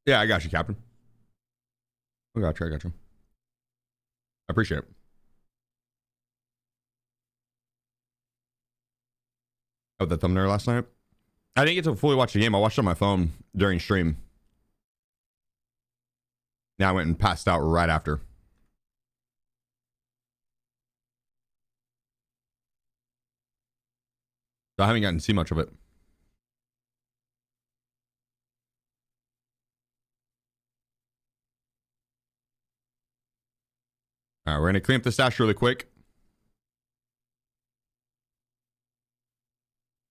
Yeah, I got you, Captain. I got you. I got you. I appreciate it. Oh, the thumbnail last night. I didn't get to fully watch the game. I watched it on my phone during stream. Now I went and passed out right after. So I haven't gotten to see much of it. All right, we're gonna clean up the stash really quick.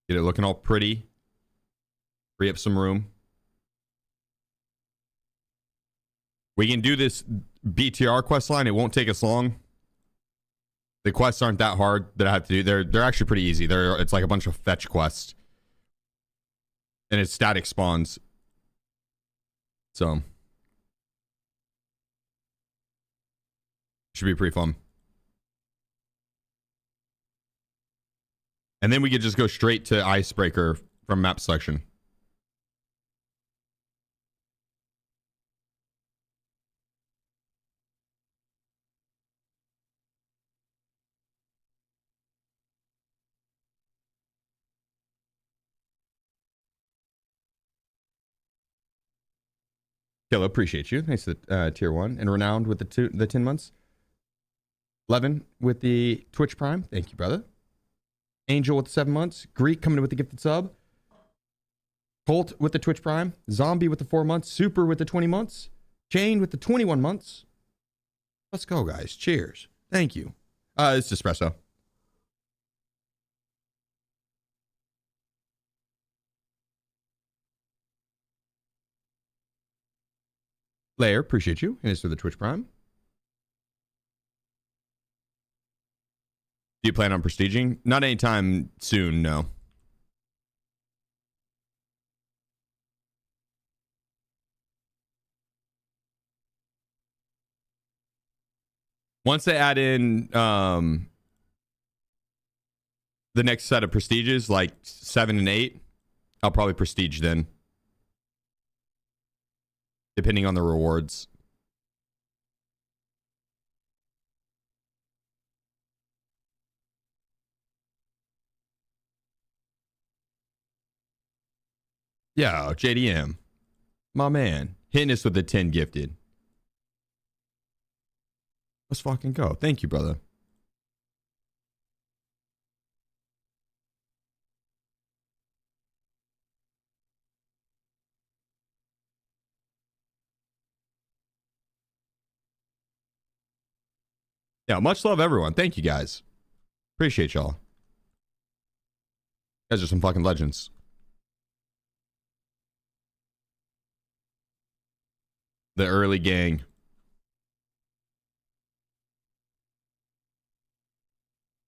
Get it looking all pretty. Free up some room. We can do this BTR quest line. It won't take us long. The quests aren't that hard that I have to do. They're actually pretty easy. It's like a bunch of fetch quests. And it's static spawns. So should be pretty fun. And then we could just go straight to Icebreaker from map selection. Killa, appreciate you. Thanks to tier 1. And Renowned with the 10 months. Levin with the Twitch Prime. Thank you, brother. Angel with the 7 months. Greek coming in with the gifted sub. Colt with the Twitch Prime. Zombie with the 4 months. Super with the 20 months. Chain with the 21 months. Let's go, guys. Cheers. Thank you. It's espresso. Lair, appreciate you. And it's for the Twitch Prime. Do you plan on prestiging? Not anytime soon, no. Once they add in the next set of prestiges, like 7 and 8, I'll probably prestige then. Depending on the rewards. Yeah, JDM. My man. Hitting us with the 10 gifted. Let's fucking go. Thank you, brother. Yeah, much love, everyone. Thank you, guys. Appreciate y'all. You guys are some fucking legends. The early gang.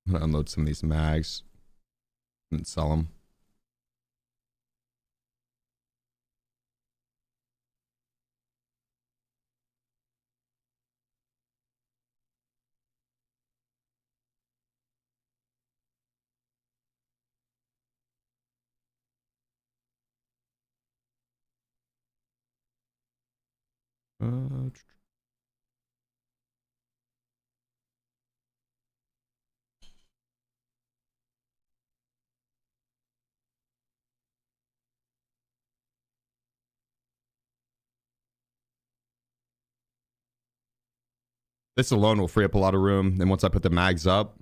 I'm gonna unload some of these mags and sell them. This alone will free up a lot of room. Then once I put the mags up,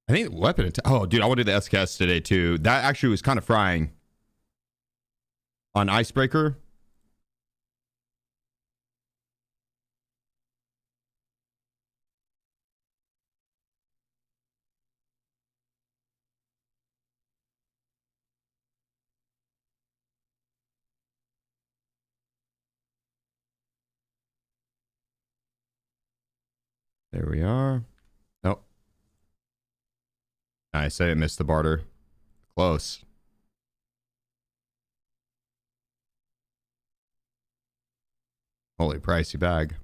I think weapon attack. Oh, dude, I want to do the SKS today too. That actually was kind of frying on Icebreaker. There we are. Nope. I said it missed the barter. Close. Holy pricey bag.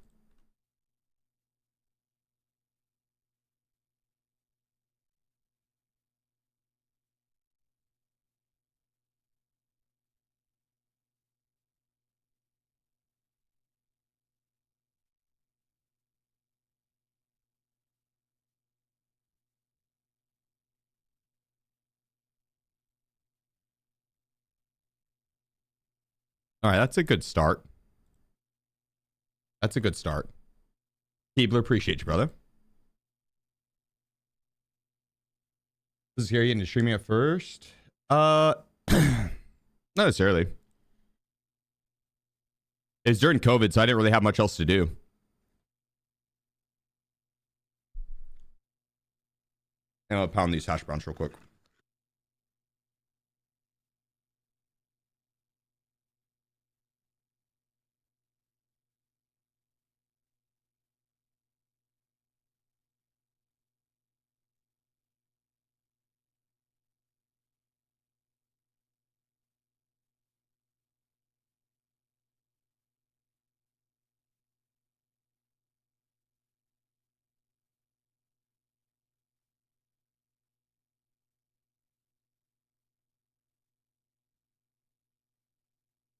All right, that's a good start. That's a good start. Keebler, appreciate you, brother. This is Gary into streaming at first. Not necessarily. It's during COVID, so I didn't really have much else to do. And I'll pound these hash browns real quick.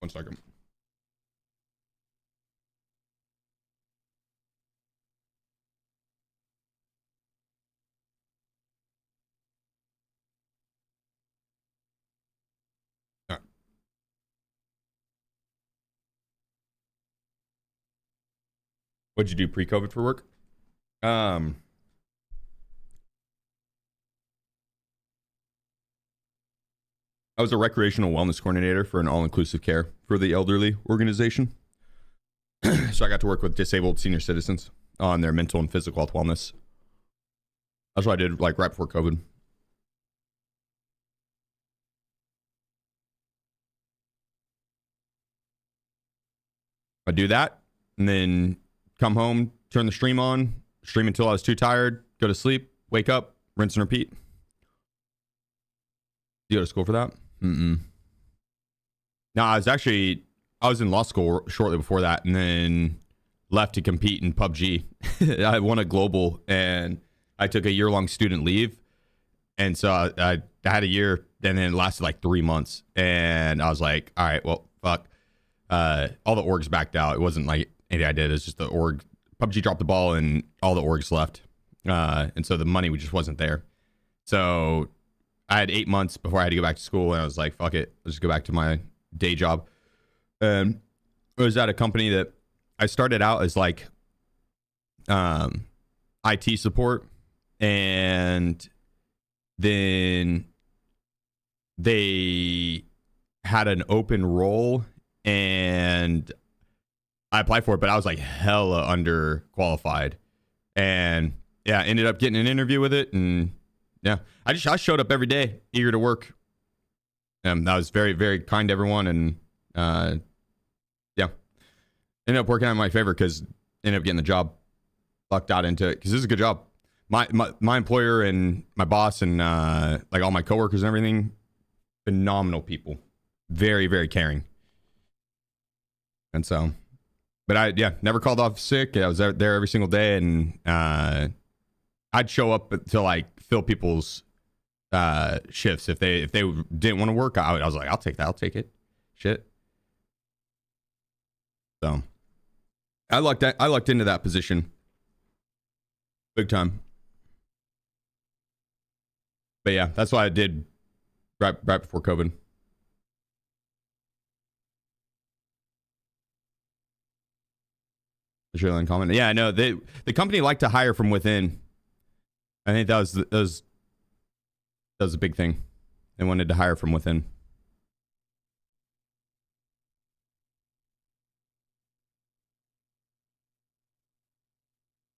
One second. All right. What'd you do pre-COVID for work? I was a recreational wellness coordinator for an all-inclusive care for the elderly organization. So I got to work with disabled senior citizens on their mental and physical health wellness. That's what I did like right before COVID. I do that and then come home, turn the stream on, stream until I was too tired, go to sleep, wake up, rinse and repeat. You go to school for that? No, I was in law school shortly before that and then left to compete in PUBG. I won a global and I took a year-long student leave. And so I had a year and then it lasted like 3 months. And I was like, all right, well, fuck. All the orgs backed out. It wasn't like anything I did. It's just the org. PUBG dropped the ball and all the orgs left. And so the money just wasn't there. So I had 8 months before I had to go back to school, and I was like, fuck it. Let's just go back to my day job. And I was at a company that I started out as like IT support, and then they had an open role and I applied for it, but I was like hella underqualified. And yeah, ended up getting an interview with it, and yeah, I showed up every day, eager to work. I was very, very kind to everyone, and yeah, ended up working out in my favor because ended up getting the job. Lucked out into it because this is a good job. My employer and my boss and like all my coworkers and everything, phenomenal people, very, very caring. And so, but I never called off sick. I was there every single day, and I'd show up to like fill people's shifts if they didn't want to work. I was like, I'll take that. I'll take it. Shit. So I lucked into that position big time. But yeah, that's what I did right before COVID. It's really uncommon. Yeah, I know the company liked to hire from within. I think that was a big thing. They wanted to hire from within.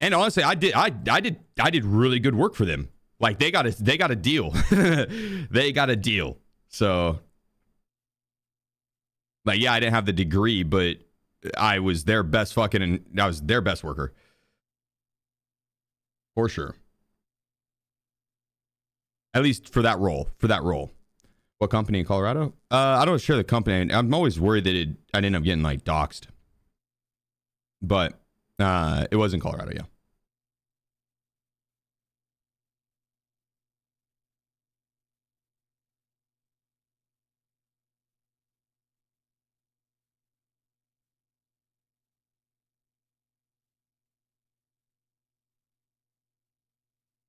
And honestly, I did really good work for them. Like they got a deal. They got a deal. So like, yeah, I didn't have the degree, but I was their best I was their best worker. For sure. At least for that role. What company in Colorado? I don't share the company. I'm always worried that I'd end up getting like doxxed. But it was in Colorado, yeah.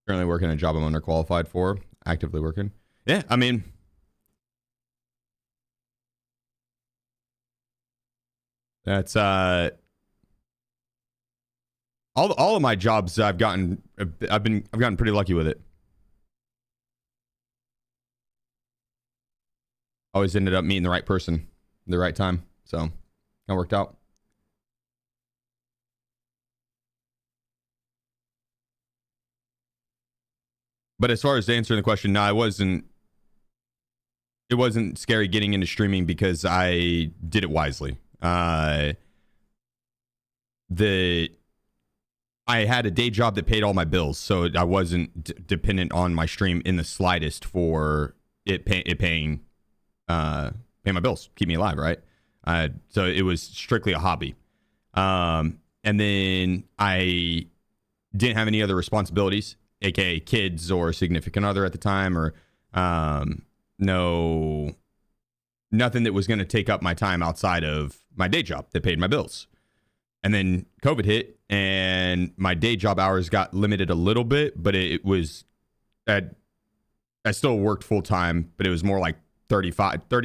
Currently working a job I'm underqualified for. Actively working. Yeah, I mean, That's all of my jobs I've gotten pretty lucky with it. Always ended up meeting the right person at the right time. So that worked out. But as far as answering the question, no, it wasn't scary getting into streaming because I did it wisely. I had a day job that paid all my bills, so I wasn't dependent on my stream in the slightest for paying my bills, keep me alive, right? So it was strictly a hobby. And then I didn't have any other responsibilities, aka kids or significant other at the time, or nothing that was going to take up my time outside of my day job that paid my bills. And then COVID hit, and my day job hours got limited a little bit, but it was I still worked full time, but it was more like 30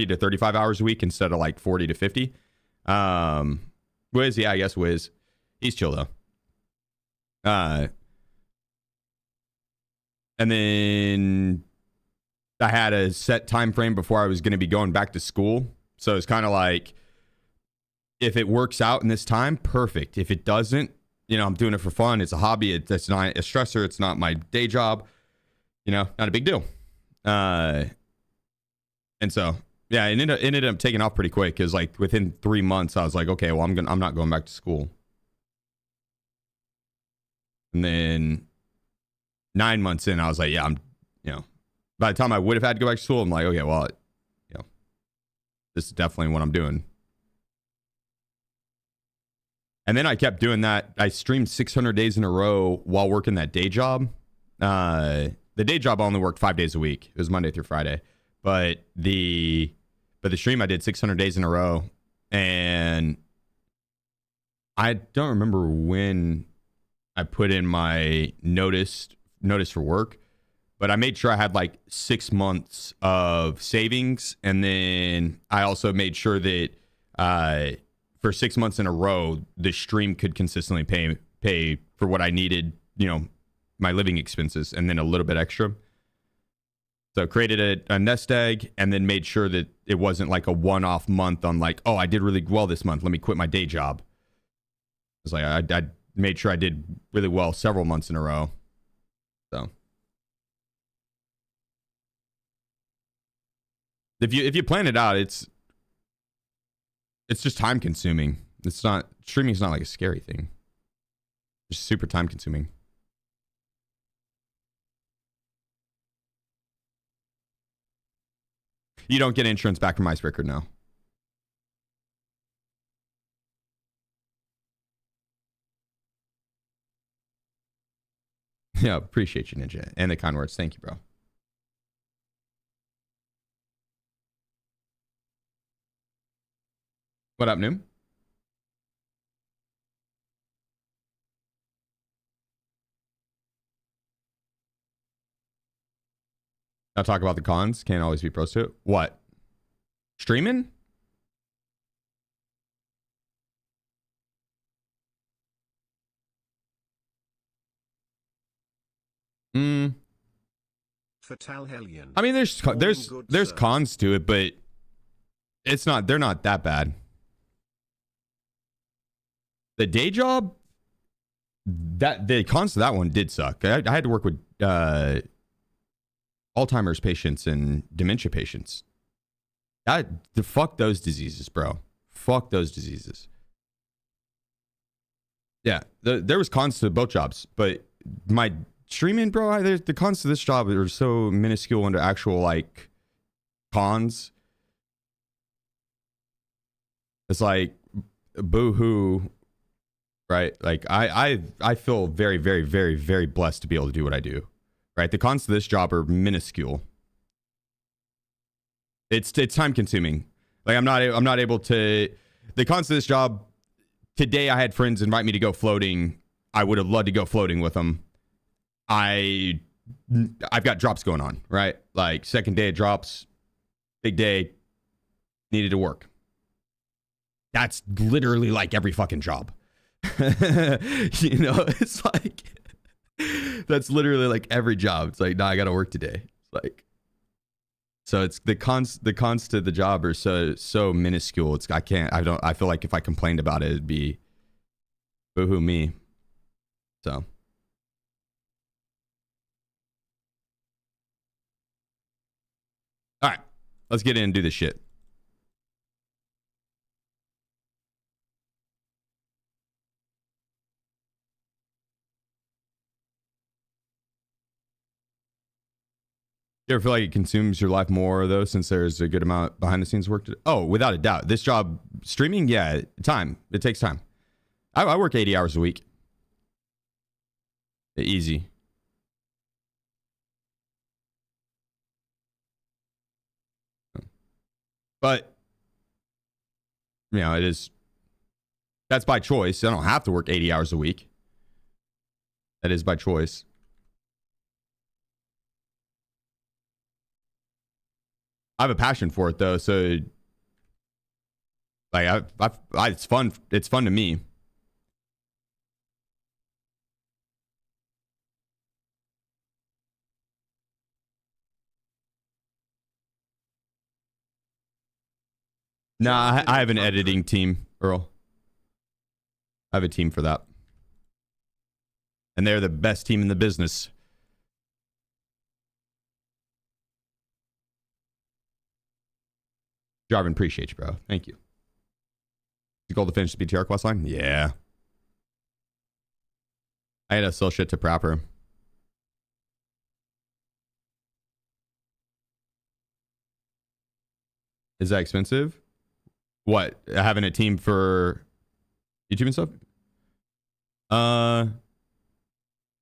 to 35 hours a week instead of like 40 to 50. Wiz, yeah, I guess Wiz. He's chill though. And then I had a set time frame before I was going to be going back to school. So it's kind of like, if it works out in this time, perfect. If it doesn't, I'm doing it for fun. It's a hobby. It's not a stressor. It's not my day job. Not a big deal. And so, yeah, it ended up taking off pretty quick because like within 3 months, I was like, okay, well, I'm not going back to school. And then 9 months in, I was like, yeah, by the time I would have had to go back to school, I'm like, okay, well, this is definitely what I'm doing. And then I kept doing that. I streamed 600 days in a row while working that day job. The day job I only worked 5 days a week. It was Monday through Friday. But the stream I did 600 days in a row. And I don't remember when I put in my notice for work, but I made sure I had like 6 months of savings. And then I also made sure that for 6 months in a row, the stream could consistently pay for what I needed, my living expenses, and then a little bit extra. So created a nest egg, and then made sure that it wasn't like a one-off month on like, oh, I did really well this month, let me quit my day job. It's like I made sure I did really well several months in a row. So if you plan it out, it's just time consuming. Streaming's not like a scary thing. It's super time consuming. You don't get insurance back from Icebreaker now. Yeah, appreciate you, Ninja, and the kind words. Thank you, bro. What up, Noom? I'll talk about the cons. Can't always be pros to it. What? Streaming? Fatal Hellion. I mean, there's cons to it, but they're not that bad. The day job, the cons to that one did suck. I had to work with Alzheimer's patients and dementia patients. Fuck those diseases, bro. Fuck those diseases. Yeah, there was cons to both jobs, but my streaming, bro, the cons to this job are so minuscule into actual like cons. It's like boo-hoo, right? Like I feel very, very, very, very blessed to be able to do what I do. Right? The cons to this job are minuscule. It's time consuming. Like I'm not able to. The cons to this job. Today I had friends invite me to go floating. I would have loved to go floating with them. I've got drops going on, right? Like second day of drops, big day, needed to work. That's literally like every fucking job. You know, it's like that's literally like every job. It's like, nah, I gotta work today. It's like, so it's the cons to the job are so minuscule. It's I feel like if I complained about it, it'd be boohoo me. So all right, let's get in and do this shit. You ever feel like it consumes your life more though, since there's a good amount behind the scenes work to do? Oh, without a doubt. This job, streaming, yeah, time. It takes time. I work 80 hours a week. Easy. But, you know, that's by choice. I don't have to work 80 hours a week. That is by choice. I have a passion for it though, so like it's fun. It's fun to me. Nah, I have an editing team, Earl. I have a team for that, and they're the best team in the business. Jarvin, appreciate you, bro. Thank you. The goal to finish the BTR quest line? Yeah. I had to sell shit to Proper. Is that expensive? What? Having a team for YouTube and stuff?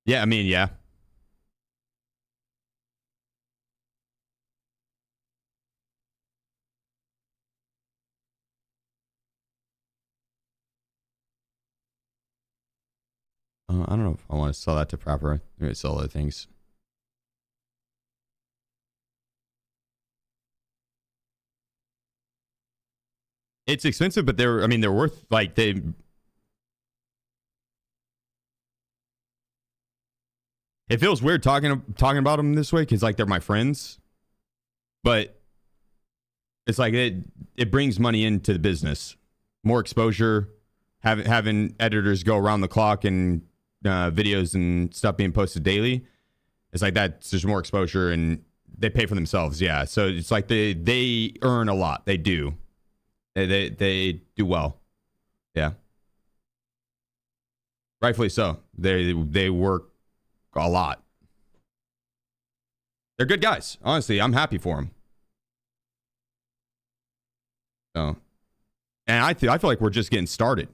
Yeah, I mean, yeah. I don't know if I want to sell that to Proper. Maybe sell other things. It's expensive, but they're worth, like, it feels weird talking about them this way because like they're my friends, but it's like it brings money into the business, more exposure, having editors go around the clock and videos and stuff being posted daily. It's like that's just more exposure and they pay for themselves. Yeah, so it's like they earn a lot. They do. They do well. Yeah, rightfully so. They work a lot. They're good guys. Honestly, I'm happy for them. So, and I feel like we're just getting started.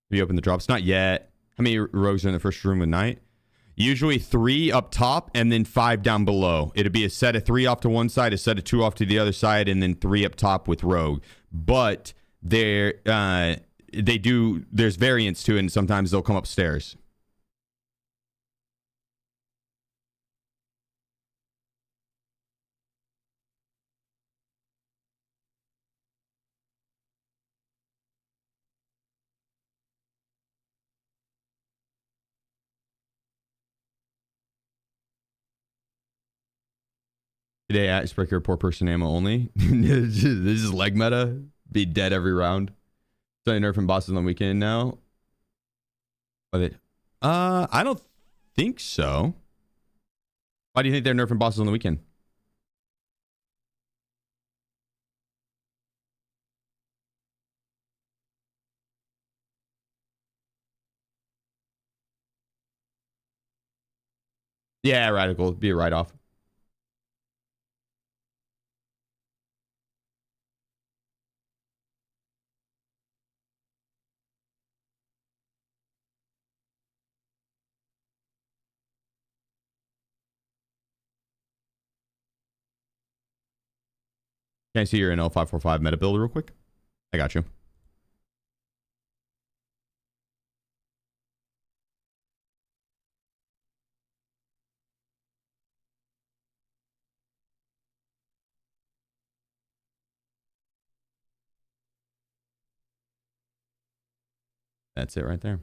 Have you opened the drops? Not yet. How many rogues are in the first room at night? Usually 3 up top and then 5 down below. It'd be a set of 3 off to one side, a set of 2 off to the other side, and then 3 up top with rogue. But there's variance to it, and sometimes they'll come upstairs. Today, Icebreaker, poor person ammo only. This is leg meta. Be dead every round. So they nerfing bosses on the weekend now. Are they? I don't think so. Why do you think they're nerfing bosses on the weekend? Yeah, radical. Be a write-off. Can I see your NL545 meta build real quick? I got you. That's it right there.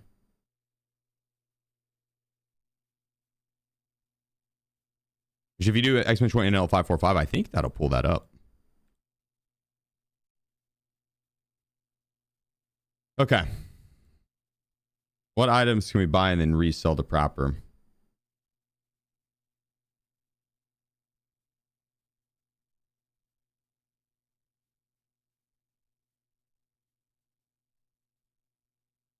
Which if you do exponential NL545, I think that'll pull that up. Okay. What items can we buy and then resell the proper?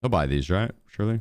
He'll buy these, right? Surely.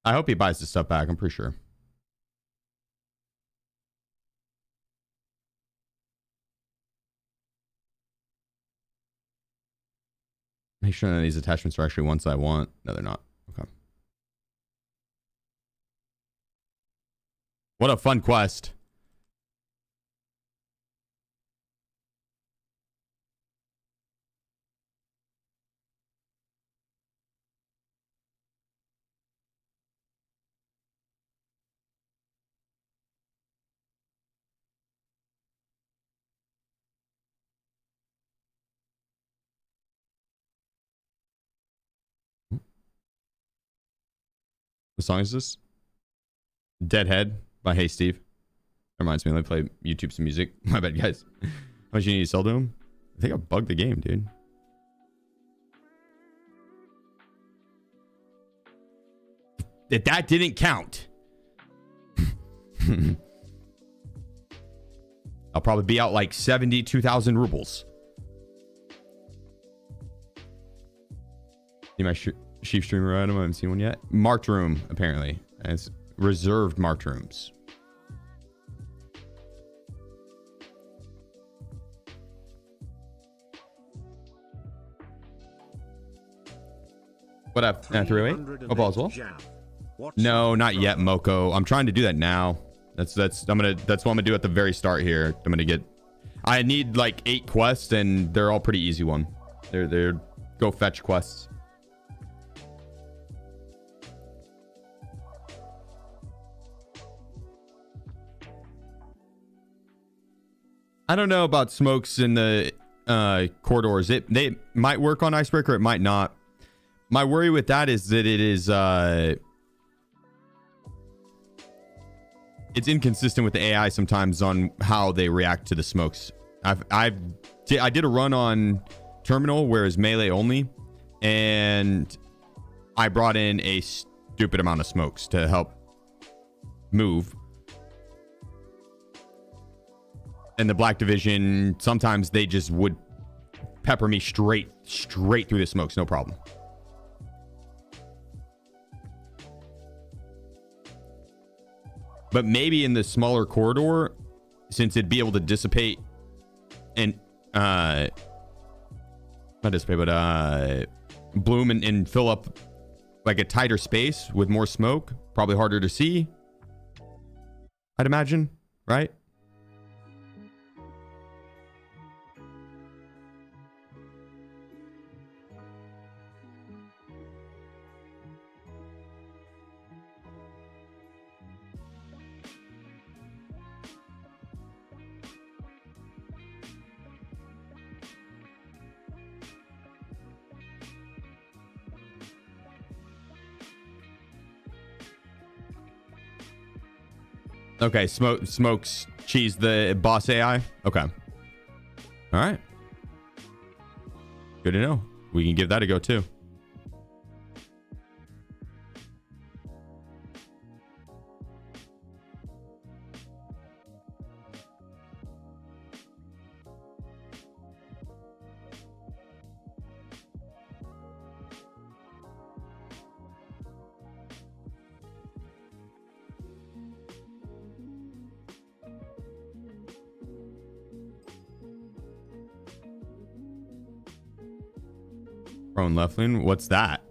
I hope he buys this stuff back. I'm pretty sure. Make sure that these attachments are actually ones I want. No, they're not. Okay. What a fun quest. What song is this? Deadhead by Hey Steve. Reminds me, let me play YouTube some music. My bad, guys. How much you need to sell to him? I think I bugged the game, dude. That didn't count. I'll probably be out like 72,000 rubles. See my Sheef streamer item? I haven't seen one yet. Marked room, apparently. And it's reserved marked rooms. What up? 308? Oh, ball as well? No, not yet, Moko. I'm trying to do that now. That's what I'm gonna do at the very start here. I need like 8 quests, and they're all pretty easy one. They're go fetch quests. I don't know about smokes in the corridors. They might work on Icebreaker, it might not. My worry with that is that it is it's inconsistent with the AI sometimes on how they react to the smokes. I did a run on terminal where it's melee only, and I brought in a stupid amount of smokes to help move. And the Black Division, sometimes they just would pepper me straight through the smokes, no problem. But maybe in the smaller corridor, since it'd be able to dissipate and not dissipate, but bloom and fill up like a tighter space with more smoke, probably harder to see, I'd imagine, right? Okay, smokes cheese the boss AI. Okay. All right. Good to know. We can give that a go too. Prone left lean. What's that?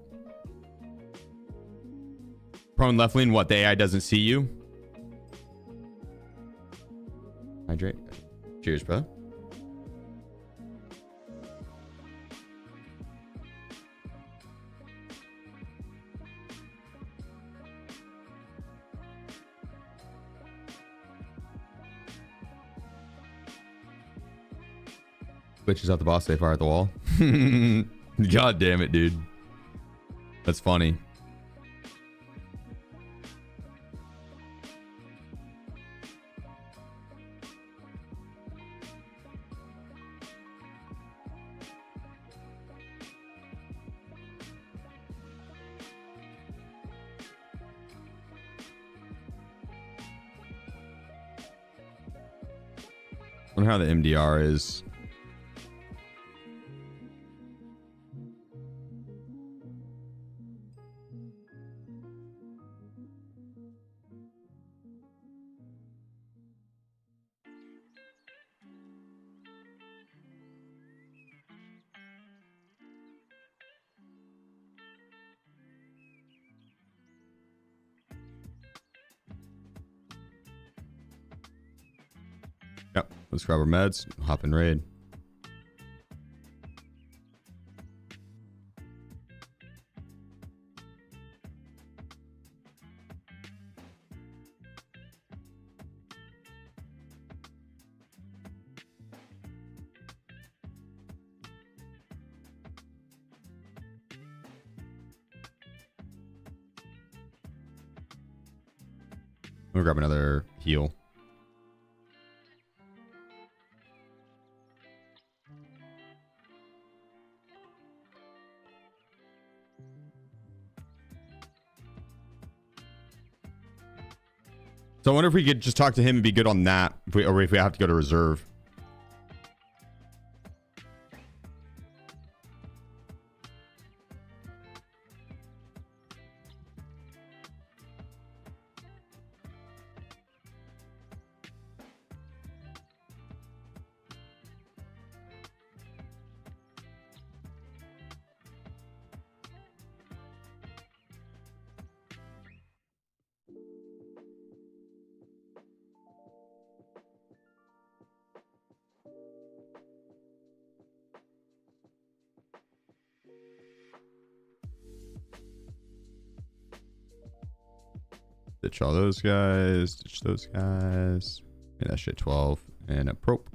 Prone left lean. What? The AI doesn't see you? Hydrate. Cheers, bro. Glitches out the boss, they fire at the wall. God damn it, dude. That's funny. I wonder how the MDR is. Yep, let's grab our meds, hop in raid. We'll grab another heal. So I wonder if we could just talk to him and be good on that, or if we have to go to reserve. Ditch all those guys. Ditch those guys. And that shit 12. And a probe.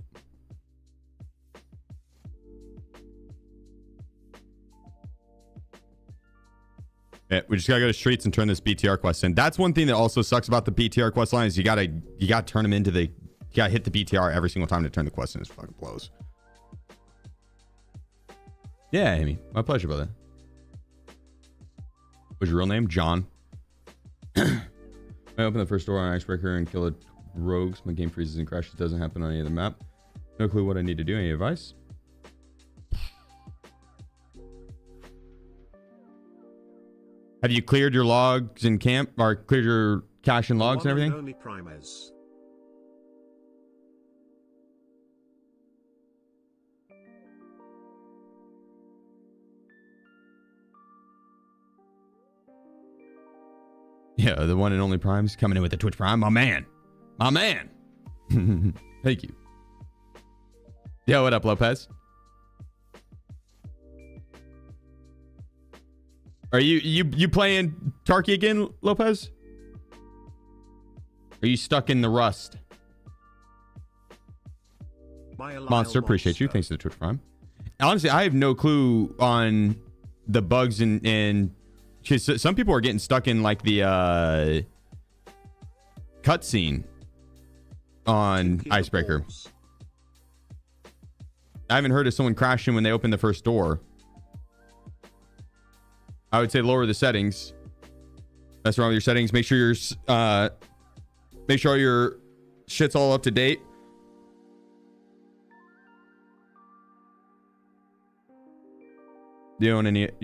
Yeah, we just gotta go to streets and turn this BTR quest in. That's one thing that also sucks about the BTR quest line is you gotta turn them into the... You gotta hit the BTR every single time to turn the quest in. It fucking blows. Yeah, Amy. My pleasure, brother. What's your real name? John. I open the first door on Icebreaker and kill a rogues. My game freezes and crashes. Doesn't happen on any other map. No clue what I need to do. Any advice? Have you cleared your logs in camp, or cleared your cache and logs and everything? Only primers. Yeah, the one and only Prime's coming in with the Twitch Prime. My man. My man. Thank you. Yo, what up, Lopez? Are you playing Tarky again, Lopez? Are you stuck in the rust? Monster, appreciate you. Thanks to the Twitch Prime. Honestly, I have no clue on the bugs and because some people are getting stuck in like the cutscene on Icebreaker. I haven't heard of someone crashing when they open the first door. I would say lower the settings. That's wrong with your settings. Make sure your shit's all up to date. Do you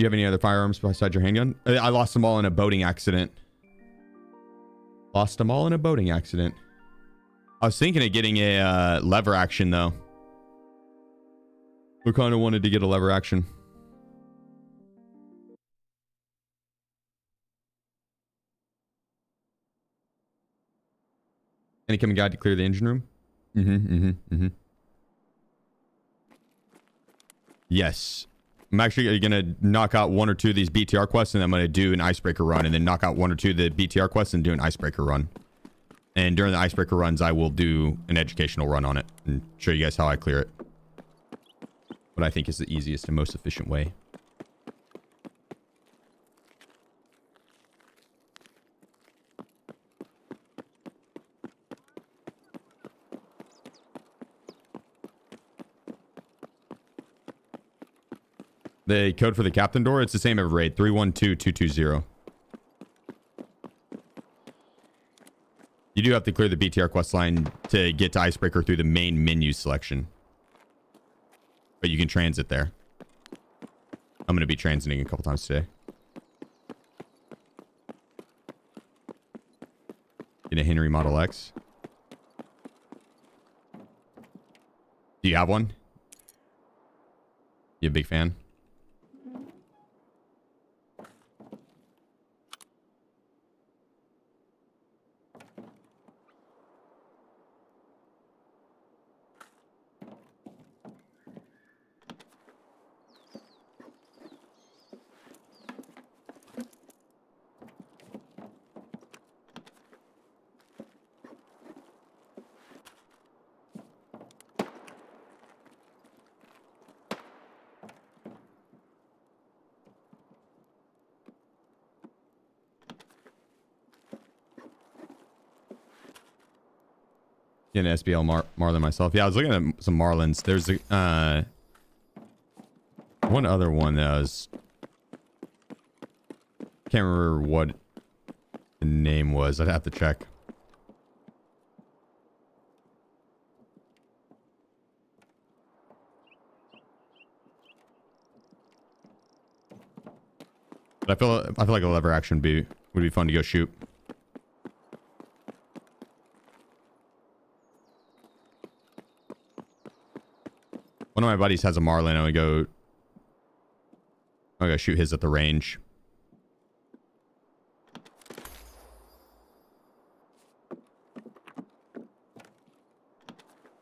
have any other firearms besides your handgun? I lost them all in a boating accident. Lost them all in a boating accident. I was thinking of getting a lever action though. We kind of wanted to get a lever action. Any coming guide to clear the engine room? Yes. I'm actually going to knock out 1 or 2 of these BTR quests, and I'm going to do an icebreaker run, and then knock out 1 or 2 of the BTR quests and do an icebreaker run. And during the icebreaker runs, I will do an educational run on it and show you guys how I clear it. What I think is the easiest and most efficient way. The code for the captain door, it's the same every raid, 312220. You do have to clear the BTR quest line to get to Icebreaker through the main menu selection. But you can transit there. I'm going to be transiting a couple times today. Get a Henry Model X. Do you have one? You a big fan? Get an SBL Marlin myself. Yeah, I was looking at some Marlins. There's a one other one that was, can't remember what the name was. I'd have to check. But I feel like a lever action would be fun to go shoot. One of my buddies has a Marlin. I'm gonna go shoot his at the range.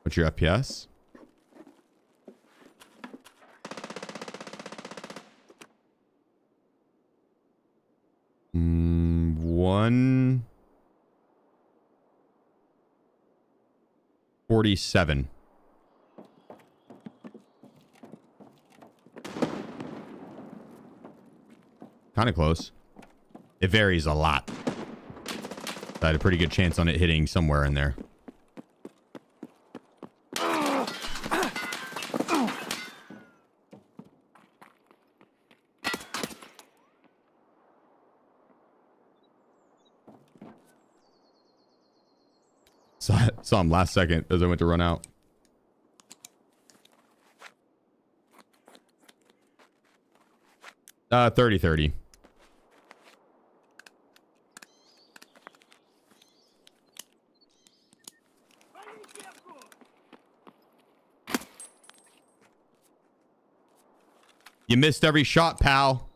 What's your FPS? Mm, 147. Kind of close. It varies a lot. I had a pretty good chance on it hitting somewhere in there. Saw him last second as I went to run out. Uh, 30-30. You missed every shot, pal.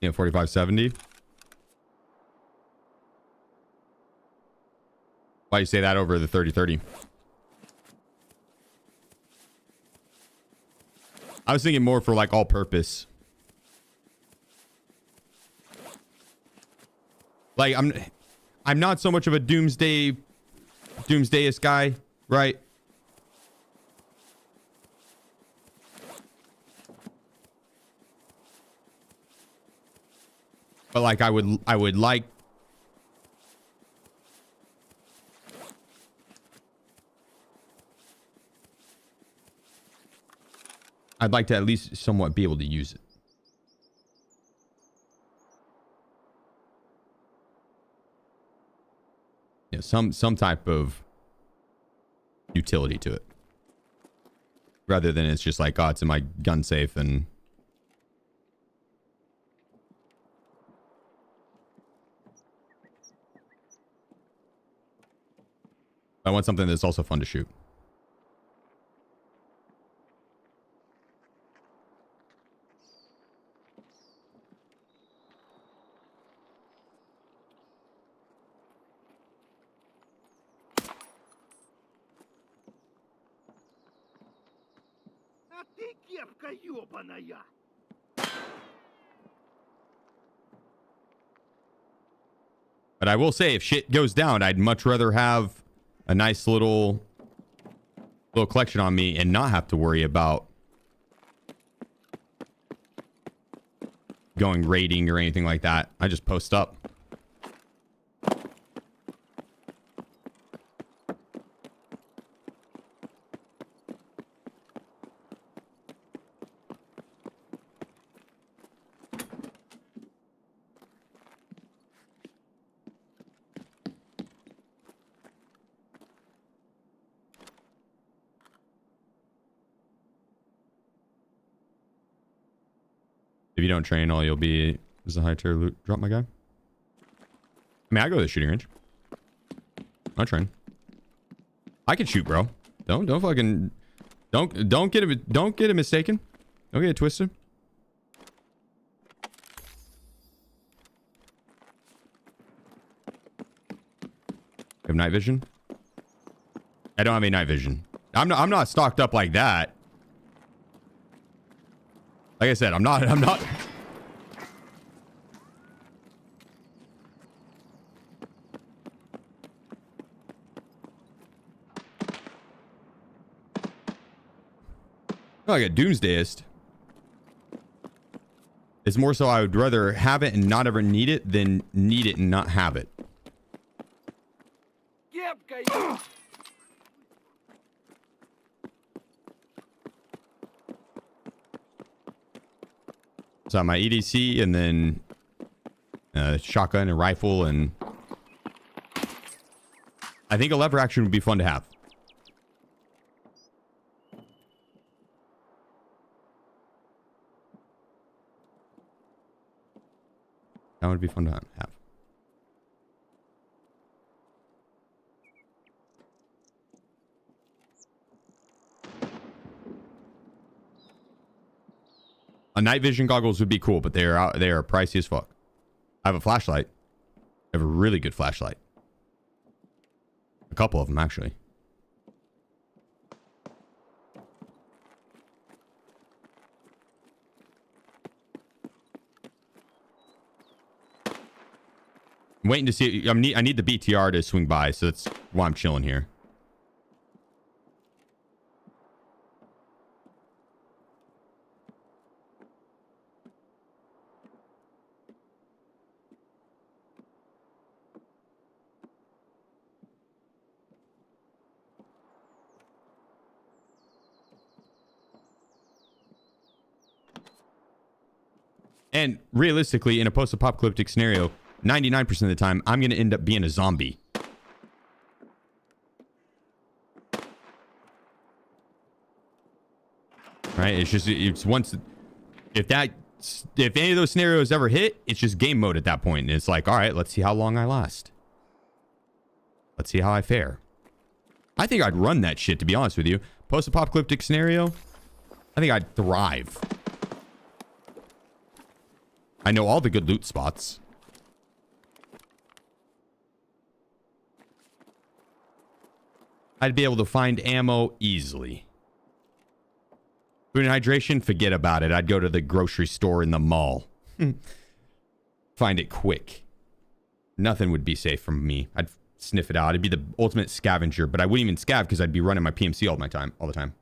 Yeah, 45-70. Why you say that over the 30-30? I was thinking more for like all purpose. Like I'm not so much of a doomsdayist guy, right? But like I would like I'd like to at least somewhat be able to use it. Yeah, some type of utility to it. Rather than it's just like, oh, it's in my gun safe and I want something that's also fun to shoot. But I will say, if shit goes down, I'd much rather have a nice little collection on me and not have to worry about going raiding or anything like that. I just post up. If you don't train, all you'll be is a high tier loot drop, my guy. I mean, I go to the shooting range. I train. I can shoot, bro. Don't fucking don't get it mistaken. Don't get it twisted. I have night vision. I don't have any night vision. I'm not stocked up like that. Like I said, I'm not. Like a doomsdayist. It's more so I would rather have it and not ever need it than need it and not have it. So my EDC and then shotgun and rifle, and I think a lever action would be fun to have. That would be fun to have. A night vision goggles would be cool, but they are pricey as fuck. I have a flashlight. I have a really good flashlight. A couple of them, actually. I'm waiting to see. I need the BTR to swing by, so that's why I'm chilling here. And realistically, in a post-apocalyptic scenario, 99% of the time, I'm going to end up being a zombie. Right? It's once... If any of those scenarios ever hit, it's just game mode at that point. And it's like, all right, let's see how long I last. Let's see how I fare. I think I'd run that shit, to be honest with you. Post-apocalyptic scenario, I think I'd thrive. I know all the good loot spots. I'd be able to find ammo easily. Food and hydration, forget about it. I'd go to the grocery store in the mall. Find it quick. Nothing would be safe from me. I'd sniff it out. I'd be the ultimate scavenger, but I wouldn't even scav because I'd be running my PMC all the time.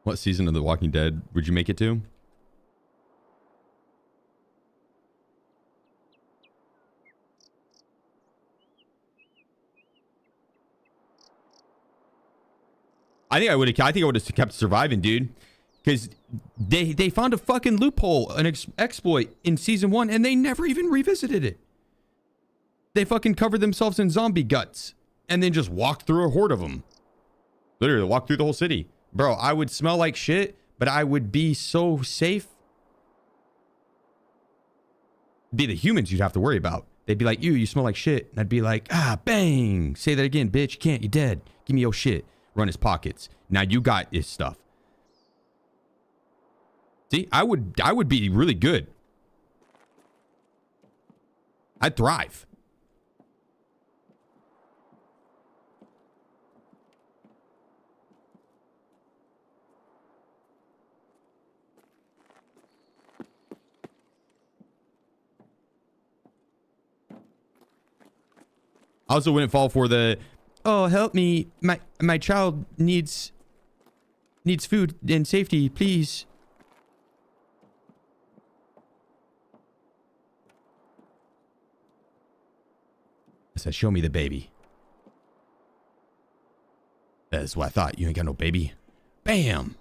What season of The Walking Dead would you make it to? I think I would have kept surviving, dude. Because they found a fucking loophole, an exploit in season 1, and they never even revisited it. They fucking covered themselves in zombie guts and then just walked through a horde of them. Literally walked through the whole city. Bro, I would smell like shit, but I would be so safe. It'd be the humans you'd have to worry about. They'd be like, you smell like shit. And I'd be like, bang. Say that again, bitch. You can't, you're dead. Give me your shit. Run his pockets. Now you got his stuff. See, I would be really good. I'd thrive. I also wouldn't fall for the, oh, help me, my child needs food and safety, please. I said, show me the baby. That's what I thought. You ain't got no baby. Bam.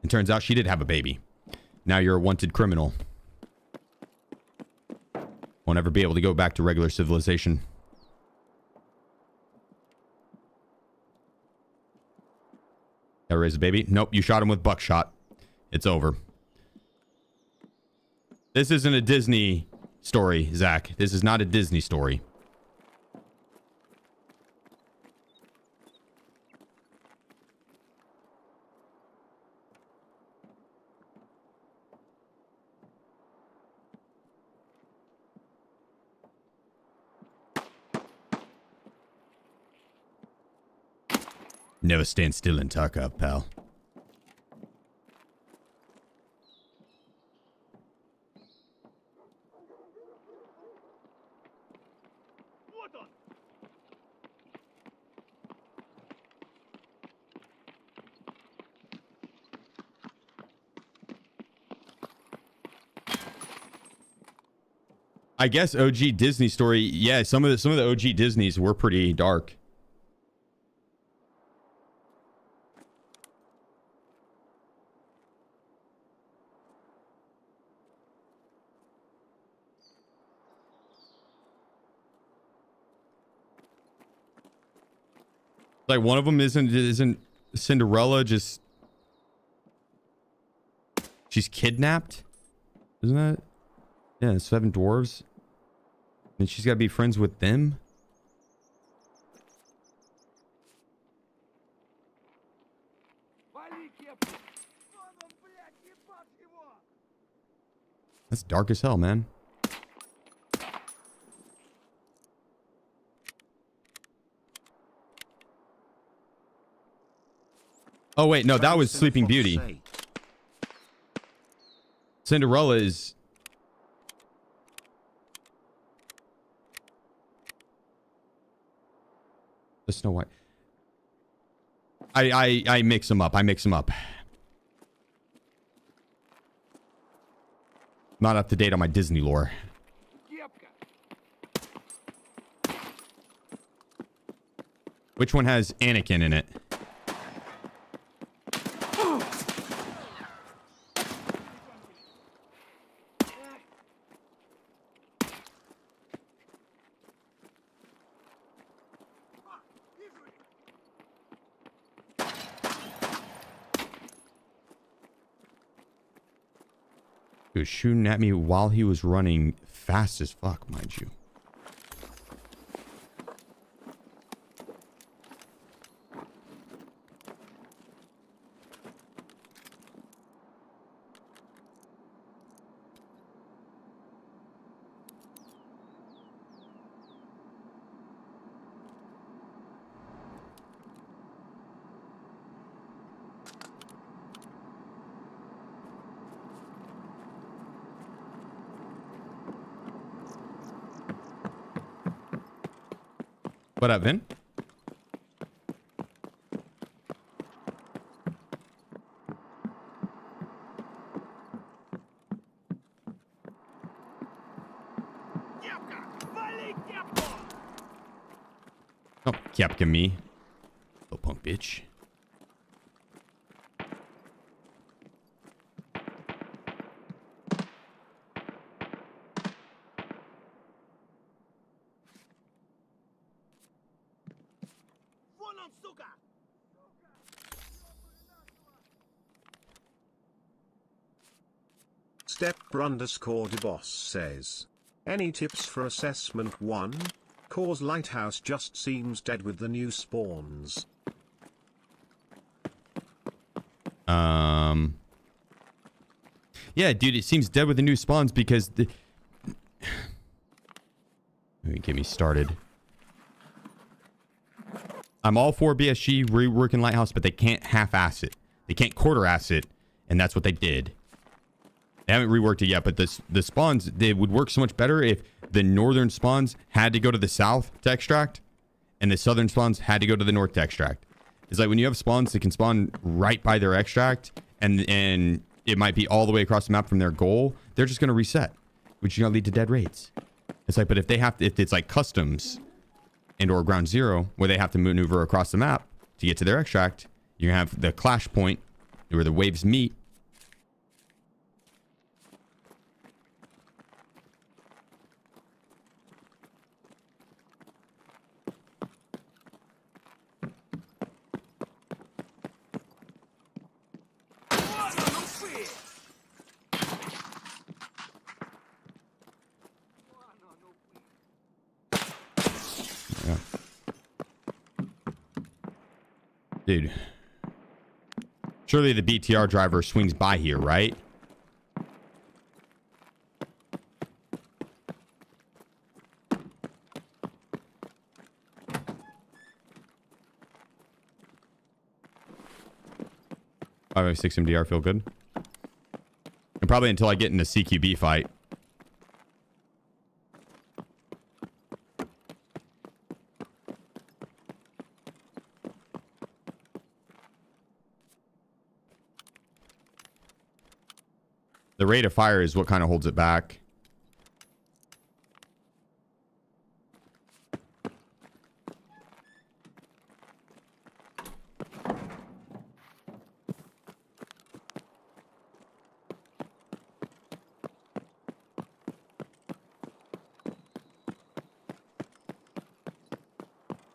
And turns out she did have a baby. Now you're a wanted criminal. Won't ever be able to go back to regular civilization. That raise a baby? Nope, you shot him with buckshot. It's over. This isn't a Disney story, Zach. This is not a Disney story. Never stand still in Tarkov, pal. I guess OG Disney story. Yeah, some of the OG Disneys were pretty dark. Like one of them isn't Cinderella, just she's kidnapped, isn't that? Yeah, 7 dwarves, and she's got to be friends with them. That's dark as hell, man. Oh wait, no, that was Sleeping Beauty. Cinderella is... the Snow White. I mix them up. Not up to date on my Disney lore. Which one has Anakin in it? He was shooting at me while he was running fast as fuck, mind you. What up, Vin? Oh, Kepka me. Little punk bitch. Step__DeBoss says, any tips for assessment 1? Cause Lighthouse just seems dead with the new spawns. Yeah, dude, it seems dead with the new spawns because the... Let me get me started. I'm all for BSG reworking Lighthouse, but they can't half-ass it. They can't quarter-ass it, and that's what they did. They haven't reworked it yet, but the spawns, they would work so much better if the northern spawns had to go to the south to extract, and the southern spawns had to go to the north to extract. It's like when you have spawns that can spawn right by their extract, and it might be all the way across the map from their goal, they're just going to reset, which is going to lead to dead raids. It's like, but if they have to, if it's like customs and or ground zero, where they have to maneuver across the map to get to their extract, you're going to have the clash point where the waves meet. Dude, surely the BTR driver swings by here, right? Five 6 MDR feel good. And probably until I get in the CQB fight. The rate of fire is what kind of holds it back.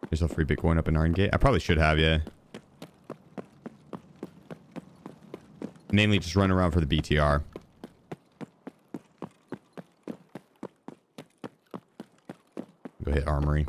There's a free Bitcoin up in Iron Gate. I probably should have, yeah. Namely, just run around for the BTR. Go hit Armory.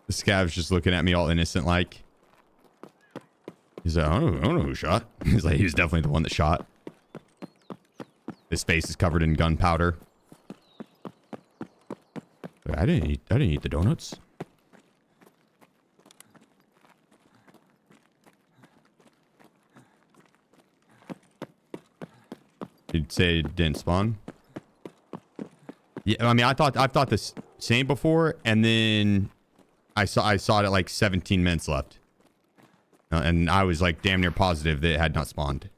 The scav's just looking at me all innocent like. He's like, I don't know who shot. He's like, he was definitely the one that shot. His face is covered in gunpowder. I didn't eat the donuts. You'd say it didn't spawn? Yeah, I mean, I've thought this same before, and then I saw it at like 17 minutes left. And I was like damn near positive that it had not spawned.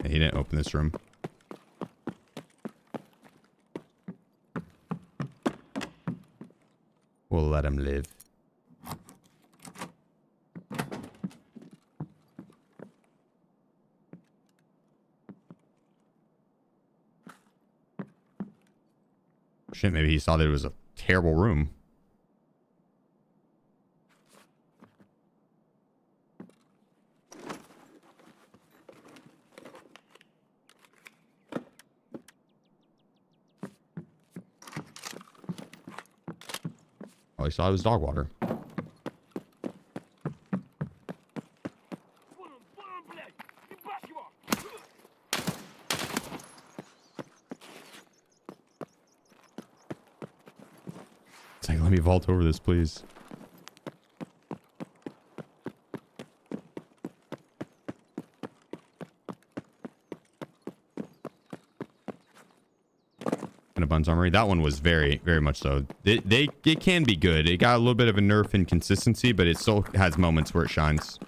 He didn't open this room. We'll let him live. Shit, maybe he saw that it was a terrible room. All he saw was dog water. It's like, let me vault over this, please. Buns Armory. That one was very, very much so. It can be good. It got a little bit of a nerf in consistency, but it still has moments where it shines.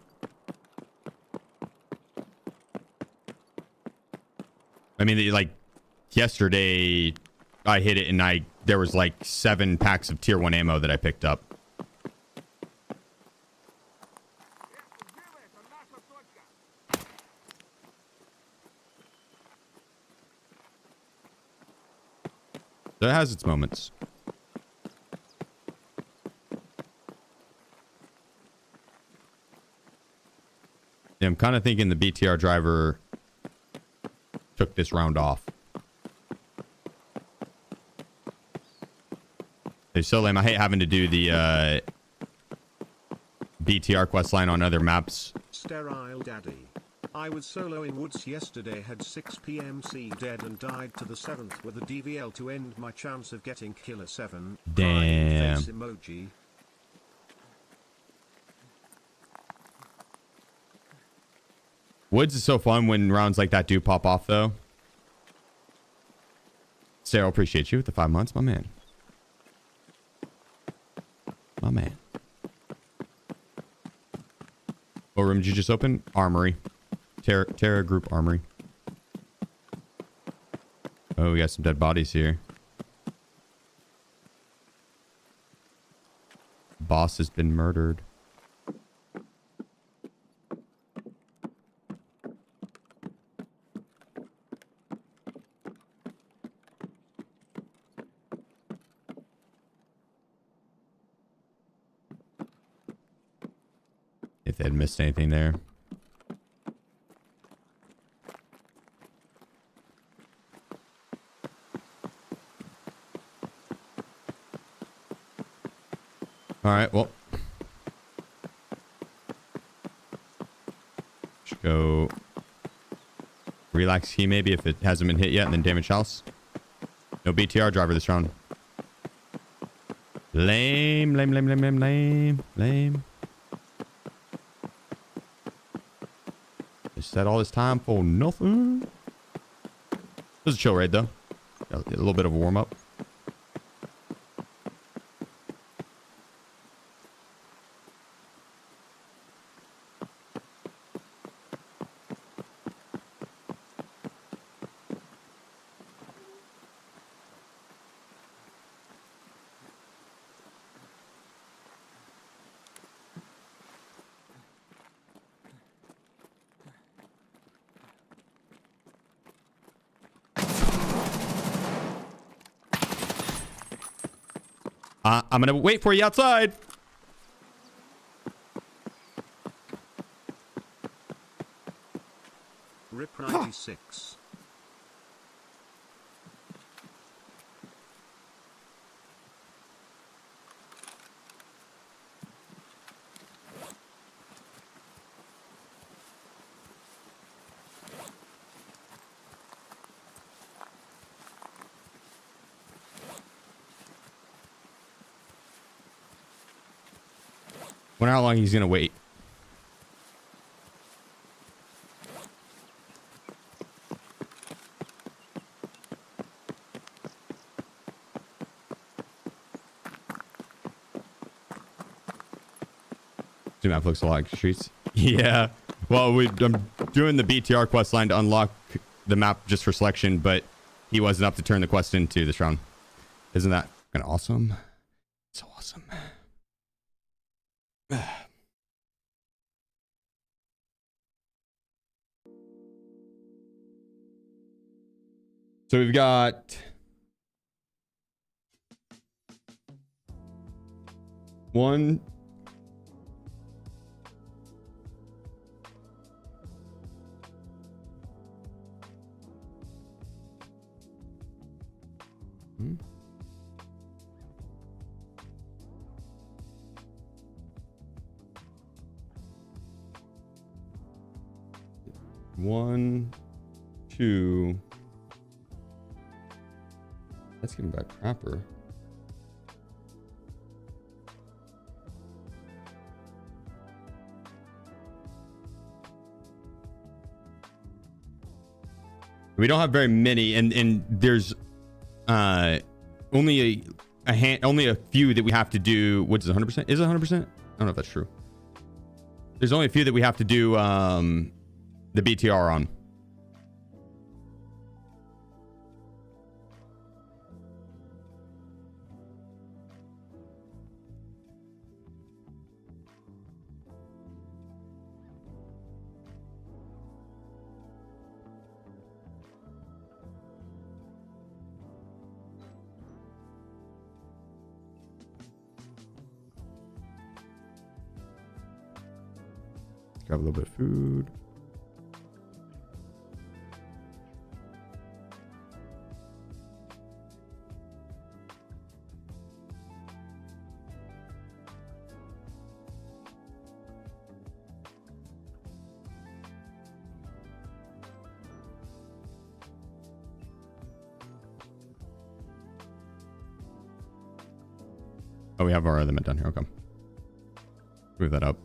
I mean, like yesterday, I hit it and there was like 7 packs of tier 1 ammo that I picked up. So it has its moments. Yeah, I'm kind of thinking the BTR driver took this round off. It's so lame. I hate having to do the BTR quest line on other maps. Sterile Daddy. I was soloing woods yesterday, had 6 PMC dead and died to the 7th with a DVL to end my chance of getting killer 7. Damn. Face emoji. Woods is so fun when rounds like that do pop off, though. Sarah, appreciate you with the 5 months, my man. My man. What room did you just open? Armory. Terra Group Armory. Oh, we got some dead bodies here. Boss has been murdered. If they had missed anything there. All right, well. Should go relax key maybe if it hasn't been hit yet, and then damage house. No BTR driver this round. Lame, lame, lame, lame, lame, lame, lame. Just had all this time for nothing. It was a chill raid though. A little bit of a warm up. I'm gonna wait for you outside. Rip 96. Wonder how long he's gonna wait. Zoom map looks a lot like streets. Yeah. Well, I'm doing the BTR quest line to unlock the map just for selection, but he wasn't up to turn the quest into this round. Isn't that kind of awesome? So awesome. So we've got one, one, two. Let's give him back proper. We don't have very many, and there's only a few that we have to do. What's 100%? Is it 100%? I don't know if that's true. There's only a few that we have to do the BTR on. Grab a little bit of food. Oh, we have our limit done here. Okay. Move that up.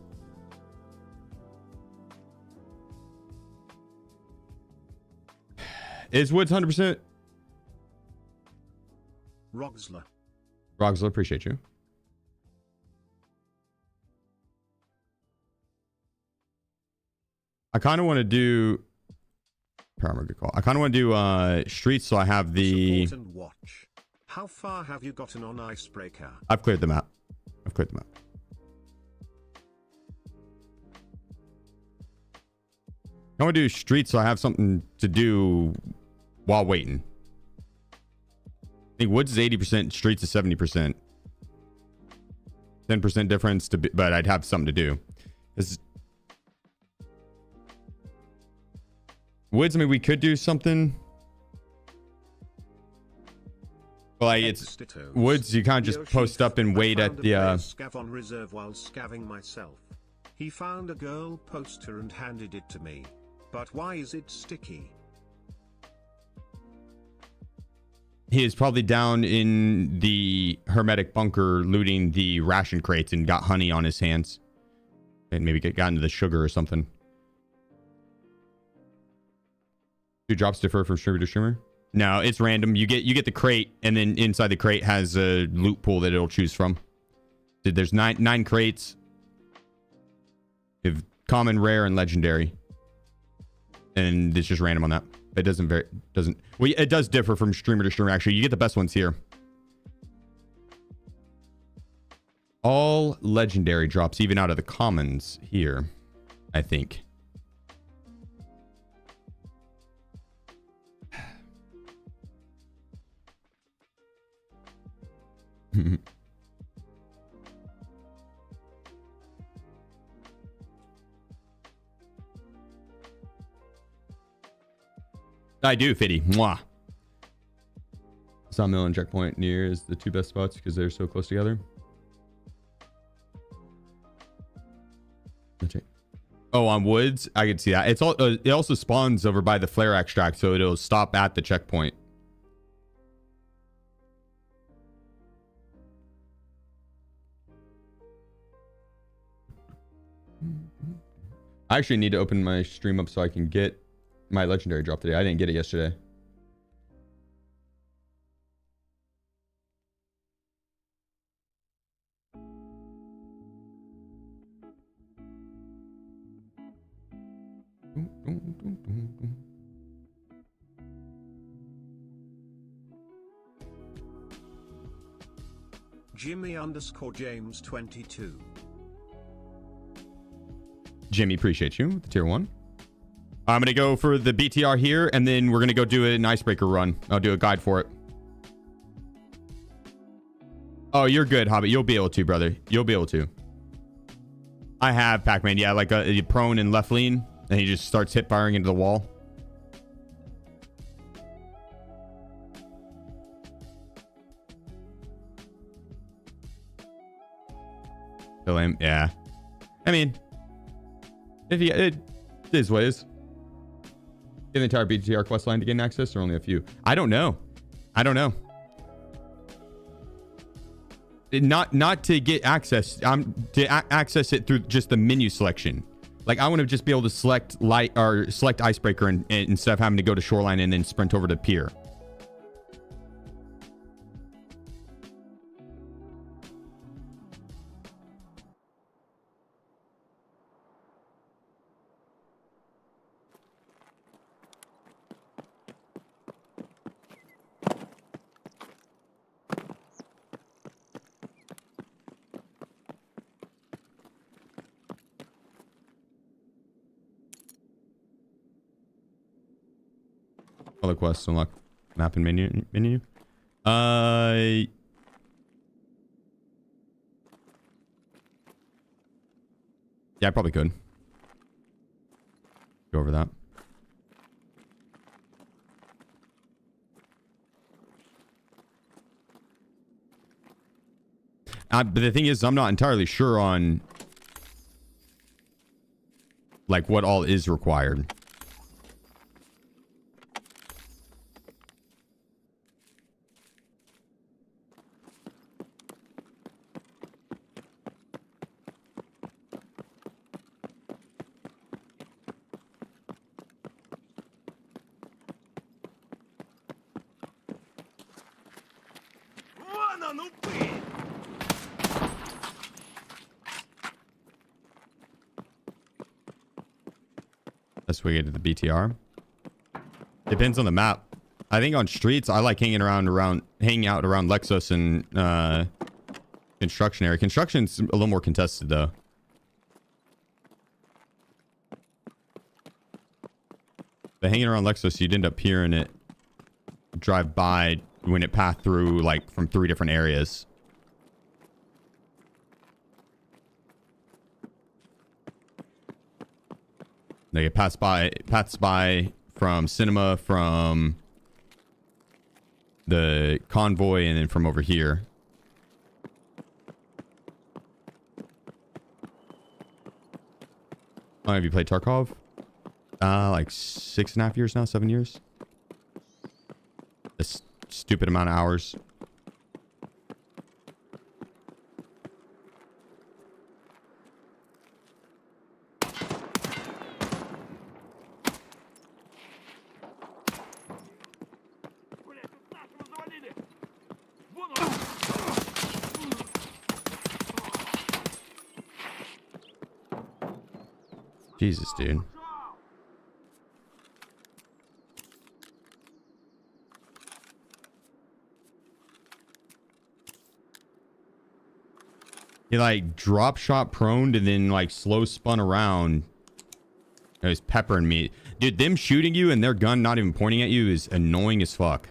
Is Woods 100%? Rogsler. Rogsler, appreciate you. I kind of want to do... Paramount, good call. I kind of want to do streets, so I have the... Support and watch. How far have you gotten on Icebreaker? I've cleared the map. I've cleared the map. I want to do streets, so I have something to do while waiting. I think Woods is 80%, streets is 70%. 10% difference, but I'd have something to do. Woods, I mean, we could do something. Like it's Woods, you can't just post up and wait at the scav on reserve while scavving myself. He found a girl poster and handed it to me. But why is it sticky? He is probably down in the hermetic bunker looting the ration crates and got honey on his hands. And maybe got into the sugar or something. Do drops differ from streamer to streamer? No, it's random. You get the crate, and then inside the crate has a loot pool that it'll choose from. There's nine crates. You have common, rare, and legendary. And it's just random on that. It it does differ from streamer to streamer, actually. You get the best ones here. All legendary drops, even out of the commons here, I think. I do, Fitty. Mwah. Sawmill and Checkpoint near is the two best spots because they're so close together. Oh, on Woods, I could see that. It's all. It also spawns over by the flare extract, so it'll stop at the checkpoint. I actually need to open my stream up so I can get my legendary drop today. I didn't get it yesterday. Jimmy_James22. Jimmy, appreciate you. The tier 1. I'm going to go for the BTR here, and then we're going to go do an icebreaker run. I'll do a guide for it. Oh, you're good, Hobbit. You'll be able to, brother. You'll be able to. I have Pac-Man. Yeah, like a prone and left lean, and he just starts hip firing into the wall. Kill him. Yeah. I mean, if you, it is what it is. Get the entire BTR quest line to gain access, or only a few? I don't know. I don't know. Not to get access. To access it through just the menu selection. Like, I want to just be able to select select Icebreaker and instead of having to go to Shoreline and then sprint over to Pier. Other quests unlock map and menu. Yeah, I probably could. Go over that. But the thing is, I'm not entirely sure on like what all is required. Best way to get to the BTR. Depends on the map. I think on streets, I like hanging out around Lexus and construction area. Construction's a little more contested though. But hanging around Lexus, you'd end up hearing it drive by when it passed through like from 3 different areas. They get passed by from cinema, from the convoy, and then from over here. How long have you played Tarkov? Like 6.5 years now, 7 years. A stupid amount of hours. Jesus, dude. He like drop shot proned and then like slow spun around. It was peppering me. Dude, them shooting you and their gun not even pointing at you is annoying as fuck.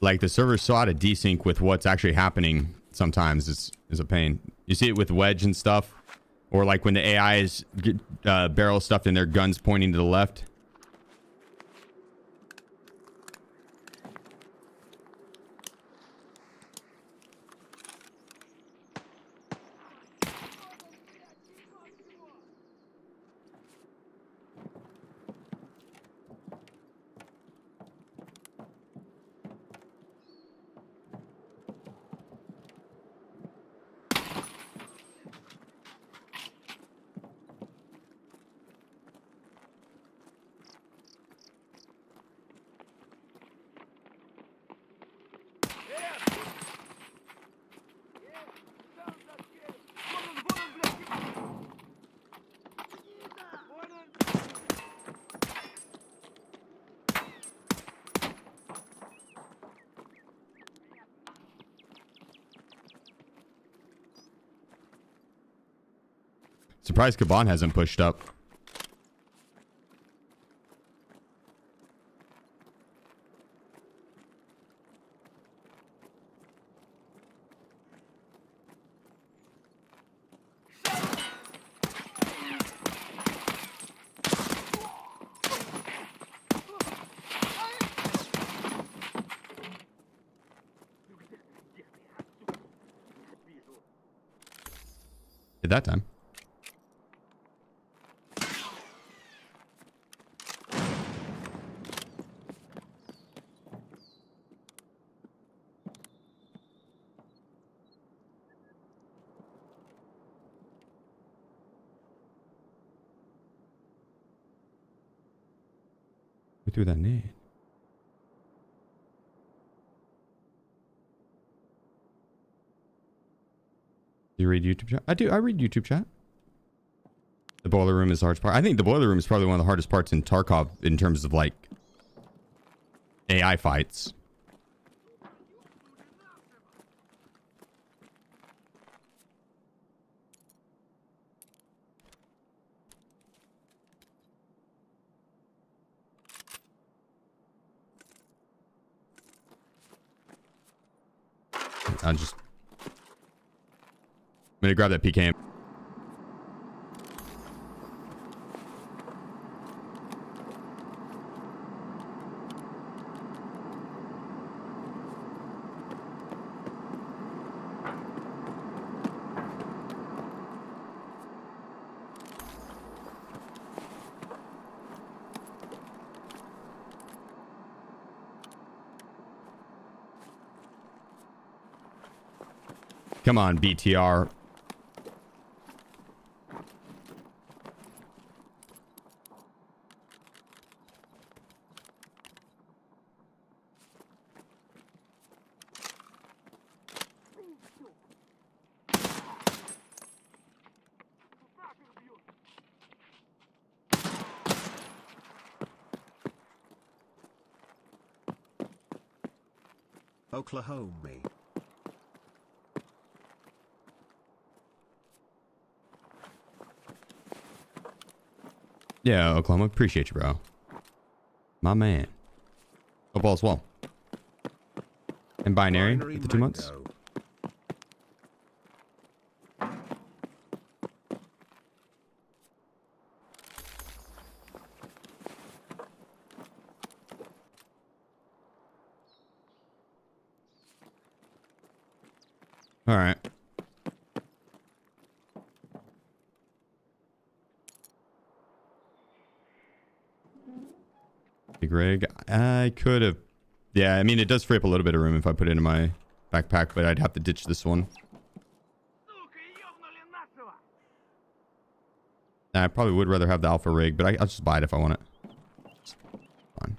Like the server's so out of desync with what's actually happening sometimes is a pain. You see it with Wedge and stuff, or like when the AIs barrel stuff and their guns pointing to the left. Surprised Kaban hasn't pushed up. Did that time. Who threw that nade? Do you read YouTube chat? I do. I read YouTube chat. The boiler room is the hardest part. I think the boiler room is probably one of the hardest parts in Tarkov in terms of like AI fights. I just gonna grab that PKM. Come on, BTR. Oklahoma. Yeah, Oklahoma. Appreciate you, bro. My man. Hope all's well. And binary with the 2 months. All right. Big rig. I could have. Yeah, I mean, it does free up a little bit of room if I put it in my backpack, but I'd have to ditch this one. I probably would rather have the alpha rig, but I'll just buy it if I want it. It's fine.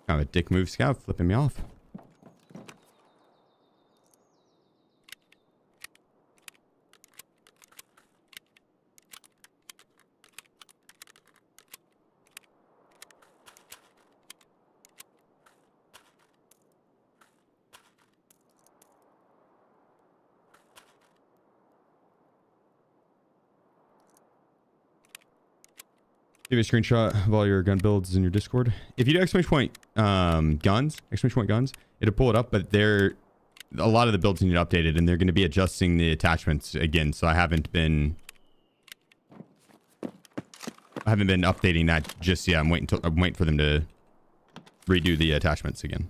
Kind of a dick move, Scout, flipping me off. Give me a screenshot of all your gun builds in your Discord. If you do exclamation point guns, it'll pull it up, but a lot of the builds need updated and they're going to be adjusting the attachments again. So I haven't been updating that just yet. I'm waiting for them to redo the attachments again.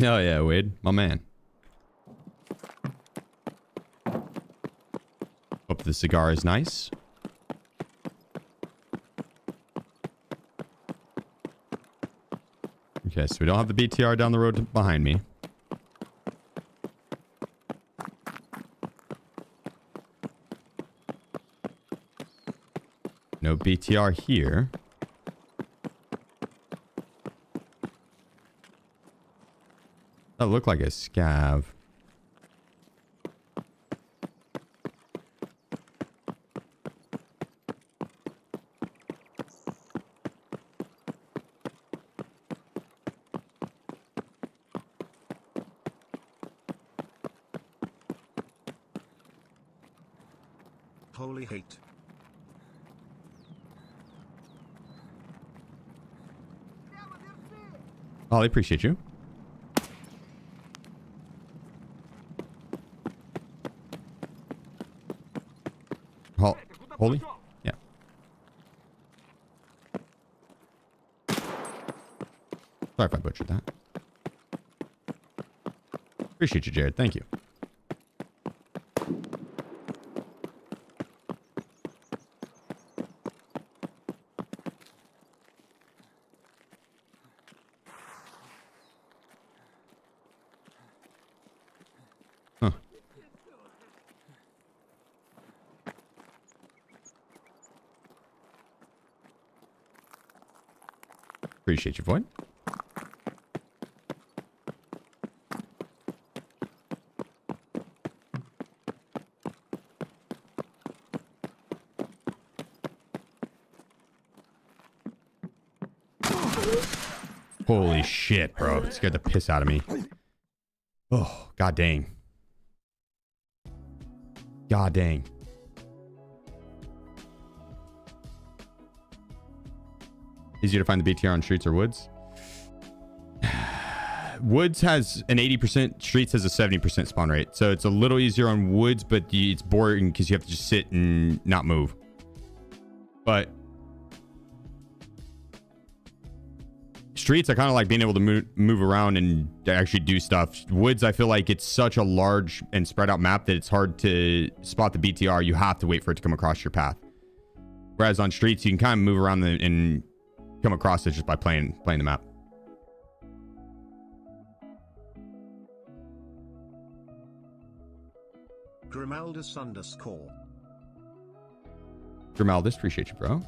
Oh yeah, Wade, my man. Hope the cigar is nice. Okay, so we don't have the BTR down the road behind me. No BTR here. That looked like a scav. Holy hate. Oh, I appreciate you. Holy? Yeah. Sorry if I butchered that. Appreciate you, Jared. Thank you. Huh. Appreciate you, Void. Holy shit, bro. It scared the piss out of me. Oh, god dang. God dang. Easier to find the BTR on streets or woods? Woods has an 80%, streets has a 70% spawn rate. So it's a little easier on woods, but it's boring because you have to just sit and not move. But streets, I kind of like being able to move around and actually do stuff. Woods, I feel like it's such a large and spread out map that it's hard to spot the BTR. You have to wait for it to come across your path. Whereas on streets, you can kind of move around and come across it just by playing the map. Grimaldus_. Grimaldus, appreciate you, bro.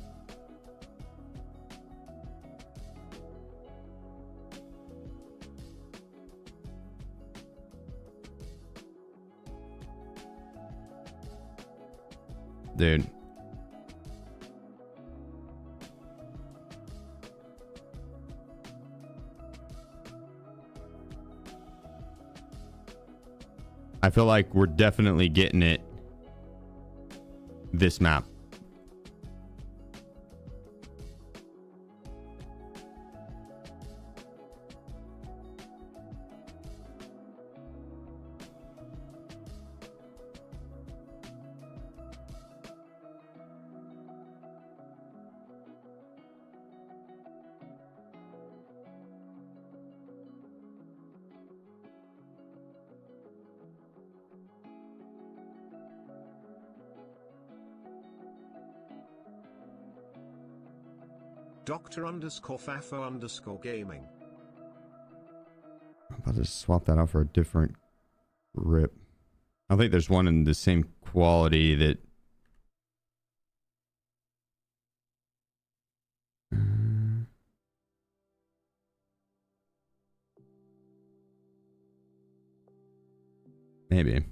Dude. I feel like we're definitely getting it this map. Dr_Fafo_gaming. I'm about to swap that out for a different rip. I think there's one in the same quality that... Maybe.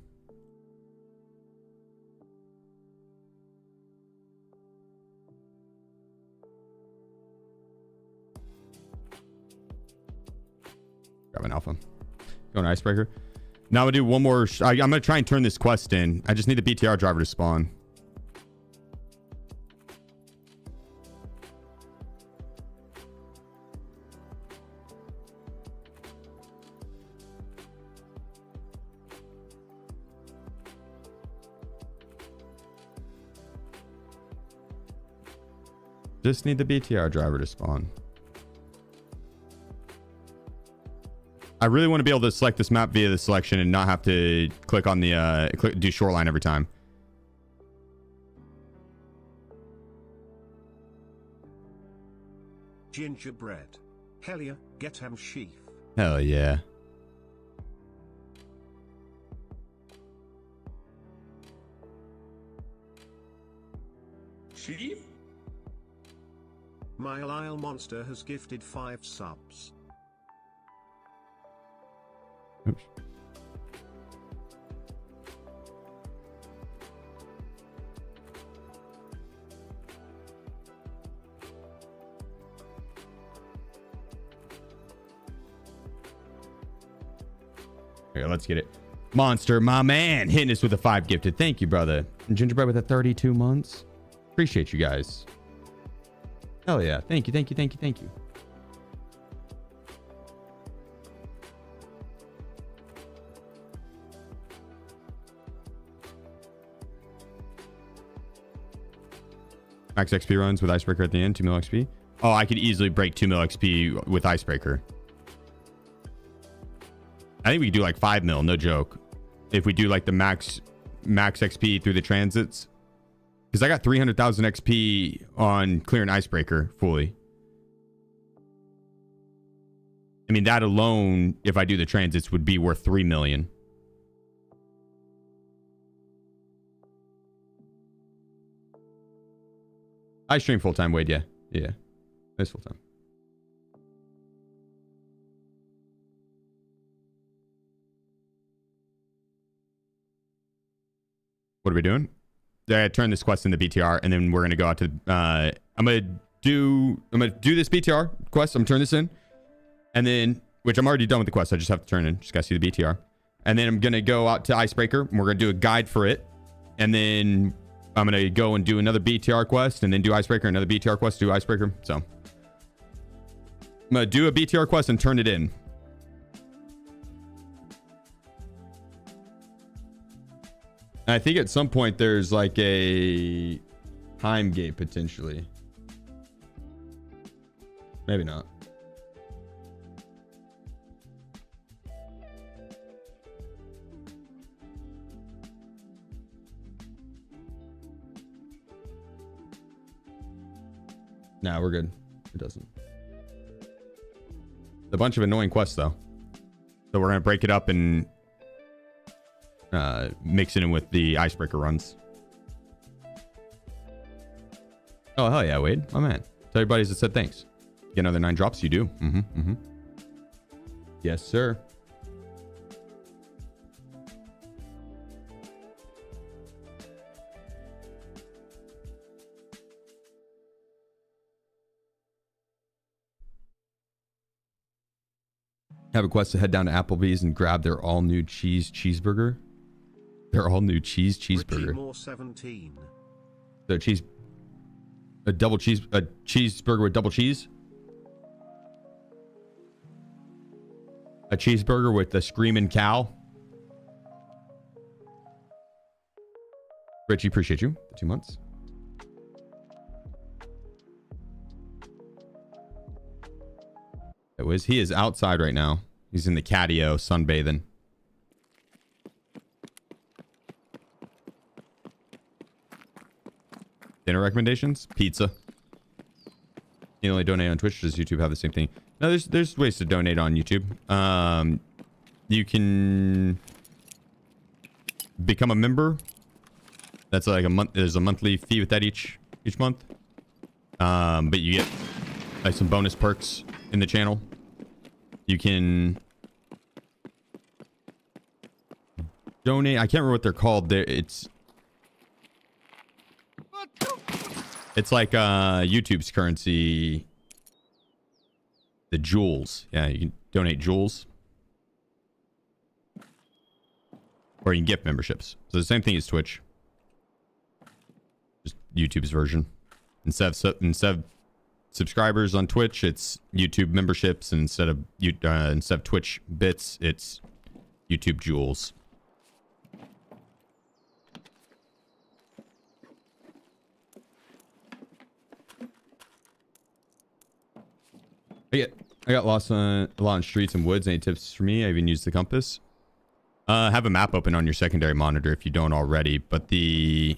Grab an alpha. Go an icebreaker. Now we'll do one more. I'm going to try and turn this quest in. I just need the BTR driver to spawn. Just need the BTR driver to spawn. I really want to be able to select this map via the selection and not have to click on the do shoreline every time. Gingerbread. Hell yeah, get him sheaf. Hell yeah. Sheef? My Lyle Monster has gifted 5 subs. Oops. Here, let's get it. Monster, my man, hitting us with a 5 gifted. Thank you, brother. And Gingerbread with a 32 months. Appreciate you guys. Hell yeah. Thank you, thank you, thank you, thank you. Max XP runs with Icebreaker at the end, 2 mil XP. Oh, I could easily break 2 mil XP with Icebreaker. I think we could do like 5 mil, no joke. If we do like the max XP through the transits. Because I got 300,000 XP on clearing Icebreaker fully. I mean, that alone, if I do the transits, would be worth 3 million. I stream full-time, Wade, yeah. Yeah. It's full-time. What are we doing? I turn this quest into BTR, and then we're gonna go out to I'm gonna do this BTR quest. I'm gonna turn this in. And then, which I'm already done with the quest. I just have to turn in. Just got to see the BTR. And then I'm going to go out to Icebreaker. And we're going to do a guide for it. And then I'm going to go and do another BTR quest. And then do Icebreaker. Another BTR quest. Do Icebreaker. So I'm going to do a BTR quest and turn it in. I think at some point there's like a time gate potentially. Maybe not. Nah, we're good. It doesn't. A bunch of annoying quests though. So we're gonna break it up and mix it in with the Icebreaker runs. Oh hell yeah, Wade. Oh man. Tell your buddies that said thanks. Get another 9 drops, you do. Yes, sir. Have a quest to head down to Applebee's and grab their all-new cheeseburger. Their all-new cheeseburger. More 17. So a cheeseburger with double cheese. A cheeseburger with the screaming cow. Richie, appreciate you. 2 months. He is outside right now. He's in the catio sunbathing. Dinner recommendations? Pizza. You only donate on Twitch. Does YouTube have the same thing? No, there's ways to donate on YouTube. You can become a member. That's like a month. There's a monthly fee with that each month. But you get like some bonus perks in the channel. You can donate. I can't remember what they're called. It's like YouTube's currency. The jewels. Yeah, you can donate jewels. Or you can gift memberships. So the same thing as Twitch. Just YouTube's version. Instead of subscribers on Twitch, it's YouTube memberships, and instead of Twitch bits, it's YouTube jewels. I got lost a lot in streets and woods. Any tips for me? I even used the compass. Have a map open on your secondary monitor if you don't already, but they're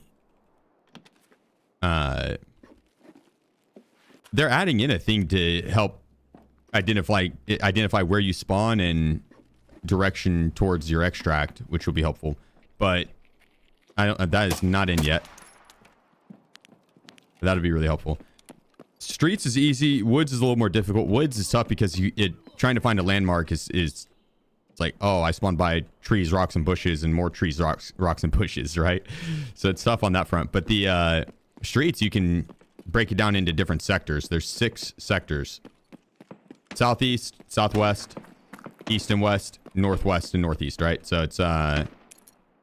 adding in a thing to help identify where you spawn and direction towards your extract, which will be helpful. But that is not in yet. That'll be really helpful. Streets is easy. Woods is a little more difficult. Woods is tough because trying to find a landmark is it's like, oh, I spawned by trees, rocks, and bushes, and more trees, rocks, and bushes, right? So it's tough on that front. But the streets, you can break it down into different sectors. There's 6 sectors: southeast, southwest, east and west, northwest and northeast, right? So it's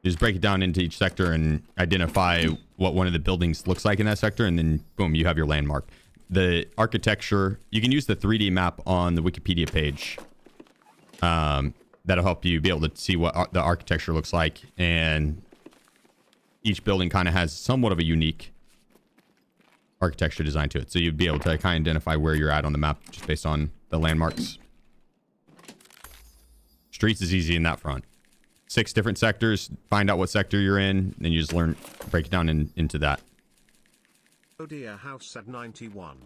just break it down into each sector and identify what one of the buildings looks like in that sector, and then boom, you have your landmark. The architecture, you can use the 3D map on the Wikipedia page. That'll help you be able to see what the architecture looks like, and each building kind of has somewhat of a unique architecture design to it, so you'd be able to kind of identify where you're at on the map just based on the landmarks. Streets is easy in that front. 6 different sectors. Find out what sector you're in, then you just break it down into that. Oh dear, house at 91.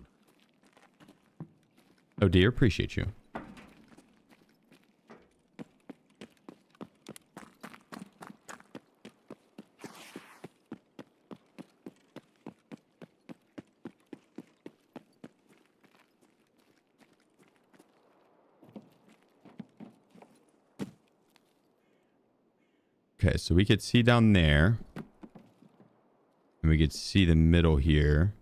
Oh dear, appreciate you. Okay, so we could see down there. And we could see the middle here.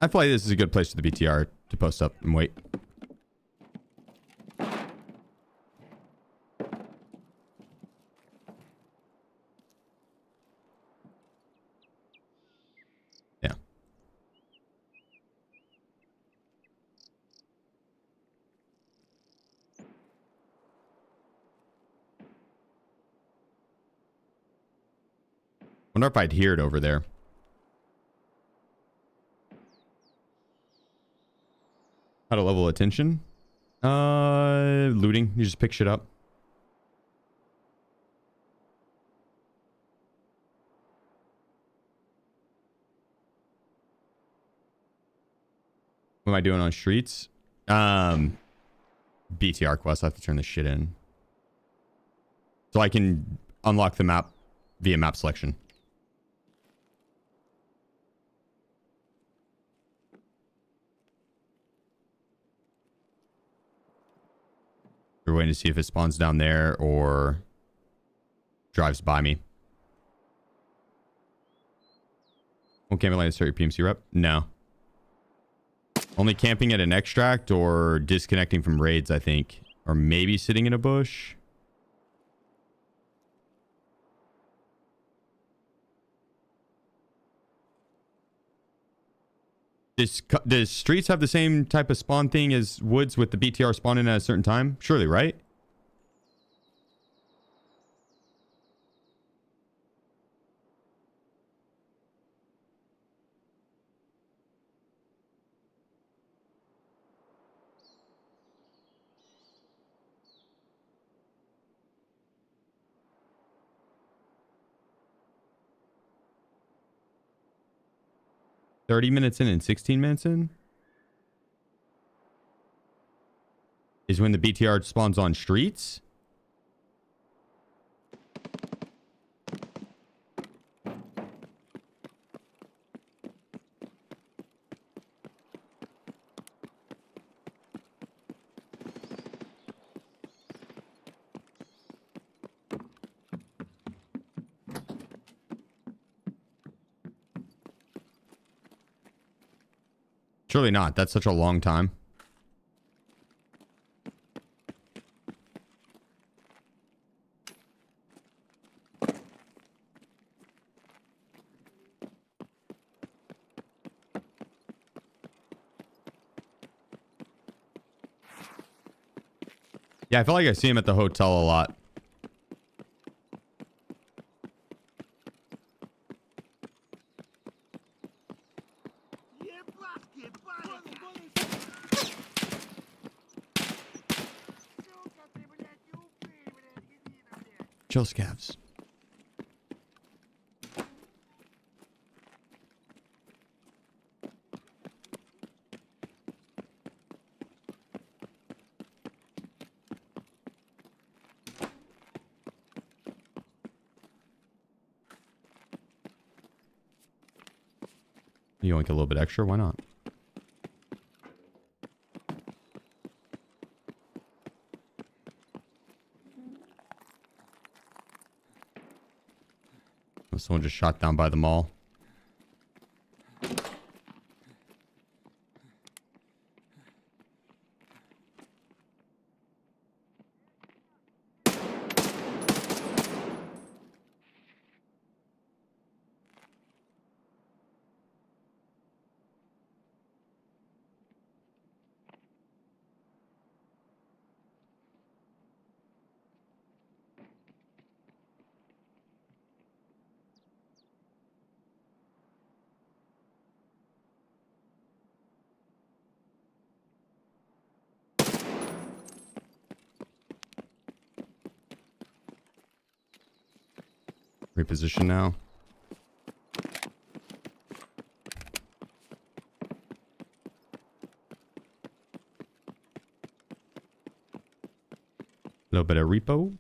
I feel like this is a good place for the BTR to post up and wait. Yeah. Wonder if I'd hear it over there. How to level attention? Looting. You just pick shit up. What am I doing on streets? BTR quest. I have to turn this shit in. So I can unlock the map via map selection. We're waiting to see if it spawns down there or drives by me. Won't camping like to start your PMC rep? No. Only camping at an extract or disconnecting from raids, I think. Or maybe sitting in a bush. Does streets have the same type of spawn thing as woods with the BTR spawning at a certain time? Surely, right? $30 minutes in and 16 minutes in is when the BTR spawns on streets. Surely not. That's such a long time. Yeah, I feel like I see him at the hotel a lot. Chill scavs. You want a little bit extra? Why not? Someone just shot down by the mall. Reposition now. A little bit of repo.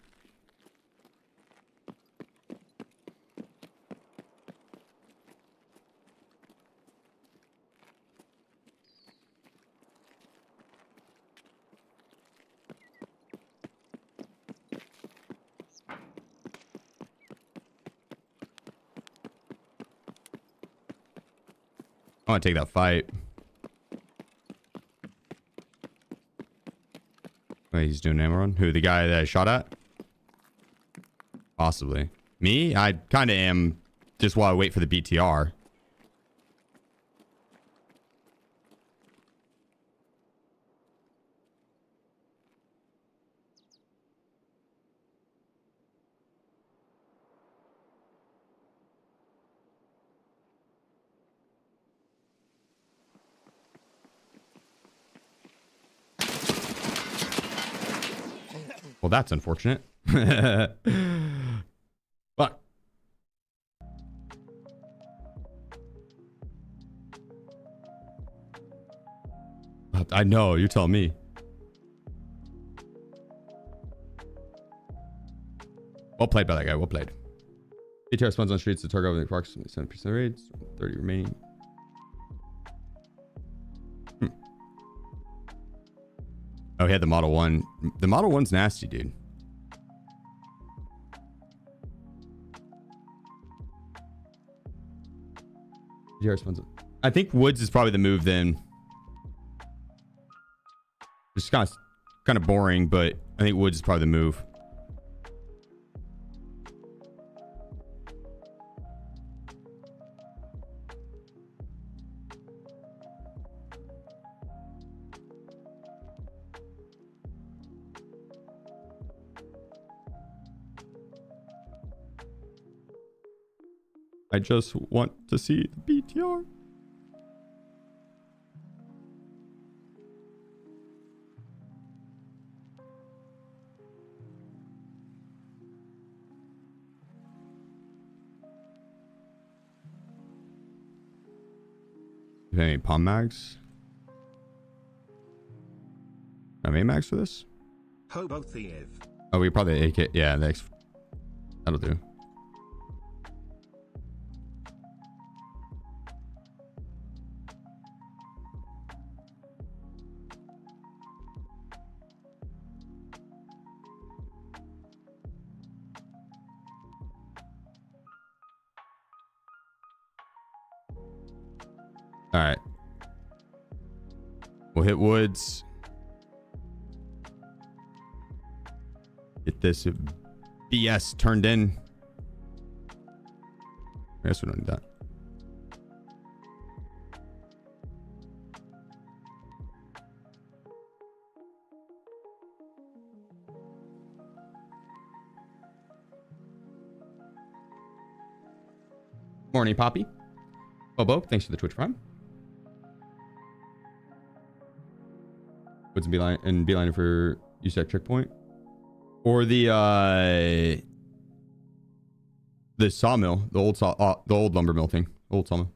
I want to take that fight. Wait, he's doing ammo run? Who, the guy that I shot at? Possibly. Me? I kind of am, just while I wait for the BTR. Well, that's unfortunate. Fuck. I know, you tell me. Well played by that guy, well played. BTR spawns on streets to Tarkov approximately 7% raids, 30 remaining. Oh, he had the Model 1. The Model 1's nasty, dude. I think Woods is probably the move then. It's kind of boring, but I think Woods is probably the move. I just want to see the BTR. Do you have any palm mags? Have any mags for this? Hobo Thief. Oh, we probably AK. Yeah, that'll do. All right. We'll hit Woods. Get this BS turned in. I guess we don't need that. Morning, Poppy. Bobo, thanks for the Twitch Prime. Woods and Beeline for USAC checkpoint, or the sawmill, the old lumber mill thing, old sawmill.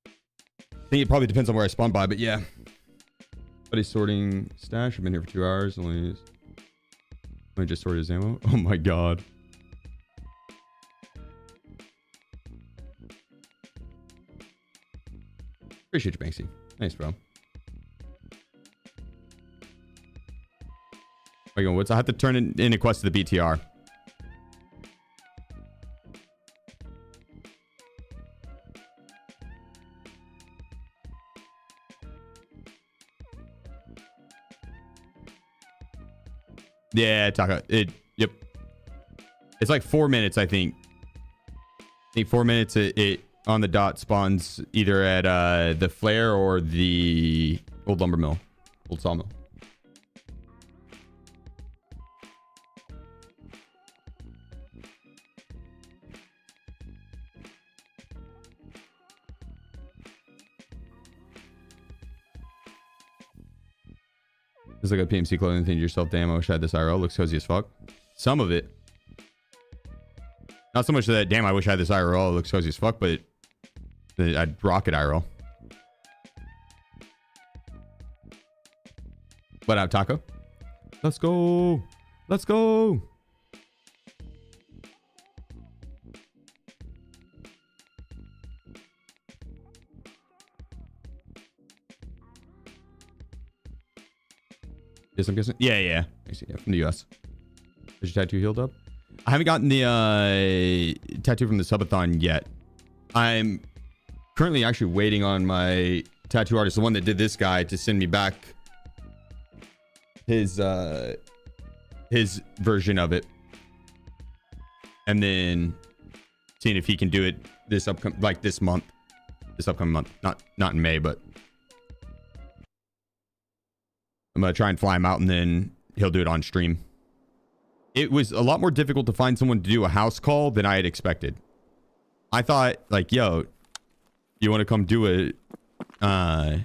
I think it probably depends on where I spawn by, but yeah. Buddy's sorting stash. I've been here for 2 hours. Only just sorted his ammo. Oh my god. Appreciate you, Banksy. Thanks, bro. Woods. I have to turn in a quest to the BTR. Yeah, Taka. Yep. It's like 4 minutes, I think. I think 4 minutes. It on the dot spawns either at the flare or the old lumber mill, old sawmill. It's like a PMC clothing thing to yourself. Damn, I wish I had this IRL. Looks cozy as fuck. Some of it. Not so much that, damn, I wish I had this IRL. It looks cozy as fuck, but I'd rock it IRL. What up, Taco? Let's go. Let's go. Yes, I'm guessing. Yeah. From the US. Is your tattoo healed up? I haven't gotten the tattoo from the subathon yet. I'm currently actually waiting on my tattoo artist, the one that did this guy, to send me back his version of it, and then seeing if he can do it this upcoming month, not in May, but I'm gonna try and fly him out, and then he'll do it on stream. It was a lot more difficult to find someone to do a house call than I had expected. I thought, like, yo, you want to come do a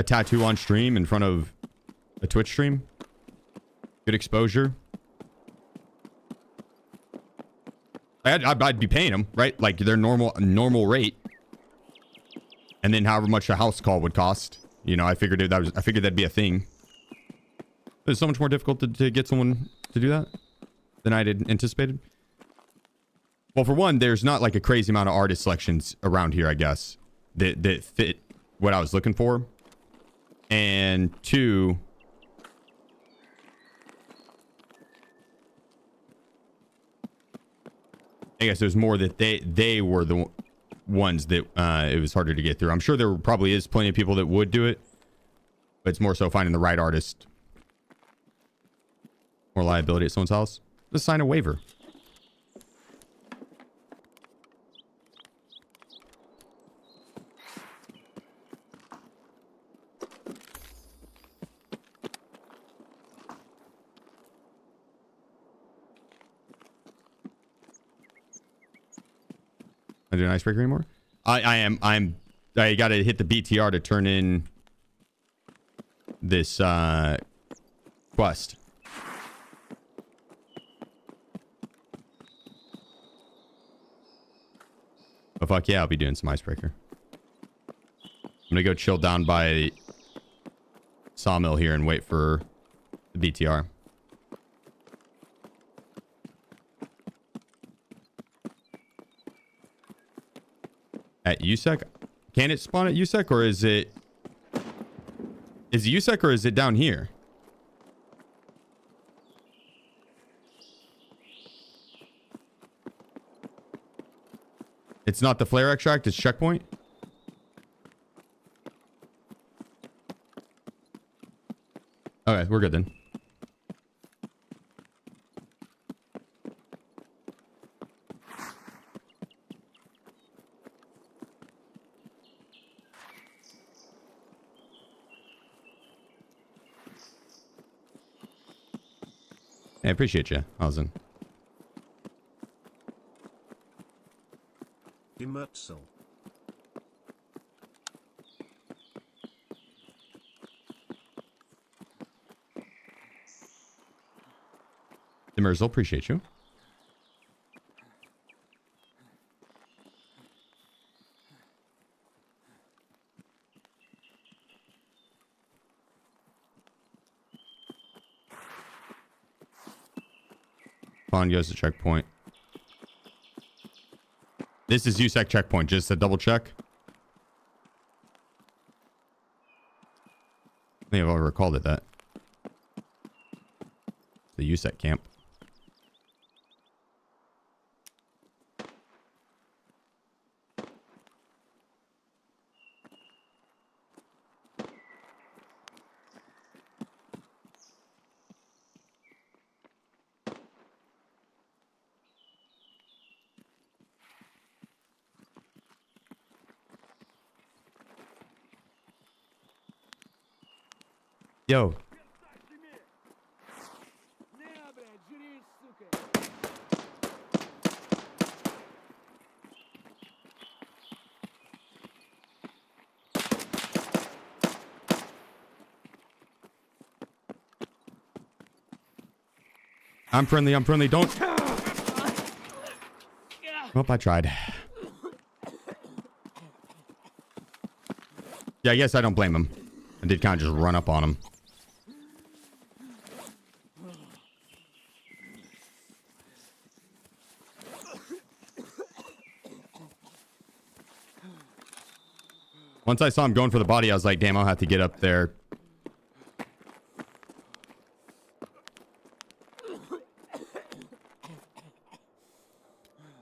tattoo on stream in front of a Twitch stream? Good exposure. I'd be paying them, right? Like their normal rate, and then however much a house call would cost. You know, I figured that'd be a thing. It's so much more difficult to get someone to do that than I had anticipated. Well, for one, there's not like a crazy amount of artist selections around here, I guess, that fit what I was looking for. And two, I guess there's more that they were the ones that it was harder to get through. I'm sure there probably is plenty of people that would do it, but it's more so finding the right artist. More liability at someone's house. Let's sign a waiver. I do an icebreaker anymore? I gotta hit the BTR to turn in this quest. But fuck yeah, I'll be doing some icebreaker. I'm gonna go chill down by Sawmill here and wait for the BTR. At USEC? Can it spawn at USEC, or is it USEC, or is it down here? It's not the flare extract, it's checkpoint? Okay, we're good then. I appreciate you, Ozin. Immortal. Demerzel, appreciate you. Spawn goes to checkpoint. This is USEC checkpoint, just a double check. I think I've already recalled it that. The USEC camp. Yo. I'm friendly, don't. Well, I tried. Yeah, I guess I don't blame him. I did kind of just run up on him. Once I saw him going for the body, I was like, damn, I'll have to get up there.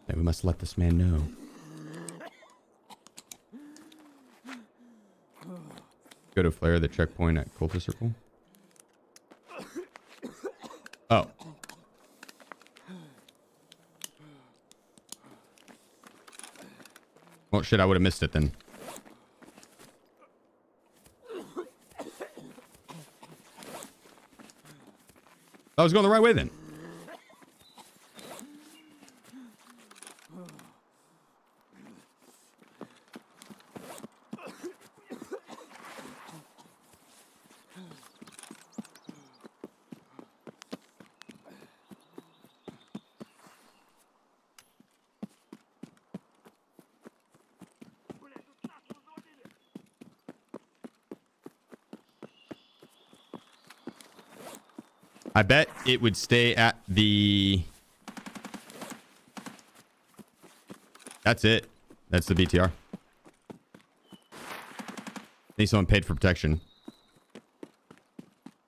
Okay, we must let this man know. Go to flare the checkpoint at Cultist Circle. Well, shit, I would have missed it then. I was going the right way then. I bet it would stay at the... That's it. That's the BTR. I think someone paid for protection.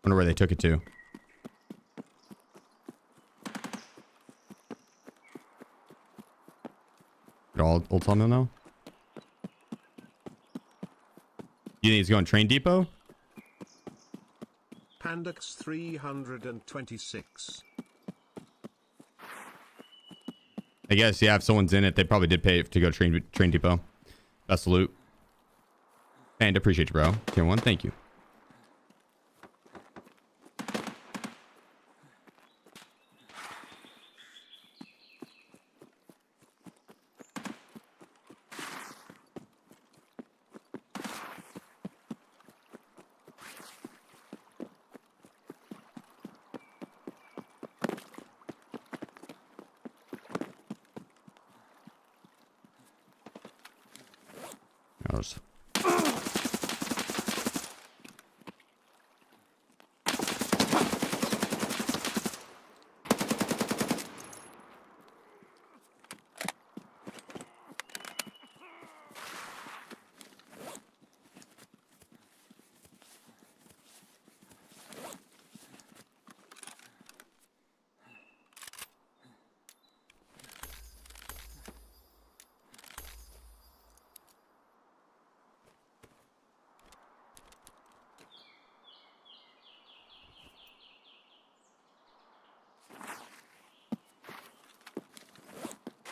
Wonder where they took it to. At all Old Sawmill now? You think he's going Train Depot? Pandax 326. I guess, yeah, if someone's in it, they probably did pay to go to Train Depot. Best loot. And appreciate you, bro. Tier 1, thank you. Goes.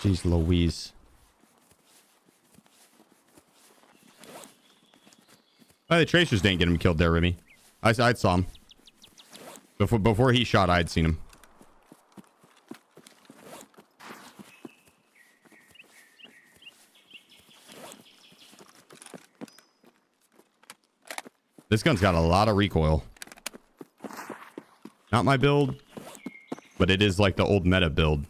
Jeez Louise. Oh, the tracers didn't get him killed there, Remy. I saw him. Before he shot, I had seen him. This gun's got a lot of recoil. Not my build, but it is like the old meta build.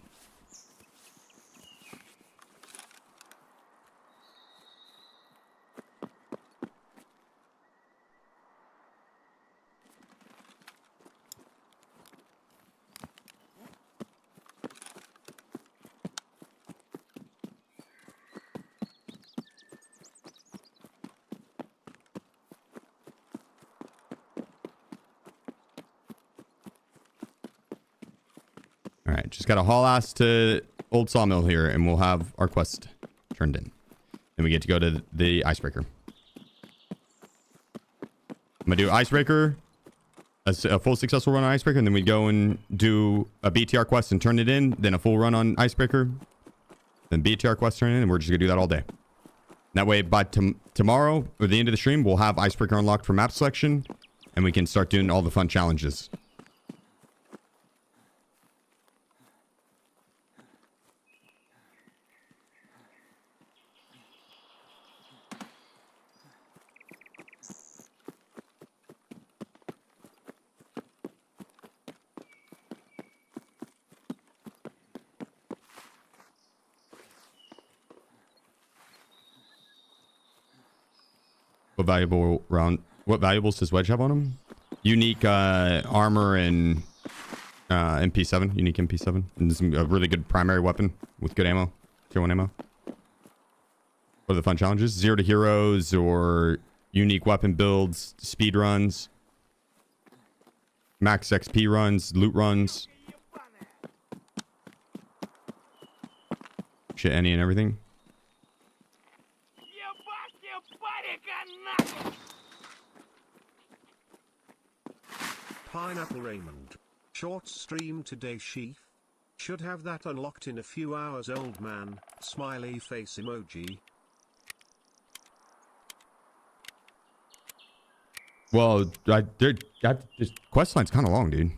All right, just got to haul ass to Old Sawmill here, and we'll have our quest turned in. Then we get to go to the Icebreaker. I'm going to do Icebreaker, a full successful run on Icebreaker, and then we go and do a BTR quest and turn it in, then a full run on Icebreaker, then BTR quest turn it in, and we're just going to do that all day. That way, by tomorrow, or the end of the stream, we'll have Icebreaker unlocked for map selection, and we can start doing all the fun challenges. What valuables does Wedge have on him? Unique armor and MP7. Unique MP7. And this is a really good primary weapon with good ammo. Tier 1 ammo. What are the fun challenges? 0 to heroes or unique weapon builds, speed runs, max XP runs, loot runs. Shit, any and everything. Pineapple Raymond. Short stream today, Sheef. Should have that unlocked in a few hours, old man. Smiley face emoji. Well, this quest line's kind of long, dude.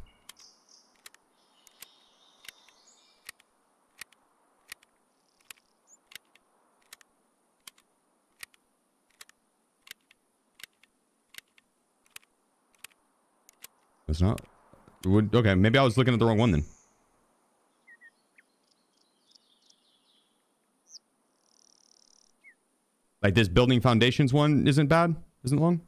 It's not. Okay, maybe I was looking at the wrong one then. Like this building foundations one isn't bad, isn't long.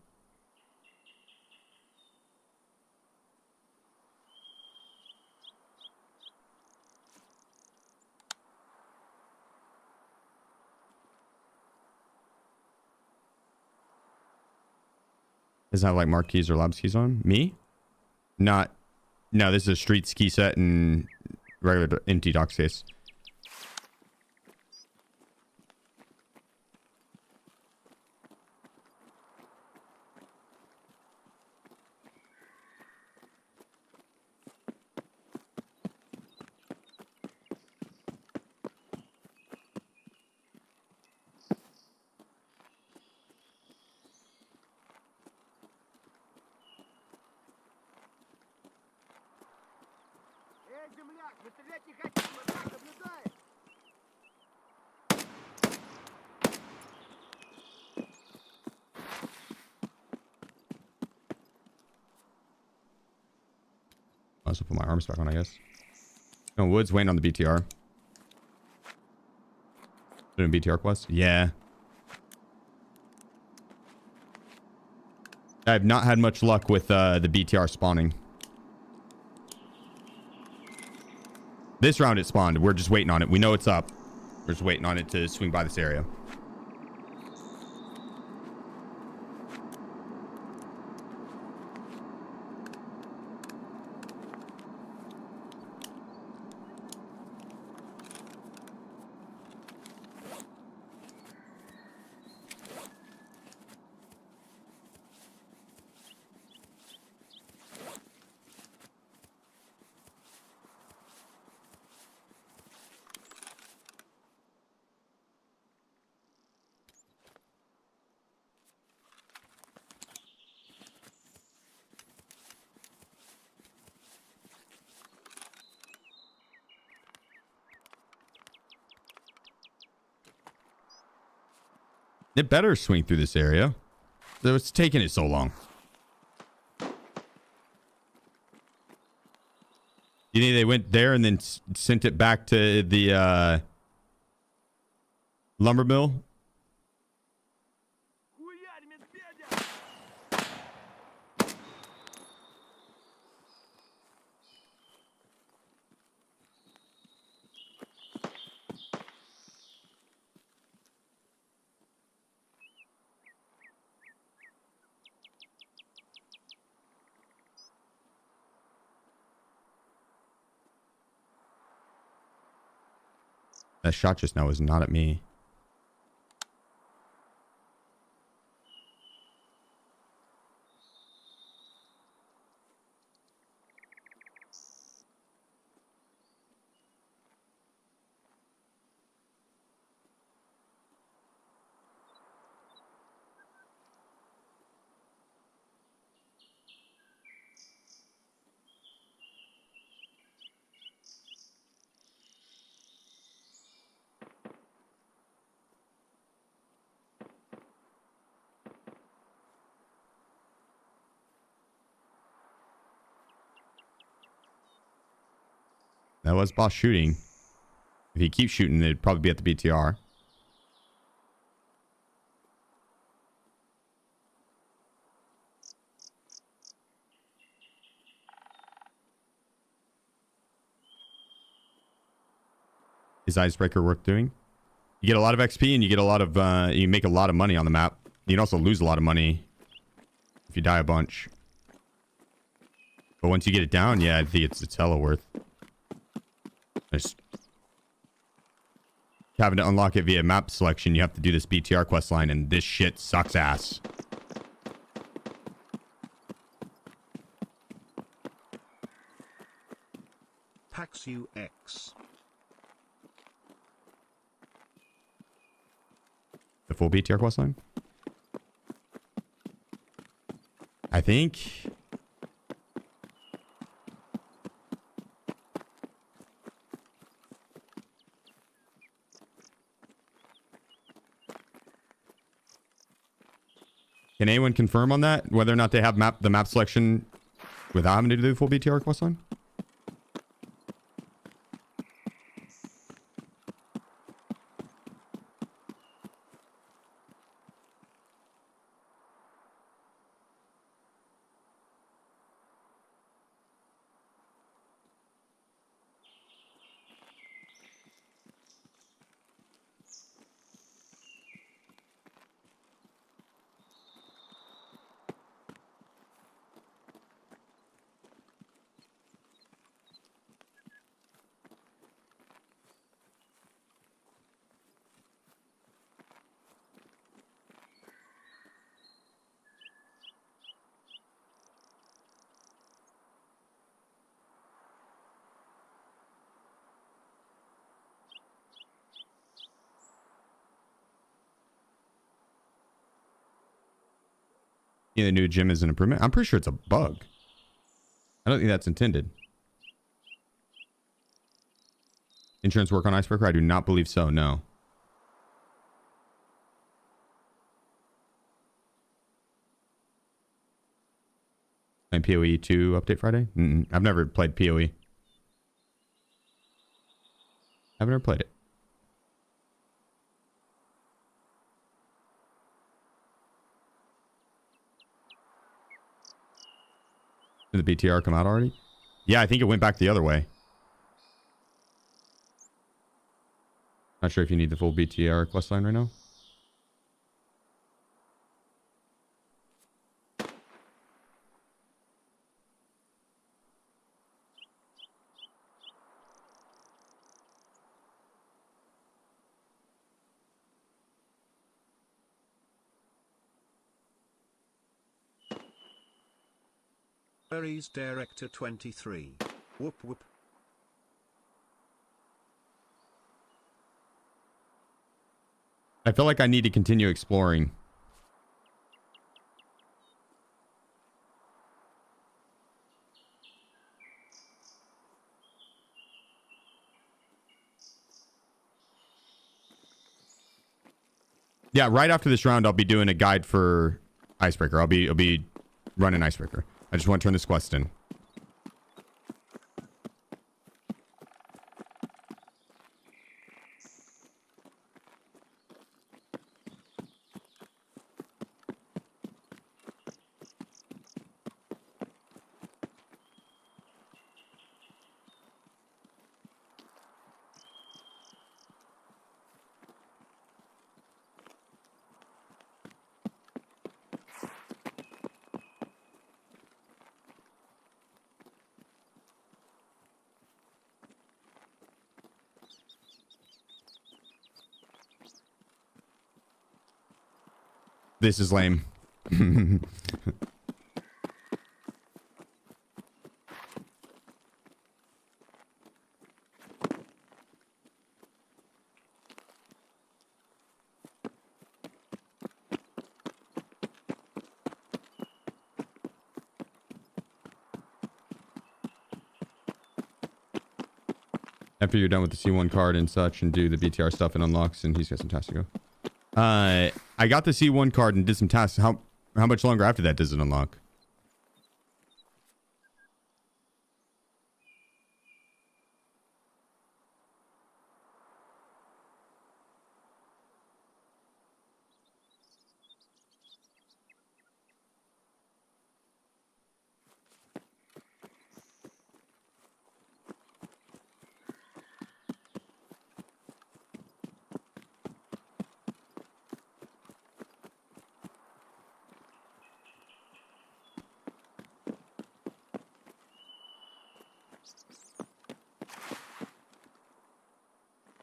Doesn't have like marquees or labs keys on me. Not. No, this is a street ski set and regular empty dock space. I'll also put my arms back on, I guess. No, Wood's waiting on the BTR. Doing a BTR quest? Yeah. I've not had much luck with the BTR spawning. This round it spawned. We're just waiting on it. We know it's up. We're just waiting on it to swing by this area. It better swing through this area. So it's taking it so long. You think they went there and then sent it back to the lumber mill? That shot just now was not at me. That was boss shooting. If he keeps shooting, it'd probably be at the BTR. Is Icebreaker worth doing? You get a lot of XP and you get a lot of, you make a lot of money on the map. You can also lose a lot of money if you die a bunch. But once you get it down, yeah, I think it's hella worth. Just having to unlock it via map selection, you have to do this BTR quest line, and this shit sucks ass. Pax UX. The full BTR quest line? I think. Can anyone confirm on that? Whether or not they have the map selection without having to do the full BTR quest line? Yeah, the new gym is an improvement. I'm pretty sure it's a bug. I don't think that's intended. Insurance work on Icebreaker? I do not believe so, no. And PoE 2 update Friday? I've never played PoE. I've never played it. Did the BTR come out already? Yeah, I think it went back the other way. Not sure if you need the full BTR quest line right now. Berries Director 23. Whoop whoop. I feel like I need to continue exploring. Yeah, right after this round, I'll be doing a guide for Icebreaker. I'll be running Icebreaker. I just want to turn this quest in. This is lame. After you're done with the C1 card and such and do the BTR stuff and unlocks, and he's got some tasks to go. I got the C1 card and did some tasks. How much longer after that does it unlock?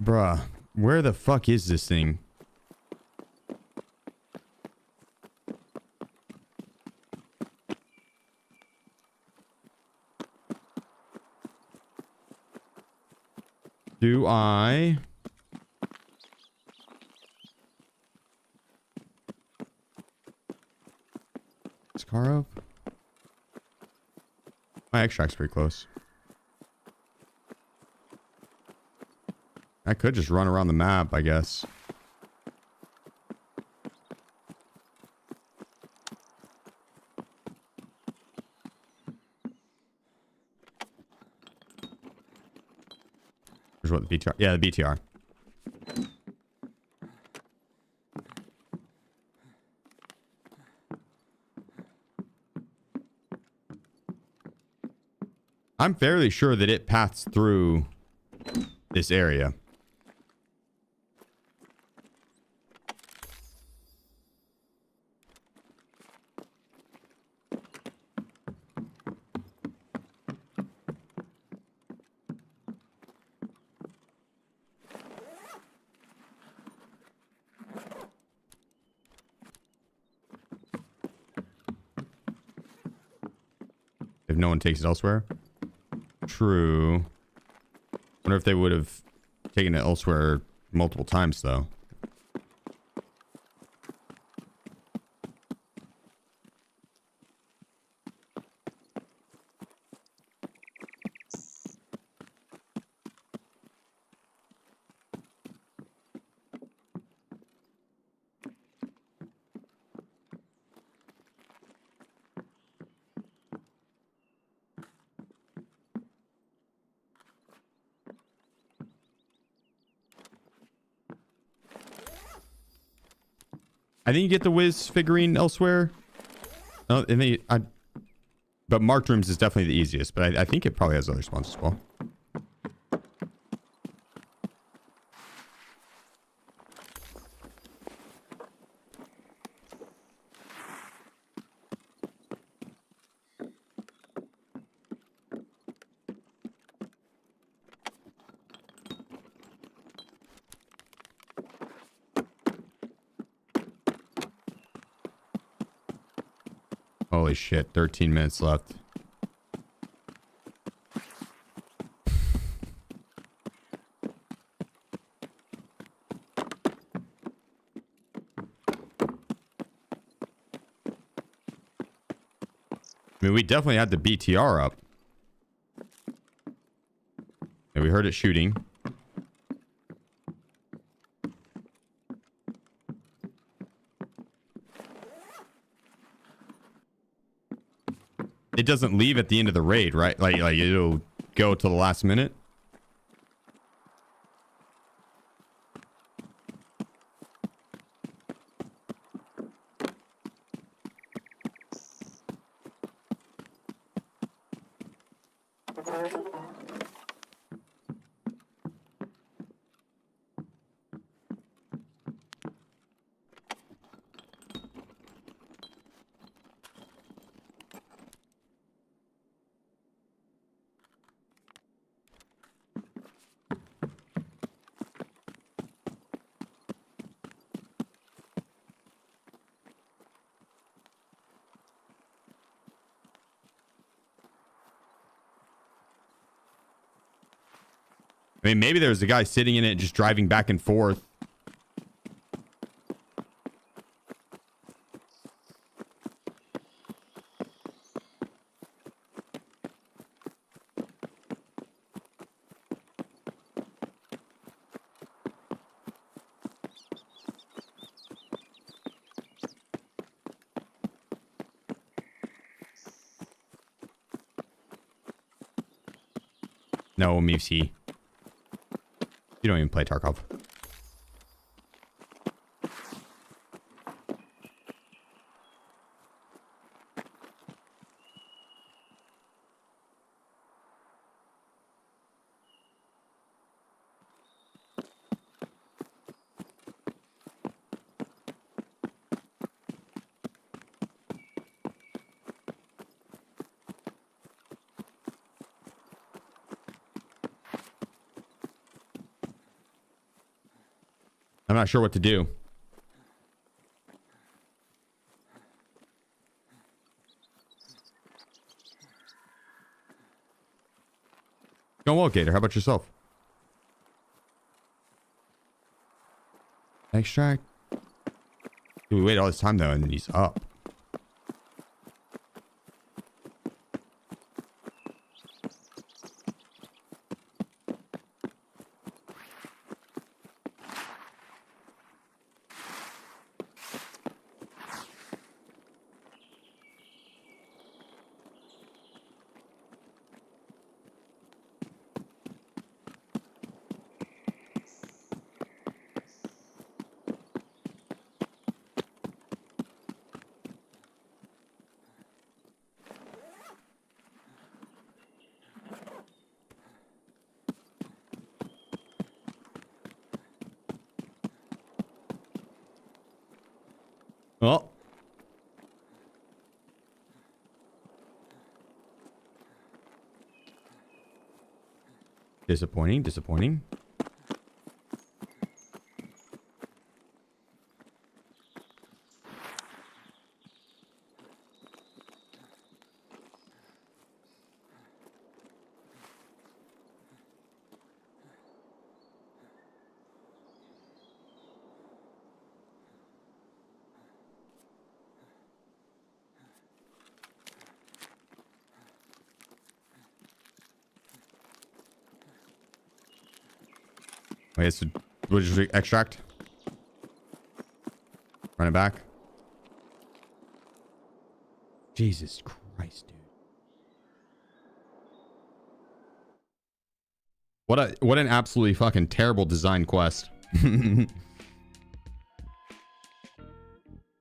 Bruh, where the fuck is this thing? Do I... Is car up? My extract's pretty close. I could just run around the map, I guess. Here's what the BTR. Yeah, the BTR. I'm fairly sure that it paths through this area. If no one takes it elsewhere. True. Wonder if they would have taken it elsewhere multiple times, though. I think you get the Wiz figurine elsewhere. Oh, and but marked rooms is definitely the easiest, but I think it probably has other spawns as well. Holy shit, 13 minutes left. I mean, we definitely had the BTR up. And we heard it shooting. It doesn't leave at the end of the raid, right? Like it'll go till the last minute. I mean, maybe there's a guy sitting in it just driving back and forth. No, Mewsy. You don't even play Tarkov. I'm not sure what to do. Going well, Gator. How about yourself? Extract. Dude, we waited all this time though, and he's up. Oh. Disappointing, disappointing. Wait, so we'll just extract. Run it back. Jesus Christ, dude. What an absolutely fucking terrible design quest.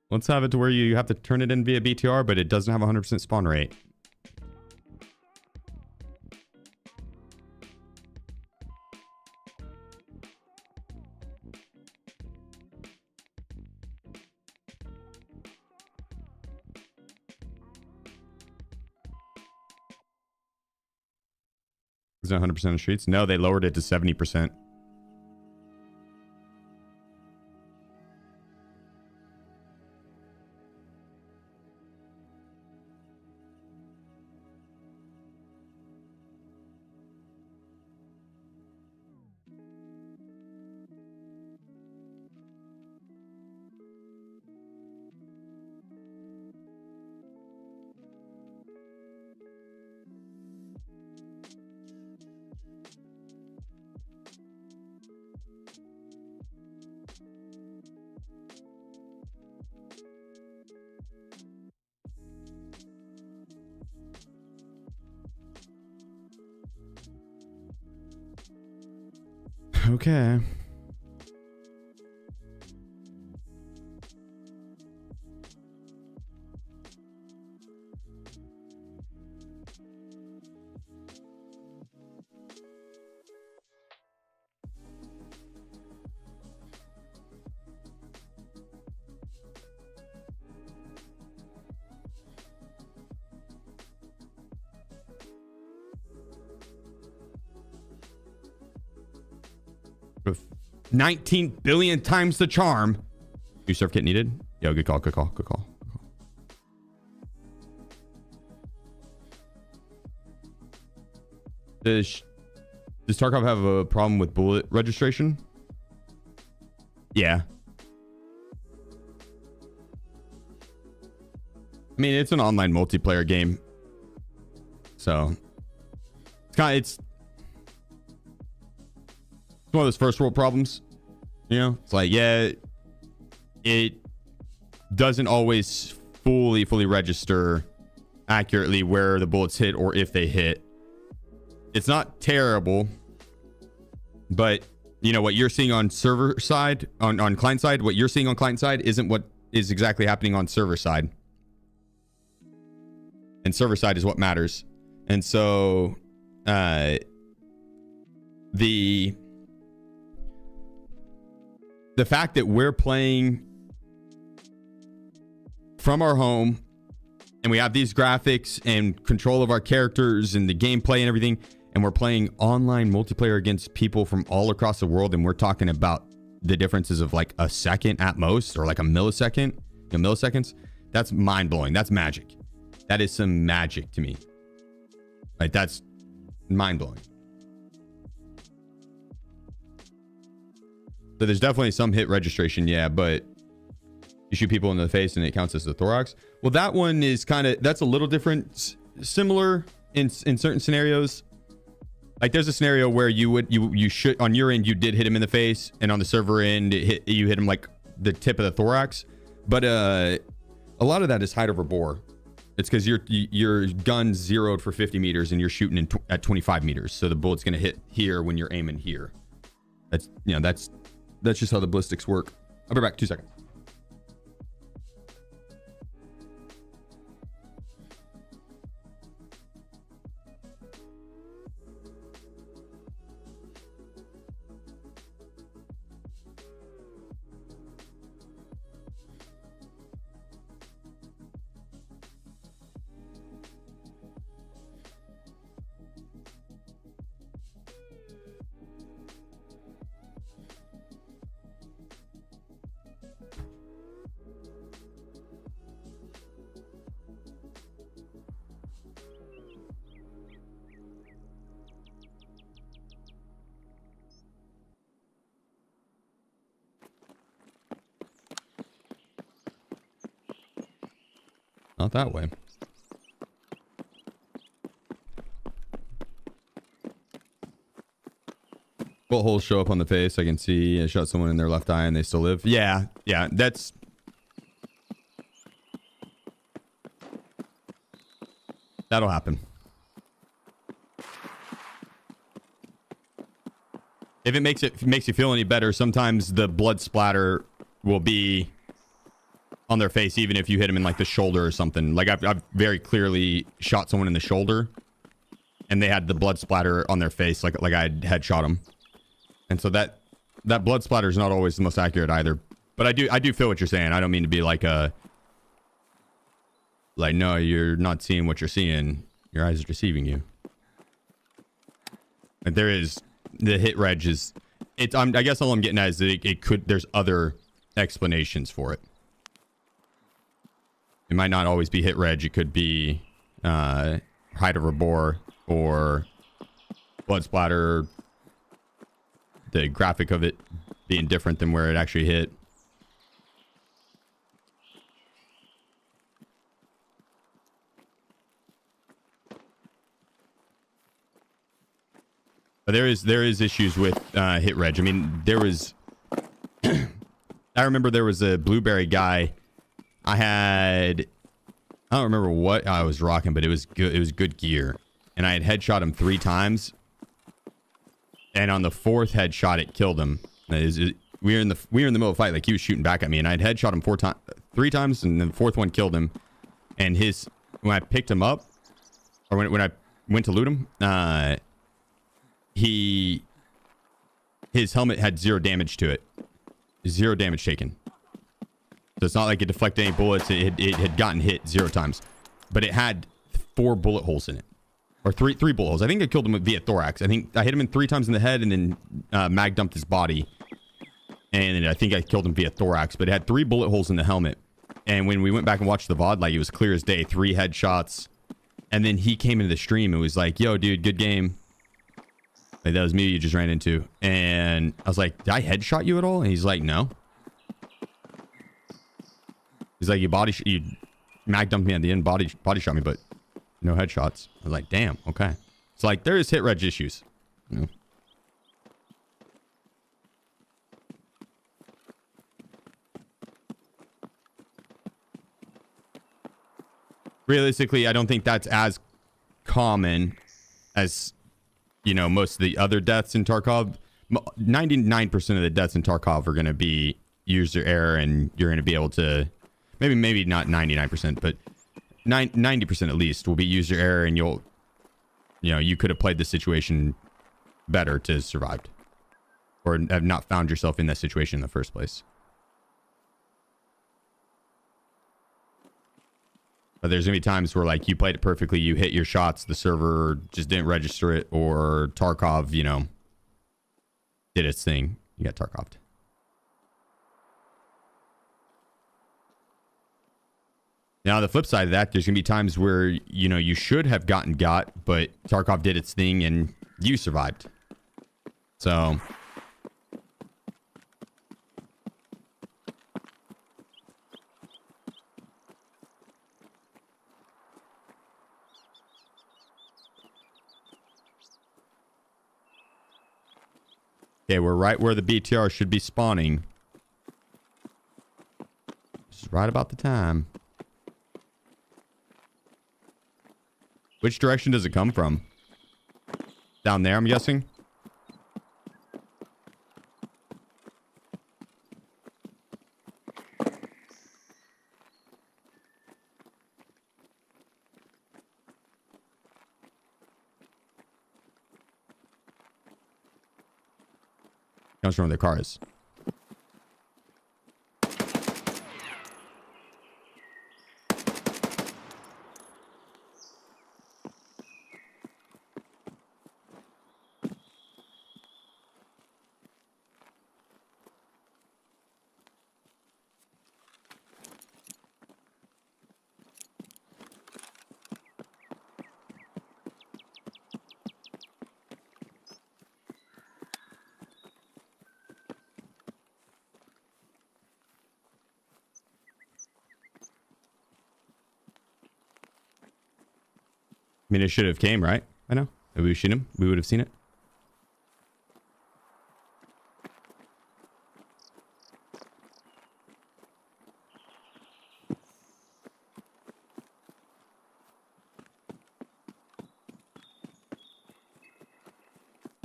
Let's have it to where you have to turn it in via BTR, but it doesn't have a 100% spawn rate. Is it 100% of streets? No, they lowered it to 70%. Okay. With 19 billion times the charm. New surf kit needed. Yo, good call, good call, good call. Does Tarkov have a problem with bullet registration? Yeah. I mean, it's an online multiplayer game. So it's one of those first world problems. You know, it's like, yeah, it doesn't always fully register accurately where the bullets hit or if they hit. It's not terrible, but you know what you're seeing on server side, on client side, what you're seeing on client side isn't what is exactly happening on server side. And server side is what matters. And so the fact that we're playing from our home and we have these graphics and control of our characters and the gameplay and everything, and we're playing online multiplayer against people from all across the world, and we're talking about the differences of like a second at most, or like a millisecond, milliseconds, that's mind-blowing. That's magic. That is some magic to me. Like, that's mind-blowing. So there's definitely some hit registration, yeah, but you shoot people in the face and it counts as the thorax. Well, that one is kind of, that's a little different, similar in certain scenarios. Like there's a scenario where you should, on your end, you did hit him in the face, and on the server end, you hit him like the tip of the thorax. But a lot of that is height over bore. It's because your gun's zeroed for 50 meters and you're shooting at 25 meters. So the bullet's going to hit here when you're aiming here. That's, you know, that's just how the ballistics work. I'll be back 2 seconds. Not that way. Bullet holes show up on the face. I can see I shot someone in their left eye and they still live. Yeah, yeah, that's... That'll happen. If it makes you feel any better, sometimes the blood splatter will be on their face, even if you hit them in like the shoulder or something. Like I've very clearly shot someone in the shoulder, and they had the blood splatter on their face, like I had shot them. And so that blood splatter is not always the most accurate either. But I do feel what you're saying. I don't mean to be like no, you're not seeing what you're seeing. Your eyes are deceiving you. And there is the hit reg is it's. I guess all I'm getting at is that it could. There's other explanations for it. It might not always be hit reg. It could be height of rebore or blood splatter. The graphic of it being different than where it actually hit. But there is issues with hit reg. I mean, there was... I remember there was a blueberry guy. I don't remember what I was rocking, but it was good. It was good gear. And I had headshot him 3 times. And on the 4th headshot, it killed him. We were in the middle of a fight. Like, he was shooting back at me, and I'd headshot him 3 times, and the 4th one killed him. And when I picked him up, or when I went to loot him, his helmet had 0 damage to it. 0 damage taken. So it's not like it deflected any bullets. It had gotten hit 0 times, but it had 4 bullet holes in it. Or three bullet holes. I think I killed him via thorax. I think I hit him in 3 times in the head and then mag dumped his body. And I think I killed him via thorax. But it had 3 bullet holes in the helmet. And when we went back and watched the VOD, like, it was clear as day. 3 headshots. And then he came into the stream and was like, yo, dude, good game. Like, that was me you just ran into. And I was like, did I headshot you at all? And he's like, no. He's like, you mag dumped me at the end, body shot me, but no headshots. I was like, damn, okay. So, like, there is hit reg issues. You know? Realistically, I don't think that's as common as, you know, most of the other deaths in Tarkov. 99% of the deaths in Tarkov are going to be user error, and you're going to be able to, maybe not 99%, but 90% at least will be user error, and you could have played the situation better to have survived, or have not found yourself in that situation in the first place. But there's gonna be times where, like, you played it perfectly, you hit your shots, the server just didn't register it, or Tarkov, did its thing. You got Tarkov'd. Now, the flip side of that, there's going to be times where, you should have gotten got, but Tarkov did its thing and you survived. So... Okay, we're right where the BTR should be spawning. This is right about the time. Which direction does it come from? Down there, I'm guessing? Comes from where the car is. mean, it should have came, right? I know. If we seen him, we would have seen it.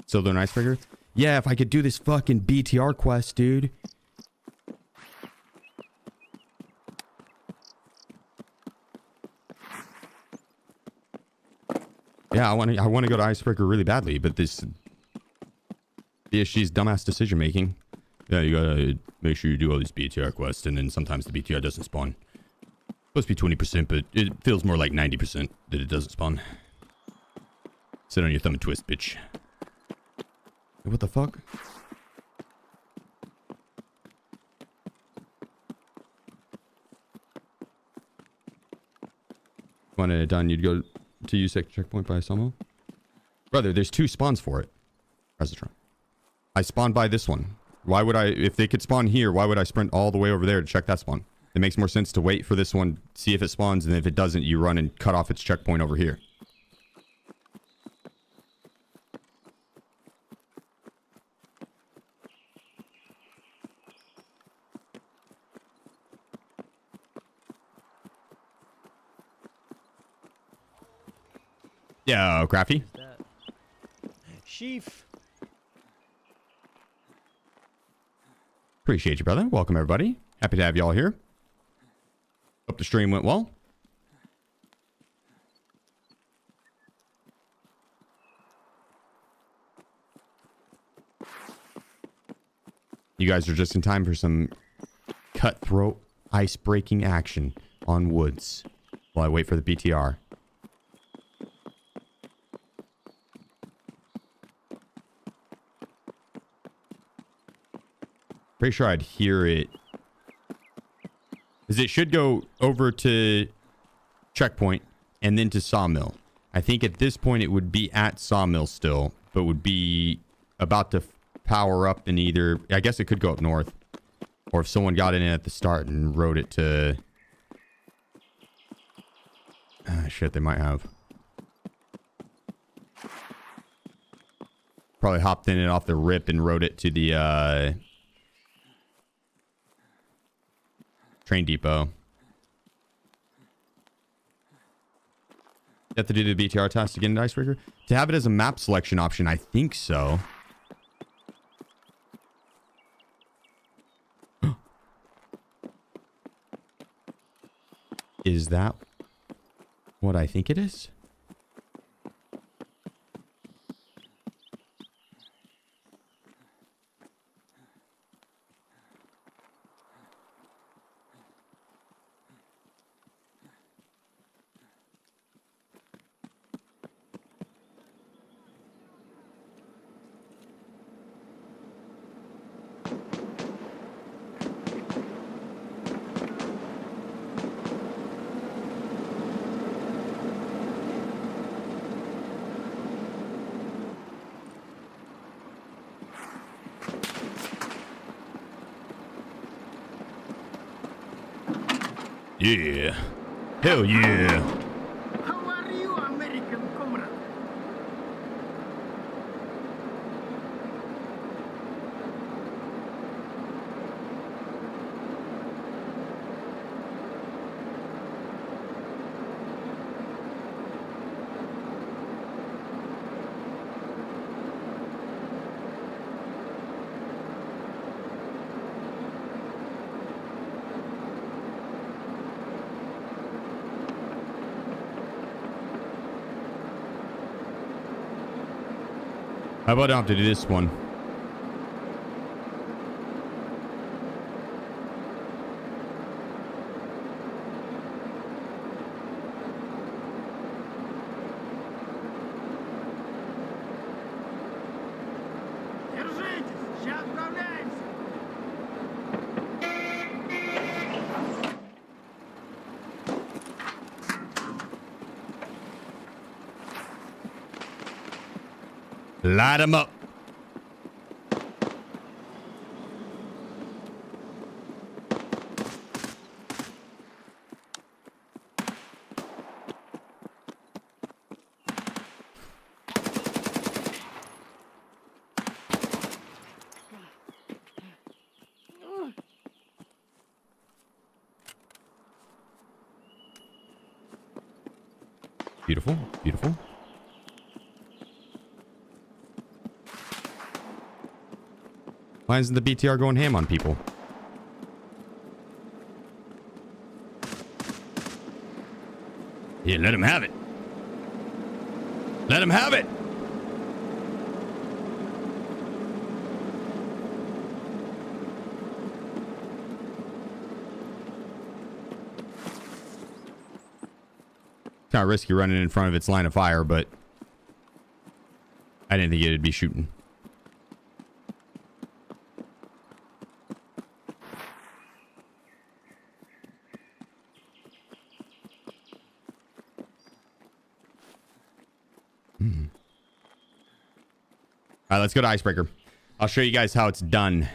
Still doing Icebreaker? Yeah, if I could do this fucking BTR quest, dude. Yeah, I want to go to Icebreaker really badly, but this she's dumbass decision making. Yeah, you gotta make sure you do all these BTR quests, and then sometimes the BTR doesn't spawn. Supposed to be 20%, but it feels more like 90% that it doesn't spawn. Sit on your thumb and twist, bitch. What the fuck? When it done, you'd go to use second checkpoint by Samo? Brother, there's 2 spawns for it. Resitron. I spawned by this one. Why would I, if they could spawn here, why would I sprint all the way over there to check that spawn? It makes more sense to wait for this one, see if it spawns, and if it doesn't, you run and cut off its checkpoint over here. Yeah, Crafty. Sheef. Appreciate you, brother. Welcome, everybody. Happy to have y'all here. Hope the stream went well. You guys are just in time for some cutthroat, ice-breaking action on woods while I wait for the BTR. Pretty sure I'd hear it. Because it should go over to checkpoint and then to sawmill. I think at this point it would be at sawmill still, but would be about to power up in either... I guess it could go up north. Or if someone got in at the start and rode it to... shit, they might have. Probably hopped in it off the rip and rode it to the... train depot. You have to do the BTR task to get into Icebreaker? To have it as a map selection option, I think so. Is that what I think it is? Yeah. Hell yeah. How are you, American comrade? How about I have to do this one? Держитесь, сейчас отправляемся. Light 'em up. Beautiful. Beautiful. Why isn't the BTR going ham on people? Yeah, let him have it. Let him have it. Kind of risky running in front of its line of fire, but I didn't think it'd be shooting. All right, let's go to Icebreaker. I'll show you guys how it's done.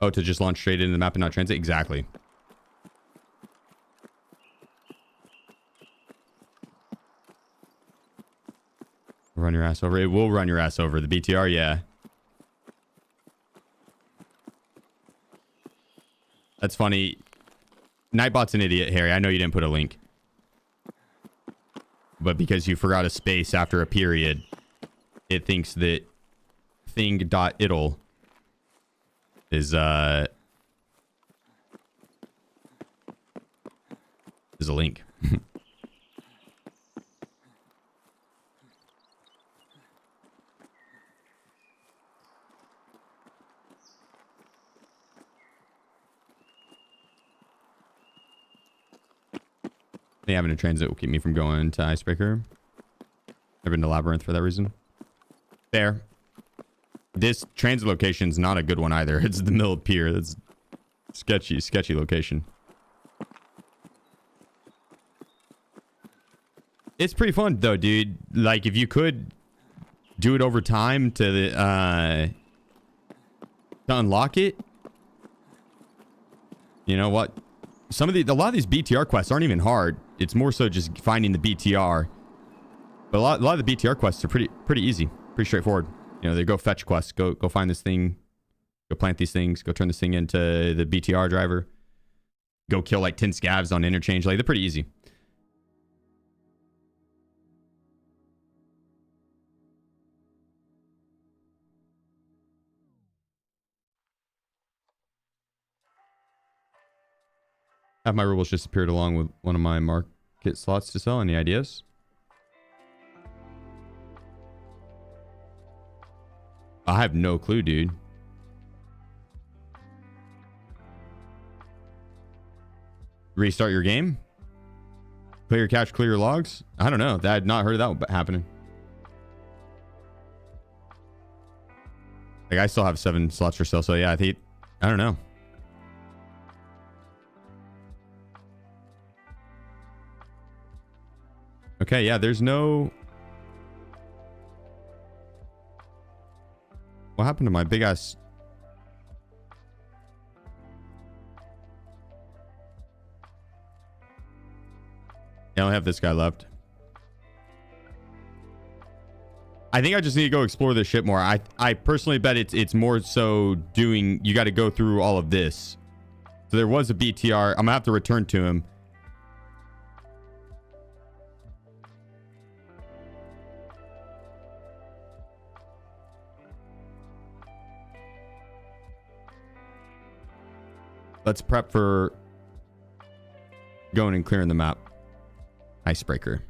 Oh, to just launch straight into the map and not transit? Exactly. Run your ass over. It will run your ass over. The BTR, yeah. That's funny. Nightbot's an idiot, Harry. I know you didn't put a link. But because you forgot a space after a period, it thinks that thing.idle is a link. Having a transit will keep me from going to Icebreaker. I've been to Labyrinth for that reason. Fair. This transit location is not a good one either. It's the middle of pier. That's sketchy location. It's pretty fun though, dude. Like if you could do it over time to unlock it. You know what? A lot of these BTR quests aren't even hard. It's more so just finding the BTR. But a lot of the BTR quests are pretty easy, pretty straightforward. You know, they go fetch quests, go find this thing, go plant these things, go turn this thing into the BTR driver, go kill like 10 scavs on interchange. Like they're pretty easy. Have my rubles just appeared along with one of my market slots to sell. Any ideas? I have no clue, dude. Restart your game? Clear your cache, clear your logs? I don't know. I had not heard of that happening. Like I still have 7 slots for sale. So yeah, I don't know. Okay, yeah, there's no... What happened to my big ass... I only have this guy left. I think I just need to go explore this shit more. I personally bet it's more so doing... You got to go through all of this. So there was a BTR. I'm going to have to return to him. Let's prep for going and clearing the map. Icebreaker.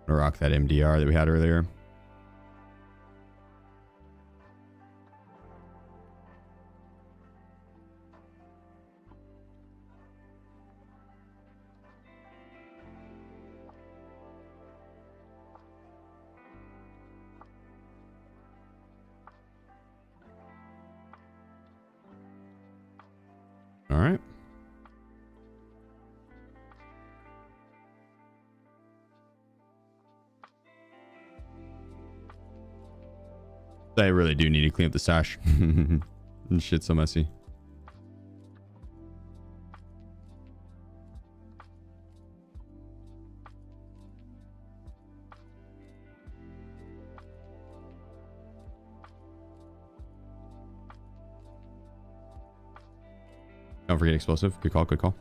Gonna rock that MDR that we had earlier. All right. I really do need to clean up the stash. This shit's so messy. Don't forget explosive. Good call. Good call.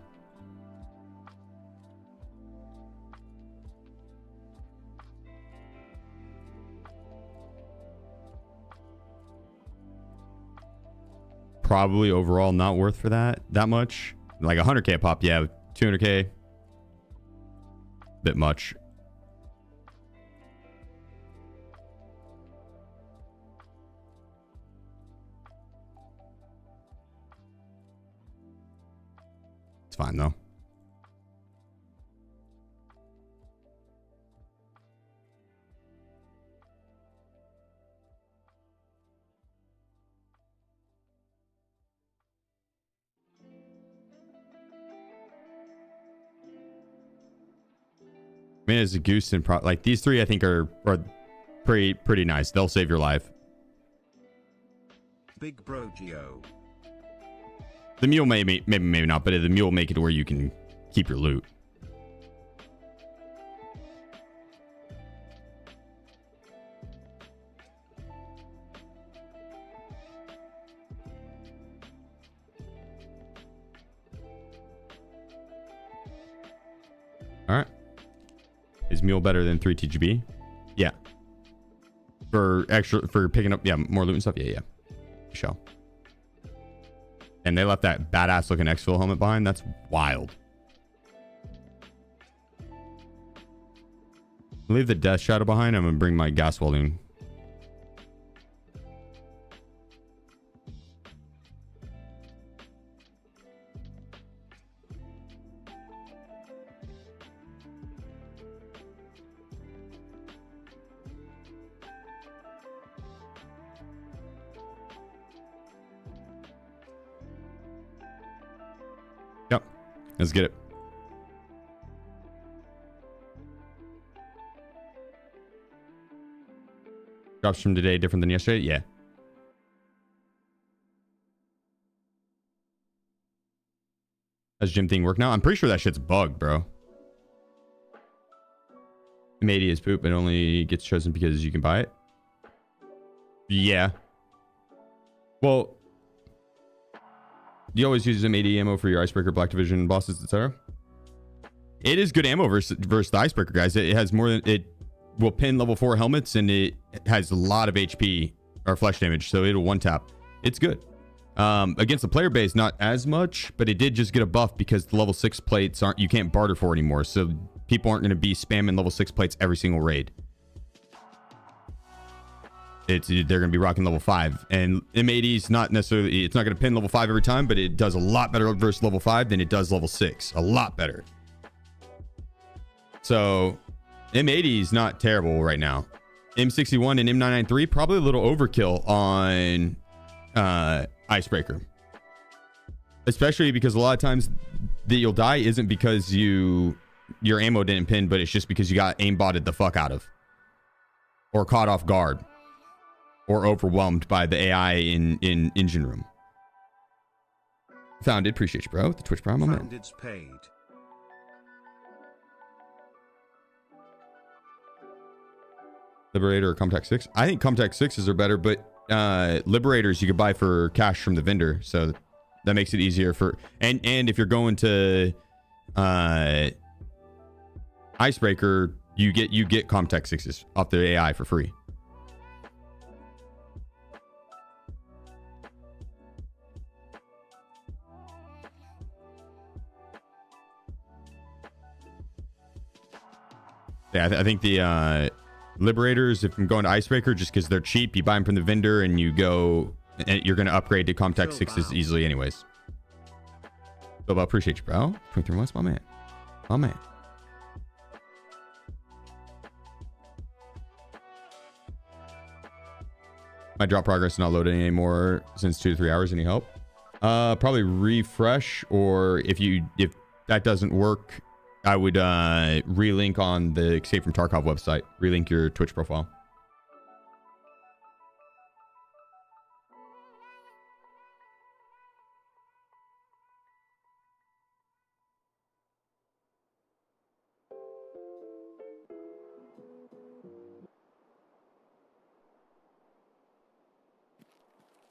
Probably overall not worth for that much. Like 100k a pop, yeah. 200k, bit much. It's fine though. I mean, as a goose and like these three, I think are pretty nice. They'll save your life. Big Bro Geo. The mule maybe not, but the mule make it where you can keep your loot. All right. Is mule better than 3 TGB? Yeah. For picking up, yeah, more loot and stuff. Yeah. Shell. And they left that badass looking exfil helmet behind. That's wild. Leave the death shadow behind. I'm gonna bring my gas welding. Yep. Let's get it. Drops from today different than yesterday? Yeah. Does gym thing work now? I'm pretty sure that shit's bugged, bro. M80 is poop. It only gets chosen because you can buy it. Yeah. Well, do you always use M80 ammo for your Icebreaker, Black Division, bosses, etc.? It is good ammo versus the Icebreaker, guys. It has more than... It will pin level 4 helmets, and it has a lot of HP or flesh damage, so it'll one-tap. It's good. Against the player base, not as much, but it did just get a buff because the level 6 plates aren't... You can't barter for anymore, so people aren't going to be spamming level 6 plates every single raid. They're going to be rocking level 5, and M80 is not necessarily... It's not going to pin level 5 every time, but it does a lot better versus level 5 than it does level 6. A lot better. So M80 is not terrible right now. M61 and M993 probably a little overkill on Icebreaker, especially because a lot of times that you'll die isn't because your ammo didn't pin, but it's just because you got aimbotted the fuck out of, or caught off guard, or overwhelmed by the AI in engine room. Founded, appreciate you, bro. The Twitch Prime, my man. Founded's paid. Liberator or Comtac 6? I think Comtac 6s are better, but Liberators you could buy for cash from the vendor, so that makes it easier for... And if you're going to Icebreaker, you get Comtac 6s off the AI for free. Yeah, I think the Liberators, if I'm going to Icebreaker, just because they're cheap, you buy them from the vendor and you go, and you're going to upgrade to Comtac 6s easily anyways. So I appreciate you, bro. 23 months, my man. My man. My drop progress not loading anymore since 2 to 3 hours. Any help? Probably refresh, or if that doesn't work, I would relink on the Escape from Tarkov website. Relink your Twitch profile.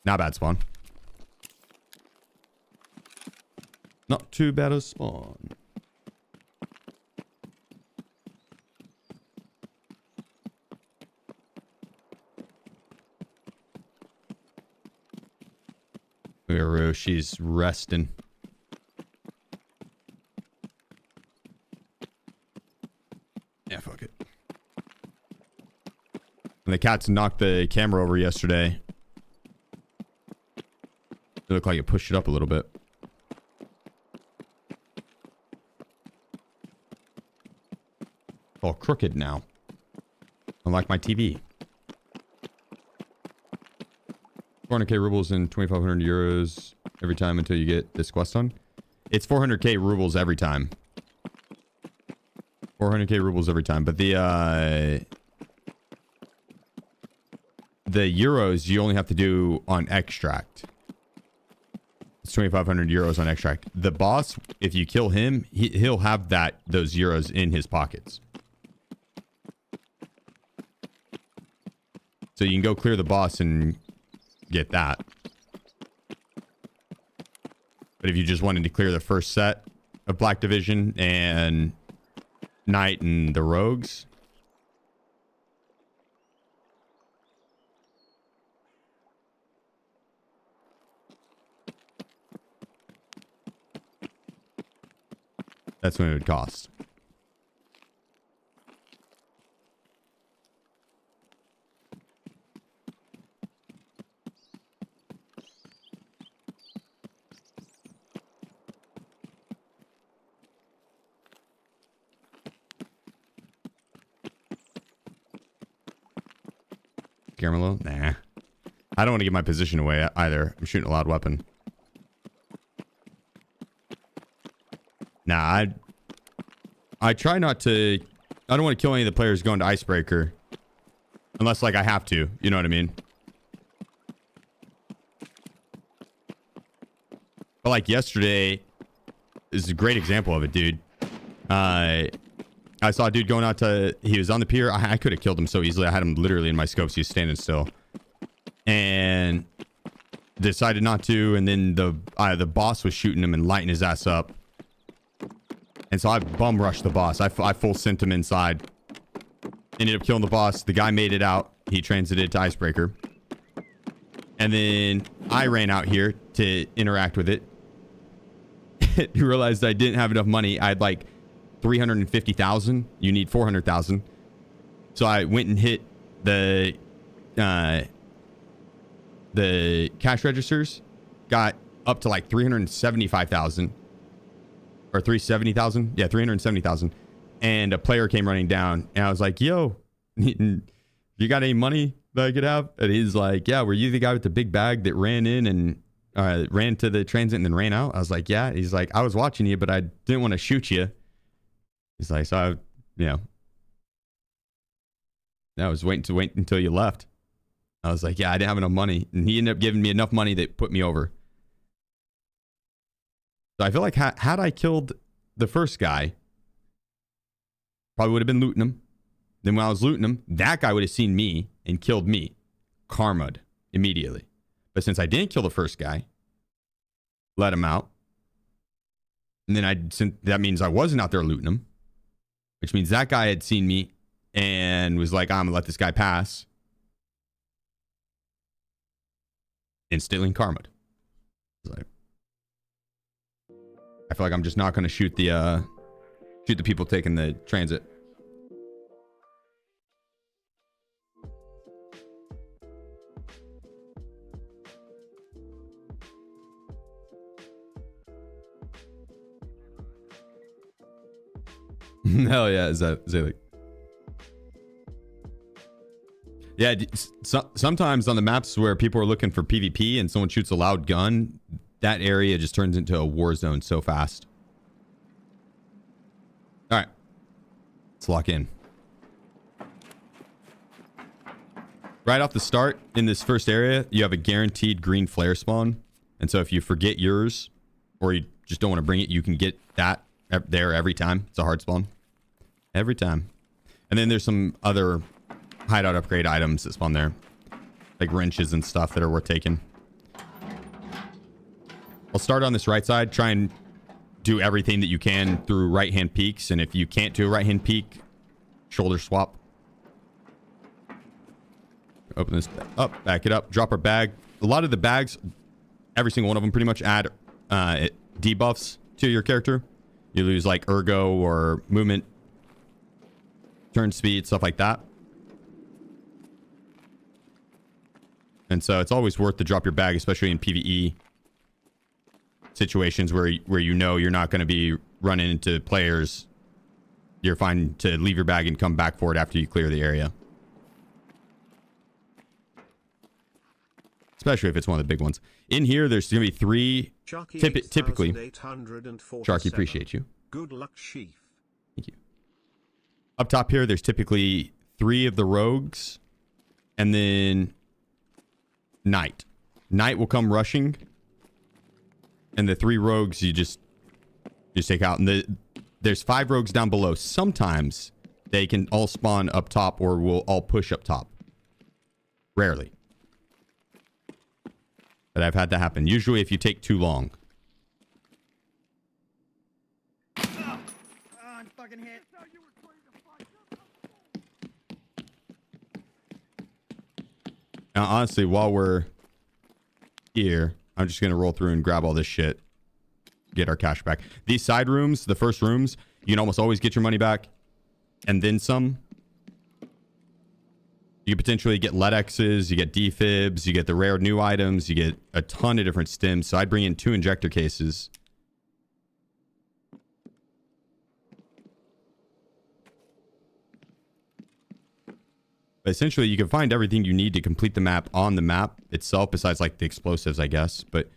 Not bad spawn. too bad a spawn. She's resting. Yeah, fuck it. And the cats knocked the camera over yesterday. It looked like it pushed it up a little bit. All crooked now. Unlike my TV. 400k rubles and 2,500 euros every time until you get this quest done. It's 400k rubles every time. 400k rubles every time. But the euros you only have to do on extract. It's 2,500 euros on extract. The boss, if you kill him, he'll have those euros in his pockets. So you can go clear the boss and get that. But if you just wanted to clear the first set of Black Division and Knight and the Rogues, that's what it would cost. Camera nah. I don't want to give my position away either. I'm shooting a loud weapon. Nah, I try not to. I don't want to kill any of the players going to Icebreaker. Unless, like, I have to. You know what I mean? But, like, yesterday is a great example of it, dude. I saw a dude going out to... He was on the pier. I could have killed him so easily. I had him literally in my scopes. He was standing still. And decided not to. And then the boss was shooting him and lighting his ass up. And so I bum rushed the boss. I full sent him inside. Ended up killing the boss. The guy made it out. He transited to Icebreaker. And then I ran out here to interact with it. You realized I didn't have enough money. I had like 350,000. You need 400,000. So I went and hit the cash registers. Got up to like 375,000 or 370,000. Yeah, 370,000. And a player came running down, and I was like, "Yo, you got any money that I could have?" And he's like, "Yeah, were you the guy with the big bag that ran in and ran to the transit and then ran out?" I was like, "Yeah." He's like, "I was watching you, but I didn't want to shoot you." He's like, "So I was waiting until you left." I was like, "Yeah, I didn't have enough money," and he ended up giving me enough money that put me over. So I feel like had I killed the first guy, probably would have been looting him. Then when I was looting him, that guy would have seen me and killed me. Karma'd immediately. But since I didn't kill the first guy, let him out. And then that means I wasn't out there looting him. Which means that guy had seen me and was like, "I'm going to let this guy pass." Instantly karma'd. Like, I feel like I'm just not going to shoot the people taking the transit. Hell yeah, is that Zalik? Yeah, sometimes on the maps where people are looking for PvP and someone shoots a loud gun, that area just turns into a war zone so fast. All right, let's lock in. Right off the start, in this first area, you have a guaranteed green flare spawn. And so if you forget yours, or you just don't want to bring it, you can get that there every time. It's a hard spawn. Every time. And then there's some other hideout upgrade items that spawn there. Like wrenches and stuff that are worth taking. I'll start on this right side. Try and do everything that you can through right-hand peeks. And if you can't do a right-hand peek, shoulder swap. Open this up, back it up, drop our bag. A lot of the bags, every single one of them pretty much add debuffs to your character. You lose like ergo or movement, turn speed, stuff like that. And so it's always worth to drop your bag, especially in PvE situations where you know you're not going to be running into players. You're fine to leave your bag and come back for it after you clear the area. Especially if it's one of the big ones. In here, there's going to be 3. Typically. Sharky, appreciate you. Good luck, Sheef. Thank you. Up top here, there's typically 3 of the rogues. And then Knight. Knight will come rushing. And the 3 rogues you just take out. And there's 5 rogues down below. Sometimes they can all spawn up top or will all push up top. Rarely. But I've had that happen. Usually if you take too long. I'm fucking hit. Now, honestly, while we're here, I'm just going to roll through and grab all this shit. Get our cash back. These side rooms, the first rooms, you can almost always get your money back. And then some. You potentially get LEDXs, you get defibs, you get the rare new items, you get a ton of different stims. So I'd bring in 2 injector cases. But essentially, you can find everything you need to complete the map on the map itself, besides like the explosives, I guess. But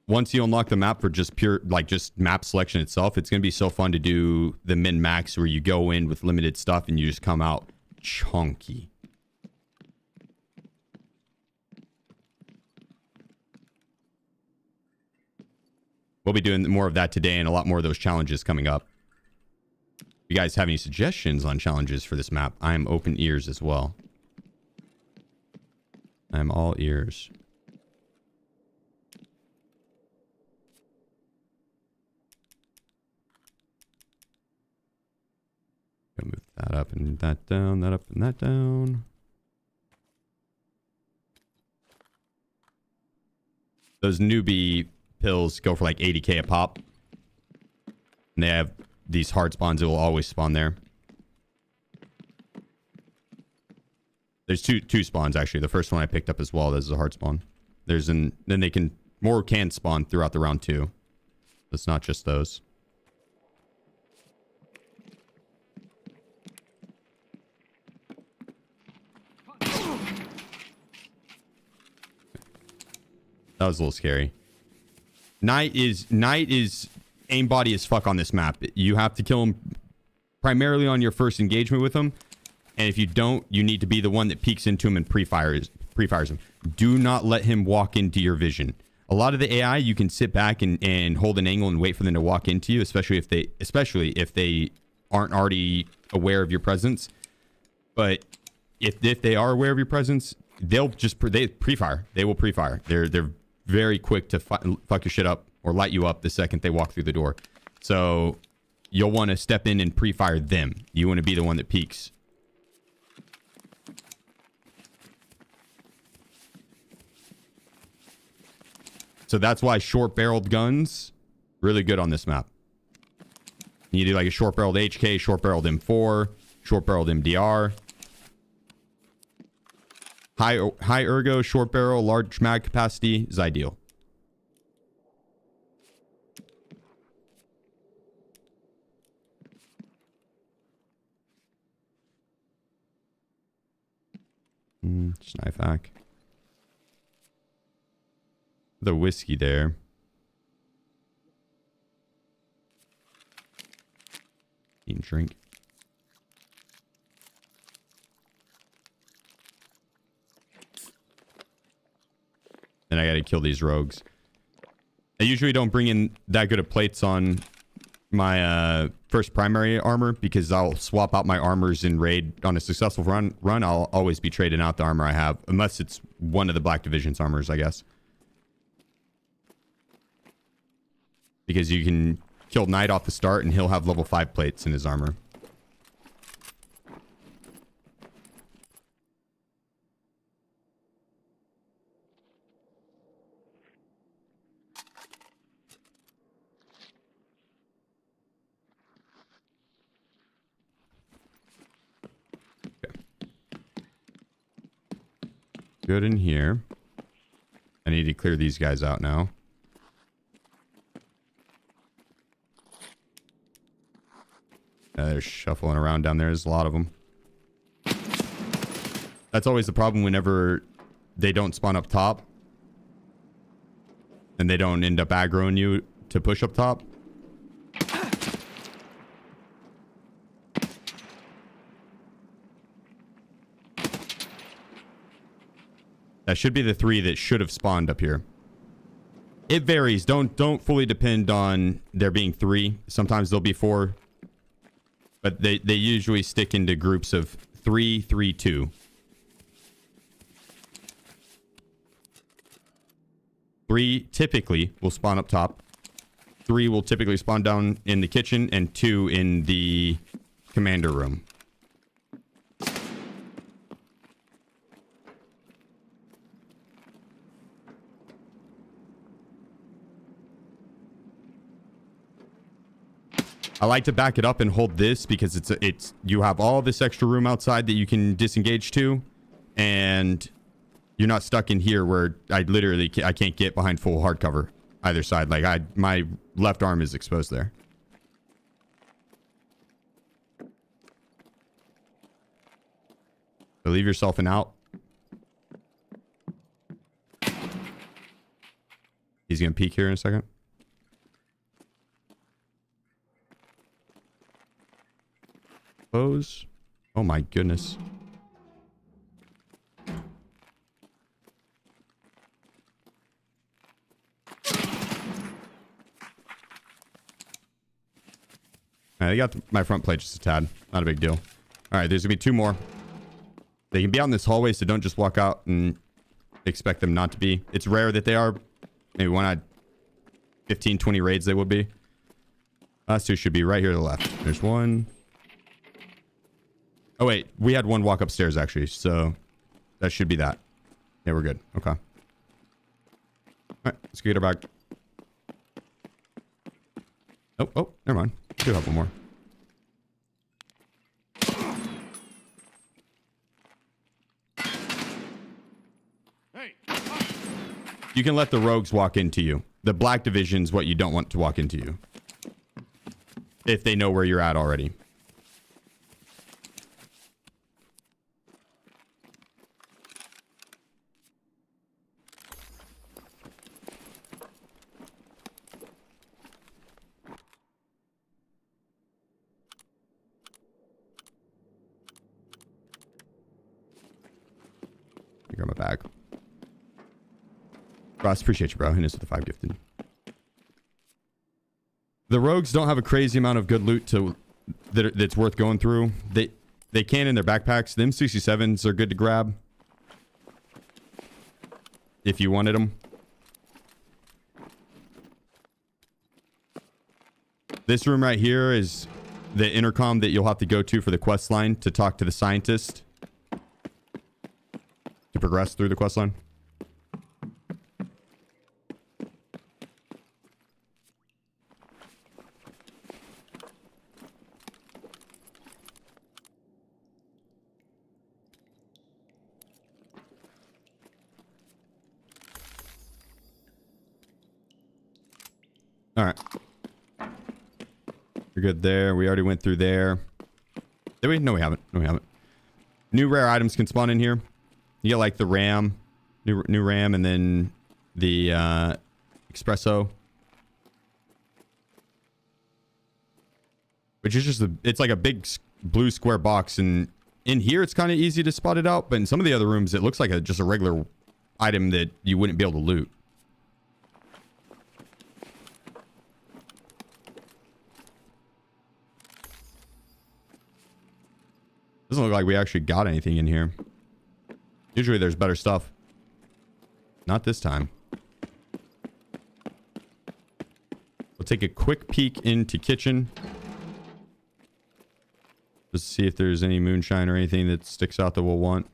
once you unlock the map for just pure, like just map selection itself, it's going to be so fun to do the min-max where you go in with limited stuff and you just come out chunky. We'll be doing more of that today and a lot more of those challenges coming up. If you guys have any suggestions on challenges for this map, I am open ears as well. I'm all ears. Move that up and that down, that up and that down. Those newbie pills go for like 80k a pop. And they have these hard spawns that will always spawn there. There's two spawns actually. The first one I picked up as well, this is a hard spawn. Then they can spawn throughout the round too. It's not just those. That was a little scary. Knight is aimbody as fuck on this map. You have to kill him primarily on your first engagement with him. And if you don't, you need to be the one that peeks into him and pre-fires him. Do not let him walk into your vision. A lot of the AI, you can sit back and hold an angle and wait for them to walk into you, especially if they aren't already aware of your presence. But if they are aware of your presence, they pre-fire. They will pre-fire. They're very quick to fuck your shit up or light you up the second they walk through the door. So you'll want to step in and pre-fire them. You want to be the one that peeks. So that's why short-barreled guns, really good on this map. You do like a short-barreled HK, short-barreled M4, short-barreled MDR. High ergo, short barrel, large mag capacity is ideal. Just knife hack. The whiskey there. Eat and drink. And I gotta kill these rogues. I usually don't bring in that good of plates on my first primary armor because I'll swap out my armors in raid on a successful run. I'll always be trading out the armor I have, unless it's one of the Black Division's armors, I guess. because you can kill Knight off the start and he'll have level 5 plates in his armor. Good in here. I need to clear these guys out now. They're shuffling around down there. There's a lot of them. That's always the problem whenever they don't spawn up top. And they don't end up aggroing you to push up top. That should be the 3 that should have spawned up here. It varies. Don't fully depend on there being 3. Sometimes there'll be 4. But they usually stick into groups of 3, 3, 2. 3 typically will spawn up top. 3 will typically spawn down in the kitchen, and 2 in the commander room. I like to back it up and hold this because it's you have all this extra room outside that you can disengage to, and you're not stuck in here where I can't get behind full hard cover either side. Like my left arm is exposed there. So leave yourself an out. He's gonna peek here in a second. Close. Oh my goodness. I got my front plate just a tad. Not a big deal. All right, there's gonna be 2 more. They can be out in this hallway, so don't just walk out and expect them not to be. It's rare that they are. Maybe one out 15, 20 raids they would be. Last 2 should be right here to the left. There's 1. Oh, wait. We had 1 walk upstairs, actually. So that should be that. Yeah, we're good. Okay. All right. Let's get her back. Oh, never mind. We do have 1 more. You can let the rogues walk into you. The black division's what you don't want to walk into you. If they know where you're at already. Grab my bag. Ross, appreciate you, bro. And this with the 5 gifted. The rogues don't have a crazy amount of good loot that's worth going through. They can in their backpacks. The M67s are good to grab if you wanted them. This room right here is the intercom that you'll have to go to for the quest line to talk to the scientist to progress through the quest line. All right. We're good there. We already went through there. Did we? No, we haven't. No, we haven't. New rare items can spawn in here. You get like the RAM, new RAM, and then the espresso, which is just it's like a big blue square box, and in here it's kind of easy to spot it out, but in some of the other rooms it looks like just a regular item that you wouldn't be able to loot. Doesn't look like we actually got anything in here. Usually there's better stuff. Not this time. We'll take a quick peek into kitchen. Just see if there's any moonshine or anything that sticks out that we'll want.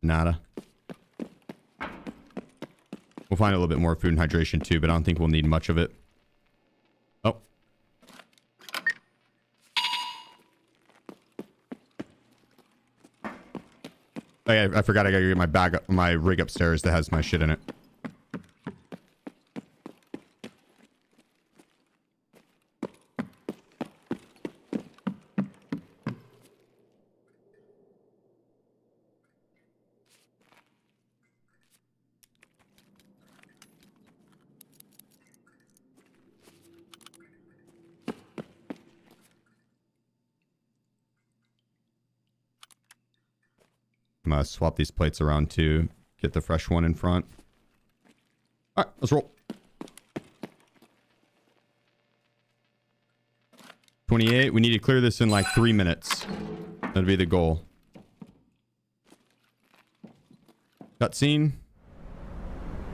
Nada. We'll find a little bit more food and hydration too, but I don't think we'll need much of it. Oh. I forgot I gotta get my bag up, my rig upstairs that has my shit in it. I'm gonna swap these plates around to get the fresh one in front. All right, let's roll. 28. We need to clear this in like 3 minutes. That'd be the goal. Cutscene.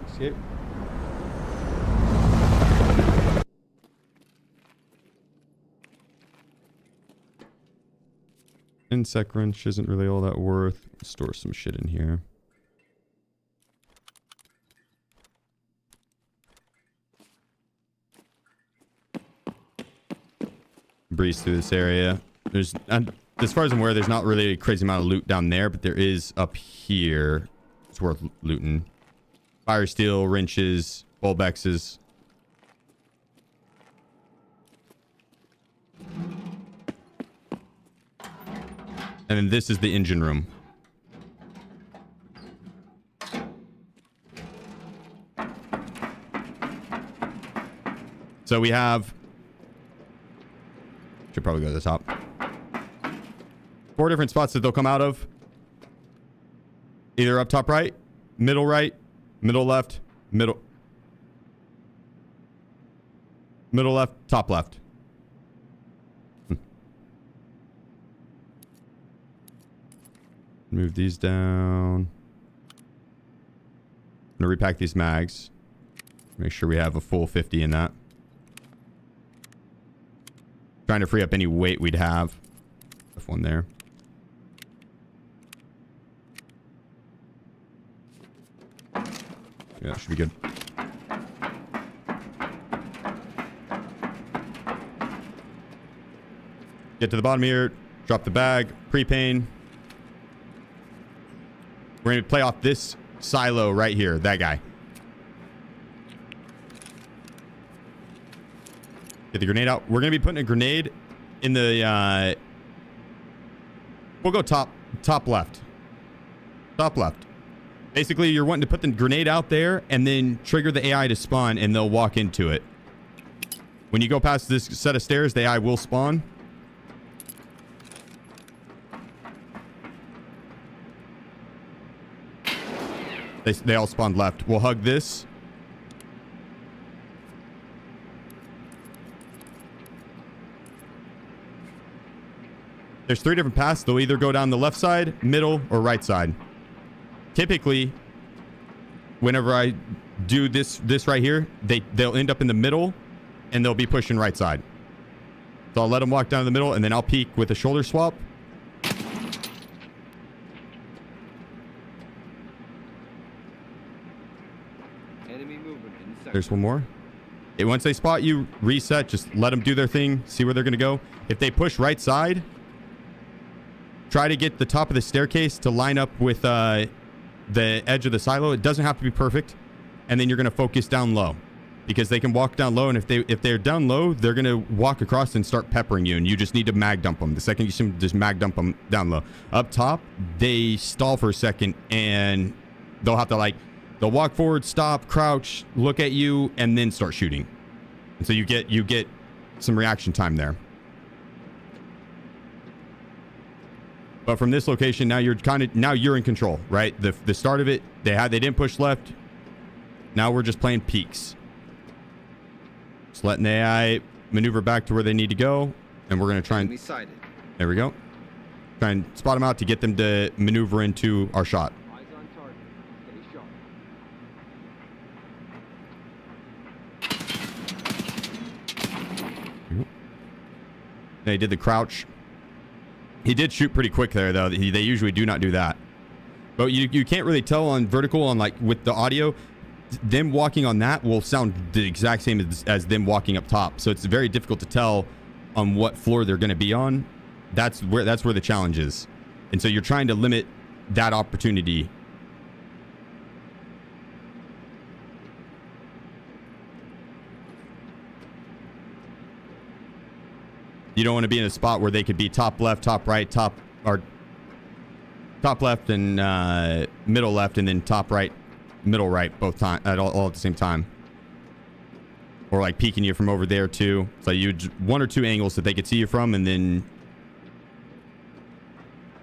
Escape. Insect wrench isn't really all that worth. Store some shit in here. Breeze through this area. There's, as far as I'm aware, there's not really a crazy amount of loot down there, but there is up here. It's worth looting. Fire steel, wrenches, Bulbexes. And then this is the engine room. So we have... Should probably go to the top. 4 different spots that they'll come out of. Either up top right, middle left, middle left, top left. Move these down. I'm gonna repack these mags. Make sure we have a full 50 in that. Trying to free up any weight we'd have. Have one there. Yeah, that should be good. Get to the bottom here. Drop the bag. Pre-pain. We're going to play off this silo right here. That guy. Get the grenade out. We're going to be putting a grenade in the... we'll go top left. Top left. Basically, you're wanting to put the grenade out there and then trigger the AI to spawn and they'll walk into it. When you go past this set of stairs, the AI will spawn. They all spawned left. We'll hug this. There's 3 different paths. They'll either go down the left side, middle, or right side. Typically, whenever I do this right here, they'll end up in the middle, and they'll be pushing right side. So I'll let them walk down the middle, and then I'll peek with a shoulder swap. There's one more. Once they spot you, reset. Just let them do their thing. See where they're going to go. If they push right side, try to get the top of the staircase to line up with the edge of the silo. It doesn't have to be perfect. And then you're going to focus down low. Because they can walk down low. And if they're down low, they're going to walk across and start peppering you. And you just need to mag dump them. The second you see them, just mag dump them down low. Up top, they stall for a second. And they'll have to they'll walk forward, stop, crouch, look at you, and then start shooting. And so you get some reaction time there. But from this location, now you're in control, right? The start of it, they didn't push left. Now we're just playing peaks. Just letting the AI maneuver back to where they need to go, and we're gonna try and... There we go. Try and spot them out to get them to maneuver into our shot. They did the crouch. He did shoot pretty quick there, though. They usually do not do that. But you can't really tell on vertical on like with the audio. Them walking on that will sound the exact same as them walking up top. So it's very difficult to tell on what floor they're going to be on. That's where the challenge is. And so you're trying to limit that opportunity. You don't want to be in a spot where they could be top left, top right, top left and middle left, and then top right, middle right, both time all at the same time. Or like peeking you from over there too. So you one or two angles that they could see you from, and then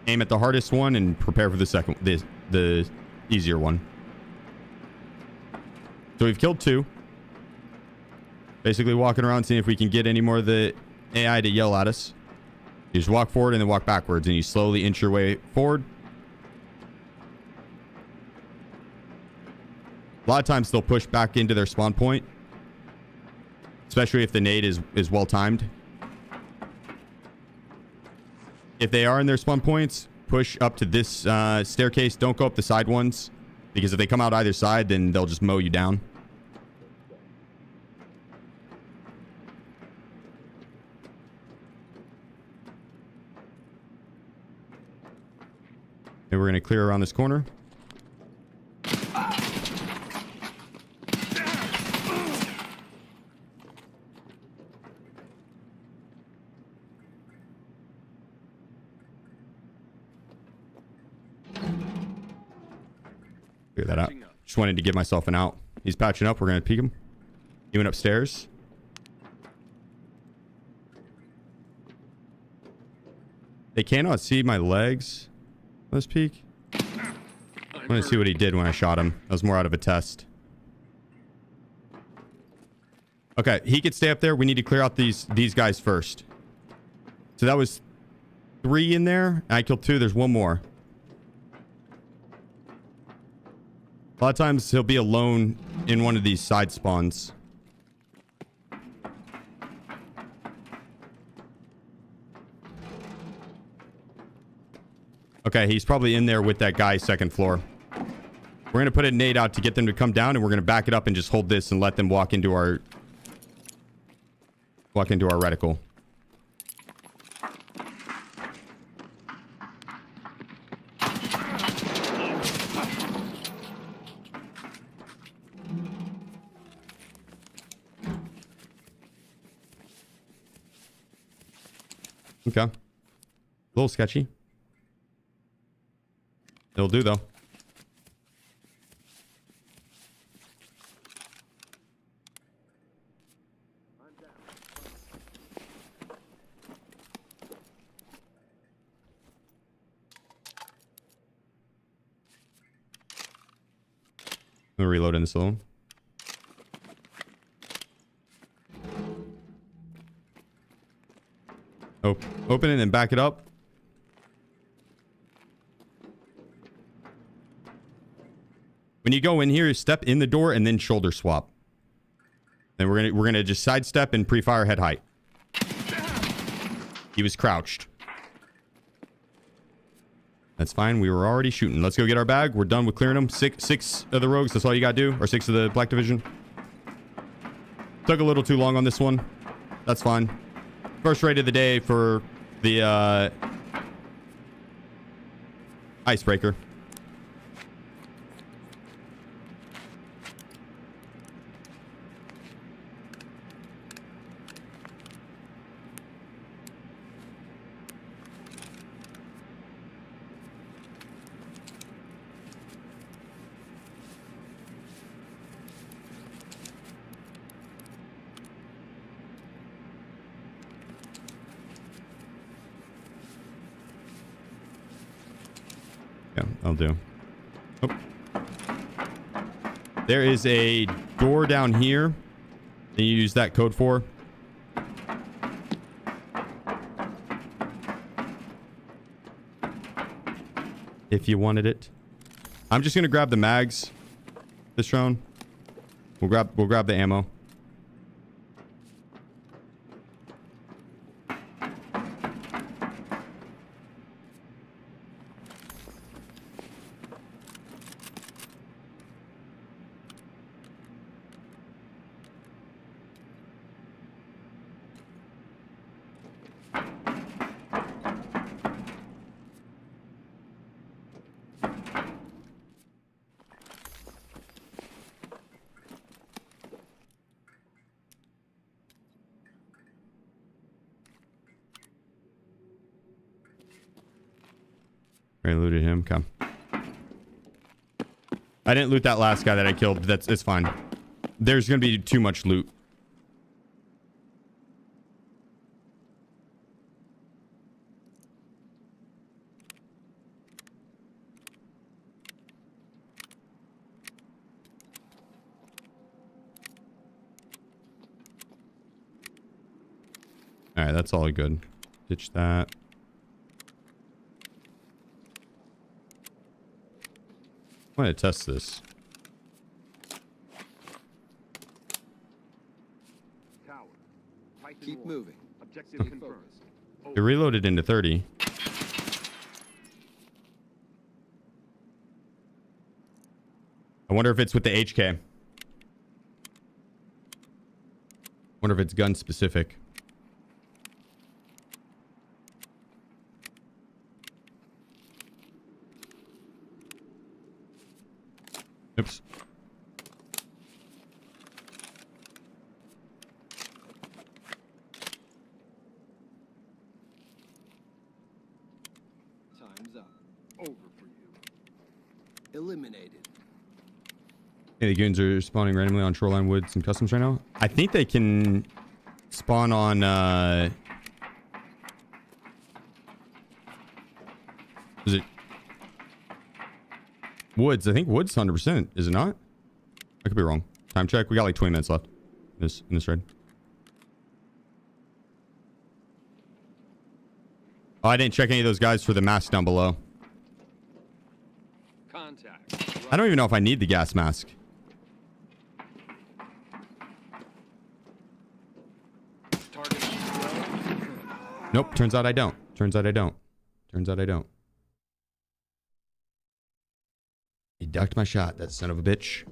aim at the hardest one and prepare for the second, the easier one. So we've killed 2. Basically walking around seeing if we can get any more of the AI to yell at us. You just walk forward and then walk backwards, and you slowly inch your way forward. A lot of times they'll push back into their spawn point, especially if the nade is well timed. If they are in their spawn points, push up to this staircase. Don't go up the side ones, because if they come out either side, then they'll just mow you down. And we're going to clear around this corner. Figure that out. Just wanted to give myself an out. He's patching up. We're going to peek him. He went upstairs. They cannot see my legs. Let's peek. I want to see what he did when I shot him. That was more out of a test. Okay, he could stay up there. We need to clear out these guys first. So that was 3 in there. I killed 2. There's 1 more. A lot of times he'll be alone in one of these side spawns. Okay, he's probably in there with that guy, second floor. We're going to put a nade out to get them to come down, and we're going to back it up and just hold this and let them walk into our reticle. Okay. A little sketchy. It'll do, though. I'm gonna reload in this alone. Oh, open it and back it up. When you go in here, step in the door and then shoulder swap. Then we're gonna just sidestep and pre-fire head height. He was crouched. That's fine. We were already shooting. Let's go get our bag. We're done with clearing them. Six of the rogues. That's all you gotta do. Or 6 of the Black Division. Took a little too long on this one. That's fine. First raid of the day for the Icebreaker. Yeah, I'll do. Oh. There is a door down here that you use that code for. If you wanted it. I'm just gonna grab the mags this round. We'll grab the ammo. I looted him. Come. I didn't loot that last guy that I killed, but it's fine. There's gonna be too much loot. All right, that's all good. Ditch that. I want to test this. Keep moving. Objective confirmed. It reloaded into 30. I wonder if it's with the HK. Wonder if it's gun specific. Oops. Time's up. Over for you. Eliminated. Hey, the goons are spawning randomly on Shoreline Woods and Customs right now. I think they can spawn on is it Woods? I think Woods 100%. Is it not? I could be wrong. Time check. We got like 20 minutes left in this raid. Oh, I didn't check any of those guys for the mask down below. Contact. I don't even know if I need the gas mask. Target. Nope. Turns out I don't. Turns out I don't. Turns out I don't. He ducked my shot, that son of a bitch.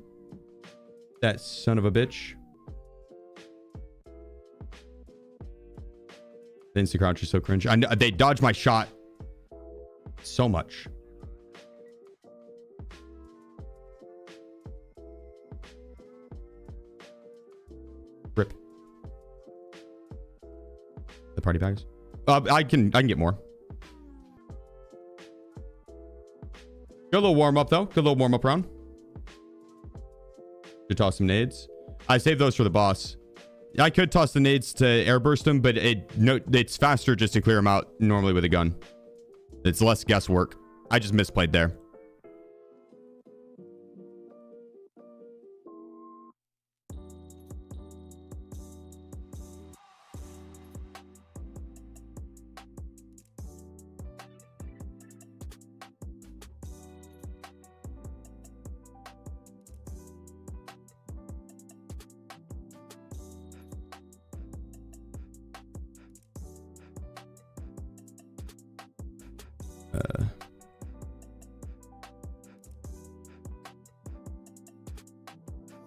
That son of a bitch. The instant crouch is so cringe. I know, they dodged my shot so much. Rip. The party bags. I can get more. Good little warm up though. Good little warm up round. Should toss some nades. I saved those for the boss. I could toss the nades to airburst them, but it's faster just to clear them out normally with a gun. It's less guesswork. I just misplayed there.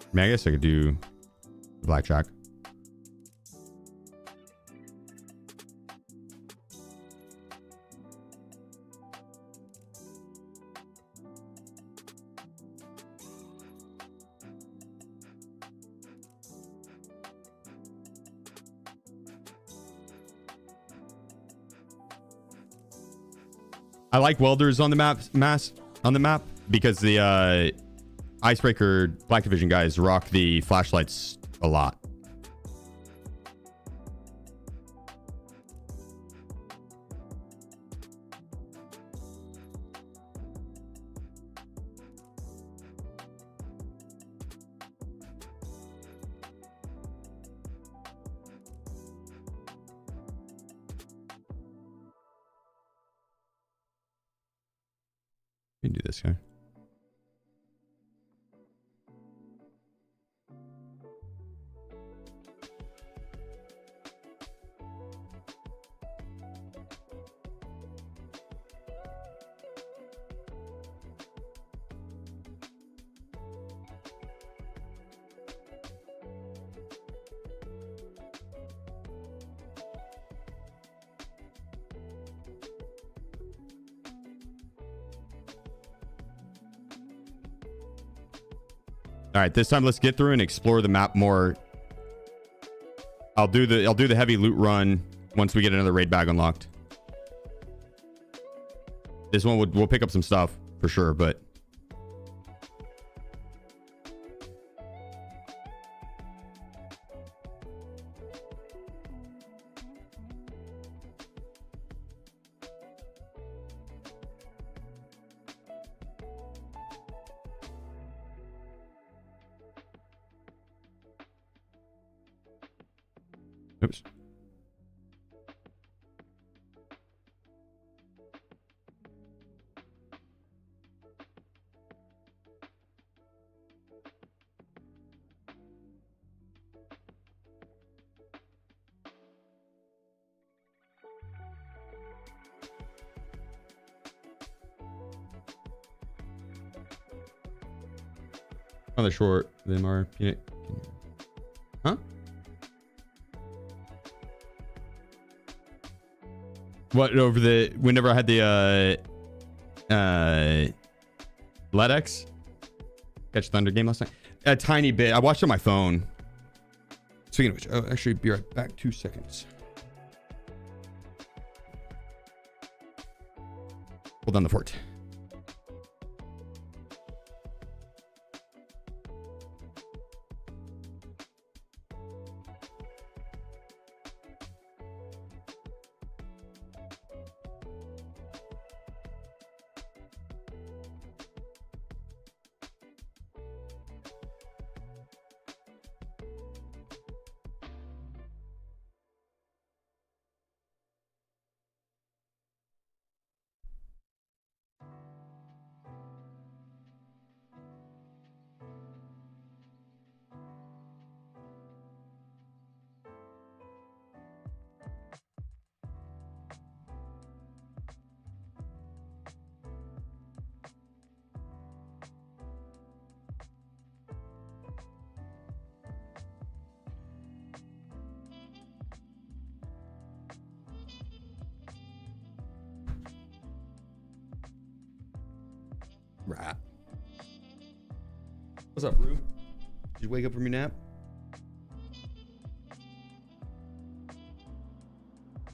I mean, I guess I could do blackjack. I like welders on the map, because the Icebreaker Black Division guys rock the flashlights a lot. You can do this guy. All right, this time let's get through and explore the map more. I'll do the heavy loot run once we get another raid bag unlocked. This one we'll pick up some stuff for sure, but oops. On the short, them are peanut. Huh? What over the whenever I had the LEDX Catch Thunder game last night? A tiny bit. I watched it on my phone. Speaking of which, I'll actually be right back. 2 seconds. Hold down the fort. Right. What's up, Rue? Did you wake up from your nap?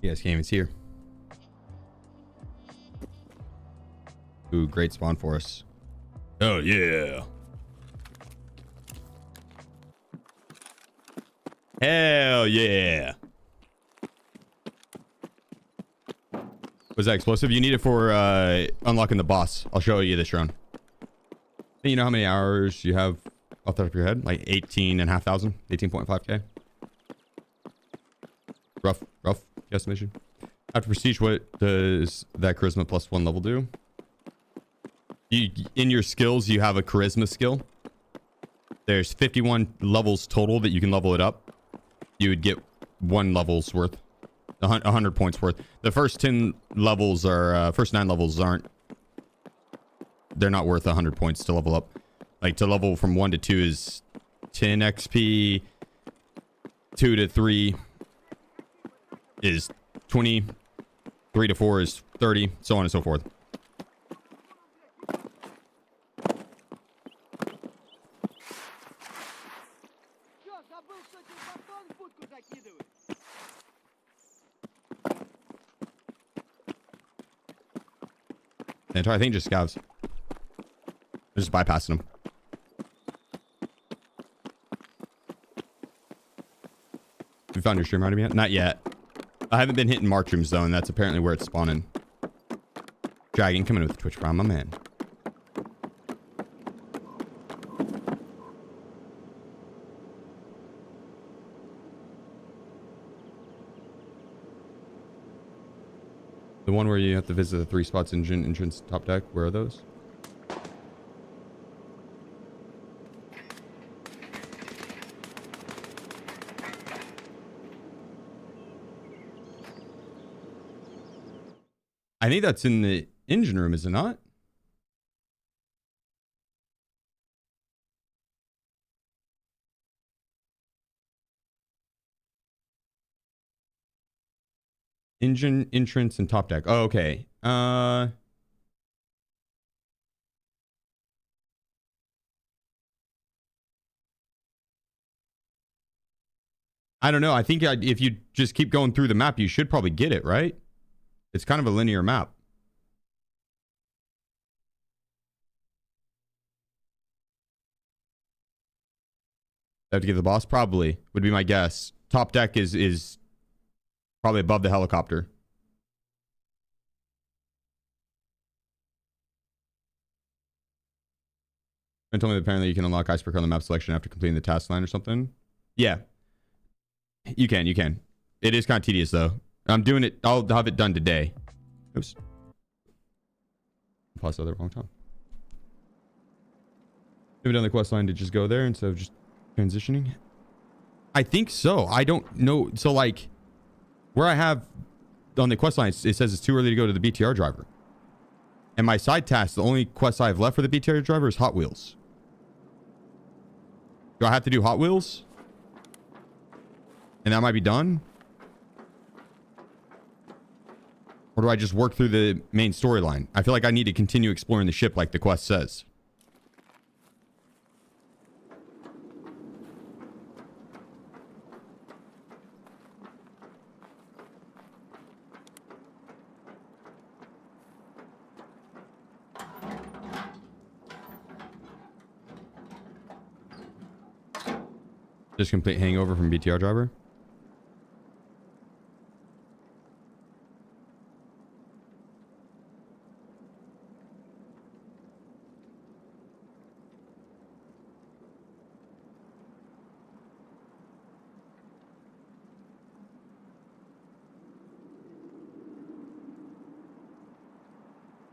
Yes, Game's here. Ooh, great spawn for us. Oh, yeah. Hell yeah. Was that explosive? You need it for unlocking the boss. I'll show you this run. You know how many hours you have off the top of your head? Like 18,500, 18.5k. Rough guesstimation. After prestige, what does that charisma +1 level do? In your skills, you have a charisma skill. There's 51 levels total that you can level it up. You would get 1 level's worth, 100 points worth. The first 10 levels are, first 9 levels aren't. They're not worth 100 points to level up. Like to level from 1 to 2 is 10 XP. 2 to 3 is 20. 3 to 4 is 30. So on and so forth. The entire thing just scavs. They're just bypassing them. You found your stream item yet? Not yet. I haven't been hitting Martrooms though, and that's apparently where it's spawning. Dragon coming with the Twitch Prime, my man. The one where you have to visit the 3 spots, engine, entrance, top deck. Where are those? I think that's in the engine room, is it not? Engine, entrance, and top deck. Oh, okay. I don't know. I think if you just keep going through the map, you should probably get it, right? It's kind of a linear map. I have to give the boss? Probably would be my guess. Top deck is probably above the helicopter. And told me that apparently you can unlock Icebreaker on the map selection after completing the task line or something. Yeah. You can. It is kind of tedious though. I'm doing it. I'll have it done today. Oops. Plus the wrong time. Have done the quest line to just go there instead of just transitioning? I think so. I don't know. So like where I have on the quest line, it says it's too early to go to the BTR driver. And my side task, the only quest I have left for the BTR driver is Hot Wheels. Do I have to do Hot Wheels? And that might be done? Or do I just work through the main storyline? I feel like I need to continue exploring the ship like the quest says. Just complete hangover from BTR driver.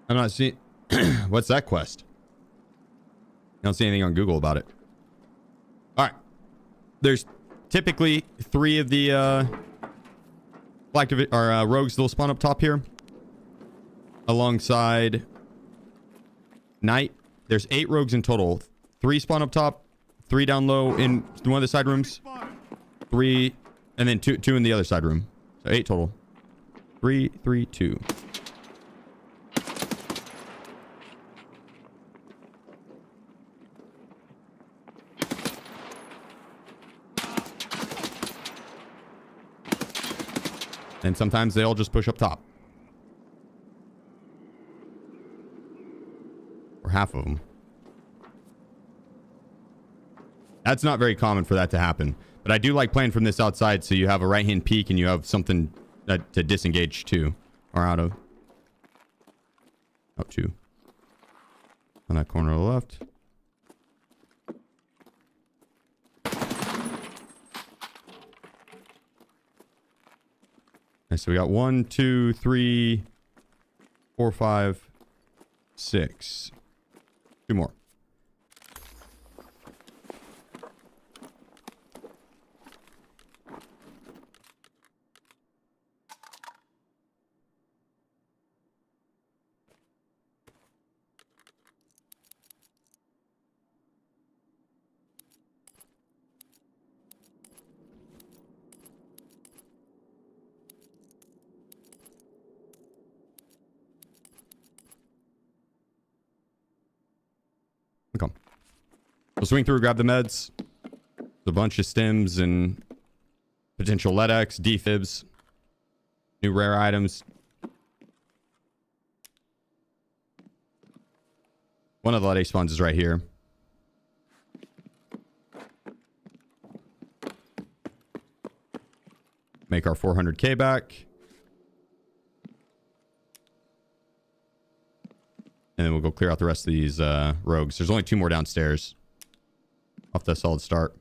I'm not seeing. What's that quest? I don't see anything on Google about it. All right. There's typically 3 of the rogues that'll spawn up top here. Alongside Knight. There's 8 rogues in total. 3 spawn up top, 3 down low in one of the side rooms. 3, and then two in the other side room. So 8 total. 3, 3, 2. And sometimes they all just push up top. Or half of them. That's not very common for that to happen. But I do like playing from this outside so you have a right-hand peek and you have something to disengage to. Or out of. Up to. On that corner on the left. Okay, so we got 1, 2, 3, 4, 5, 6. 2 more. Okay. We'll swing through, grab the meds. There's a bunch of stims and potential LEDX, defibs, new rare items. One of the LEDX spawns is right here. Make our 400k back. And then we'll go clear out the rest of these rogues. There's only 2 more downstairs. Off to a solid start.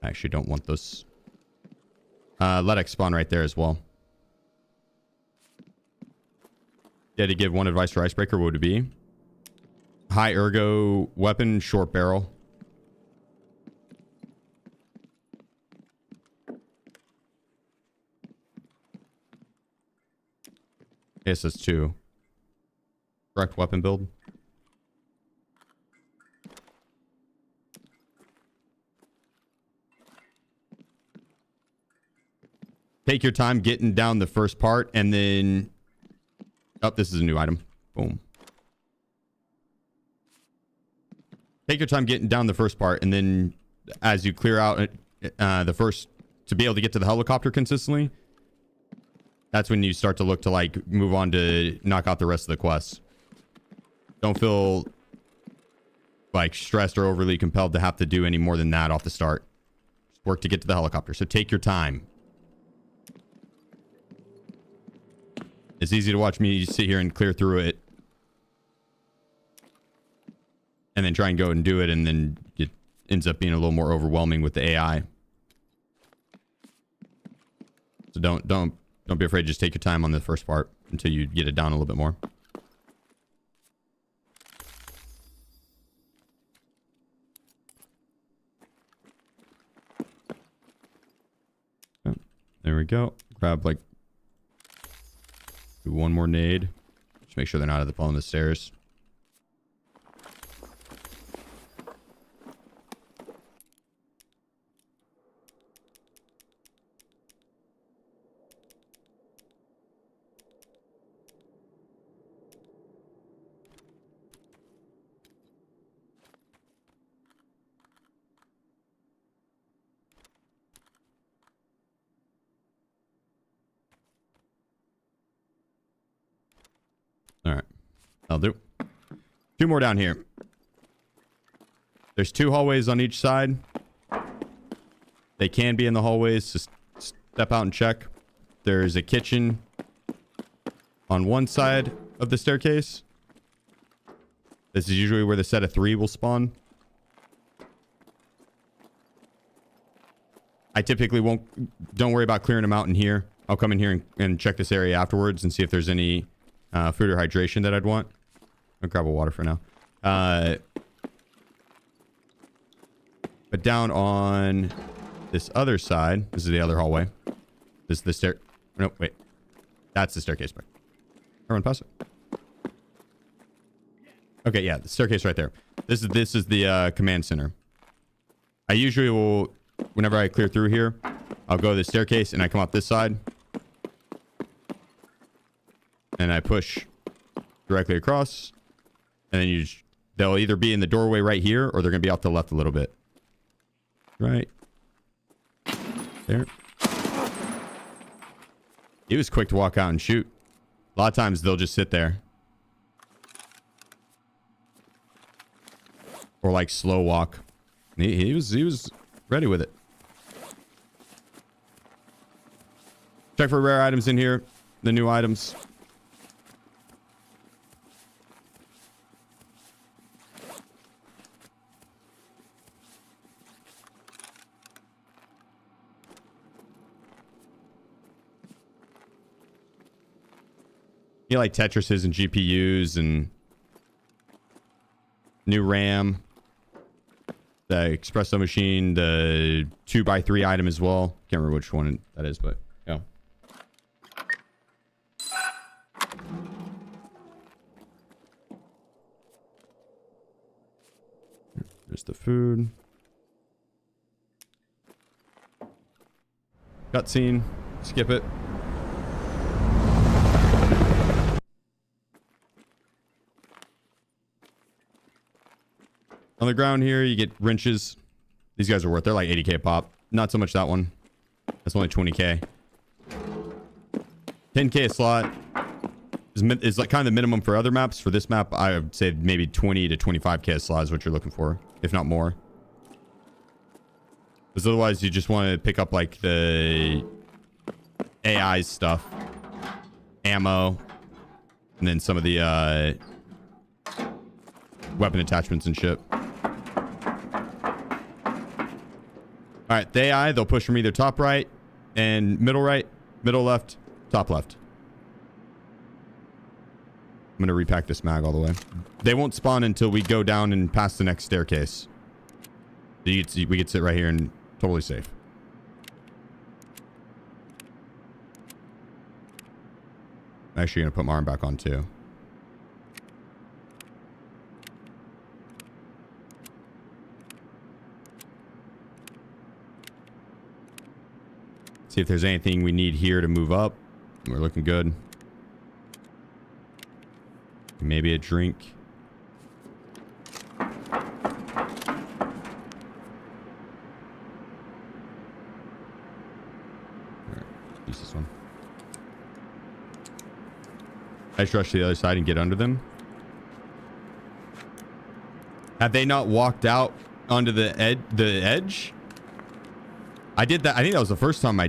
I actually don't want this. LEDX spawn right there as well. Yeah, to give one advice for Icebreaker, what would it be? High ergo weapon, short barrel. Yes, that's 2. Correct weapon build. Take your time getting down the first part and then... Oh, this is a new item. Boom. Take your time getting down the first part and then as you clear out the first... To be able to get to the helicopter consistently... That's when you start to look to like move on to knock out the rest of the quests. Don't feel like stressed or overly compelled to have to do any more than that off the start. Just work to get to the helicopter. So take your time. It's easy to watch me sit here and clear through it. And then try and go and do it, and then it ends up being a little more overwhelming with the AI. So don't be afraid. Just take your time on the first part until you get it down a little bit more. Oh, there we go. Grab like do one more nade. Just make sure they're not at the bottom of the stairs. All right, I'll do. 2 more down here. There's 2 hallways on each side. They can be in the hallways. Just step out and check. There's a kitchen on one side of the staircase. This is usually where the set of 3 will spawn. I typically don't worry about clearing them out in here. I'll come in here and check this area afterwards and see if there's any food or hydration that I'd want. I'll grab a water for now. But down on this other side, this is the other hallway. This is the stair. No, wait. That's the staircase back. Everyone pass it. Okay, yeah, the staircase right there. This is the command center. I usually will, whenever I clear through here, I'll go to the staircase and I come up this side. And I push directly across. And then they'll either be in the doorway right here, or they're going to be off to the left a little bit. Right there. He was quick to walk out and shoot. A lot of times they'll just sit there. Or like slow walk. He was ready with it. Check for rare items in here. The new items. You like Tetrises and GPUs and new RAM, the espresso machine, the 2x3 item as well. Can't remember which one that is, but yeah. There's the food. Cutscene. Skip it. On the ground here, you get wrenches. These guys are worth. They're like 80k pop. Not so much that one. That's only 20k. 10k a slot is like kind of the minimum for other maps. For this map, I would say maybe 20 to 25k a slot is what you're looking for, if not more. Because otherwise, you just want to pick up like the AI stuff, ammo, and then some of the weapon attachments and shit. All right, the AI, they'll push from either top right and middle right, middle left, top left. I'm going to repack this mag all the way. They won't spawn until we go down and past the next staircase. We could sit right here and totally safe. I'm actually going to put my arm back on too. See if there's anything we need here to move up. We're looking good. Maybe a drink. All right, use this one. I just rush to the other side and get under them. Have they not walked out onto the edge? I did that. I think that was the first time I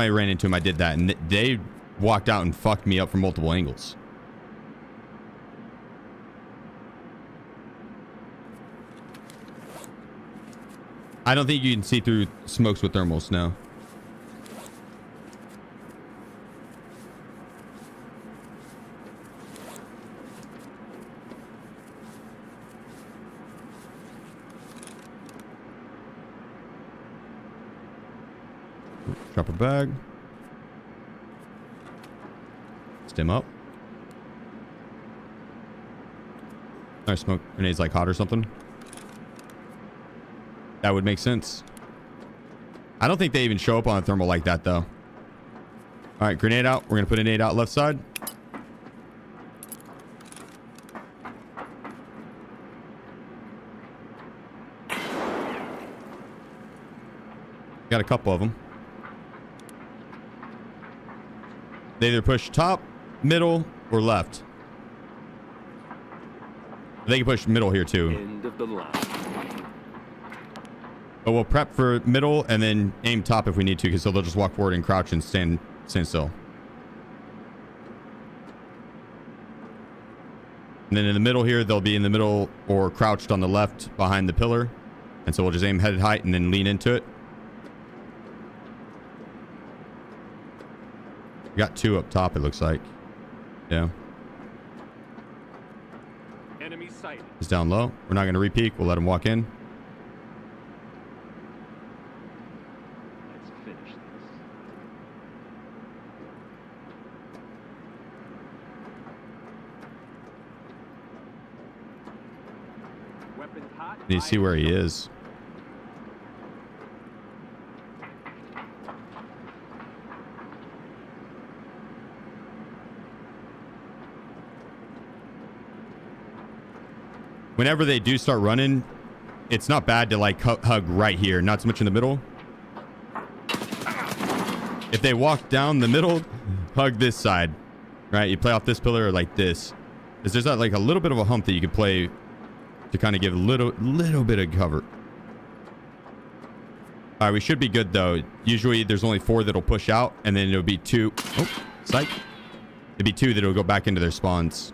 ran into him. I did that, and they walked out and fucked me up from multiple angles. I don't think you can see through smokes with thermals now. Drop a bag. Stim up. Our smoke grenades like hot or something. That would make sense. I don't think they even show up on a thermal like that, though. All right, grenade out. We're going to put a nade out left side. Got a couple of them. They either push top, middle, or left. They can push middle here, too. End of the line. But we'll prep for middle and then aim top if we need to, because they'll just walk forward and crouch and stand still. And then in the middle here, they'll be in the middle or crouched on the left behind the pillar. And so we'll just aim head height and then lean into it. We got two up top, it looks like. Yeah. Enemy sighted. He's down low. We're not going to re-peek. We'll let him walk in. Let's finish this. Weapons hot. Need to see where he is. Whenever they do start running, it's not bad to like hug right here, not so much in the middle. If they walk down the middle, hug this side, right? You play off this pillar or like this. Because there's like a little bit of a hump that you can play to kind of give a little bit of cover. All right, we should be good though. Usually there's only 4 that'll push out, and then it'll be 2. Oh, psych. It'd be 2 that'll go back into their spawns.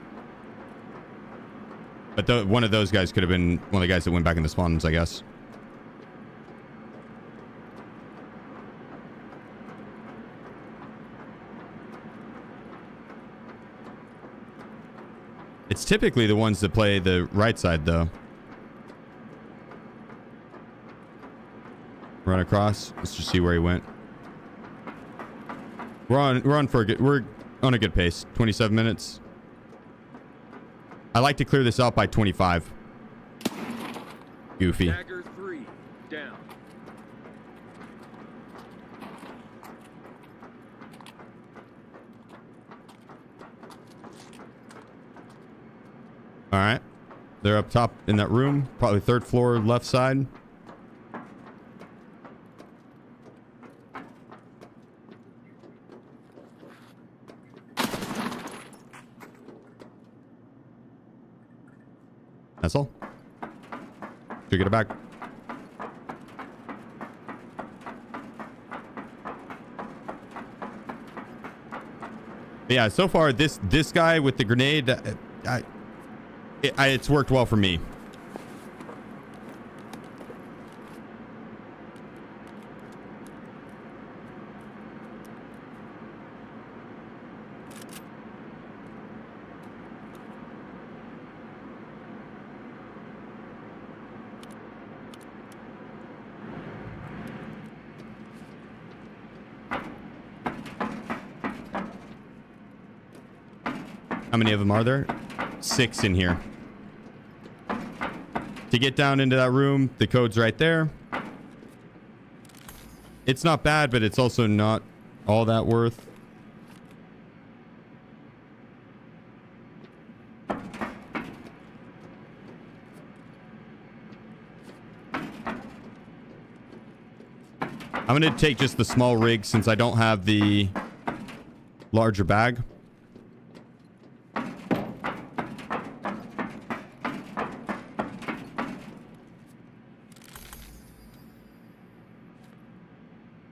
But one of those guys could have been one of the guys that went back in the spawns, I guess. It's typically the ones that play the right side, though. Run across. Let's just see where he went. We're on a good pace. 27 minutes. I like to clear this out by 25. Goofy. Dagger 3 down. All right. They're up top in that room. Probably 3rd floor, left side. That's all. Should get it back. Yeah, so far this guy with the grenade, it's worked well for me. How many of them are there? 6 in here. To get down into that room, the code's right there. It's not bad, but it's also not all that worth. I'm going to take just the small rig since I don't have the larger bag.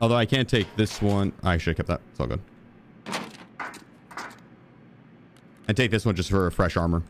Although I can't take this one. I should have kept that. It's all good. And take this one just for fresh armor.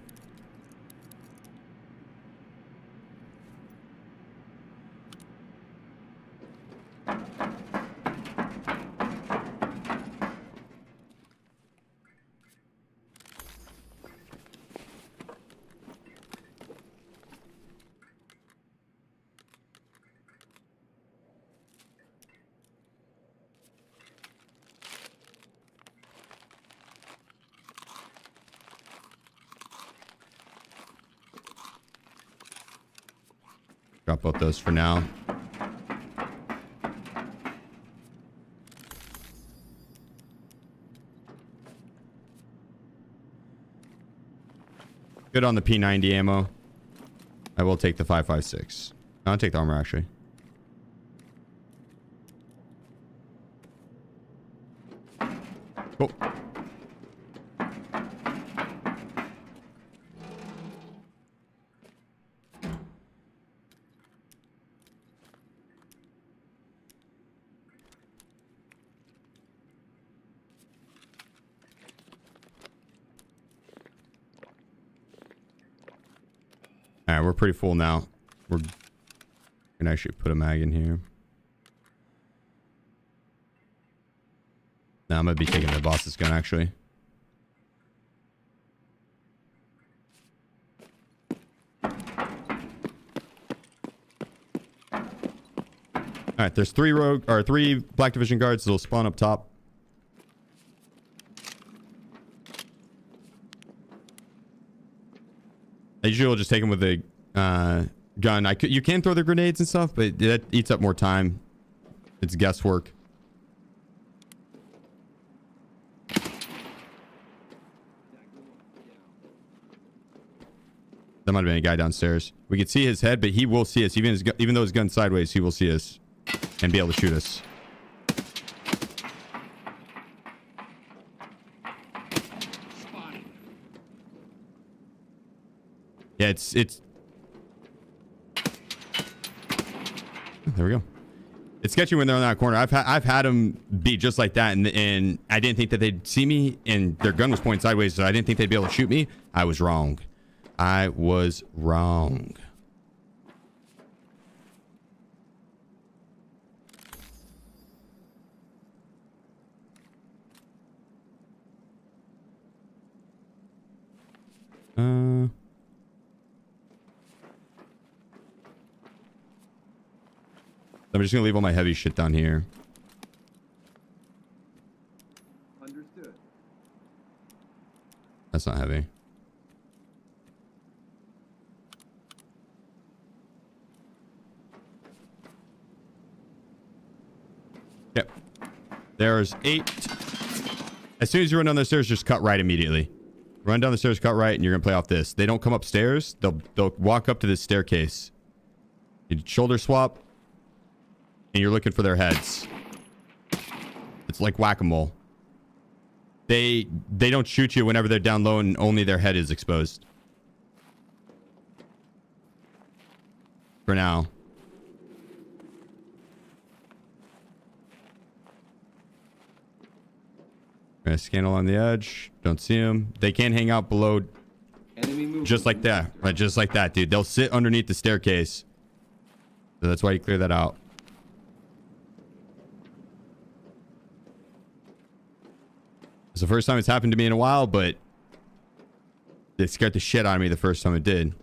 Drop both those for now. Good on the P90 ammo. I will take the 5.56. I'll take the armor actually. Cool. All right, we're pretty full now. We're gonna actually put a mag in here. Now I'm gonna be taking the boss's gun actually. All right, there's three Black Division guards that'll spawn up top. I usually will just take them with a gun. You can throw the grenades and stuff, but that eats up more time. It's guesswork. There might have been a guy downstairs. We could see his head, but he will see us. Even though his gun's sideways, he will see us and be able to shoot us. Yeah, it's there we go. It's sketchy when they're in that corner. I've had them be just like that, and I didn't think that they'd see me, and their gun was pointed sideways, so I didn't think they'd be able to shoot me. I was wrong. I was wrong. I'm just gonna leave all my heavy shit down here. Understood. That's not heavy. Yep. There's 8. As soon as you run down the stairs, just cut right immediately. Run down the stairs, cut right, and you're gonna play off this. They don't come upstairs. They'll walk up to this staircase. You shoulder swap. And you're looking for their heads. It's like whack-a-mole. They don't shoot you whenever they're down low and only their head is exposed. For now. Gonna scan along the edge. Don't see them. They can hang out below. Enemy movement. Just like that. Right, just like that, dude. They'll sit underneath the staircase. So that's why you clear that out. It's the first time it's happened to me in a while, but it scared the shit out of me the first time it did.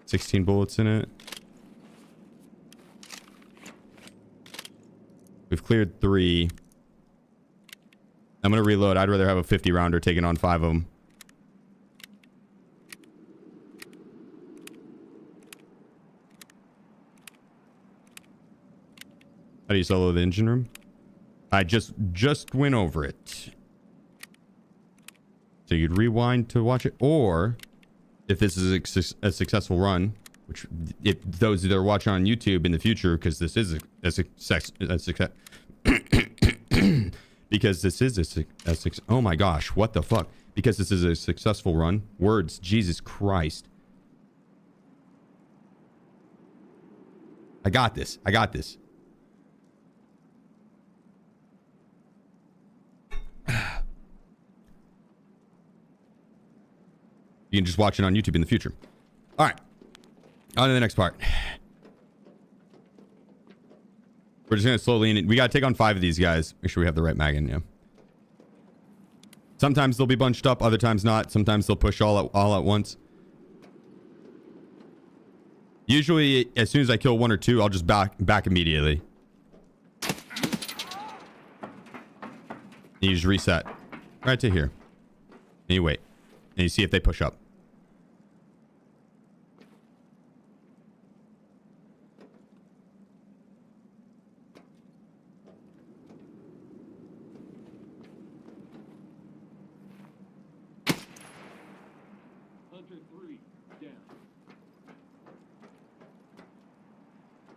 $16 bullets in it. We've cleared 3. I'm going to reload. I'd rather have a 50 rounder taking on 5 of them. How do you solo the engine room? I just went over it. So you'd rewind to watch it, or if this is a successful run, which if those that are watching on YouTube in the future, because this is a success, because this is a success. Oh my gosh, what the fuck? because this is a successful run. Words, Jesus Christ. I got this. I got this. You can just watch it on YouTube in the future. All right. On to the next part. We're just going to slowly... We got to take on 5 of these guys. Make sure we have the right mag in, yeah. Sometimes they'll be bunched up. Other times not. Sometimes they'll push all at once. Usually, as soon as I kill 1 or 2, I'll just back immediately. You just reset. Right to here. And you wait. And you see if they push up.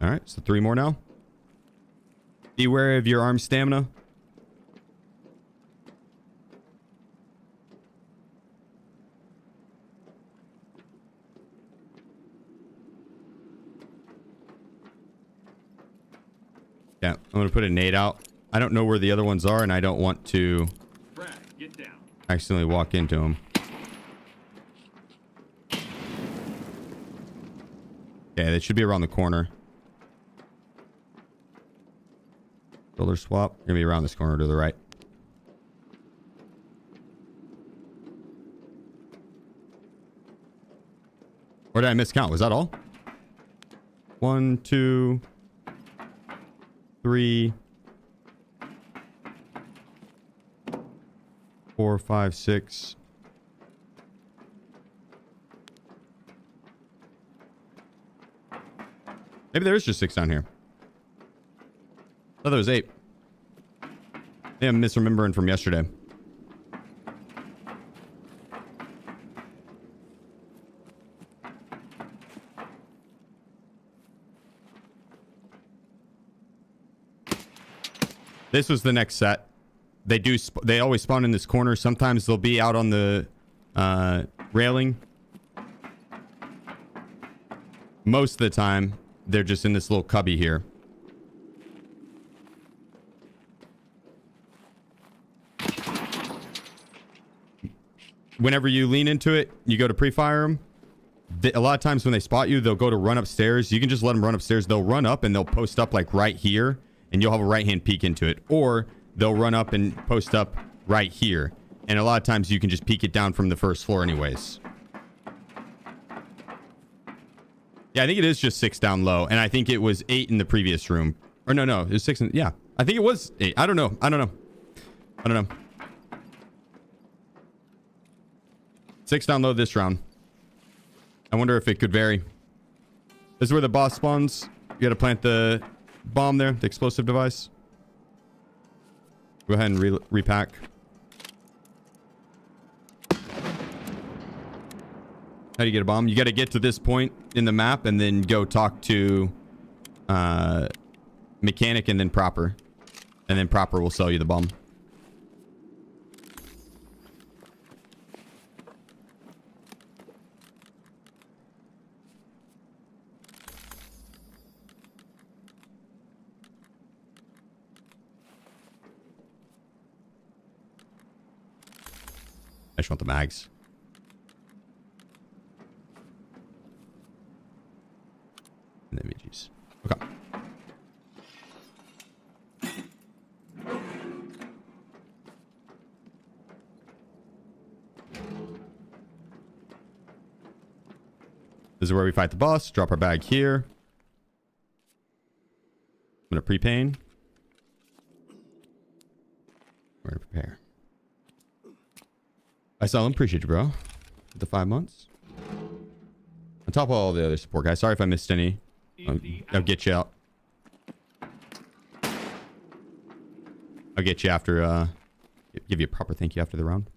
All right, so 3 more now. Beware of your arm stamina. Yeah, I'm going to put a nade out. I don't know where the other ones are, and I don't want to Get down. accidentally walk into them. Okay, they should be around the corner. Shoulder swap. Gonna be around this corner to the right. Or did I miscount? Was that all? 1, 2, 3, 4, 5, 6. Maybe there is just 6 down here. I thought there was 8. Yeah, I'm misremembering from yesterday. This was the next set. They always spawn in this corner. Sometimes they'll be out on the railing. Most of the time, they're just in this little cubby here. Whenever you lean into it, you go to pre-fire them. A lot of times when they spot you, they'll go to run upstairs. You can just let them run upstairs. They'll run up and they'll post up like right here, and you'll have a right-hand peek into it. Or they'll run up and post up right here. And a lot of times you can just peek it down from the first floor anyways. Yeah, I think it is just 6 down low. And I think it was 8 in the previous room. Or no, it was 6 in... Yeah, I think it was 8. I don't know. 6 down low this round. I wonder if it could vary. This is where the boss spawns. You gotta plant the bomb there, the explosive device. Go ahead and repack. How do you get a bomb? You gotta get to this point in the map and then go talk to mechanic and then proper. And then proper will sell you the bomb. I just want the mags. And the images. Okay. This is where we fight the boss. Drop our bag here. I'm gonna pre-pain. We're gonna prepare. I saw him. Appreciate you, bro. The 5 months. On top of all the other support guys. Sorry if I missed any. I'll get you out. I'll get you after, give you a proper thank you after the round.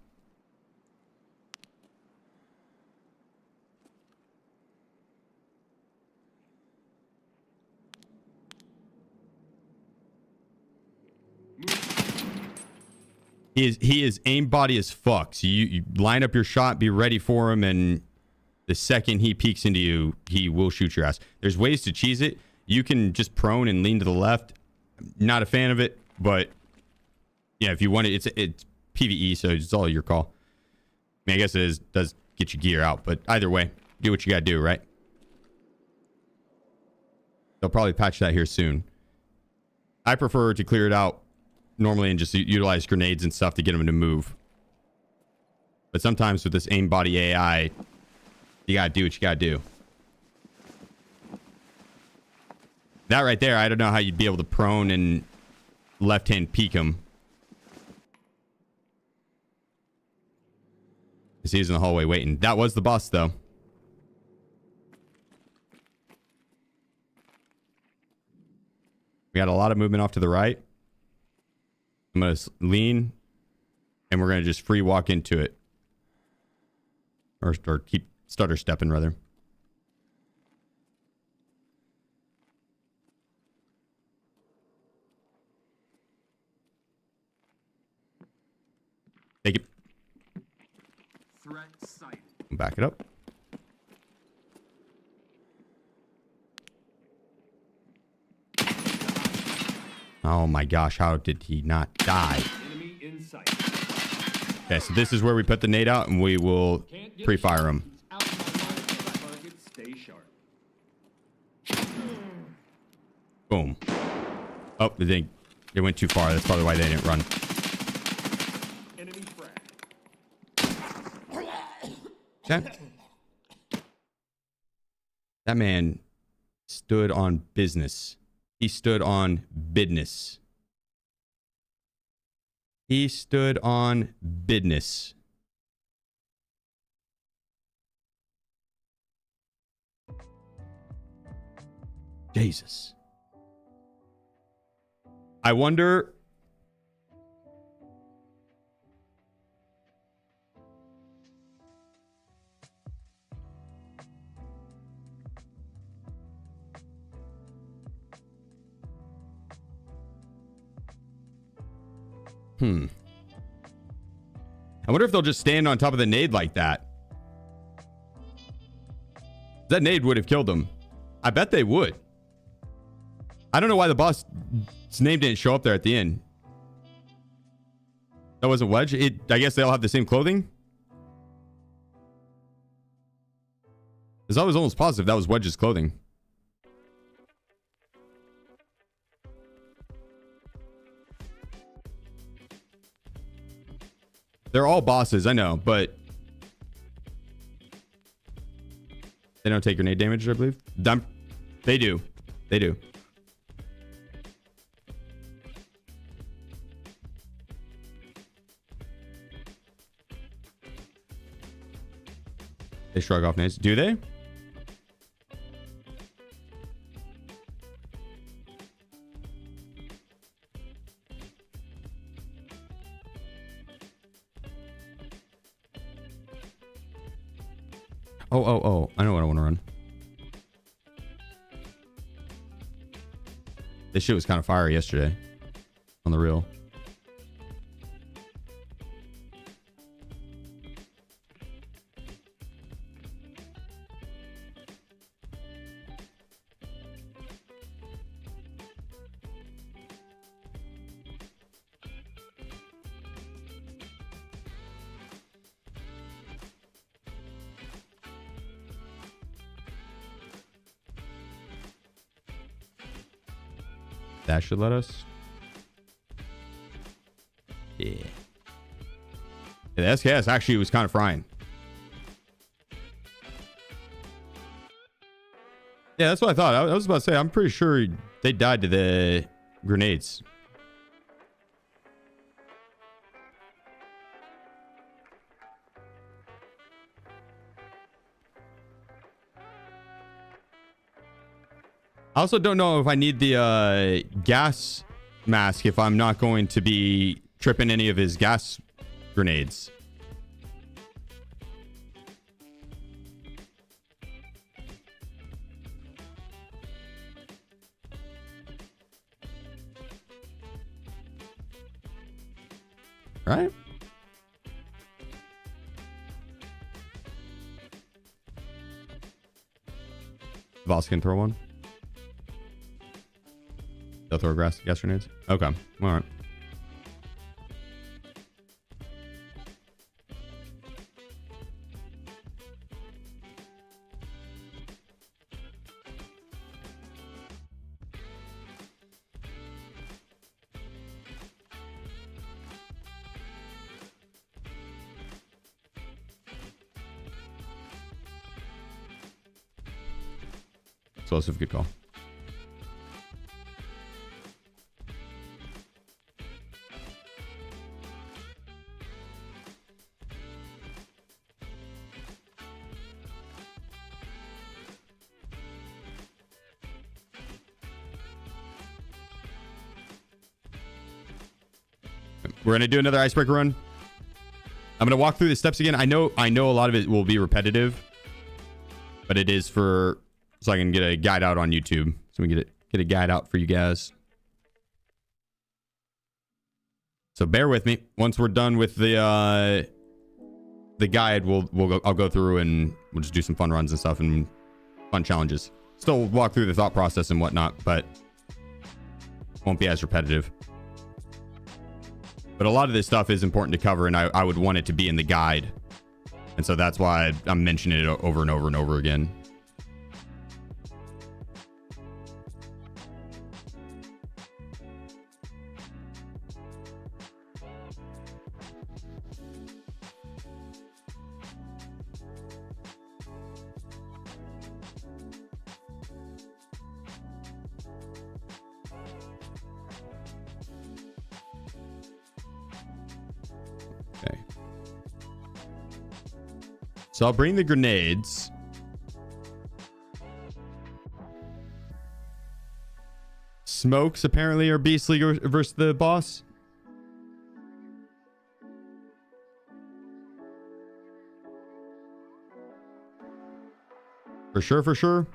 He is aimbody as fuck. So you line up your shot, be ready for him, and the second he peeks into you, he will shoot your ass. There's ways to cheese it. You can just prone and lean to the left. Not a fan of it, but yeah, if you want it, it's PvE, so it's all your call. I mean, I guess does get your gear out, but either way, do what you gotta do, right? They'll probably patch that here soon. I prefer to clear it out normally and just utilize grenades and stuff to get them to move. But sometimes with this aimbody AI, you gotta do what you gotta do. That right there, I don't know how you'd be able to prone and left-hand peek him. He's in the hallway waiting. That was the boss, though. We got a lot of movement off to the right. I'm going to lean, and we're going to just free walk into it. Or keep stutter stepping, rather. Take it. Threat sighted. Back it up. Oh my gosh, how did he not die? Enemy in sight. Okay, so this is where we put the nade out, and we will pre-fire him. Out of my line. Target, stay sharp. Boom. Oh, they went too far. That's probably why they didn't run. Enemy frag. Okay. That man stood on business. He stood on business. He stood on business. Jesus. I wonder. I wonder if they'll just stand on top of the nade like that. That nade would have killed them. I bet they would. I don't know why the boss's name didn't show up there at the end. That wasn't Wedge. I guess they all have the same clothing. Because I was almost positive that was Wedge's clothing. They're all bosses, I know, but they don't take grenade damage, I believe. They do. They do. They shrug off nades. Do they? Oh. I know what I want to run. This shit was kind of fire yesterday. On the reel. That should let us. Yeah. The SKS actually was kind of frying. Yeah, that's what I thought. I was about to say, I'm pretty sure they died to the grenades. I also don't know if I need the gas mask if I'm not going to be tripping any of his gas grenades. Right? Voss can throw one. They'll throw gas grenades. Okay. All right. Explosive, good call. We're gonna do another icebreaker run. I'm gonna walk through the steps again. I know a lot of it will be repetitive, but it is for so I can get a guide out on YouTube. So we get a guide out for you guys. So bear with me. Once we're done with the guide, I'll go through and we'll just do some fun runs and stuff and fun challenges. Still walk through the thought process and whatnot, but won't be as repetitive. But a lot of this stuff is important to cover, and I would want it to be in the guide. And so that's why I'm mentioning it over and over and over again. Okay. So I'll bring the grenades. Smokes apparently are beastly versus the boss. For sure, for sure.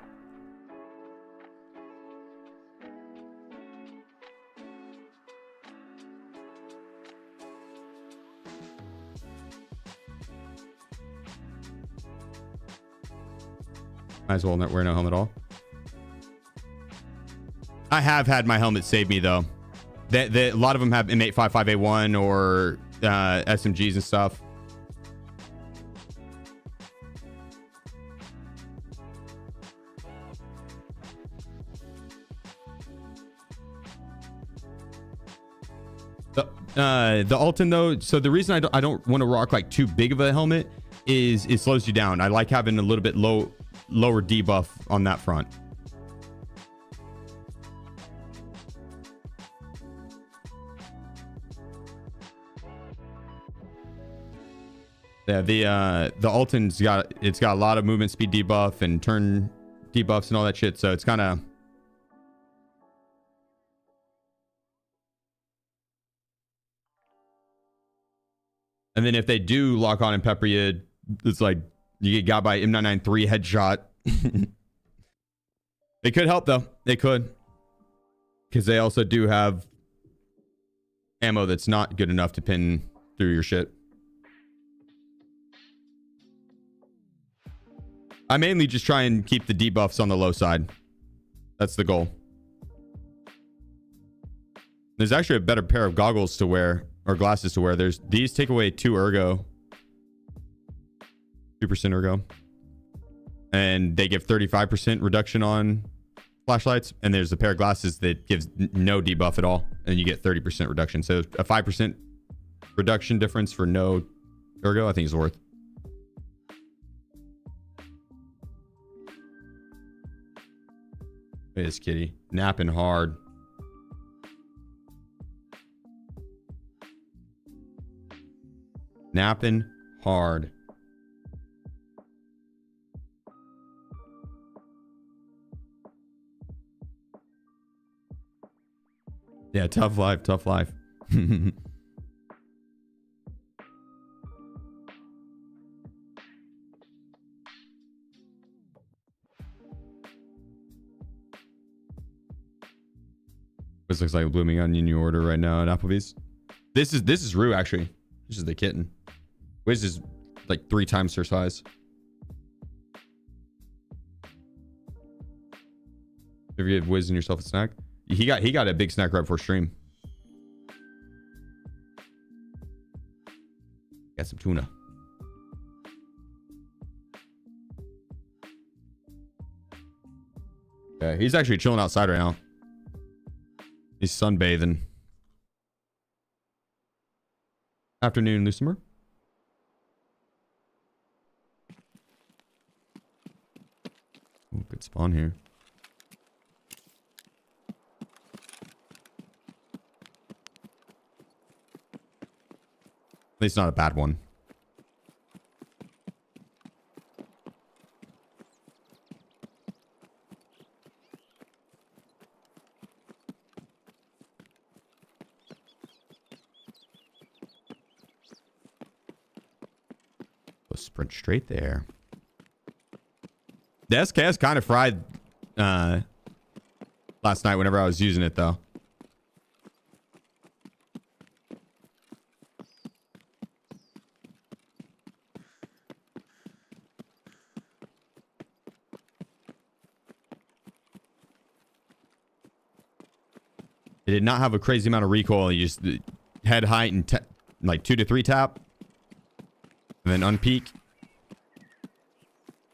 Might as well not wear no helmet at all. I have had my helmet save me though. A lot of them have M855A1 or SMGs and stuff. The Alton though, so the reason I don't want to rock like too big of a helmet is it slows you down. I like having a little bit lower debuff on that front. Yeah, the Alton's got a lot of movement speed debuff and turn debuffs and all that shit, so it's kind of and then if they do lock on and pepper you, it's like you get got by M993 headshot. It could help though. They could. Because they also do have ammo that's not good enough to pin through your shit. I mainly just try and keep the debuffs on the low side. That's the goal. There's actually a better pair of goggles to wear, or glasses to wear. These take away 2 ergo. 2% ergo. And they give 35% reduction on flashlights. And there's a pair of glasses that gives no debuff at all. And you get 30% reduction. So a 5% reduction difference for no ergo, I think is worth. Look at this kitty. Napping hard. Napping hard. Yeah, tough life, tough life. This looks like a blooming onion you order right now at Applebee's. This is Rue actually. This is the kitten. Wiz is like 3 times her size. Have you had Wiz and yourself a snack? He got a big snack right before stream. Got some tuna. Yeah, he's actually chilling outside right now. He's sunbathing. Afternoon, Lucimer. Ooh, good spawn here. At least not a bad one. Let's sprint straight there. The SKS kind of fried last night whenever I was using it, though. It did not have a crazy amount of recoil. You just head height and like 2 to 3 tap. And then unpeak.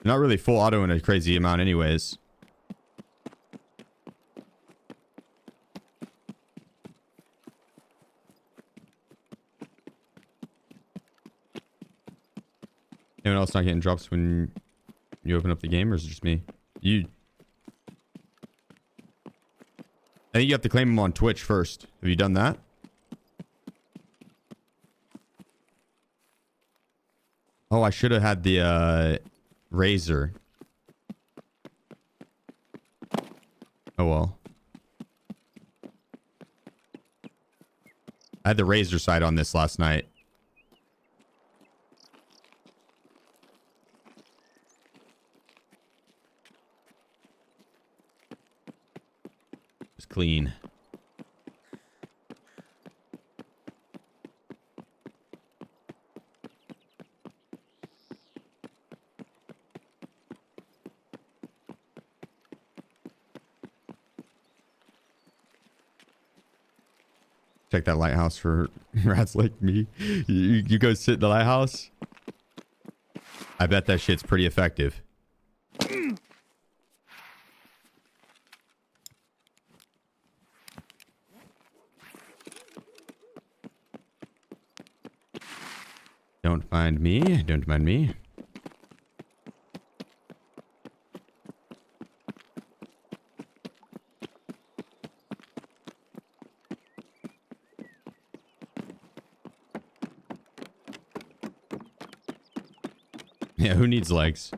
Not really full auto in a crazy amount anyways. Anyone else not getting drops when you open up the game, or is it just me? I think you have to claim them on Twitch first. Have you done that? Oh, I should have had the razor. Oh well. I had the razor sight on this last night. It's clean. Check that lighthouse for rats like me. You go sit in the lighthouse. I bet that shit's pretty effective. Don't mind me. Don't mind me. Yeah, who needs legs?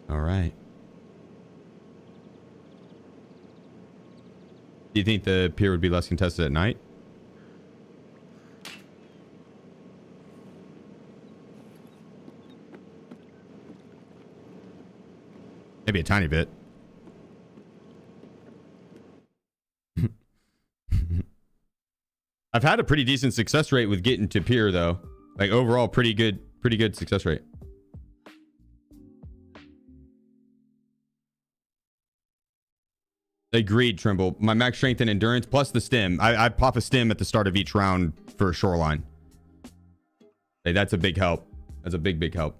All right. Do you think the pier would be less contested at night? Maybe a tiny bit. I've had a pretty decent success rate with getting to pier though. Like overall pretty good success rate. Agreed, Trimble. My max strength and endurance plus the stim. I pop a stim at the start of each round for shoreline. Hey, that's a big help. That's a big help.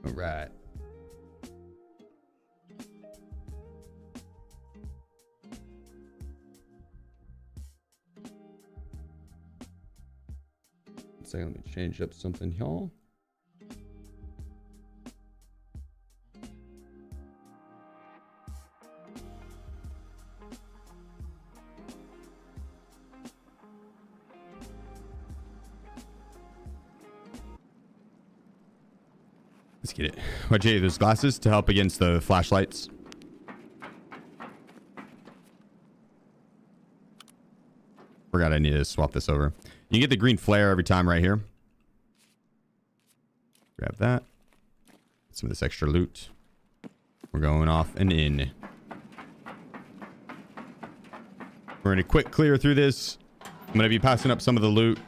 All right. So let me change up something, y'all. Let's get it. Why'd you get those glasses? To help against the flashlights. Forgot I need to swap this over. You can get the green flare every time right here. Grab that. Some of this extra loot. We're going off and in. We're going to quick clear through this. I'm going to be passing up some of the loot.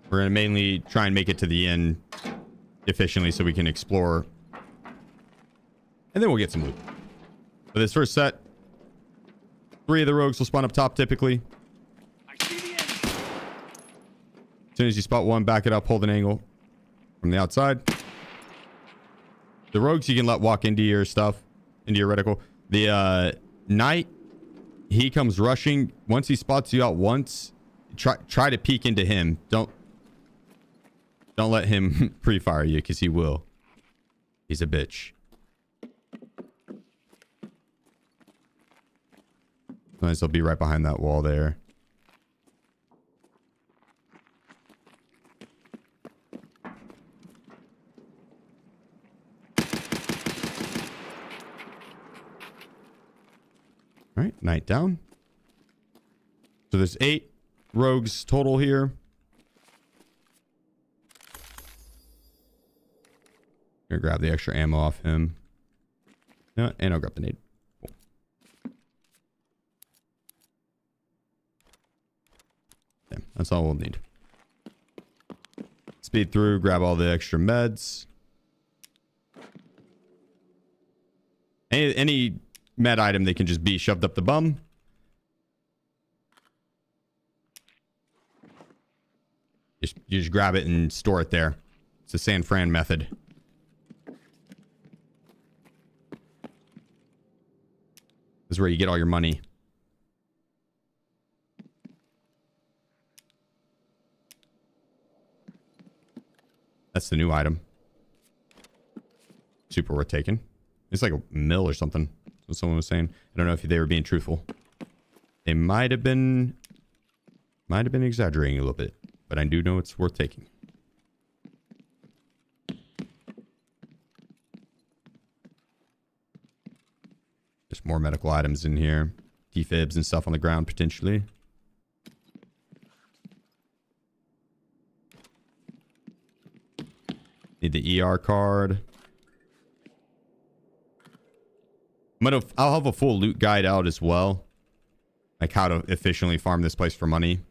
We're going to mainly try and make it to the end efficiently so we can explore. And then we'll get some loot. For this first set, 3 of the rogues will spawn up top typically. As soon as you spot one, back it up, hold an angle from the outside. The rogues you can let walk into your stuff, into your reticle. The knight, he comes rushing. Once he spots you out once, try to peek into him. Don't let him pre-fire you, because he will. He's a bitch. Nice, I'll be right behind that wall there. All right, knight down. So there's 8 rogues total here. Gonna grab the extra ammo off him. Yeah, and I'll grab the nade. Cool. Yeah, that's all we'll need. Speed through, grab all the extra meds. Any med item that can just be shoved up the bum. You just grab it and store it there. It's the San Fran method. This is where you get all your money. That's the new item. Super worth taking. It's like a mill or something. That's what someone was saying. I don't know if they were being truthful. They might have been exaggerating a little bit, but I do know it's worth taking. There's more medical items in here. Defibs and stuff on the ground, potentially. Need the ER card. I'll have a full loot guide out as well. Like how to efficiently farm this place for money.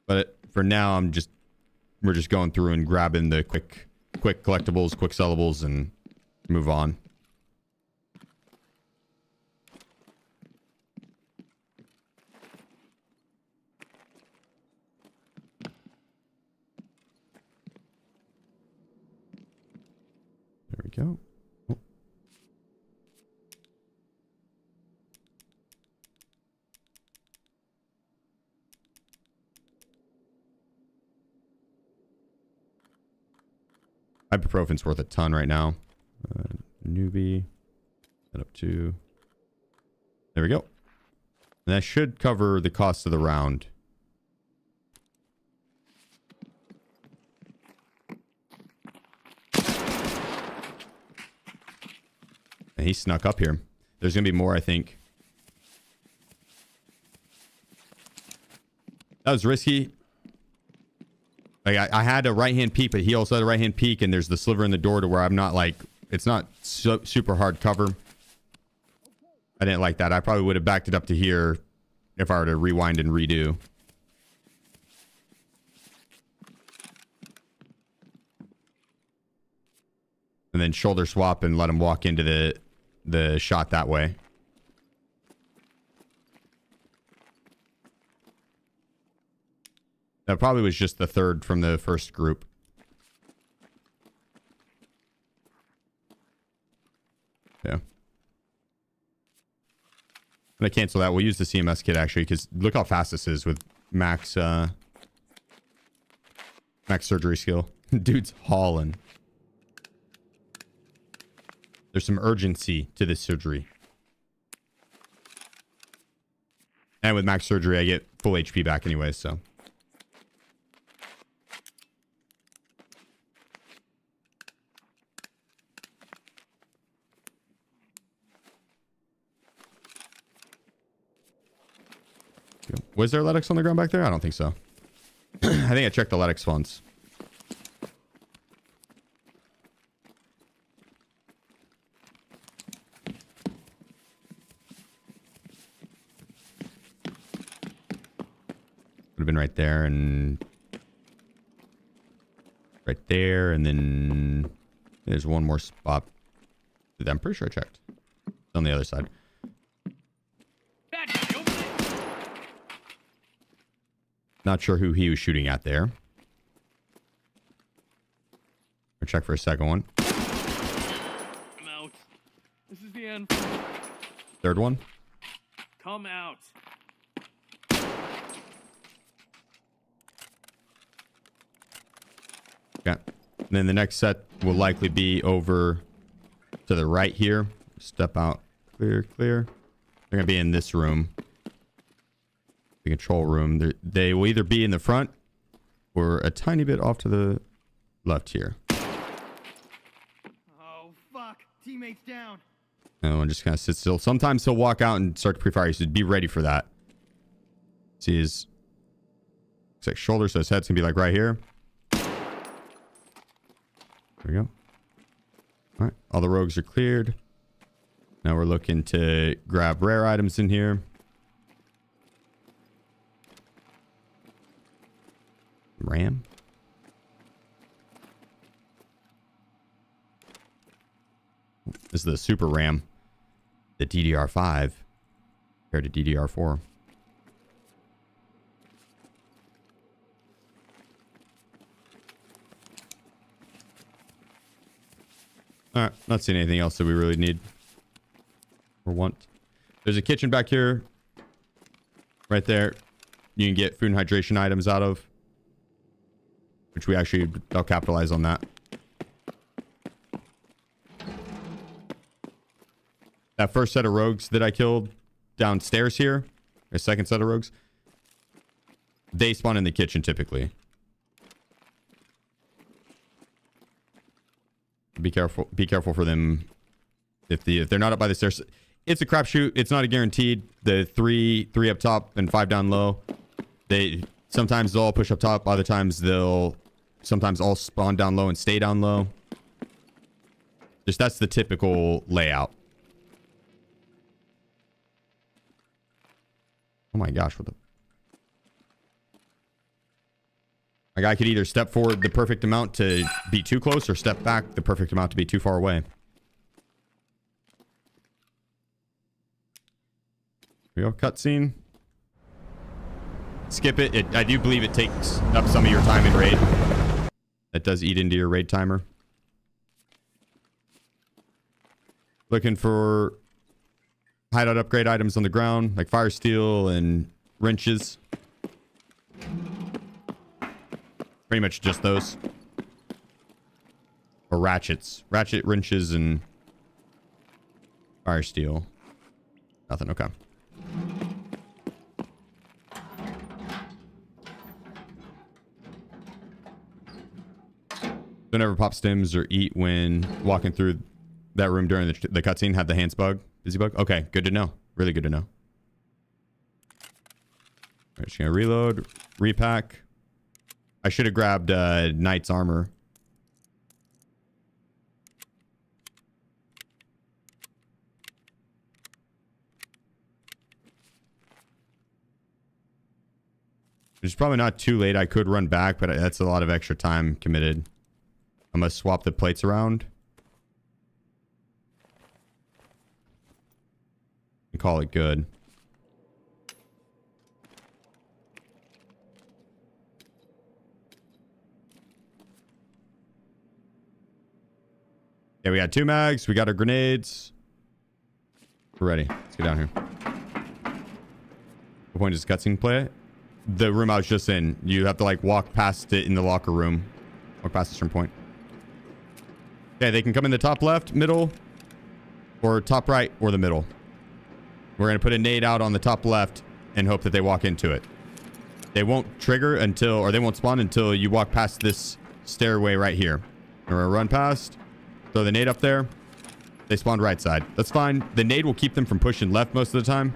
But for now, we're just going through and grabbing the quick collectibles, quick sellables, and move on. There we go. Oh. Ibuprofen's worth a ton right now. Newbie. Set up to. There we go. And that should cover the cost of the round. And he snuck up here. There's going to be more, I think. That was risky. Like I had a right-hand peek, but he also had a right-hand peek, and there's the sliver in the door to where I'm not like, it's not super hard cover. I didn't like that. I probably would have backed it up to here if I were to rewind and redo. And then shoulder swap and let him walk into the shot that way. That probably was just the third from the first group. Yeah. I'm gonna cancel that. We'll use the CMS kit actually, because look how fast this is with max surgery skill. Dude's hauling. There's some urgency to this surgery. And with max surgery, I get full HP back anyway, so. Was there Letix on the ground back there? I don't think so. I think I checked the Letix once. Would have been right there and right there, and then there's one more spot. I'm pretty sure I checked. It's on the other side. Bad guy over there. Not sure who he was shooting at there. I'll check for a second one. I'm out. This is the end. Third one. Come out. Okay. And then the next set will likely be over to the right here. Step out. Clear, clear. They're going to be in this room. The control room. They will either be in the front or a tiny bit off to the left here. Oh, fuck. Teammates down. And one just kind of sits still. Sometimes he'll walk out and start to pre-fire. So be ready for that. See his looks like shoulder, so his head's going to be like right here. There we go. All right. All the rogues are cleared. Now we're looking to grab rare items in here. RAM. This is the super RAM. The DDR5 compared to DDR4. All right, not seeing anything else that we really need or want. There's a kitchen back here. Right there. You can get food and hydration items out of. Which we actually, I'll capitalize on that. That first set of rogues that I killed downstairs here, a second set of rogues, they spawn in the kitchen typically. Be careful for them if they're not up by the stairs. It's a crapshoot. It's not a guaranteed. The three up top and 5 down low. Sometimes they'll all push up top. Other times they'll sometimes all spawn down low and stay down low. Just that's the typical layout. Oh my gosh, what the... Like I could either step forward the perfect amount to be too close or step back the perfect amount to be too far away. Here we go, cutscene. Skip it. I do believe it takes up some of your time in raid. That does eat into your raid timer. Looking for hideout upgrade items on the ground, like fire steel and wrenches. Pretty much just those. Or ratchets. Ratchet, wrenches, and fire steel. Nothing, okay. Don't ever pop stims or eat when walking through that room during the cutscene. Have the hands bug. Busy bug? Okay, good to know. Really good to know. Alright, just gonna reload. Repack. I should have grabbed Knight's armor. It's probably not too late. I could run back, but that's a lot of extra time committed. I'm going to swap the plates around. And call it good. Yeah, we got 2 mags. We got our grenades. We're ready. Let's get down here. What point does cutscene play? The room I was just in. You have to like walk past it in the locker room. Walk past a certain point. Okay, they can come in the top left, middle, or top right, or the middle. We're going to put a nade out on the top left and hope that they walk into it. They won't trigger until, or they won't spawn until you walk past this stairway right here. We're going to run past. Throw the nade up there. They spawned right side. That's fine. The nade will keep them from pushing left most of the time.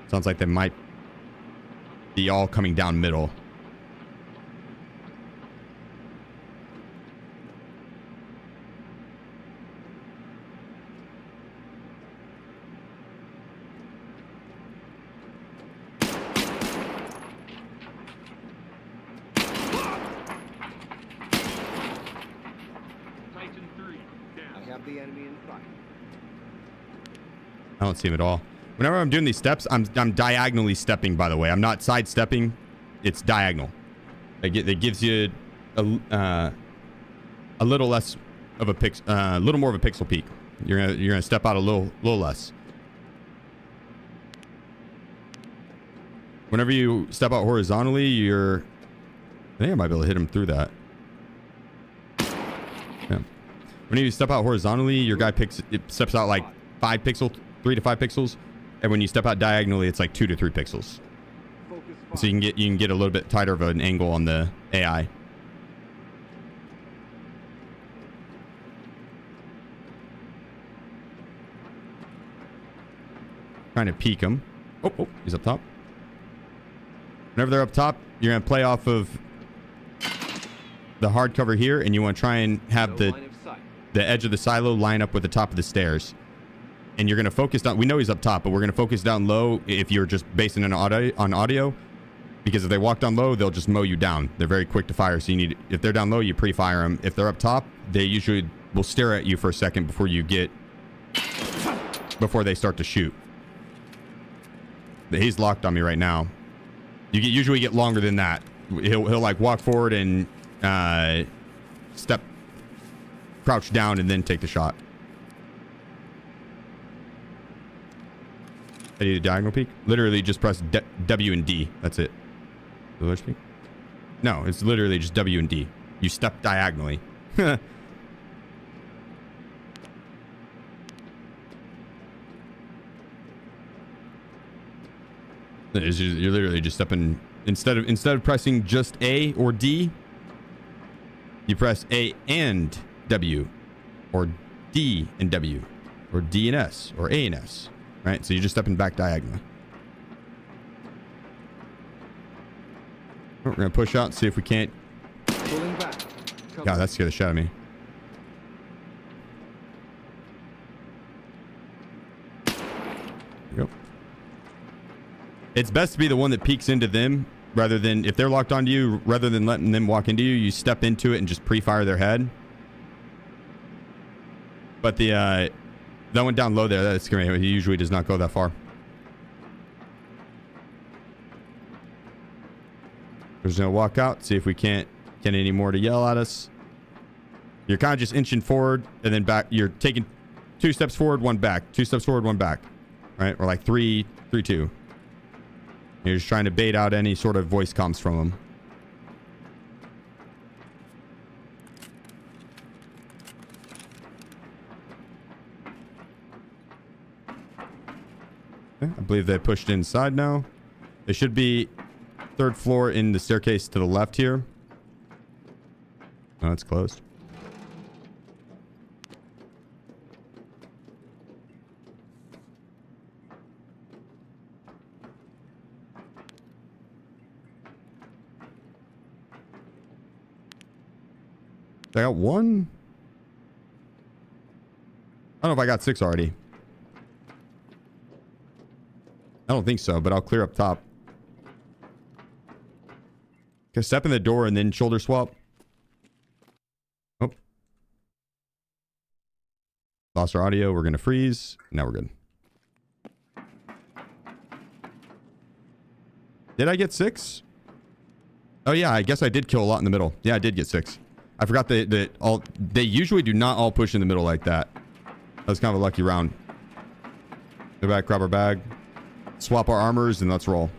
Sounds like they might be all coming down middle. Titan 3 down. I have the enemy in sight. I don't see him at all. Whenever I'm doing these steps, I'm diagonally stepping, by the way. I'm not side stepping. It's diagonal. It gives you a little less of a little more of a pixel peak. You're gonna step out a little less. Whenever you step out horizontally, I think I might be able to hit him through that. Yeah. When you step out horizontally, your guy steps out like 5 pixels, 3 to 5 pixels, and when you step out diagonally, it's like 2 to 3 pixels. So you can get a little bit tighter of an angle on the AI. Trying to peek him. Oh, he's up top. Whenever they're up top, you're gonna play off of the hard cover here, and you want to try and have the edge of the silo line up with the top of the stairs. And you're gonna focus down. We know he's up top, but we're gonna focus down low if you're just basing it on audio, because if they walk down low, they'll just mow you down. They're very quick to fire, so if they're down low, you pre-fire them. If they're up top, they usually will stare at you for a second before they start to shoot. He's locked on me right now. You usually get longer than that. He'll like walk forward and crouch down and then take the shot. I need a diagonal peek. Literally just press W and D. That's it. The peek? No, it's literally just W and D. You step diagonally. You're literally just stepping. Instead of pressing just A or D, you press A and W, or D and W, or D and S, or A and S. Right? So you're just stepping back diagonally. We're gonna push out and see if we can't. Pulling back. God, that scared the shit out of me. There you go. It's best to be the one that peeks into them, rather than, if they're locked onto you, rather than letting them walk into you, you step into it and just pre-fire their head. But that one down low there, that's scary. He usually does not go that far. We're just gonna walk out, see if we can't get any more to yell at us. You're kind of just inching forward and then back. You're taking 2 steps forward, 1 back. 2 steps forward, 1 back. Right? Or like 3, 3, 2. You're just trying to bait out any sort of voice comms from them. Okay, I believe they pushed inside now. They should be 3rd floor in the staircase to the left here. Oh, it's closed. I got 1. I don't know if I got 6 already. I don't think so, but I'll clear up top. Okay, step in the door and then shoulder swap. Oh. Lost our audio. We're going to freeze. Now we're good. Did I get 6? Oh, yeah. I guess I did kill a lot in the middle. Yeah, I did get 6. I forgot that they usually do not all push in the middle like that. That was kind of a lucky round. Go back, grab our bag, swap our armors, and let's roll.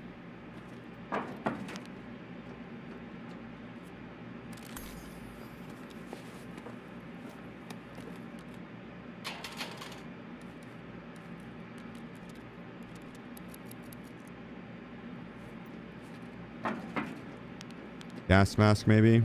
Gas mask, maybe.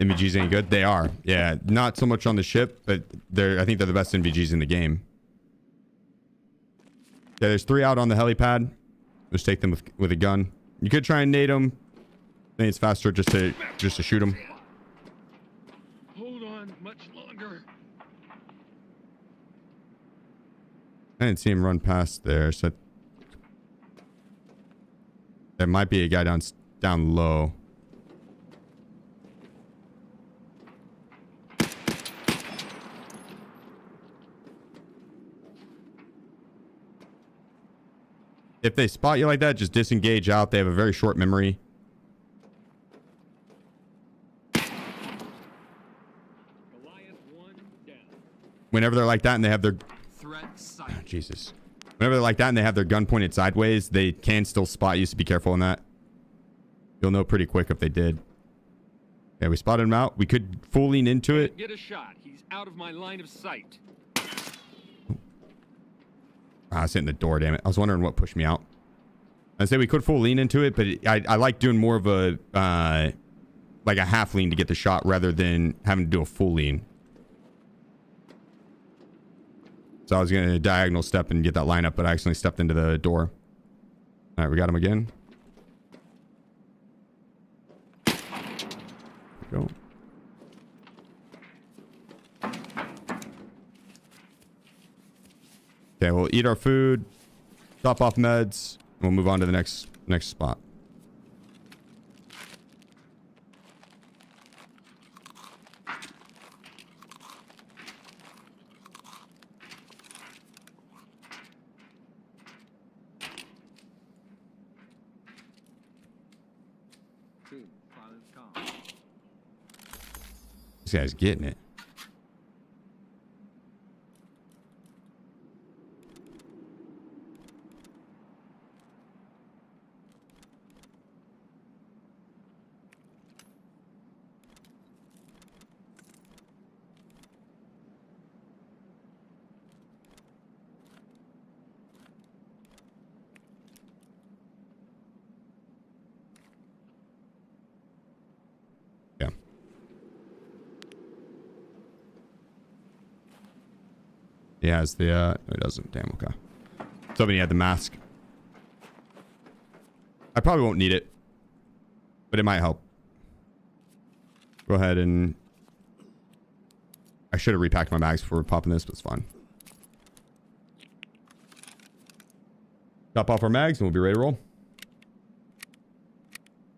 NVGs ain't good. They are. Yeah, not so much on the ship, but I think they're the best NVGs in the game. Yeah, there's 3 out on the helipad. Just take them with a gun. You could try and nade them. I think it's faster just to shoot them. Hold on much longer. I didn't see him run past there, so there might be a guy down low. If they spot you like that, just disengage out. They have a very short memory. Whenever they're like that and they have their... Threat sight. Oh, Jesus. Whenever they're like that and they have their gun pointed sideways, they can still spot you, so be careful on that. You'll know pretty quick if they did. Yeah, we spotted him out. We could full lean into it. Get a shot. He's out of my line of sight. I was hitting the door, damn it. I was wondering what pushed me out. I say we could full lean into it, but I like doing more of a like a half lean to get the shot rather than having to do a full lean. So I was going to diagonal step and get that lineup, but I accidentally stepped into the door. All right, we got him again. There we go. Okay, we'll eat our food, top off meds, and we'll move on to the next spot. This guy's getting it. Yeah. He has the, no, he doesn't. Damn, okay. Somebody had the mask. I probably won't need it, but it might help. Go ahead and... I should have repacked my bags before popping this, but it's fine. Top off our mags and we'll be ready to roll.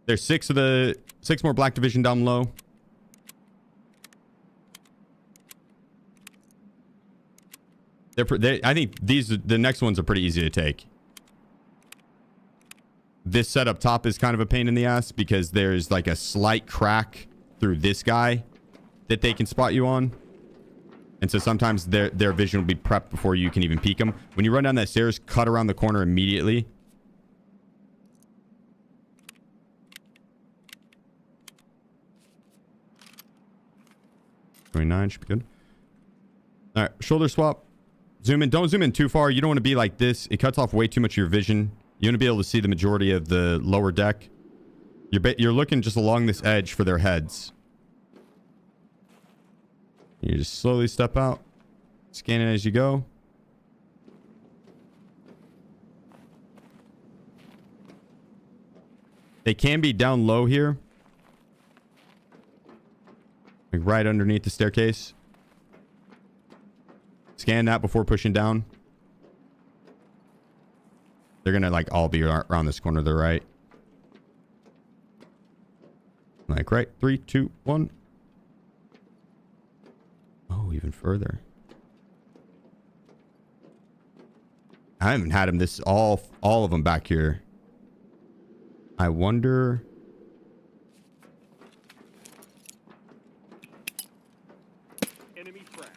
There's 6 more Black Division down low. I think the next ones are pretty easy to take. This set up top is kind of a pain in the ass because there's like a slight crack through this guy that they can spot you on. And so sometimes their vision will be prepped before you can even peek them. When you run down that stairs, cut around the corner immediately. $29 should be good. All right, shoulder swap. Zoom in. Don't zoom in too far. You don't want to be like this. It cuts off way too much of your vision. You want to be able to see the majority of the lower deck. You're looking just along this edge for their heads. You just slowly step out. Scan it as you go. They can be down low here. Like right underneath the staircase. Scan that before pushing down. They're gonna like all be around this corner to the right. Like right, 3, 2, 1. Oh, even further. I haven't had him this all of them back here. I wonder. Enemy frag.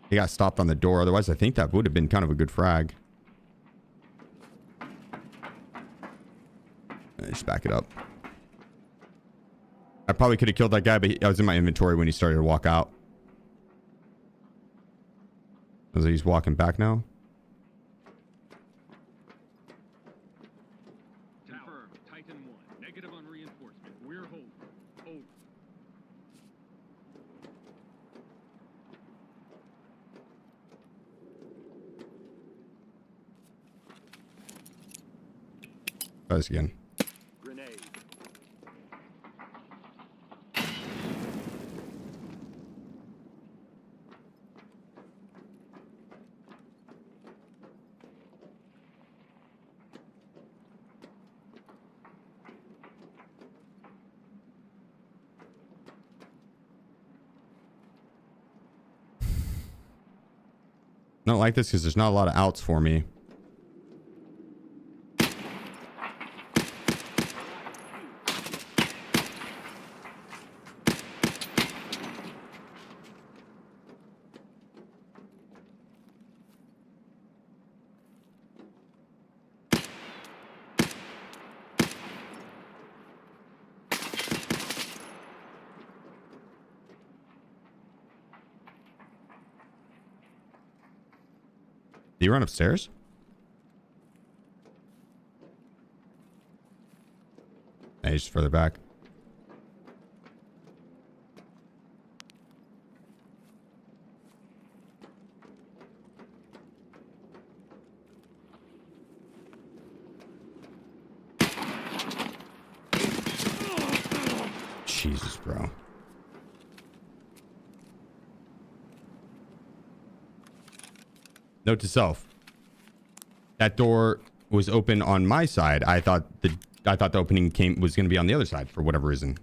He got stopped on the door. Otherwise, I think that would have been kind of a good frag. Just back it up. I probably could have killed that guy, but I was in my inventory when he started to walk out. So he's walking back now. Try this again. Grenade. I don't like this because there's not a lot of outs for me. Do you run upstairs? Hey, he's further back. Jesus, bro. Note to self. That door was open on my side. I thought the opening was going to be on the other side for whatever reason.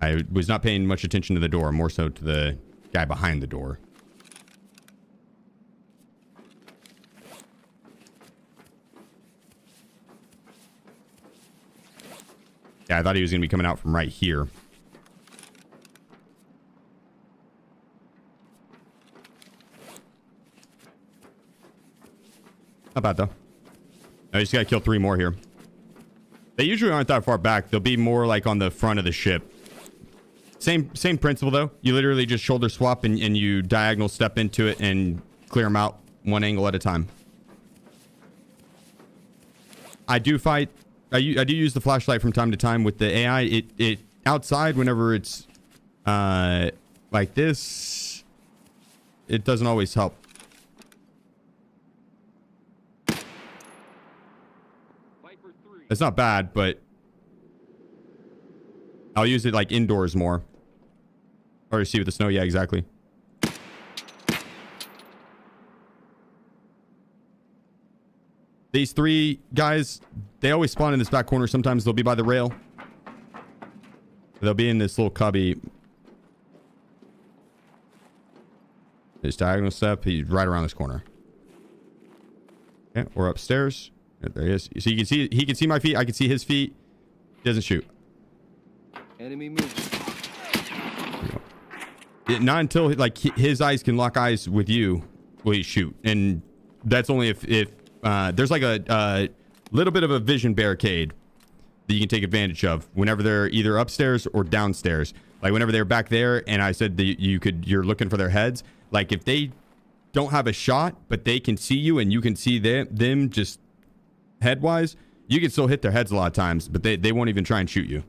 I was not paying much attention to the door, more so to the guy behind the door. Yeah, I thought he was going to be coming out from right here. Not bad, though. I just gotta kill 3 more here. They usually aren't that far back. They'll be more like on the front of the ship. Same principle, though. You literally just shoulder swap and you diagonal step into it and clear them out one angle at a time. I do fight. I do use the flashlight from time to time with the AI. It outside, whenever it's like this, it doesn't always help. It's not bad, but I'll use it like indoors more. Or you see with the snow. Yeah, exactly. These 3 guys, they always spawn in this back corner. Sometimes they'll be by the rail. They'll be in this little cubby. This diagonal step. He's right around this corner. Okay, we're upstairs. There he is. So you can see, he can see my feet. I can see his feet. He doesn't shoot. Enemy movement. Not until like his eyes can lock eyes with you will he shoot, and that's only if there's like a little bit of a vision barricade that you can take advantage of whenever they're either upstairs or downstairs. Like whenever they're back there, and I said that you're looking for their heads. Like if they don't have a shot, but they can see you and you can see them just head-wise, you can still hit their heads a lot of times, but they won't even try and shoot you.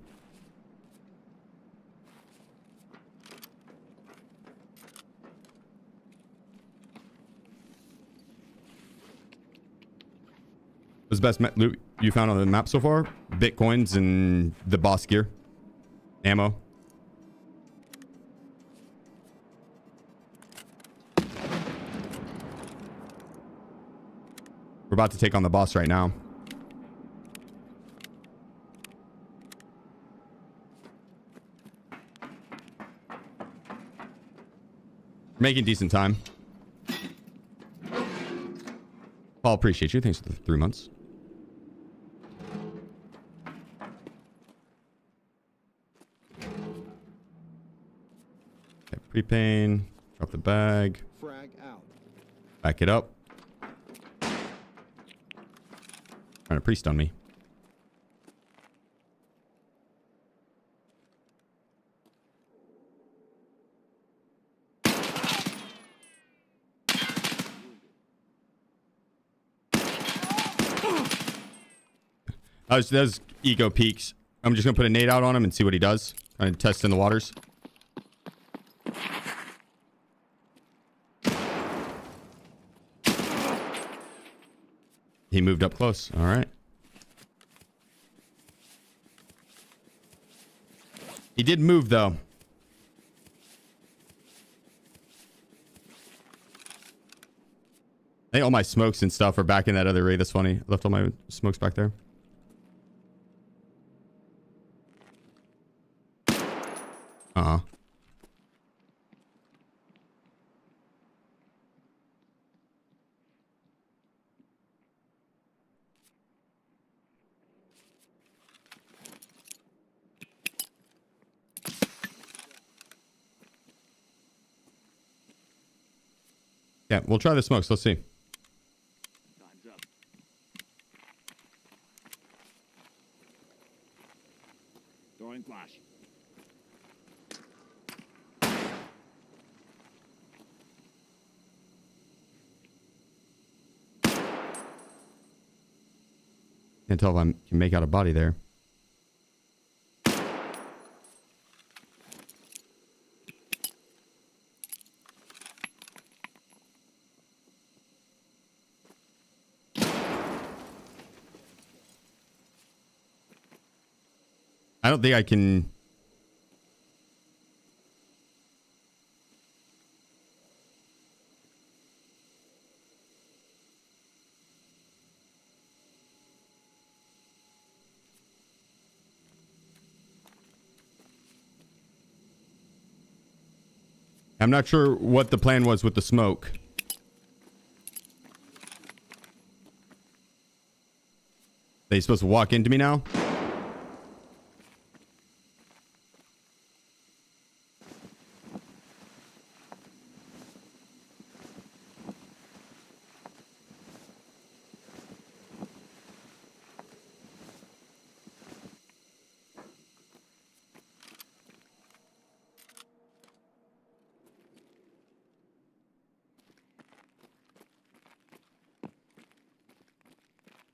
What's the best loot you found on the map so far? Bitcoins and the boss gear. Ammo. We're about to take on the boss right now. Making decent time. Paul, appreciate you. Thanks for the 3 months. Okay, pre-pain. Drop the bag. Frag out. Back it up. Trying to pre-stun me. That was ego peaks. I'm just gonna put a nade out on him and see what he does. Trying to test in the waters. He moved up close. All right. He did move though. I think all my smokes and stuff are back in that other rig. That's funny. I left all my smokes back there. Uh-huh. Yeah, we'll try the smokes. Let's see. Time's up. Throwing flash. Can't tell if I can make out a body there. I don't think I can. I'm not sure what the plan was with the smoke. They supposed to walk into me now?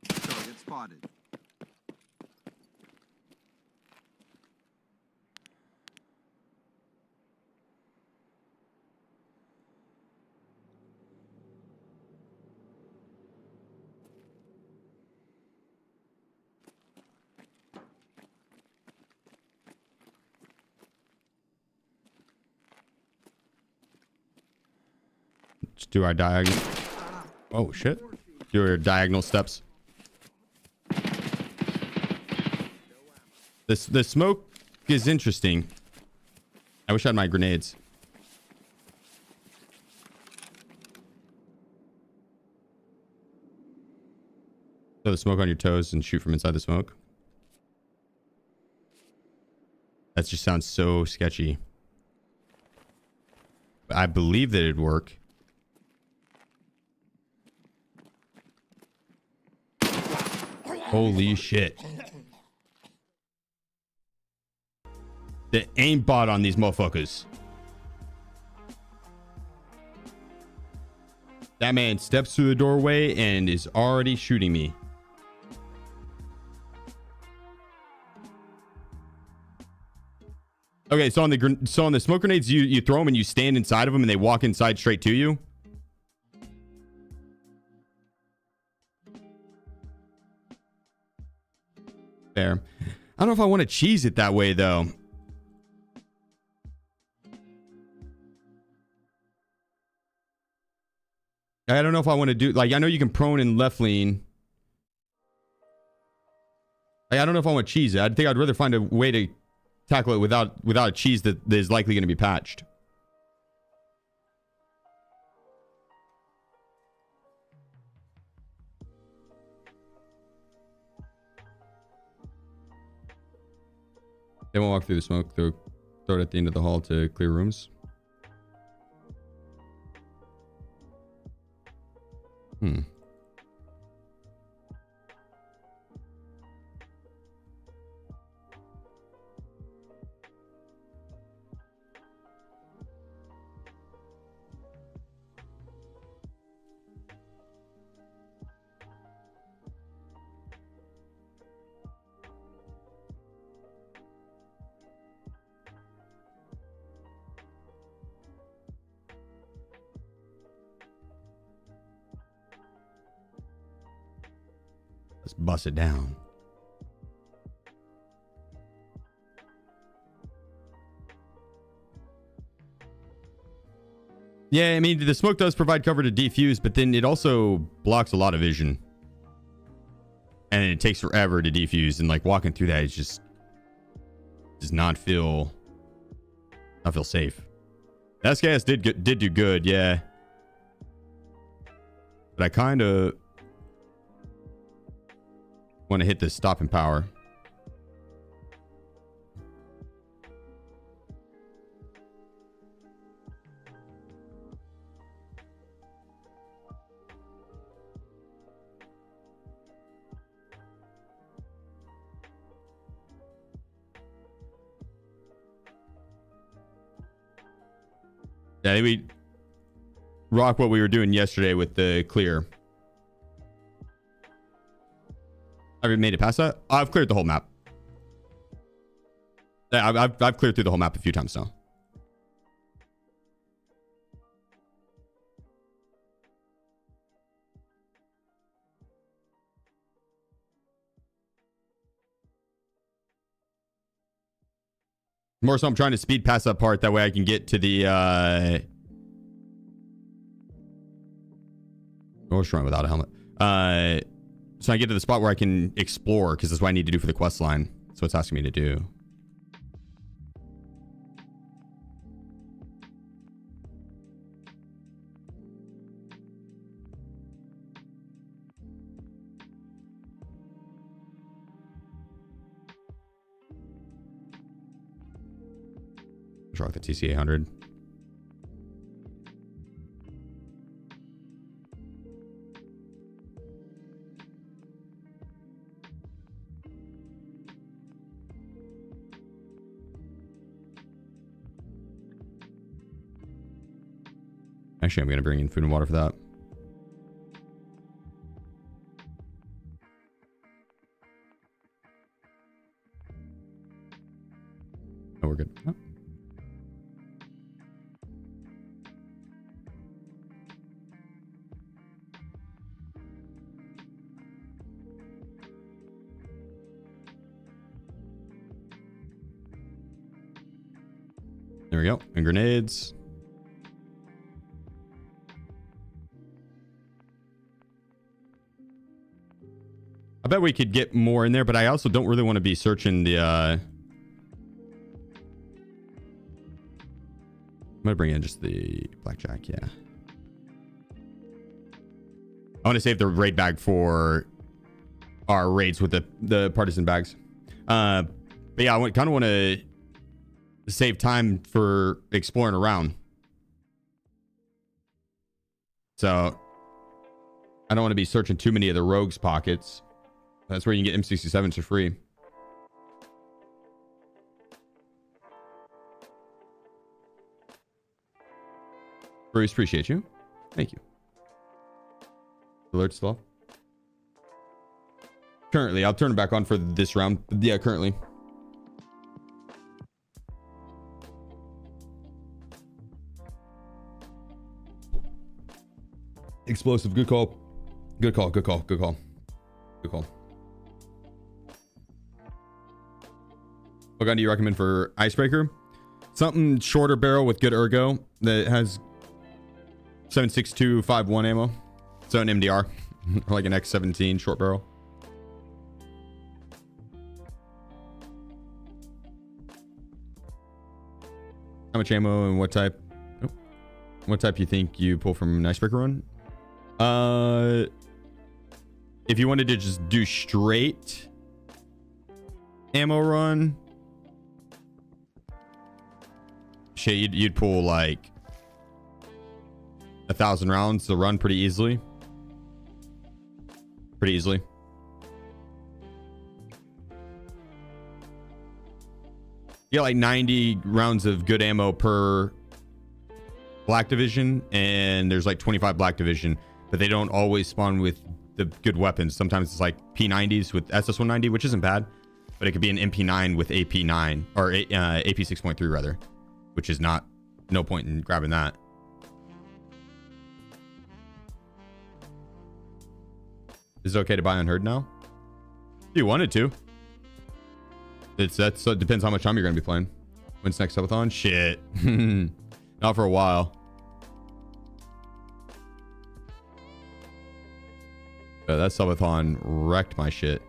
Target spotted. Just do our diagonal. Oh, shit. Do our diagonal steps. The smoke is interesting. I wish I had my grenades. Throw the smoke on your toes and shoot from inside the smoke. That just sounds so sketchy. But I believe that it'd work. Holy shit. The aimbot on these motherfuckers. That man steps through the doorway and is already shooting me. Okay, so on the smoke grenades, you throw them and you stand inside of them and they walk inside straight to you. Fair. I don't know if I want to cheese it that way though. I don't know if I want to do, like, I know you can prone and left lean. Like, I don't know if I want to cheese it. I think I'd rather find a way to tackle it without a cheese that is likely going to be patched. They won't walk through the smoke. Throw it at the end of the hall to clear rooms. Hmm. Let's bust it down. Yeah, I mean, the smoke does provide cover to defuse, but then it also blocks a lot of vision. And it takes forever to defuse, and like walking through that is just does not feel safe. The SKS did do good, yeah. But I kind of want to hit this stop and power. Yeah, we rock what we were doing yesterday with the clear. Have you made it past that? I've cleared the whole map. Yeah, I've cleared through the whole map a few times now. More so I'm trying to speed past that part. That way I can get to the horse run without a helmet. So I get to the spot where I can explore, because that's what I need to do for the quest line. That's what it's asking me to do. Let's rock the TC 800. Actually, I'm going to bring in food and water for that. Oh, we're good. Oh. There we go. And grenades. I bet we could get more in there, but I also don't really want to be searching the I'm gonna bring in just the blackjack. Yeah, I want to save the raid bag for our raids with the partisan bags. But yeah, I kind of want to save time for exploring around. So I don't want to be searching too many of the rogues pockets. That's where you can get M67s for free. Bruce, appreciate you. Thank you. Alert still off? Currently, I'll turn it back on for this round. Yeah, currently. Explosive. Good call. Good call. Good call. Good call. Good call. What gun do you recommend for Icebreaker? Something shorter barrel with good ergo that has 7.6251 ammo. So an MDR or like an X17 short barrel. How much ammo and what type? Oh, what type you think you pull from an Icebreaker run? If you wanted to just do straight ammo run, shit, you'd pull like 1,000 rounds to run pretty easily. Pretty easily. You get like 90 rounds of good ammo per Black Division, and there's like 25 Black Division, but they don't always spawn with the good weapons. Sometimes it's like P90s with SS190, which isn't bad, but it could be an MP9 with AP9 or AP 6.3 rather, which is not, no point in grabbing that. Is it okay to buy Unheard now? If you wanted to. So it depends how much time you're going to be playing. When's next subathon? Shit. Not for a while. That subathon wrecked my shit.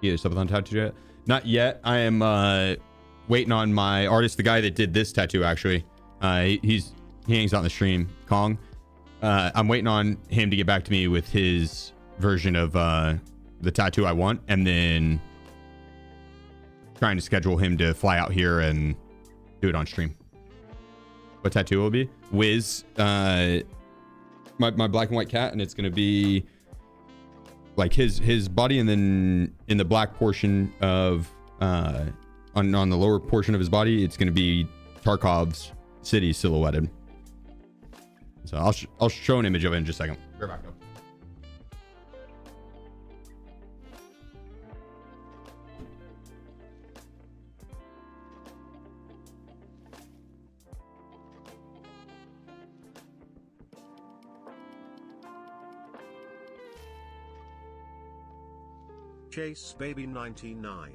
Either subathon tattoo yet? Not yet. I am waiting on my artist, the guy that did this tattoo actually. He hangs out in the stream, Kong. I'm waiting on him to get back to me with his version of the tattoo I want, and then trying to schedule him to fly out here and do it on stream. What tattoo will be? Wiz, my black and white cat, and it's gonna be like his body, and then in the black portion of on the lower portion of his body, it's gonna be Tarkov's city silhouetted. So I'll show an image of it in just a second. Right back up. Chase Baby 99.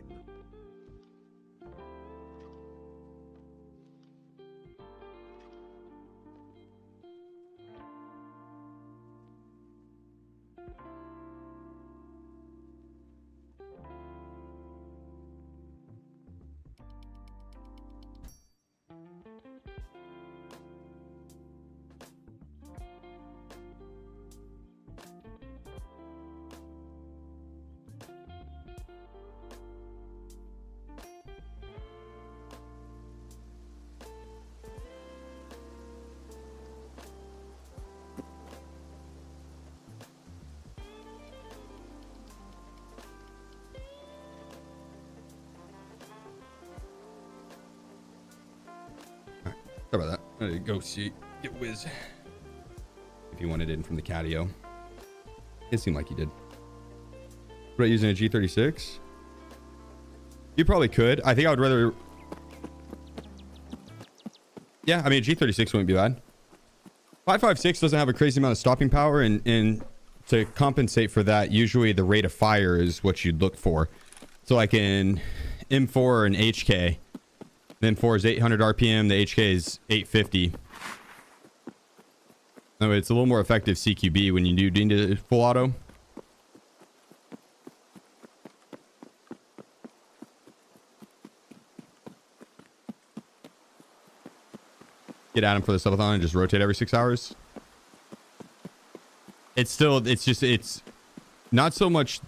Sorry about that. I had to go get Wiz if he wanted in from the catio. It seemed like he did. What, using a G36? You probably could. I think I would rather. Yeah, I mean, a G36 wouldn't be bad. 5.56 doesn't have a crazy amount of stopping power, and to compensate for that, usually the rate of fire is what you'd look for. So like in M4 or an HK, the M4 is 800 RPM, the HK is 850. No, it's a little more effective CQB when you do need full auto. Get at him for the subathon and just rotate every 6 hours. It's not so much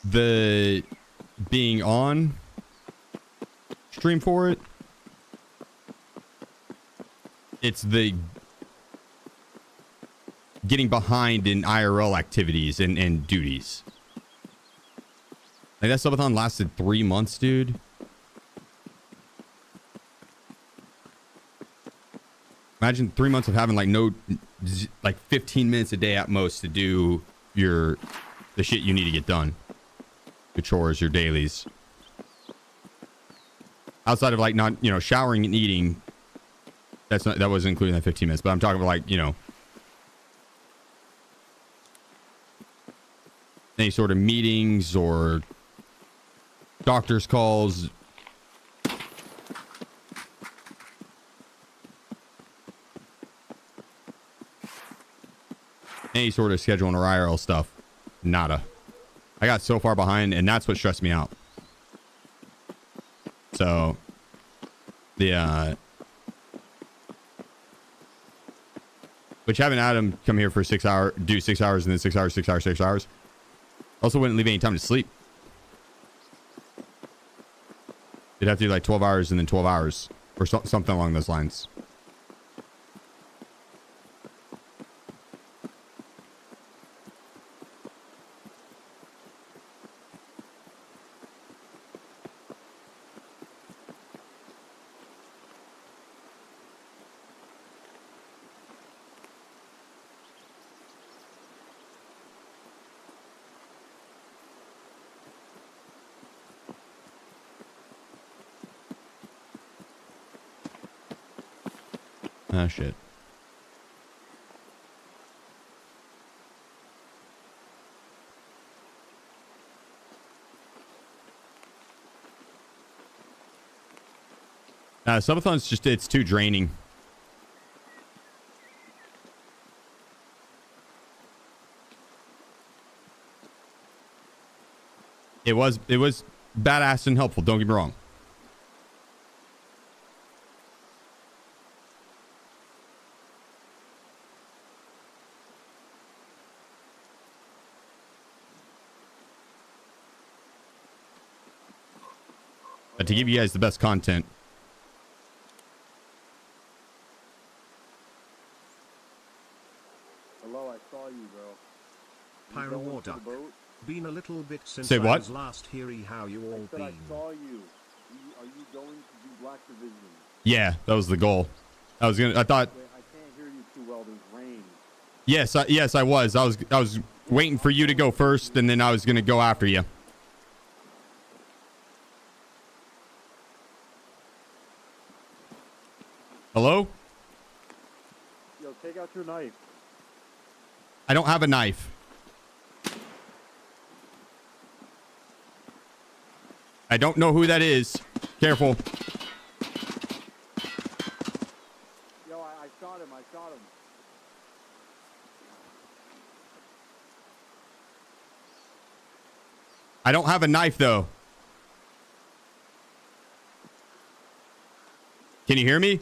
the being on stream for it. It's the getting behind in IRL activities and duties. Like that subathon lasted 3 months, dude. Imagine 3 months of having like 15 minutes a day at most to do the shit you need to get done. Your chores, your dailies. Outside of like not, showering and eating. That wasn't including that 15 minutes, but I'm talking about like, any sort of meetings or doctor's calls. Any sort of scheduling or IRL stuff. Nada. I got so far behind, and that's what stressed me out. So, which having Adam come here for 6 hours, do 6 hours, and then 6 hours, 6 hours, 6 hours. Also wouldn't leave any time to sleep. You'd have to do like 12 hours and then 12 hours, or something along those lines. Ah, shit. Subathon's just, it's too draining. It was badass and helpful, don't get me wrong. But to give you guys the best content. Hello, I saw you, bro. Pyro War Duck. Been a little bit since Say I what? was last hearing how you all I been. saw you. Are you going to do Black Division? Yeah, that was the goal. I thought. Wait, I can't hear you too well. There's rain. Yes, I was. I was waiting for you to go first, and then I was gonna go after you. Hello? Yo, take out your knife. I don't have a knife. I don't know who that is. Careful. Yo, I shot him. I shot him. I don't have a knife though. Can you hear me?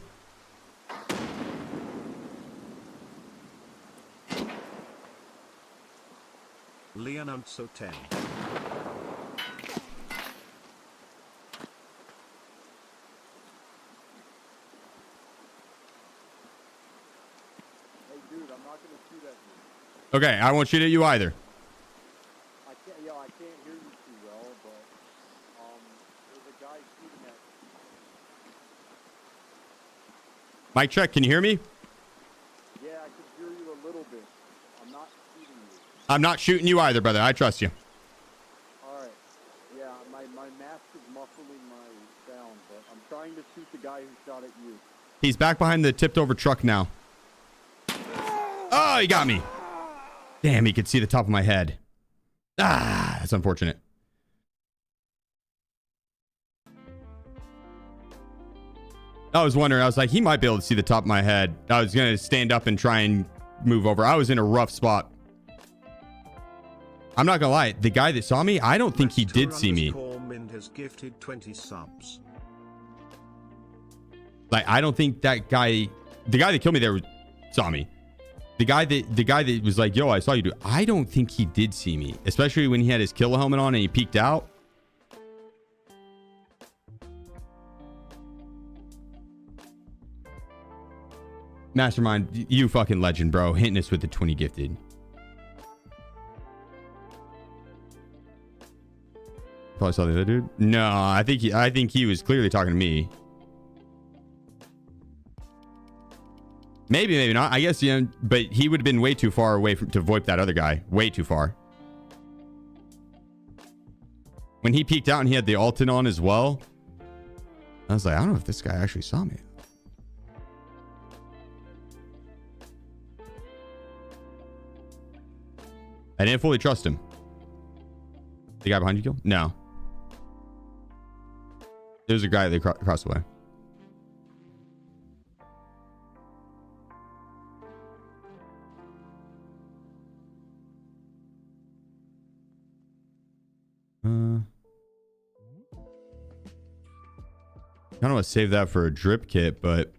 Leonanzo 10. Hey, dude, I'm not gonna shoot at you. Okay, I won't shoot at you either. I can't hear you too well, but there's a guy shooting at me. Mic check, can you hear me? Yeah, I can hear you a little bit. I'm not shooting you. I'm not shooting you either, brother. I trust you. All right. Yeah, my mask is muffling my sound, but I'm trying to shoot the guy who shot at you. He's back behind the tipped over truck now. Oh, he got me. Damn, he could see the top of my head. Ah, that's unfortunate. I was wondering, I was like, he might be able to see the top of my head. I was going to stand up and try and move over. I was in a rough spot. I'm not going to lie. The guy that saw me, I don't think he did see me. Mind has gifted 20 subs. Like, I don't think that guy, the guy that killed me there saw me. The guy that was like, yo, I saw you do. I don't think he did see me, especially when he had his killer helmet on and he peeked out. Mastermind, you fucking legend, bro. Hitting us with the 20 gifted. Probably saw the other dude. No, I think he was clearly talking to me. Maybe, maybe not. I guess, yeah, but he would have been way too far away to VoIP that other guy. Way too far. When he peeked out and he had the Alton on as well, I was like, I don't know if this guy actually saw me. I didn't fully trust him. The guy behind you killed? No. There's a guy that across the way. I don't want to save that for a drip kit, but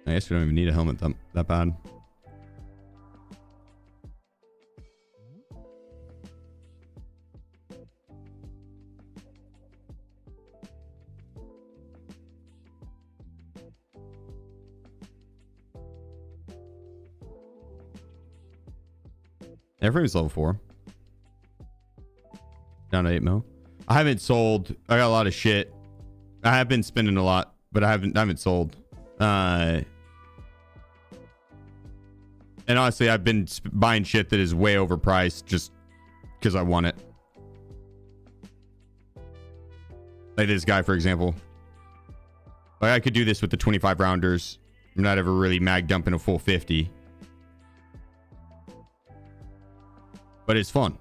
I guess we don't even need a helmet that bad. Airframe's level 4. Down to 8 mil. I haven't sold. I got a lot of shit. I have been spending a lot, but I haven't sold. And honestly, I've been buying shit that is way overpriced just because I want it. Like this guy, for example. Like I could do this with the 25 rounders I'm not ever really mag dumping a full 50. But it's fun.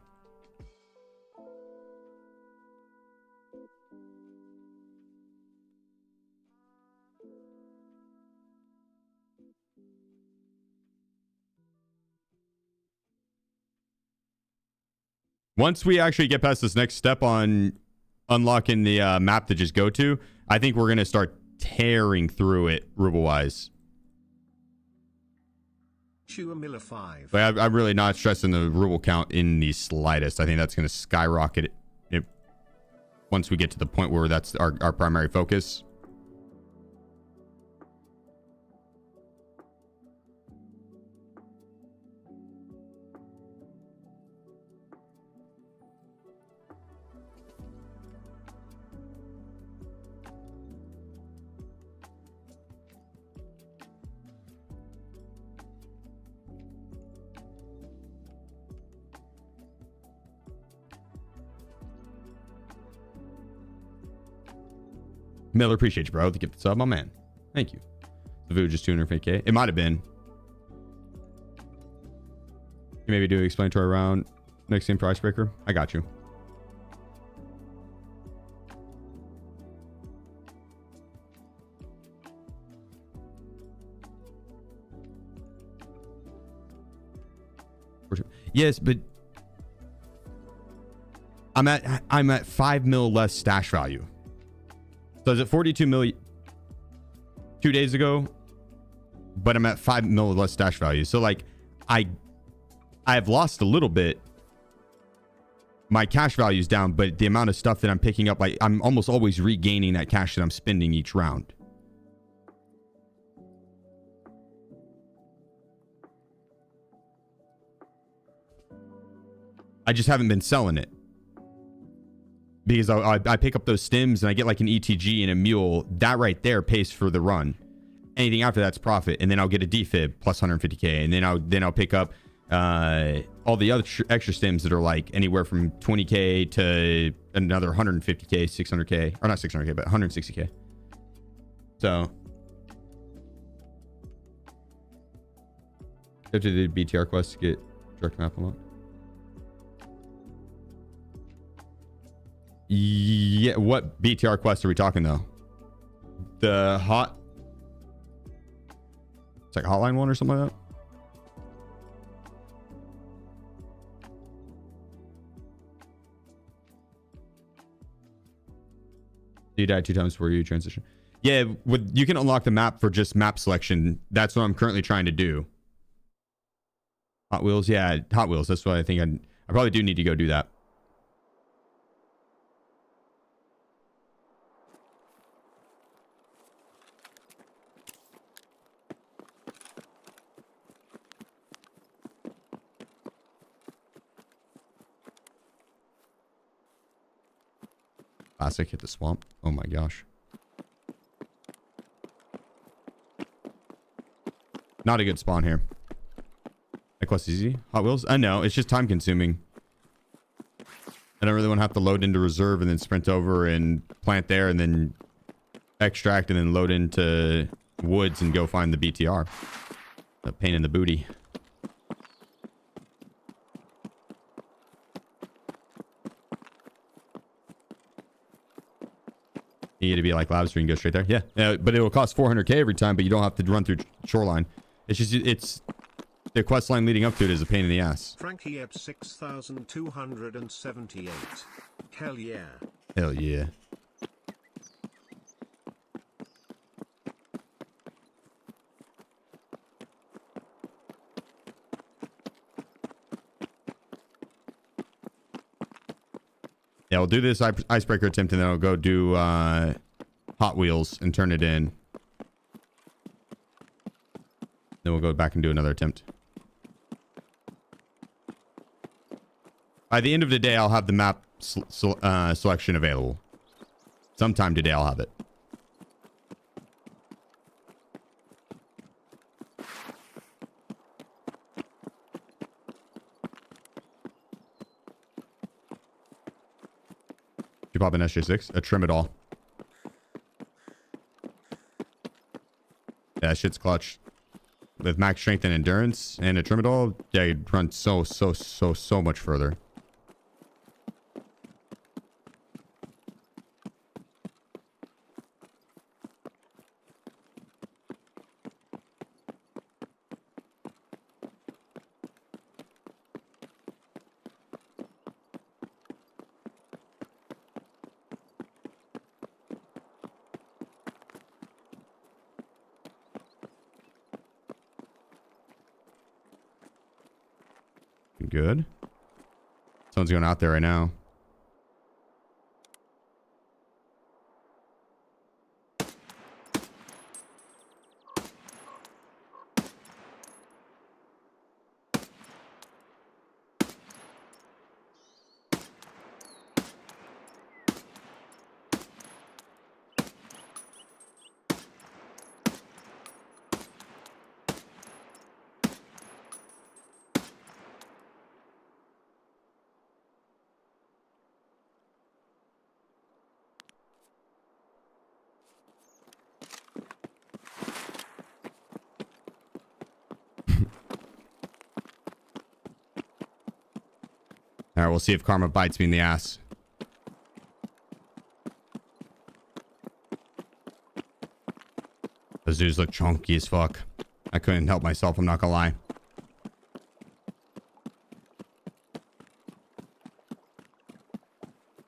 Once we actually get past this next step on unlocking the map to just go to, I think we're going to start tearing through it ruble-wise. Miller 5. But I'm really not stressing the ruble count in the slightest. I think that's going to skyrocket it once we get to the point where that's our primary focus. Miller, appreciate you, bro. The gift sub, my man. Thank you. The food just 250k. It might have been. You maybe do explain to our round next game for Icebreaker. I got you. Yes, but I'm at 5 mil less stash value. So I was at 42 million 2 days ago, but I'm at 5 mil less stash value. So like I have lost a little bit. My cash value is down, but the amount of stuff that I'm picking up, like I'm almost always regaining that cash that I'm spending each round. I just haven't been selling it. Because I pick up those stims and I get like an ETG and a mule. That right there pays for the run. Anything after that's profit. And then I'll get a defib plus 150k. And then I'll pick up all the other extra stims that are like anywhere from 20k to another 150k, 600k. Or not 600k, but 160k. So. Go to the BTR quest to get direct map unlocked. Yeah, what BTR quest are we talking though? The hot, it's like hotline one or something like that. You died 2 times before you transition. Yeah, you can unlock the map for just map selection. That's what I'm currently trying to do. Hot Wheels, yeah, Hot Wheels. That's what I think I probably do need to go do that. Classic hit the swamp. Oh my gosh. Not a good spawn here. That quest is easy. Hot Wheels? I know. It's just time consuming. I don't really want to have to load into reserve and then sprint over and plant there and then extract and then load into woods and go find the BTR. A pain in the booty. You get to be like Labster and go straight there. Yeah, but it will cost 400k every time, but you don't have to run through shoreline. It's just the quest line leading up to it is a pain in the ass. Frankie Ebb 6278. Hell yeah. Hell yeah. Yeah, we'll do this icebreaker attempt and then I'll go do Hot Wheels and turn it in. Then we'll go back and do another attempt. By the end of the day, I'll have the map selection available. Sometime today, I'll have it. You pop an SJ6? A trim it all. Yeah, that shit's clutch. With max strength and endurance and a Trimadol, yeah, you'd run so much further. Good. Someone's going out there right now. All right, we'll see if karma bites me in the ass. Those dudes look chunky as fuck. I couldn't help myself, I'm not gonna lie.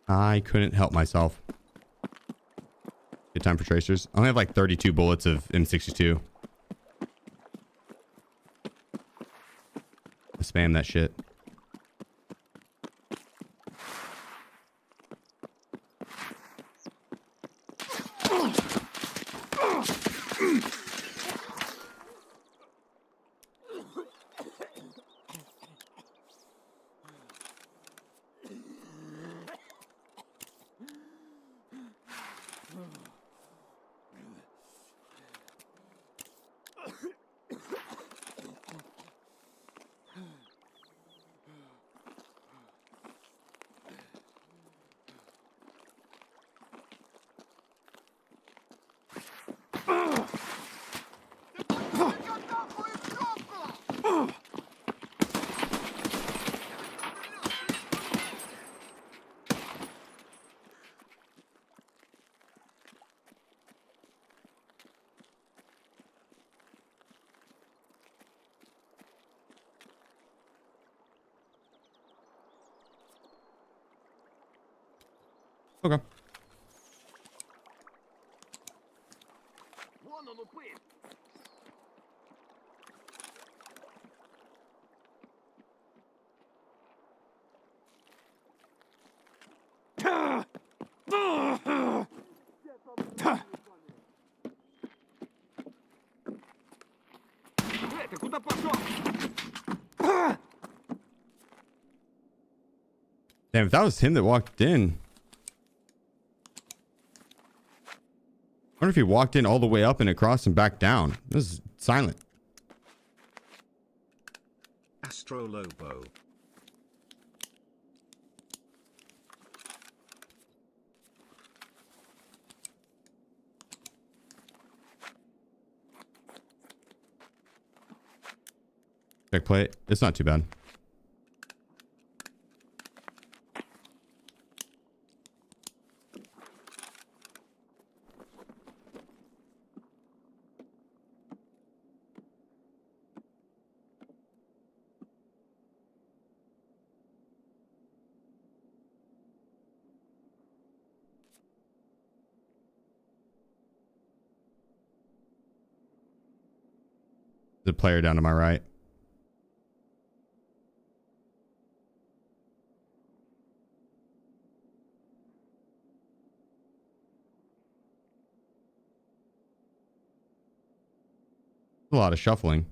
I couldn't help myself. Good time for tracers. I only have like 32 bullets of M62. I spam that shit. Okay. Damn, if that was him that walked in. I wonder if he walked in all the way up and across and back down. This is silent. Astro Lobo. Check plate. It's not too bad. The player down to my right. A lot of shuffling.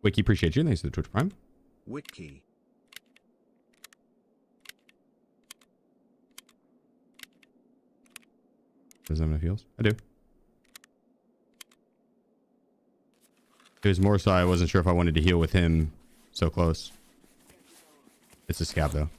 Wiki, appreciate you. Thanks for the Twitch Prime. Wiki. Does that have enough heals? I do. It was more so I wasn't sure if I wanted to heal with him so close. It's a scab though.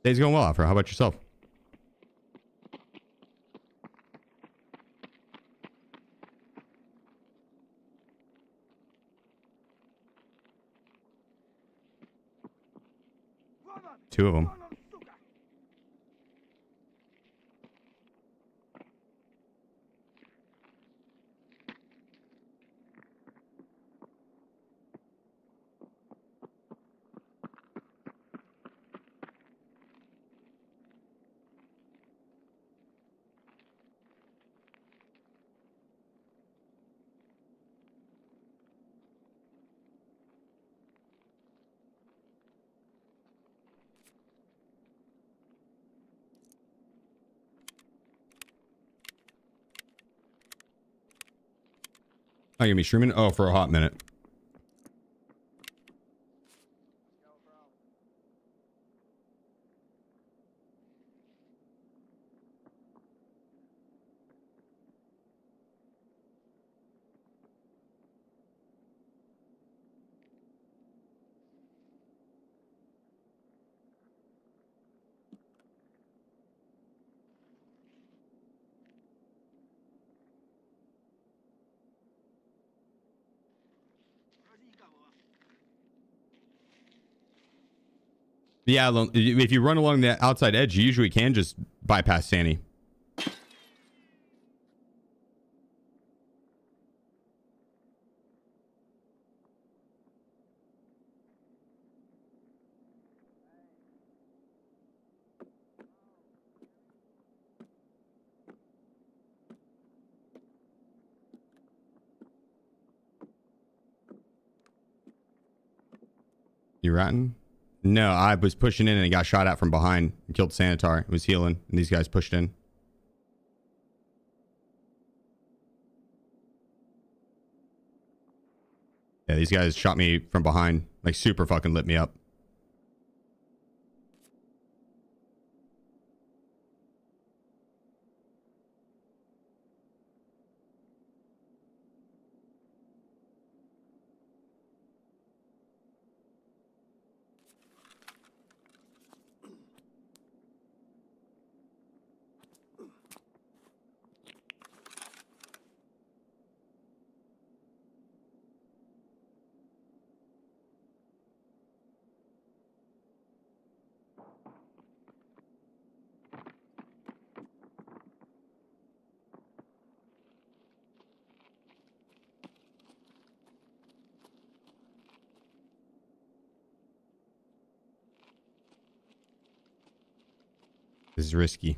Day's going well, Afro. How about yourself? Two of them. Oh, you gonna be streaming? Oh, for a hot minute. Yeah, if you run along the outside edge, you usually can just bypass Sandy. You ratting? No, I was pushing in and got shot at from behind and killed Sanitar. It was healing, and these guys pushed in. Yeah, these guys shot me from behind. Like, super fucking lit me up. This is risky.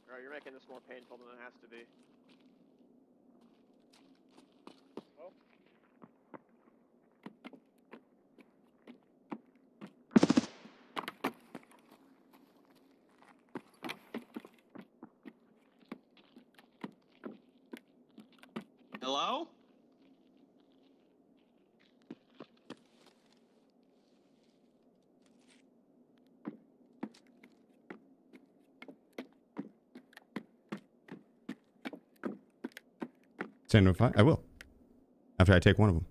Bro, you're making this more painful than it has to be. Hello? Send them a fight? I will. After I take one of them.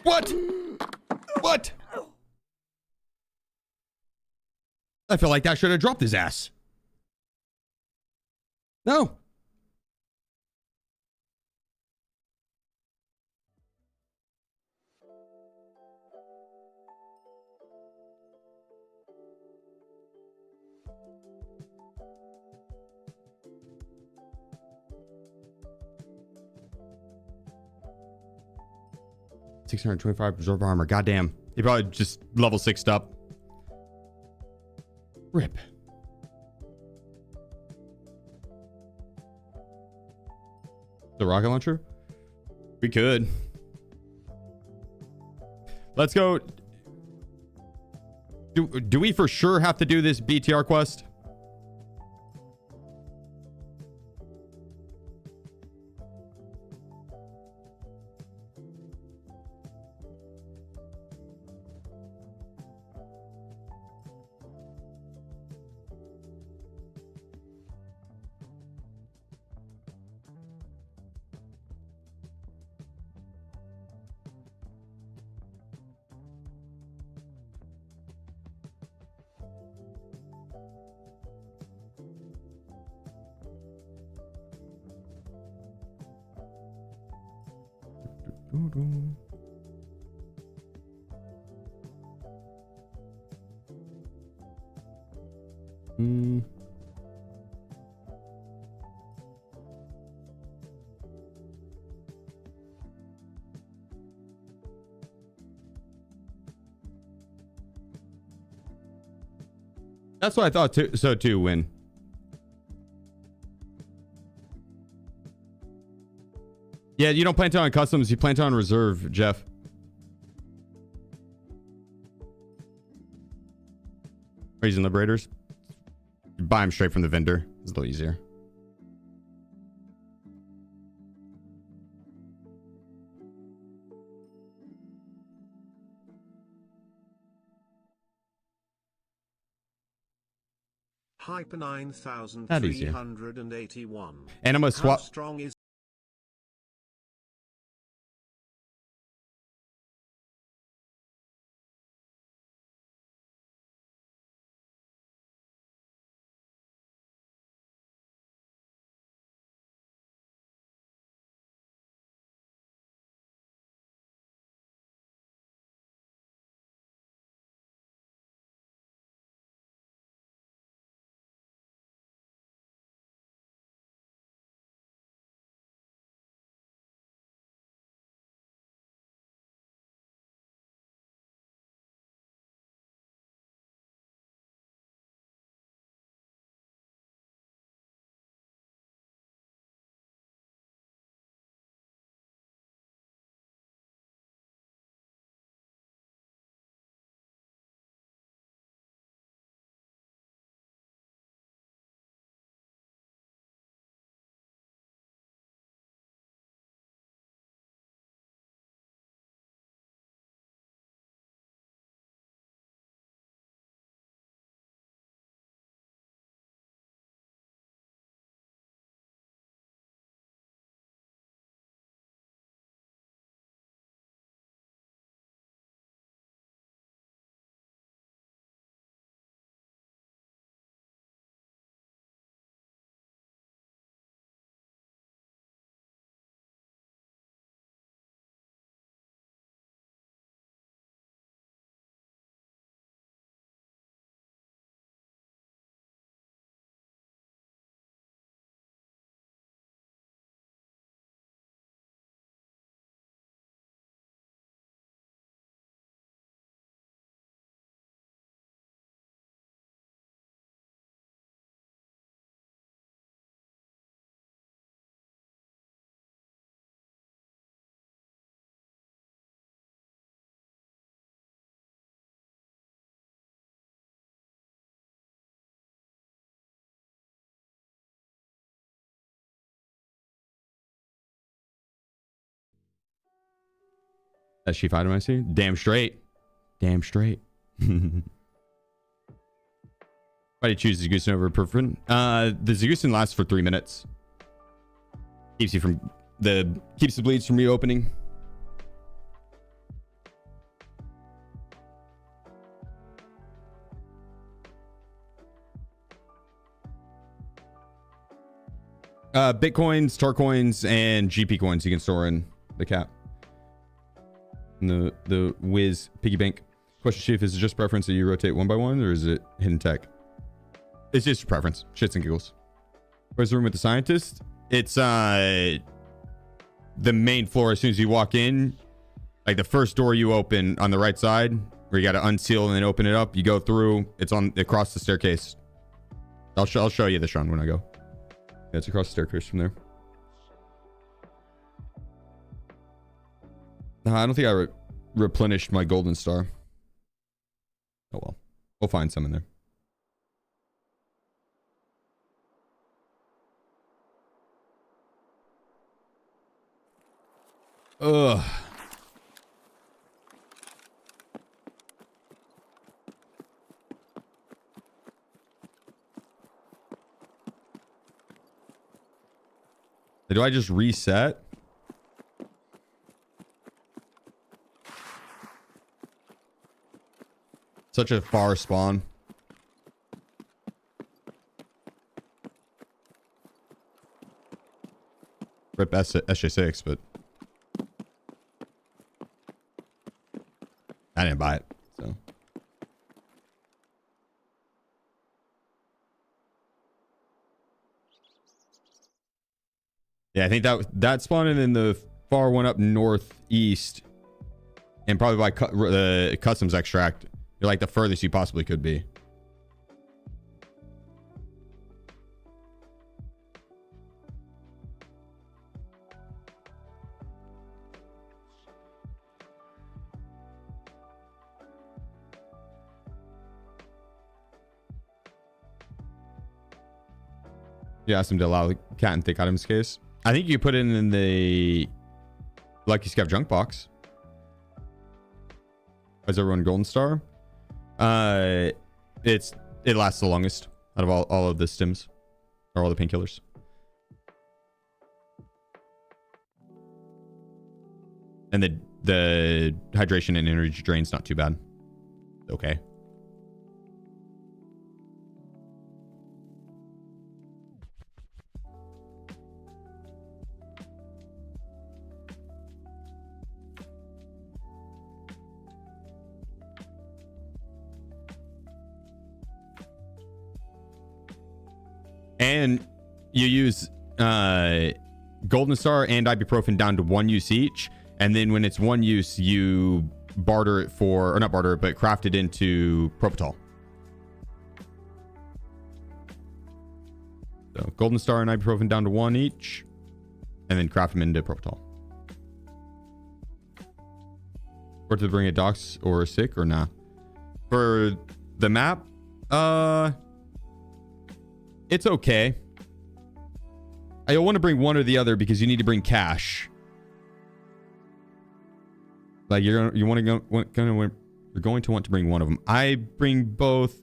What? What? I feel like that should have dropped his ass. No. $625 reserve armor. Goddamn. He probably just level 6'd up. Rip. the rocket launcher? We could. Let's go. Do we for sure have to do this BTR quest? That's what I thought too. So too, Win. Yeah, you don't plant it on customs. You plant it on reserve, Jeff. Raising liberators. You buy them straight from the vendor. It's a little easier. Hyper That easier. 9381. And I'm gonna swap. How strong is that Sheef item I see? Damn straight. Damn straight. Why do you choose Zagusin over Perfin? The Zagusin lasts for 3 minutes. Keeps the bleeds from reopening. Bitcoins, Tarcoins, and GP coins you can store in the cap. In the Wiz piggy bank. Question, Chief, is it just preference that you rotate one by one, or is it hidden tech? It's just preference. Shits and giggles. Where's the room with the scientist? It's the main floor. As soon as you walk in, like the first door you open on the right side, where you got to unseal and then open it up. You go through. It's on across the staircase. I'll show you this, Sean, when I go. Yeah, it's across the staircase from there. I don't think I replenished my golden star. Oh well. We'll find some in there. Ugh. Do I just reset? Such a far spawn. Rip SJ6, but I didn't buy it, so. Yeah, I think that spawned in the far one up northeast, and probably by the customs extract, you're like the furthest you possibly could be. You asked him to allow the cat and thick items case. I think you put it in the Lucky Scav junk box. Is everyone golden star? It lasts the longest out of all of the stims, or all the painkillers. And the hydration and energy drain's not too bad. Okay. And you use golden star and ibuprofen down to 1 use each, and then when it's 1 use, you barter it for, or not barter it, but craft it into propofol. So golden star and ibuprofen down to 1 each, and then craft them into propofol. Or to bring a docs or sick or nah. For the map, it's okay. You'll want to bring one or the other because you need to bring cash. Like you're going to want to bring one of them. I bring both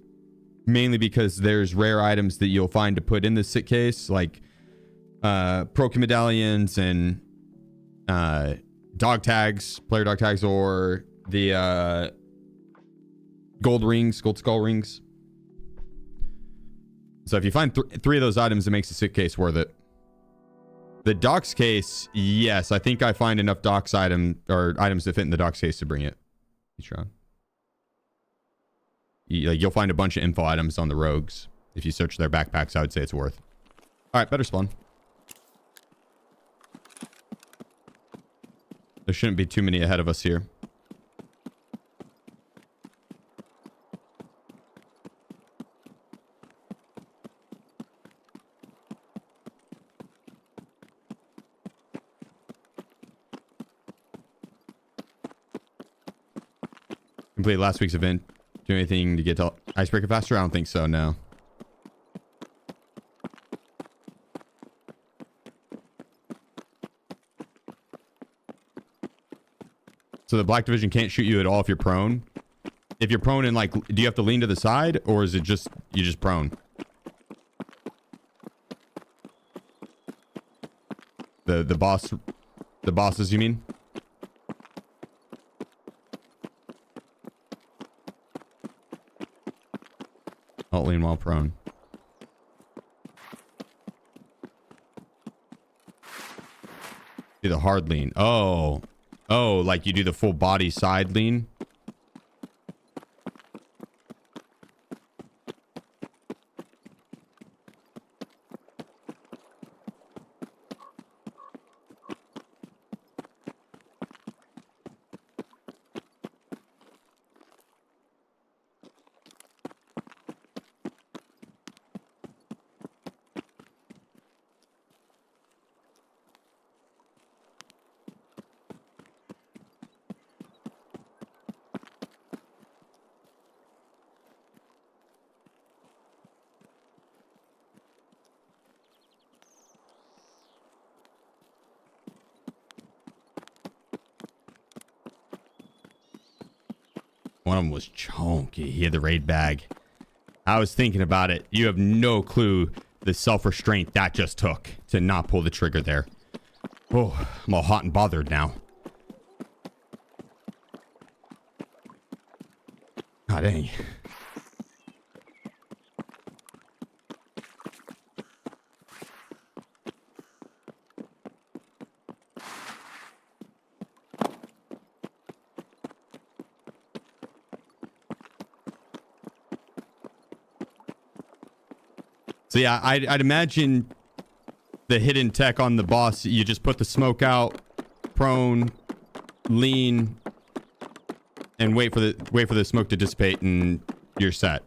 mainly because there's rare items that you'll find to put in the sit case, like pro medallions and dog tags, player dog tags, or the gold skull rings. So if you find 3 of those items, it makes the sit case worth it. The docs case, yes, I think I find enough docs items to fit in the docs case to bring it each round. You'll find a bunch of info items on the rogues. If you search their backpacks, I would say it's worth. All right, better spawn. There shouldn't be too many ahead of us here. Complete last week's event. Do anything to get to Icebreaker faster? I don't think so, no. So the Black Division can't shoot you at all if you're prone. If you're prone and like, do you have to lean to the side, or is it just, you just prone? The bosses, you mean? Alt lean while prone. Do the hard lean. Oh, like you do the full body side lean. One of them was chunky. He had the raid bag. I was thinking about it. You have no clue the self-restraint that just took to not pull the trigger there. Oh, I'm all hot and bothered now. God dang. So yeah, I'd imagine the hidden tech on the boss, you just put the smoke out, prone, lean, and wait for the smoke to dissipate, and you're set.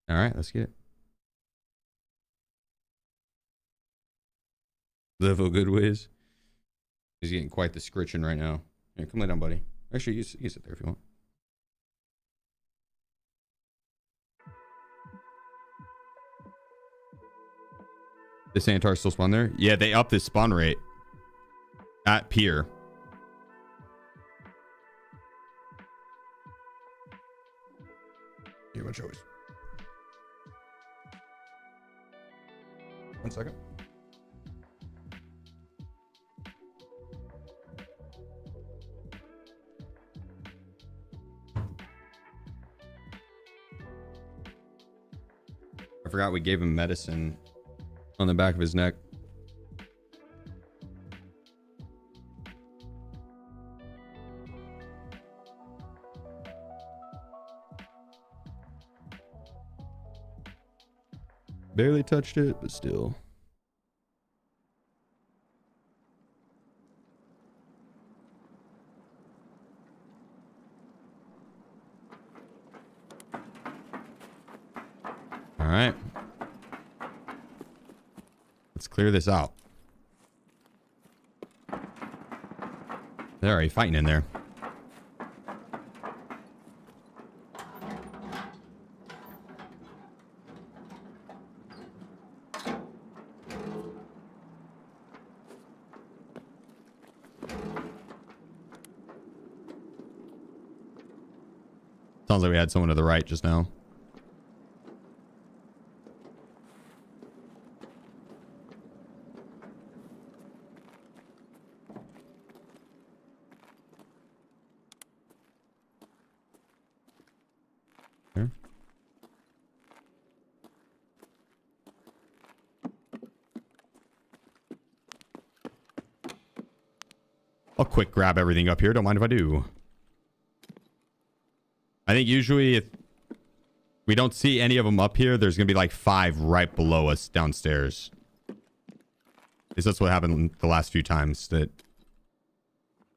All right, let's get it. Level good whiz. He's getting quite the scritching right now. Here, come lay down, buddy. Actually, you sit there if you want. This Antar still spawn there? Yeah, they upped this spawn rate at pier. Yeah, my choice. 1 second. I forgot we gave him medicine on the back of his neck. Barely touched it, but still. All right. Let's clear this out. They're already fighting in there. Sounds like we had someone to the right just now. Here. I'll quick grab everything up here. Don't mind if I do. I think usually if we don't see any of them up here, there's going to be like 5 right below us downstairs. At least that's what happened the last few times, that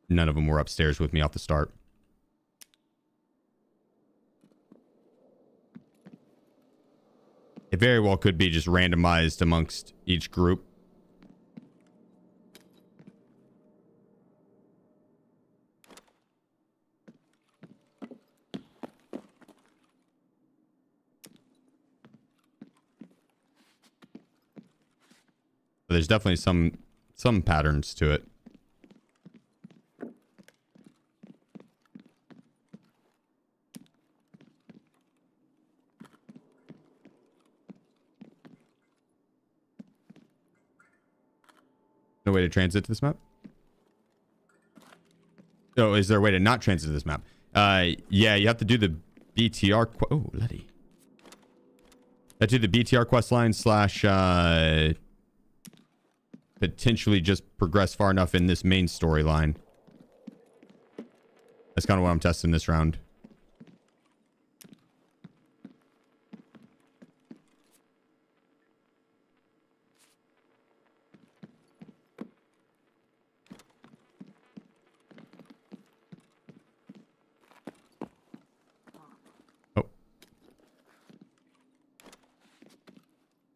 none of them were upstairs with me off the start. It very well could be just randomized amongst each group. But there's definitely some patterns to it. No way to transit to this map? Oh, is there a way to not transit to this map? Yeah, you have to do the BTR. Oh, Letty. You have to do the BTR quest line / potentially just progress far enough in this main storyline. That's kind of what I'm testing this round.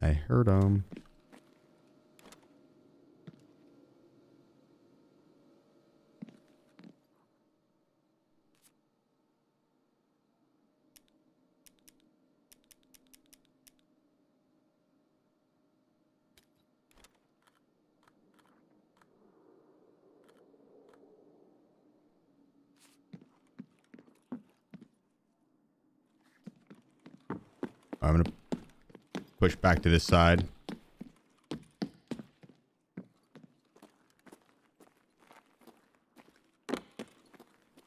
I heard him. I'm gonna push back to this side.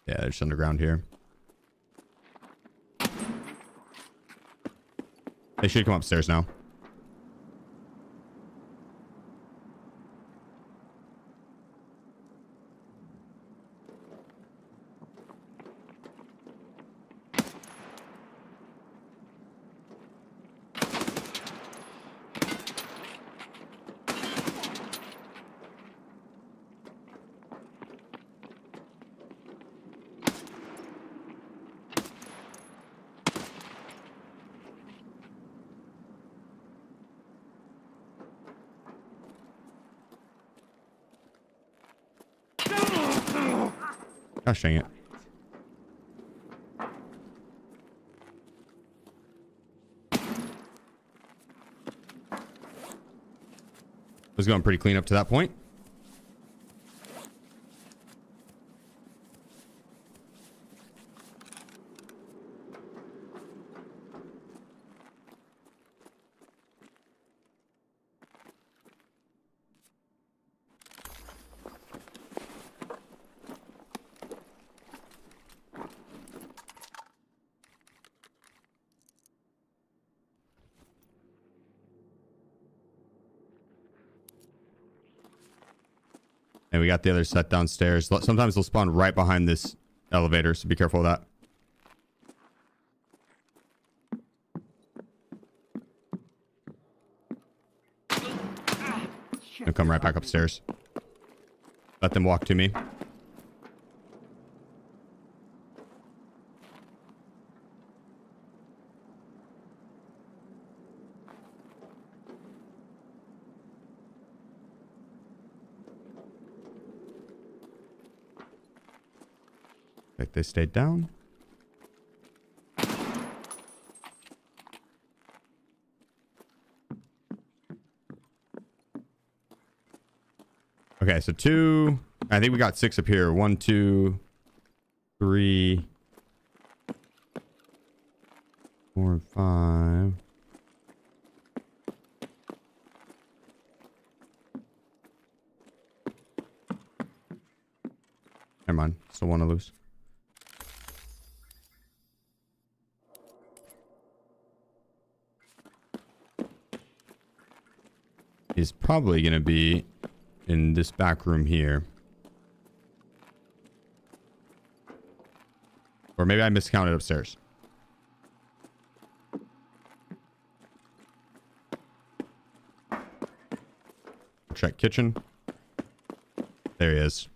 Yeah, there's underground here. They should come upstairs now. Gosh dang it. Was going pretty clean up to that point. And we got the other set downstairs. Sometimes they'll spawn right behind this elevator, so be careful of that. They'll come right back upstairs. Let them walk to me. Like they stayed down. Okay, so 2. I think we got 6 up here. 1, 2, 3, 4, and 5. Never mind. Still want to lose. Is probably going to be in this back room here. Or maybe I miscounted upstairs. Check kitchen. There he is.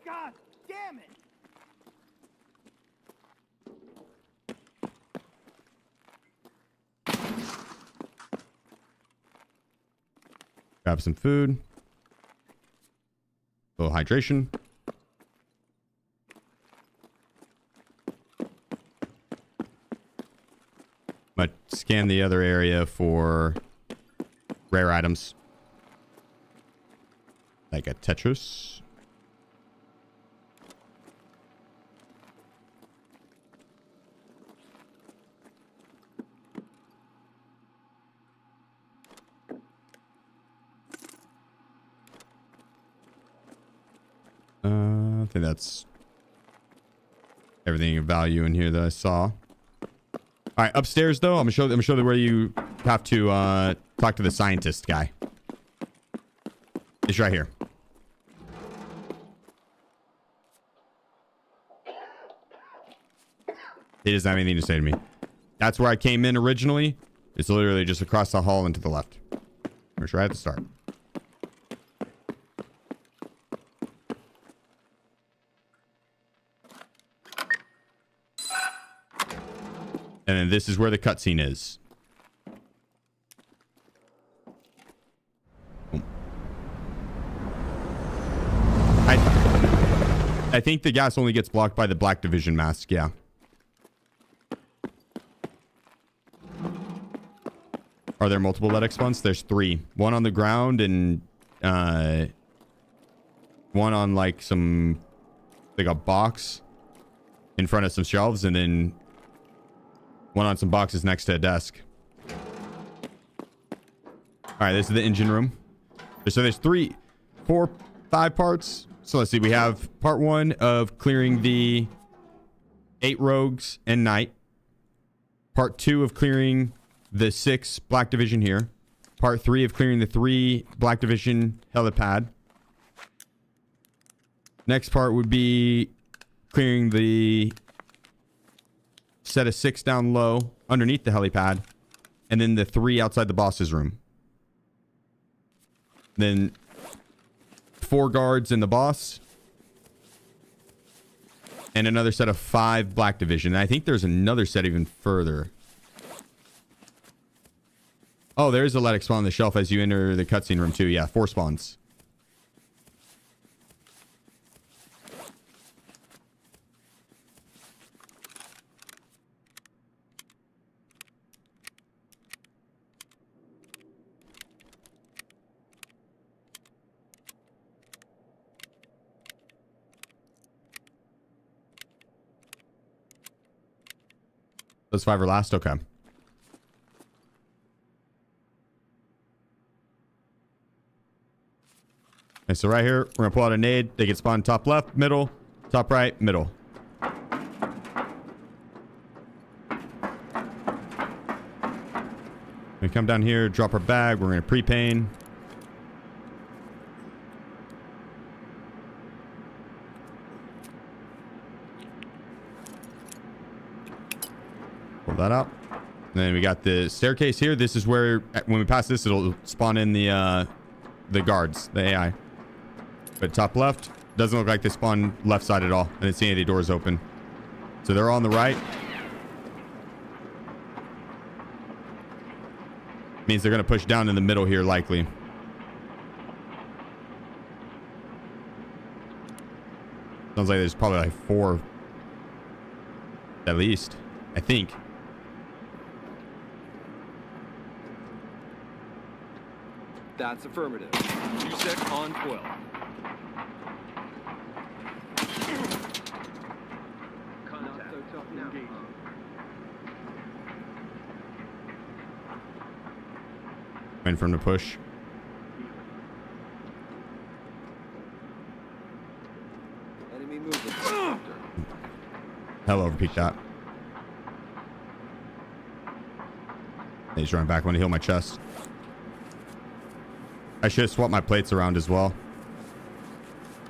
God damn it! Grab some food. A little hydration. But scan the other area for rare items. Like a Tetris. I think that's everything of value in here that I saw. All right, upstairs though, I'm gonna show you where you have to talk to the scientist guy. It's right here. He doesn't have anything to say to me. That's where I came in originally. It's literally just across the hall and to the left. We're right at the start. And then this is where the cutscene is. I think the gas only gets blocked by the Black Division mask, yeah. Are there multiple LEDX spawns? There's 3. One on the ground and one on like some, like a box in front of some shelves, and then one on some boxes next to a desk. All right, this is the engine room. So there's 3, 4, 5 parts. So let's see. We have part 1 of clearing the 8 rogues and Knight. Part 2 of clearing the 6 Black Division here. Part 3 of clearing the 3 Black Division helipad. Next part would be clearing the set of 6 down low underneath the helipad. And then the 3 outside the boss's room. Then 4 guards in the boss. And another set of 5 Black Division. And I think there's another set even further. Oh, there's a LEDX spawn on the shelf as you enter the cutscene room too. Yeah, 4 spawns. Those 5 are last? Okay. Okay, so right here, we're going to pull out a nade. They get spawned top left, middle, top right, middle. We come down here, drop our bag. We're going to pre-pain. Pull that out. And then we got the staircase here. This is where, when we pass this, it'll spawn in the guards, the AI. But top left, doesn't look like they spawn left side at all. I didn't see any doors open. So they're on the right. Means they're going to push down in the middle here, likely. Sounds like there's probably like 4 at least, I think. That's affirmative. 2-sec on 12. Contact. Engaging. Waiting for him to push. Enemy movement. Hell, overpeaked that. He's running back. I want to heal my chest. I should have swapped my plates around as well.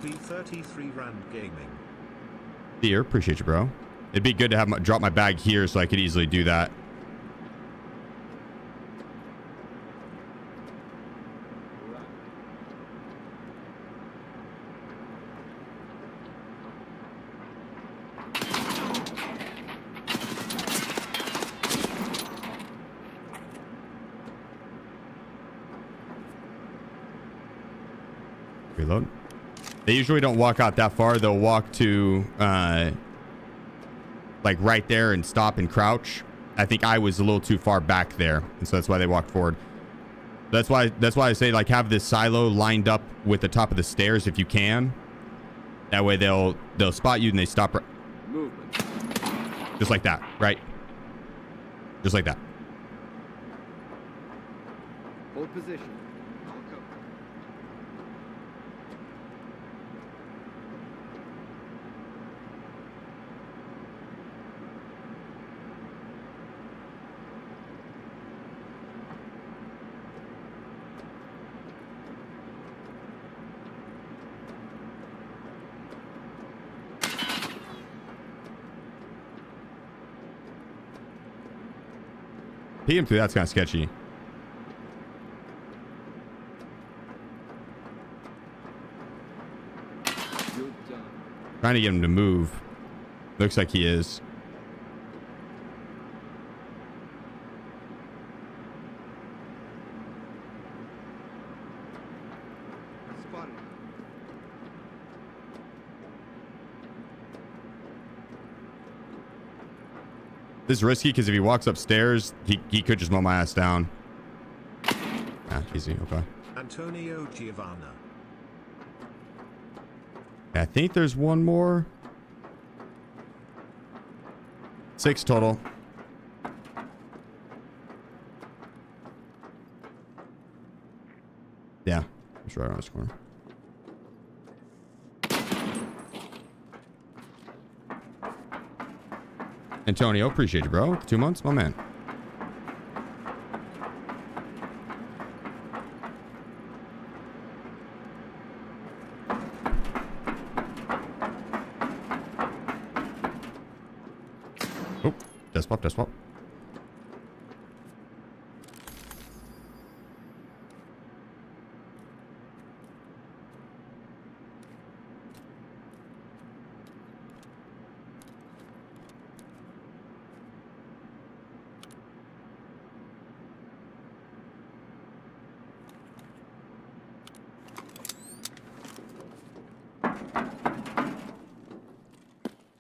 P33 Rand Gaming. Here, appreciate you, bro. It'd be good to have drop my bag here so I could easily do that. Reload. They usually don't walk out that far. They'll walk to like right there and stop and crouch. I think I was a little too far back there, and so that's why they walked forward. That's why I say, like, have this silo lined up with the top of the stairs if you can. That way they'll spot you and they stop Movement. just like that, right? Just like that. Hold position. PM2, that's kind of sketchy. Good done. Trying to get him to move. Looks like he is. This is risky because if he walks upstairs, he could just mow my ass down. Ah, easy. Okay. Antonio Giovanna. I think there's one more. 6 total. Yeah, it's right around this corner. Antonio, appreciate you, bro. 2 months, my man. Oh, death swap, death swap.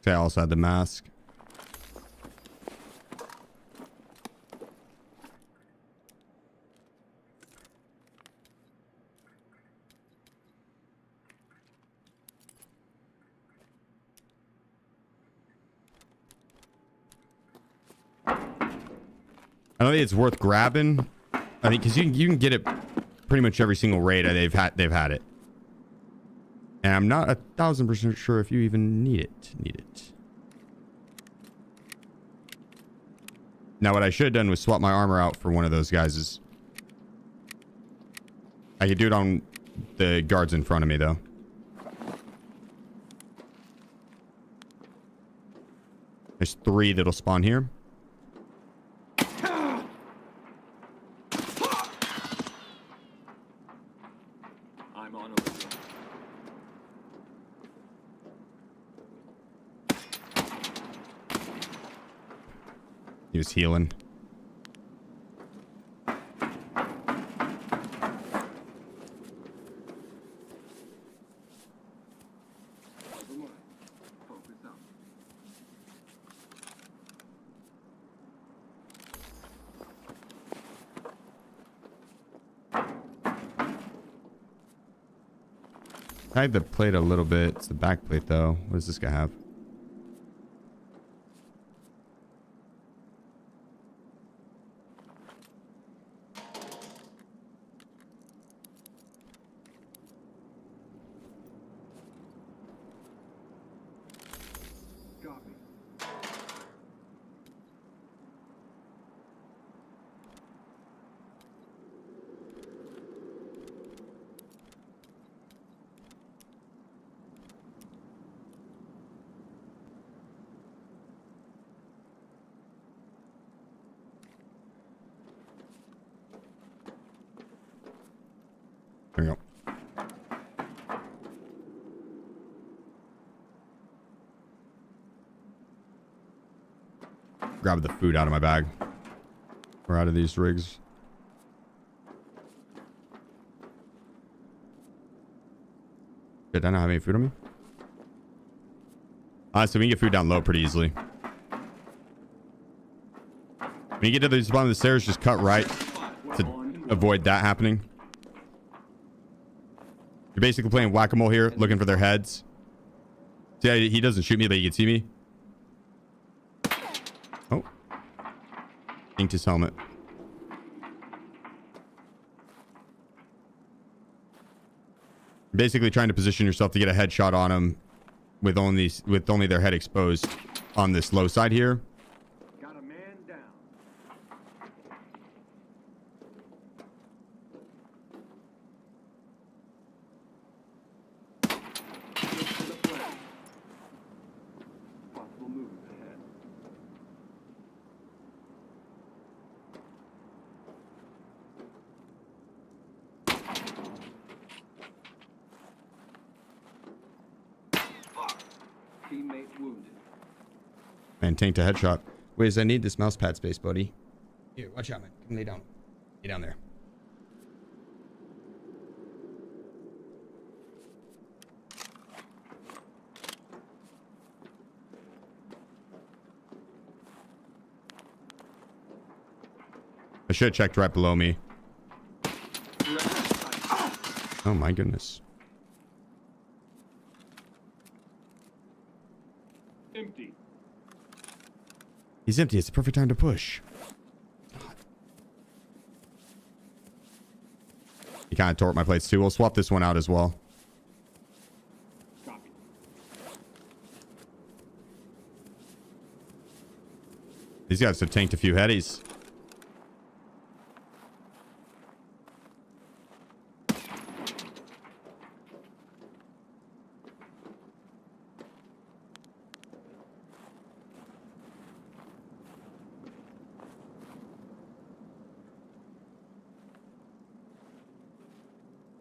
Okay, I also had the mask. I don't think it's worth grabbing. I think because you can get it pretty much every single raid they've had it. And I'm not 1000% sure if you even need it. Now, what I should have done was swap my armor out for one of those guys. I could do it on the guards in front of me, though. There's 3 that'll spawn here. I'm on over. He was healing. Focus up. I have the plate a little bit. It's the back plate, though. What does this guy have? Copy. There we go. Grab the food out of my bag. We're out of these rigs. Did I not have any food on me? So we can get food down low pretty easily. When you get to the bottom of the stairs, just cut right to avoid that happening. You're basically playing whack-a-mole here, looking for their heads. See, he doesn't shoot me, but he can see me. Oh. Inked his helmet. Basically trying to position yourself to get a headshot on him with only their head exposed on this low side here. Got a man down. Look for the flag. Possible movement ahead. Teammate wounded. And tanked a headshot. Wiz, I need this mouse pad space, buddy. Here, watch out, man. Come lay down. Lay down there. I should have checked right below me. Oh my goodness. Empty. He's empty. It's the perfect time to push. He kind of tore up my plates too. We'll swap this one out as well. Copy. These guys have tanked a few headies.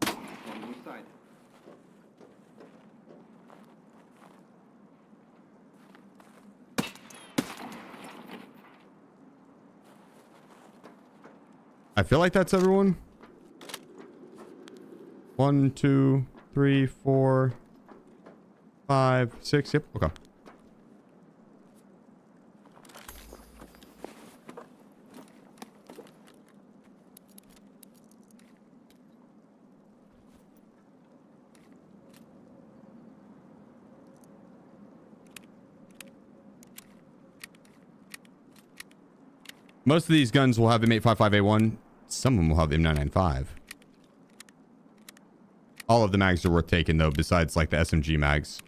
On the side. I feel like that's everyone. 1, 2, 3, 4, 5, 6. Yep. Okay. Most of these guns will have M855A1. Some of them will have M995. All of the mags are worth taking, though, besides, like, the SMG mags.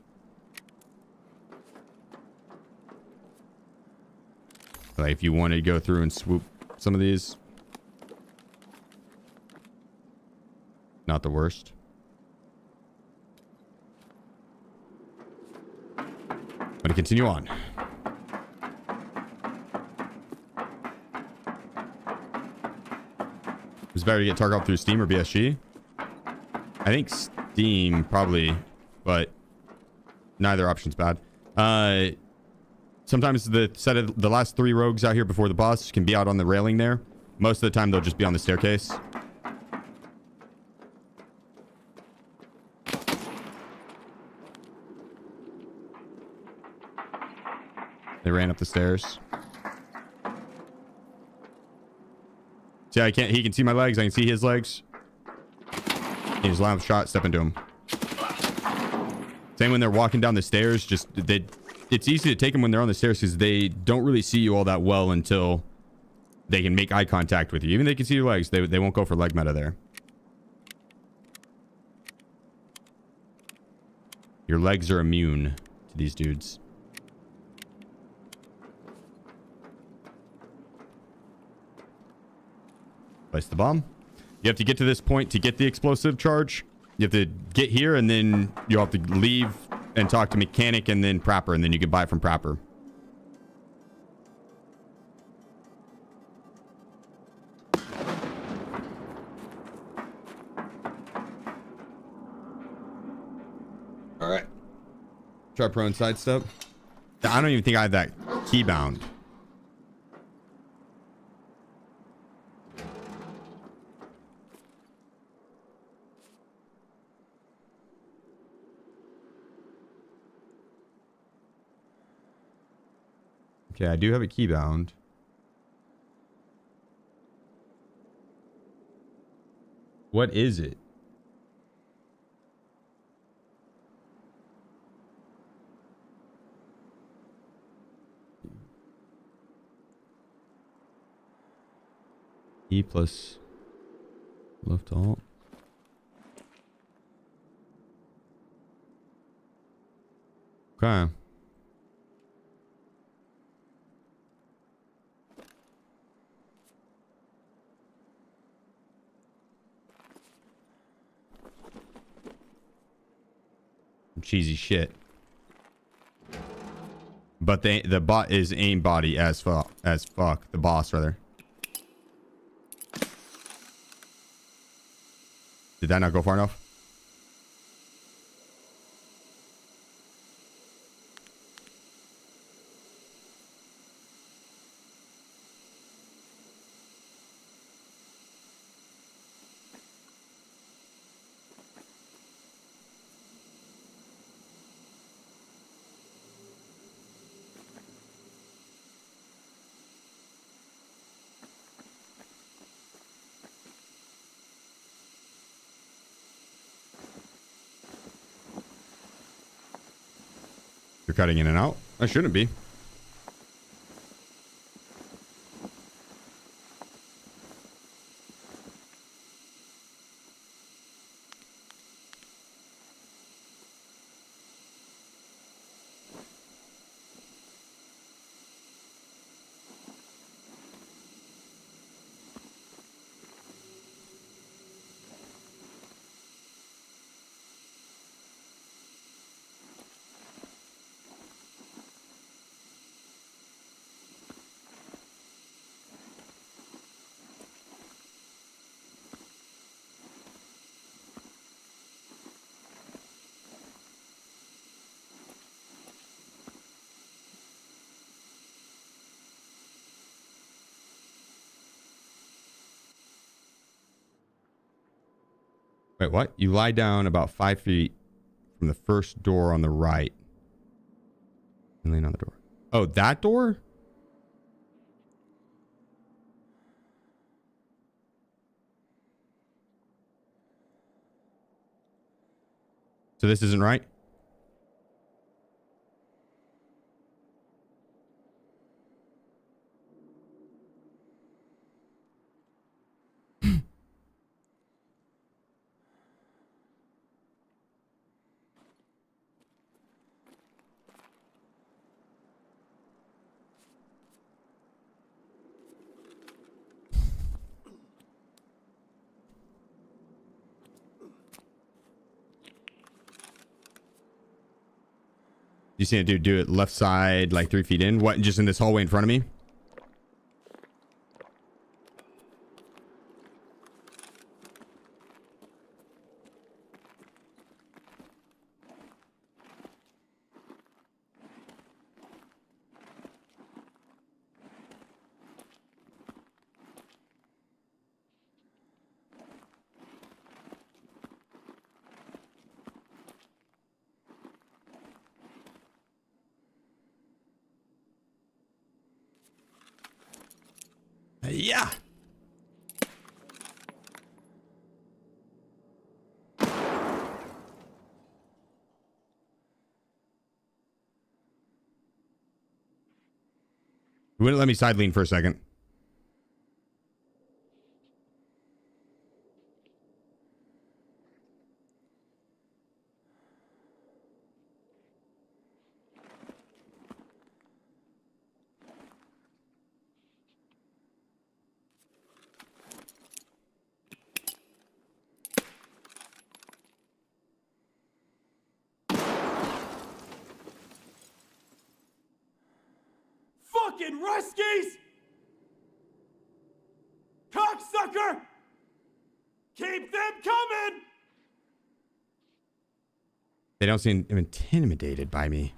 Like, if you wanted to go through and swoop some of these. Not the worst. I'm gonna continue on. It's better to get Tarkov through Steam or BSG. I think Steam probably, but neither option's bad. Sometimes the set of the last 3 rogues out here before the boss can be out on the railing there. Most of the time they'll just be on the staircase. They ran up the stairs. See, he can see my legs. I can see his legs. He just line up shot, step into him. Same when they're walking down the stairs. It's easy to take them when they're on the stairs because they don't really see you all that well until they can make eye contact with you. Even they can see your legs, they won't go for leg meta there. Your legs are immune to these dudes. Place the bomb. You have to get to this point to get the explosive charge. You have to get here, and then you'll have to leave and talk to mechanic and then Prapper, and then you can buy it from Prapper. All right. Try prone sidestep. I don't even think I have that key bound. Okay, I do have a key bound. What is it? E plus left alt. Okay. Cheesy shit. But the bot is aim body as fuck. The boss, rather. Did that not go far enough? You're cutting in and out. I shouldn't be. Wait, what? You lie down about 5 feet from the first door on the right. And lean on the door. Oh, that door? So this isn't right? You seen a dude do it left side, like 3 feet in? What, just in this hallway in front of me? Yeah. You wouldn't let me side lean for a second. Fucking Ruskies! Cocksucker! Keep them coming! They don't seem intimidated by me.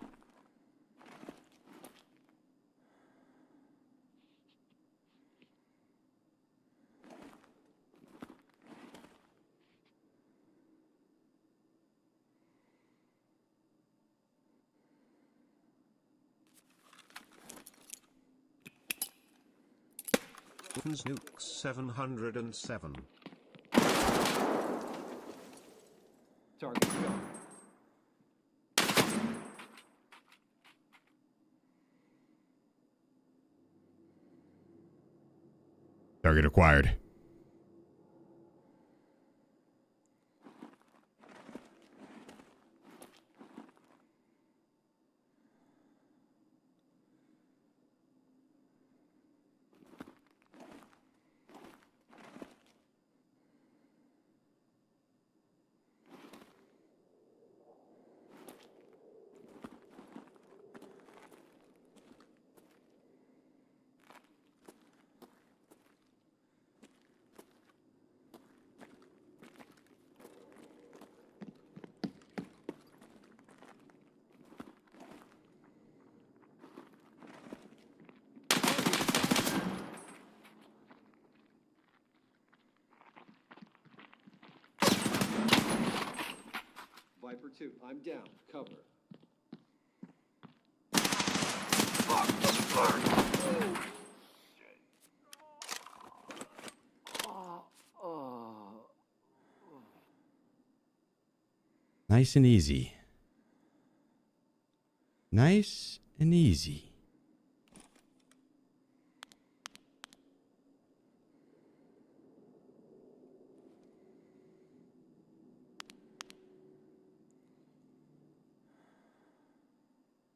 Nuke 707. Target gone. Target acquired. Viper 2, I'm down. Cover. Nice and easy. Nice and easy.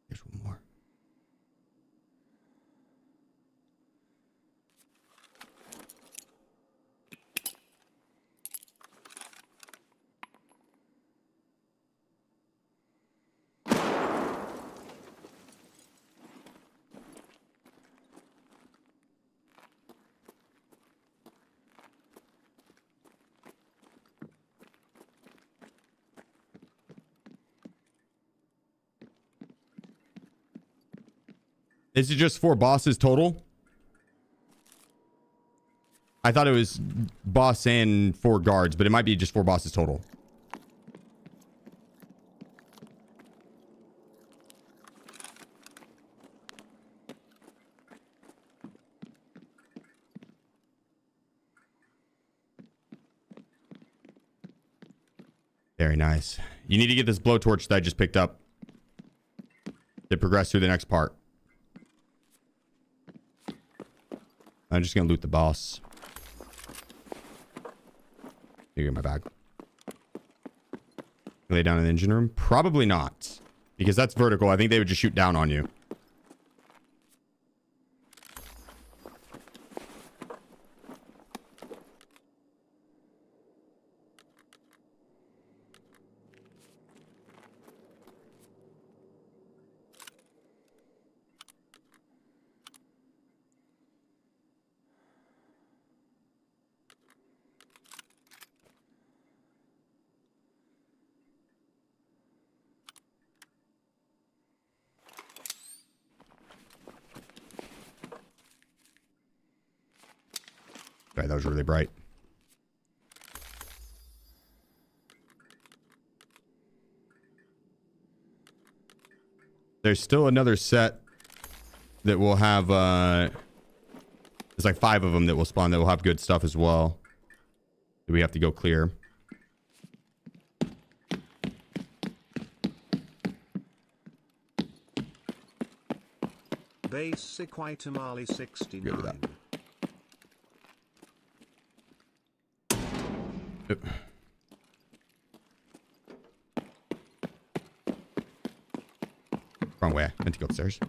Here's one more. Is it just 4 bosses total? I thought it was boss and 4 guards, but it might be just 4 bosses total. Very nice. You need to get this blowtorch that I just picked up to progress through the next part. I'm just gonna loot the boss. Here, get my bag. Lay down in the engine room? Probably not. Because that's vertical. I think they would just shoot down on you. Sorry, that was really bright. There's still another set that will have, there's like 5 of them that will spawn that will have good stuff as well. That we have to go clear. Basic item Ali 69. Wrong way. I meant to go upstairs.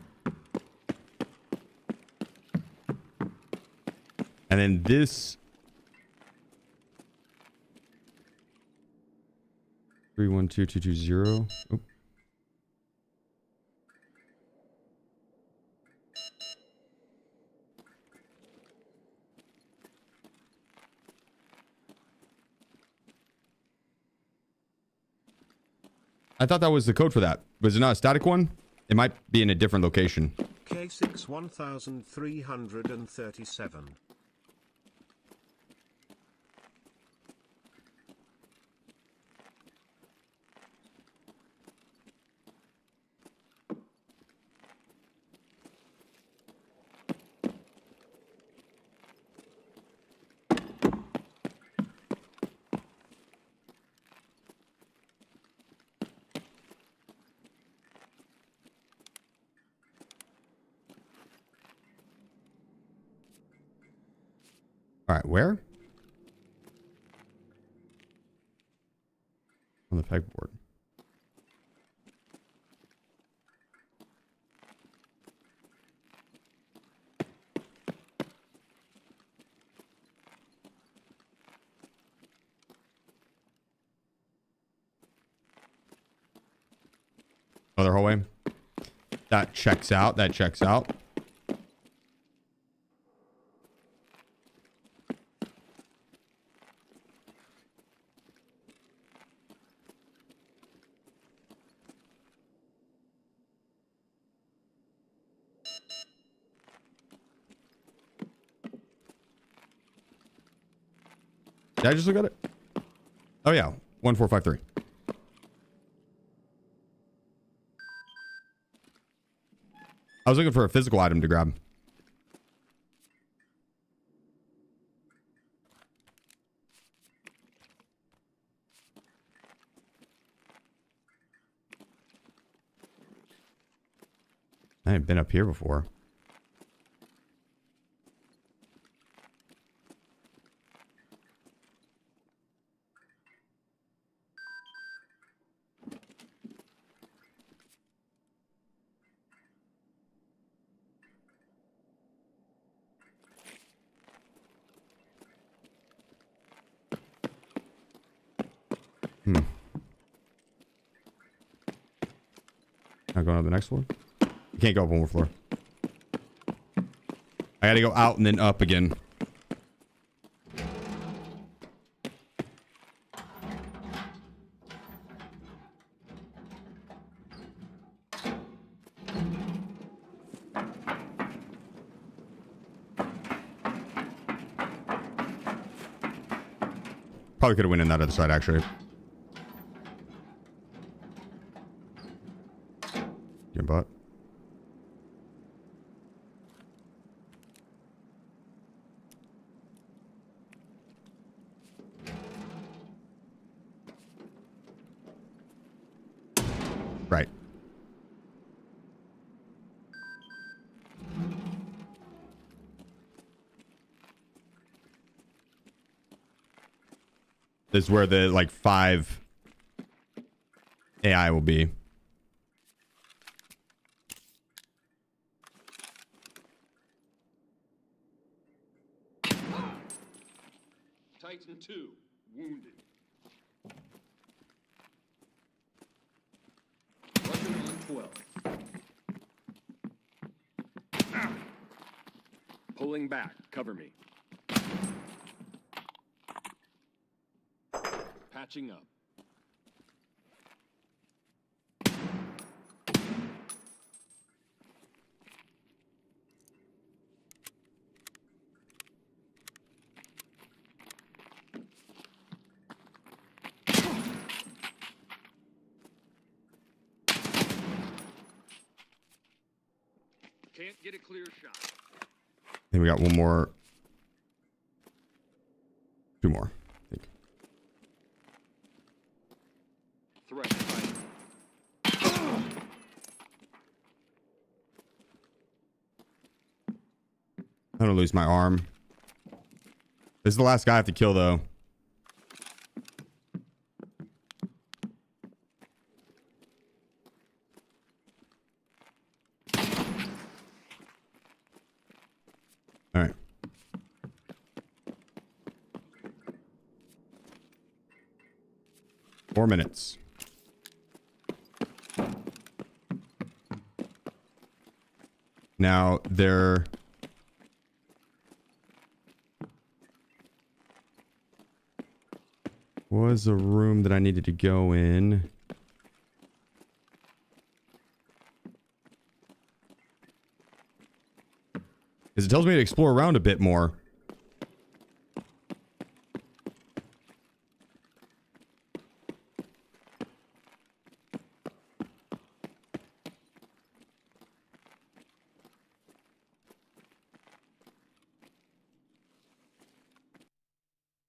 And then this 312220. Oop. I thought that was the code for that. Was it not a static one? It might be in a different location. K6 1337. All right, where? On the pegboard. Other hallway. That checks out. That checks out. Did I just look at it? Oh yeah, 1453. I was looking for a physical item to grab. I haven't been up here before. Not going to the next floor? You can't go up one more floor. I gotta go out and then up again. Probably could have went in that other side, actually. Get bot. Right. This is where the like 5 AI will be. Titan 2, wounded. Russian on 12. Pulling back. Cover me. Patching up. Can't get a clear shot. I think we got one more. 2 more, I think. Threat fight. I don't lose my arm. This is the last guy I have to kill, though. All right. Four minutes. Now there was a room that I needed to go in. Because it tells me to explore around a bit more.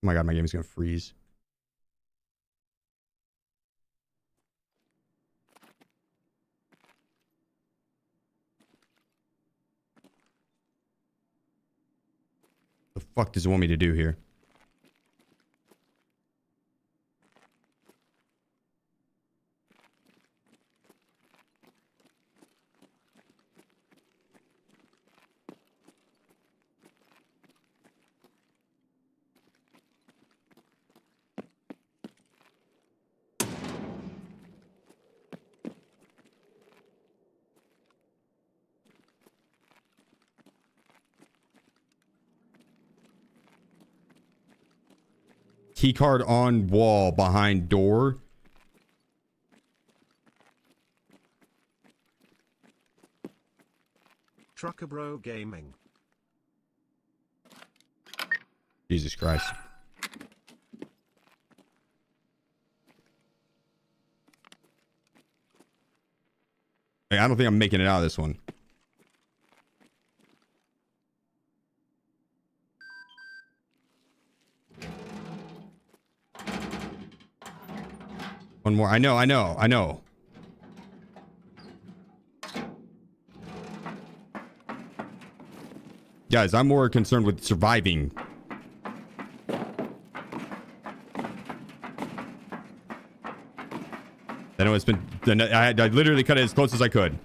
Oh my god, my game is gonna freeze. The fuck does it want me to do here? Keycard on wall behind door. Trucker Bro Gaming. Jesus Christ. Hey, I don't think I'm making it out of this one. One more. I know. Guys, I'm more concerned with surviving. I know it's been... I literally cut it as close as I could.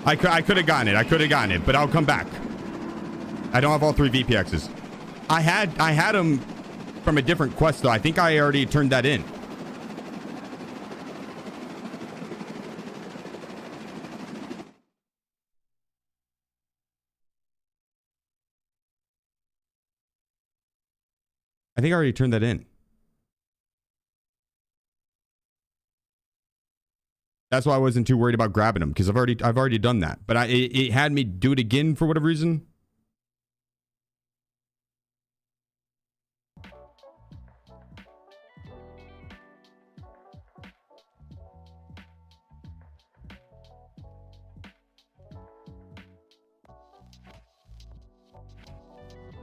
I could have gotten it. I could have gotten it, but I'll come back. I don't have all 3 VPXs. I had them from a different quest though. I think I already turned that in. I think I already turned that in. That's why I wasn't too worried about grabbing them, because I've already done that. But it had me do it again for whatever reason.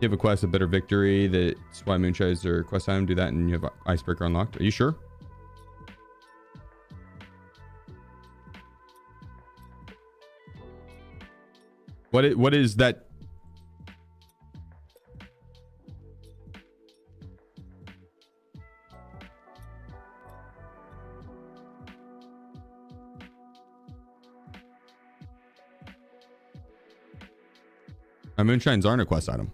You have a quest, a better victory. That's why Moonshine's or quest item. Do that, and you have Icebreaker unlocked. Are you sure? What is that? My Moonshines aren't a quest item.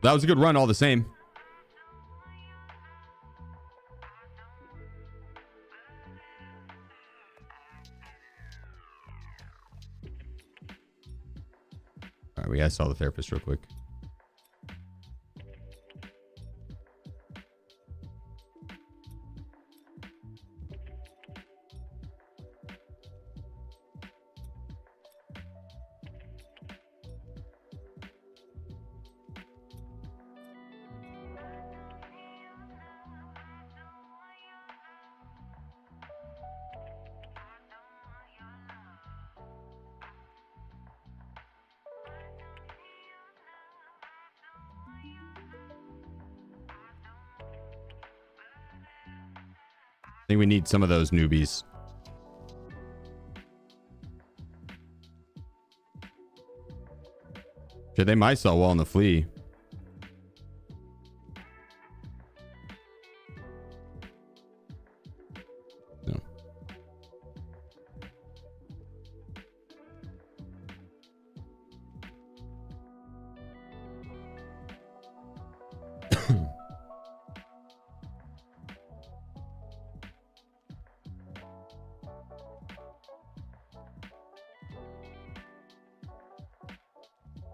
That was a good run all the same. All right, we gotta saw the therapist real quick. I think we need some of those newbies. Shit, they might sell well on the flea. No.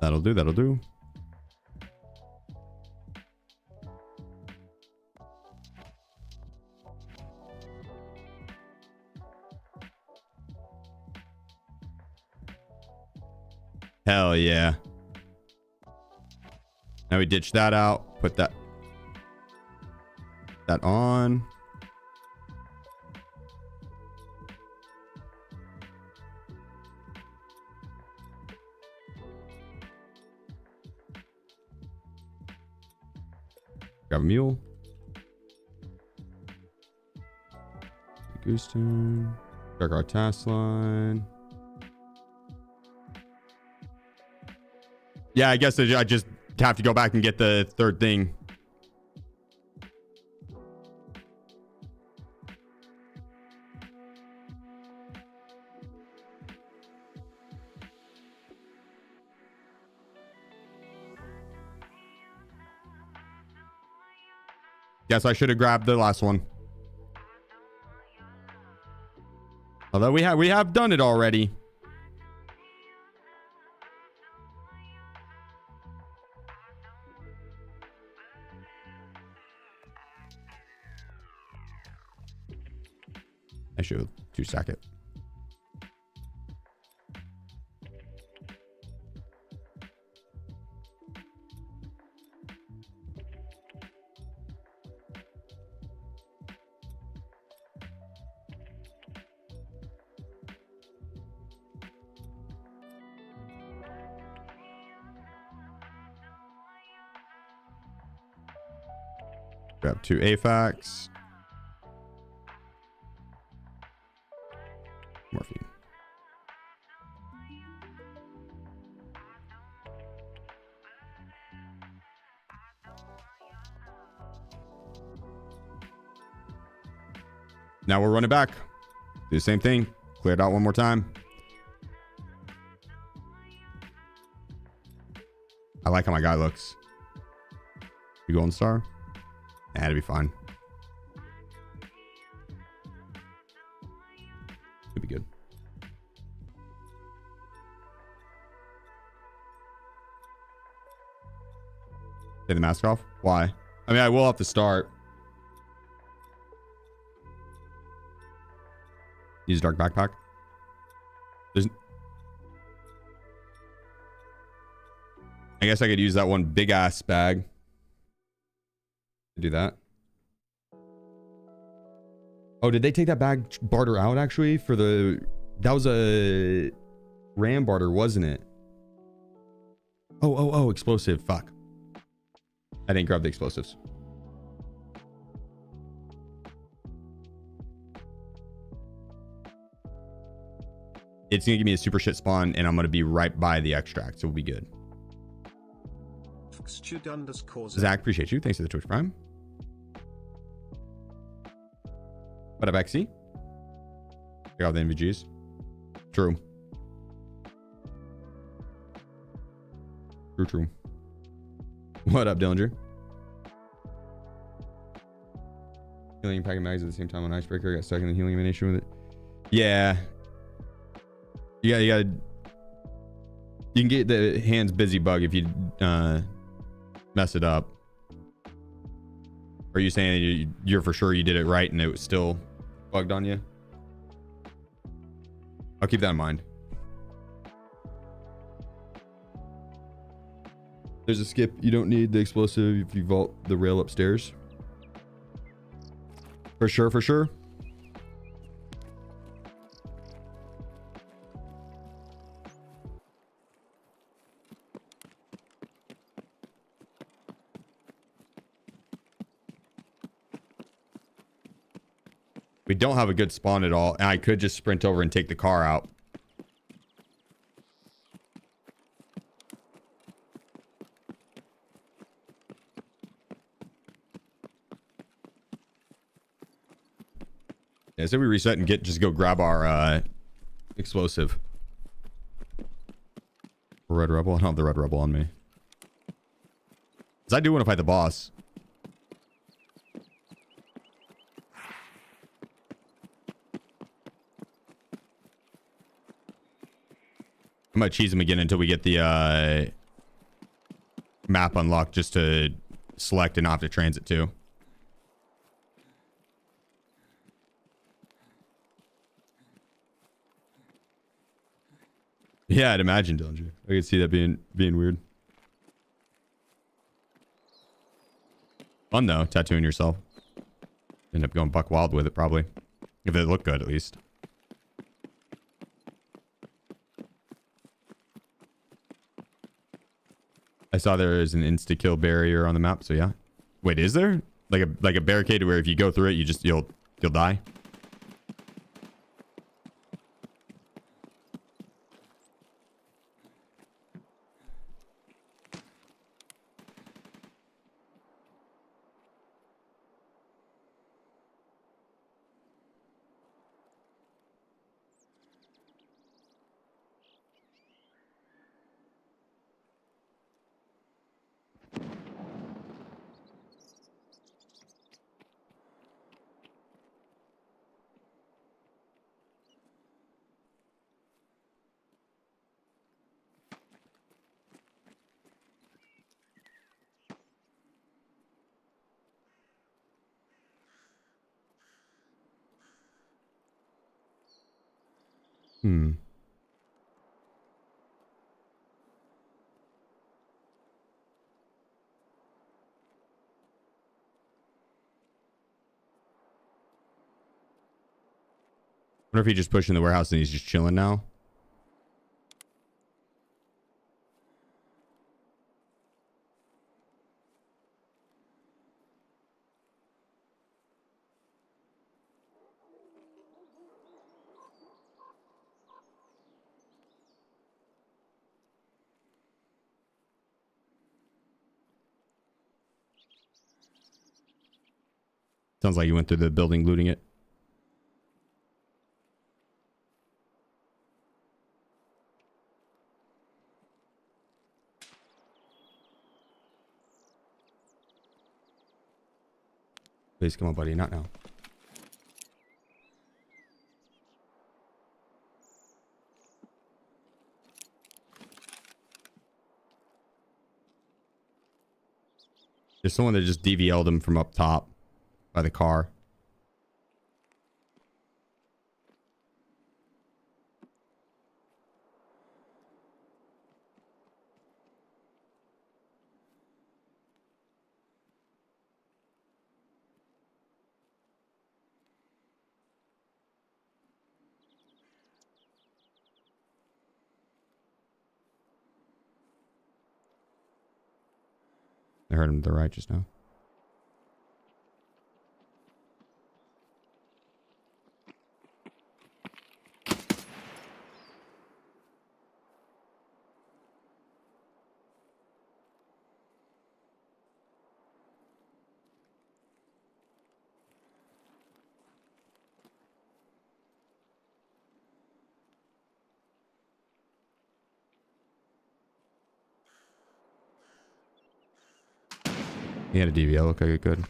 That'll do, that'll do. Hell yeah. Now we ditch that out, put that on. Grab a mule. Goose turn. Check our task line. Yeah, I guess I just have to go back and get the third thing. Guess I should have grabbed the last one. Although we have done it already. I should 2-stack it. Grab 2 AFAX. Morphine. Now we're running back. Do the same thing. Clear it out one more time. I like how my guy looks. You golden star? Nah, it'll be fine. It'll be good. Take the mask off? Why? I mean, I will have to start. Use dark backpack. There's... I guess I could use that one big ass bag. Do that. Oh, did they take that bag barter out actually for the... That was a RAM barter, wasn't it? Oh, explosive. Fuck. I didn't grab the explosives. It's gonna give me a super shit spawn and I'm gonna be right by the extract, so we'll be good. Zach, appreciate you. Thanks for the Twitch Prime. What up, XC? Check out the NVGs. True. True. What up, Dillinger? Healing and packing mags at the same time on Icebreaker. I got stuck in the healing animation with it. Yeah. You gotta... You can get the hands busy bug if you mess it up. Are you saying you're for sure you did it right and it was still bugged on you? I'll keep that in mind. There's a skip. You don't need the explosive if you vault the rail upstairs. For sure. We don't have a good spawn at all. And I could just sprint over and take the car out. Yeah, so we reset and just go grab our explosive. Red Rebel? I don't have the Red Rebel on me. Because I do want to fight the boss. I'm gonna cheese him again until we get the map unlocked just to select and not have to transit to. Yeah, I'd imagine, Dillinger. I could see that being weird. Fun though, tattooing yourself. End up going buck wild with it probably. If it looked good at least. I saw there is an insta-kill barrier on the map, so yeah. Wait, is there? Like a barricade where if you go through it, you'll die? Hmm. Wonder if he just pushed in the warehouse and he's just chilling now. Sounds like you went through the building looting it. Please come on, buddy. Not now. There's someone that just DVL'd him from up top by the car. I heard him to the right just now. He had a DVL. Okay, good.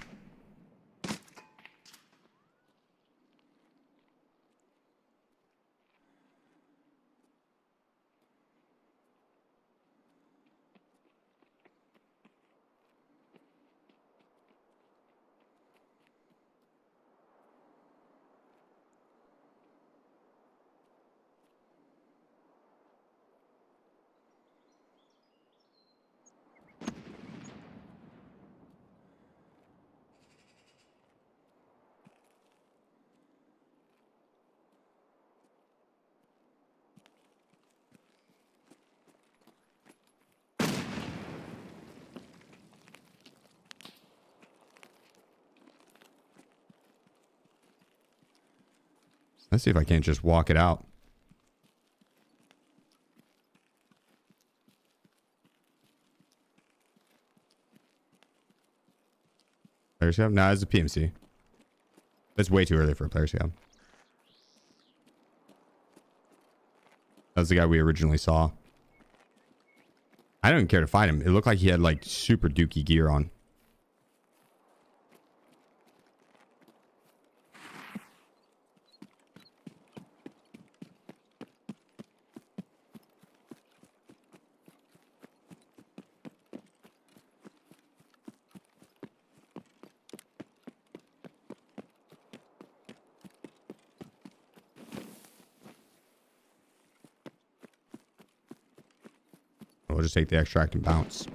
Let's see if I can't just walk it out. Player scout? Nah, it's a PMC. It's way too early for a player scout. That's the guy we originally saw. I don't even care to fight him. It looked like he had like super dookie gear on. We'll just take the extract and bounce.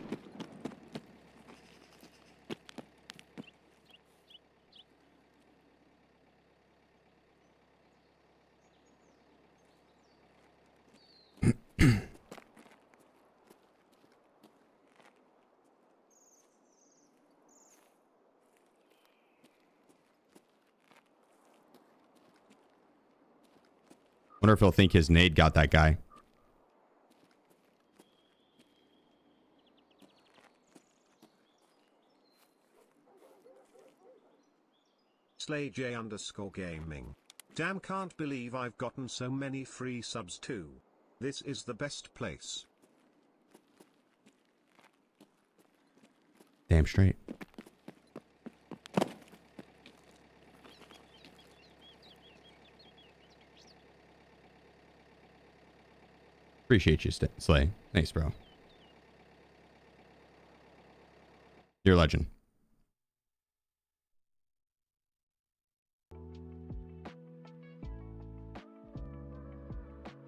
Wonder if he'll think his nade got that guy. SlayJ_gaming. Damn, can't believe I've gotten so many free subs too. This is the best place. Damn straight. Appreciate you, Slay. Thanks, bro. You're a legend.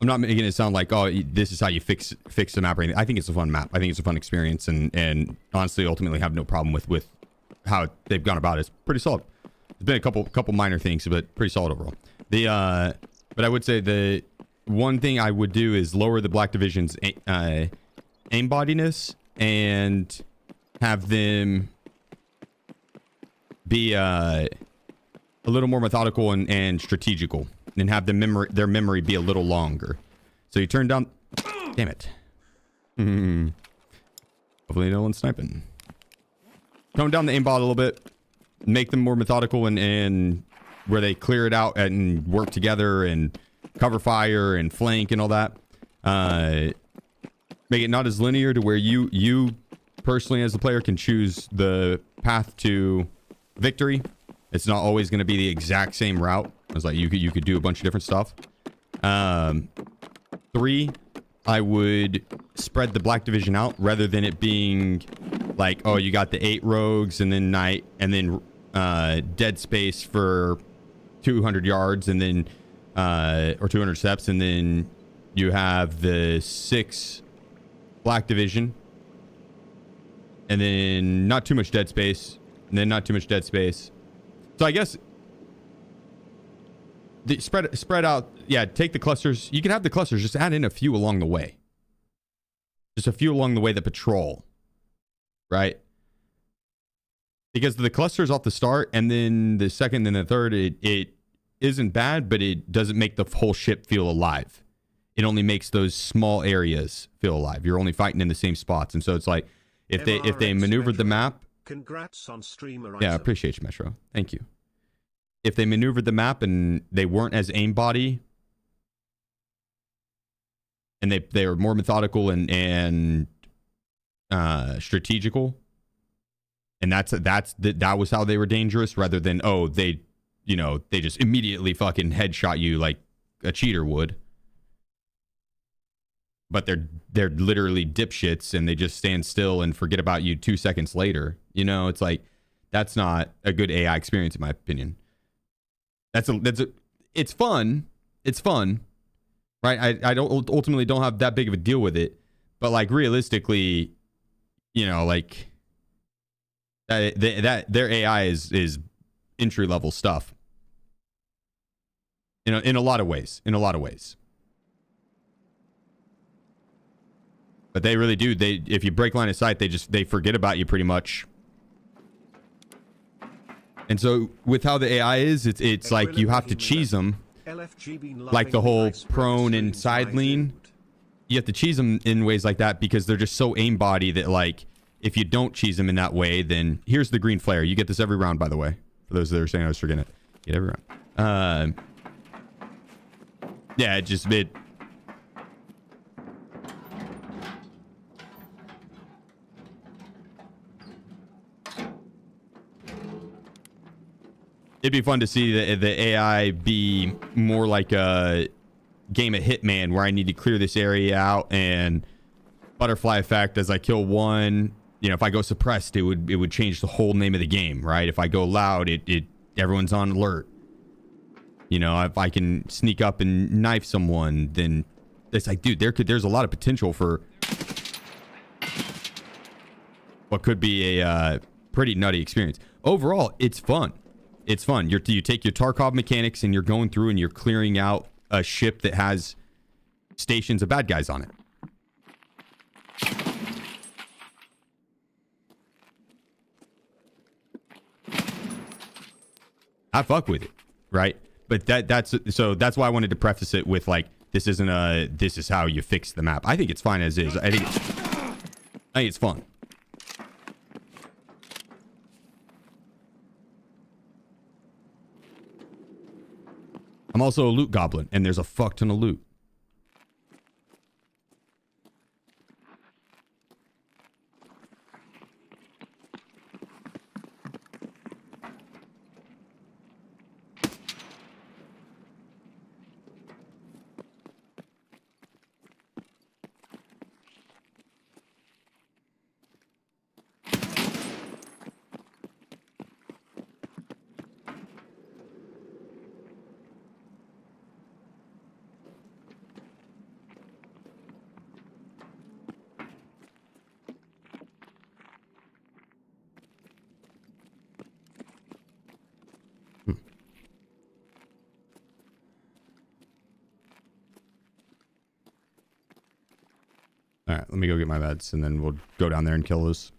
I'm not making it sound like, oh, this is how you fix the map or anything. I think it's a fun map. I think it's a fun experience, and honestly, ultimately, have no problem with how they've gone about it. It's pretty solid. There's been a couple minor things, but pretty solid overall. But I would say the one thing I would do is lower the Black Division's aimbottiness and have them be a little more methodical and strategical, and have their memory be a little longer. So you turn down. Damn it. Hopefully no one's sniping. Tone down the aimbot a little bit. Make them more methodical and where they clear it out and work together and cover fire and flank and all that. Make it not as linear to where you personally as the player can choose the path to victory. It's not always going to be the exact same route. It's like you could do a bunch of different stuff. 3, I would spread the Black Division out rather than it being like, oh, you got the 8 rogues and then night and then dead space for 200 yards and then or 200 steps, and then you have the 6 Black Division and then not too much dead space and then not too much dead space. So I guess the spread out. Yeah, take the clusters. You can have the clusters, just add in a few along the way. Just a few along the way that patrol, right? Because the clusters off the start, and then the second and the third, it isn't bad, but it doesn't make the whole ship feel alive. It only makes those small areas feel alive. You're only fighting in the same spots, and so it's like if they maneuvered the map. Congrats on streamer. Yeah, I appreciate you, Metro. Thank you. If they maneuvered the map and they weren't as aimbody, and they were more methodical and strategical, and that was how they were dangerous, rather than they just immediately fucking headshot you like a cheater would. But they're literally dipshits and they just stand still and forget about you 2 seconds later. It's like, that's not a good AI experience in my opinion. It's fun. It's fun, right? I ultimately don't have that big of a deal with it, but like realistically, like that their AI is entry level stuff. In a lot of ways. But they really do. If you break line of sight, they forget about you pretty much. And so with how the AI is, it's like you have to cheese them, like the whole prone and side lean. You have to cheese them in ways like that because they're just so aimbody that like if you don't cheese them in that way, then here's the green flare. You get this every round, by the way. For those that are saying I was forgetting it, get every round. Yeah, it'd be fun to see the AI be more like a game of Hitman, where I need to clear this area out and butterfly effect as I kill one. If I go suppressed, it would change the whole name of the game, right? If I go loud, everyone's on alert. If I can sneak up and knife someone, then it's like, dude, there's a lot of potential for what could be a pretty nutty experience. Overall, it's fun. It's fun. You take your Tarkov mechanics and you're going through and you're clearing out a ship that has stations of bad guys on it. I fuck with it, right? But that's why I wanted to preface it with like, this is how you fix the map. I think it's fine as is. I think it's fun. I'm also a loot goblin, and there's a fuck ton of loot. right, let me go get my meds, and then we'll go down there and kill those.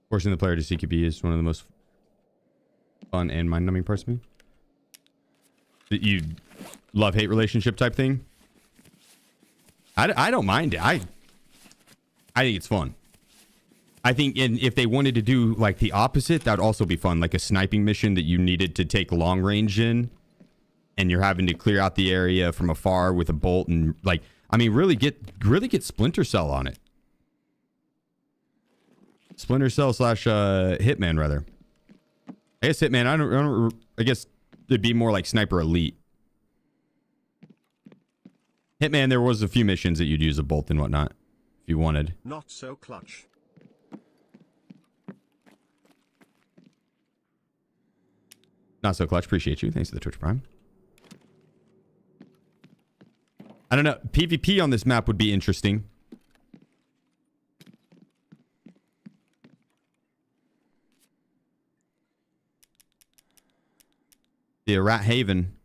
Forcing the player to CQB is one of the most fun and mind-numbing parts of me. You love-hate relationship type thing? I don't mind it. I think it's fun. I think if they wanted to do like the opposite, that would also be fun. Like a sniping mission that you needed to take long range in, and you're having to clear out the area from afar with a bolt, and like, I mean, really get Splinter Cell on it. Splinter Cell / Hitman, rather. I guess Hitman, I guess it'd be more like Sniper Elite. Hitman, there was a few missions that you'd use a bolt and whatnot, if you wanted. Not so clutch. Not so clutch, appreciate you. Thanks for the Twitch Prime. I don't know, PvP on this map would be interesting. The Rat Haven.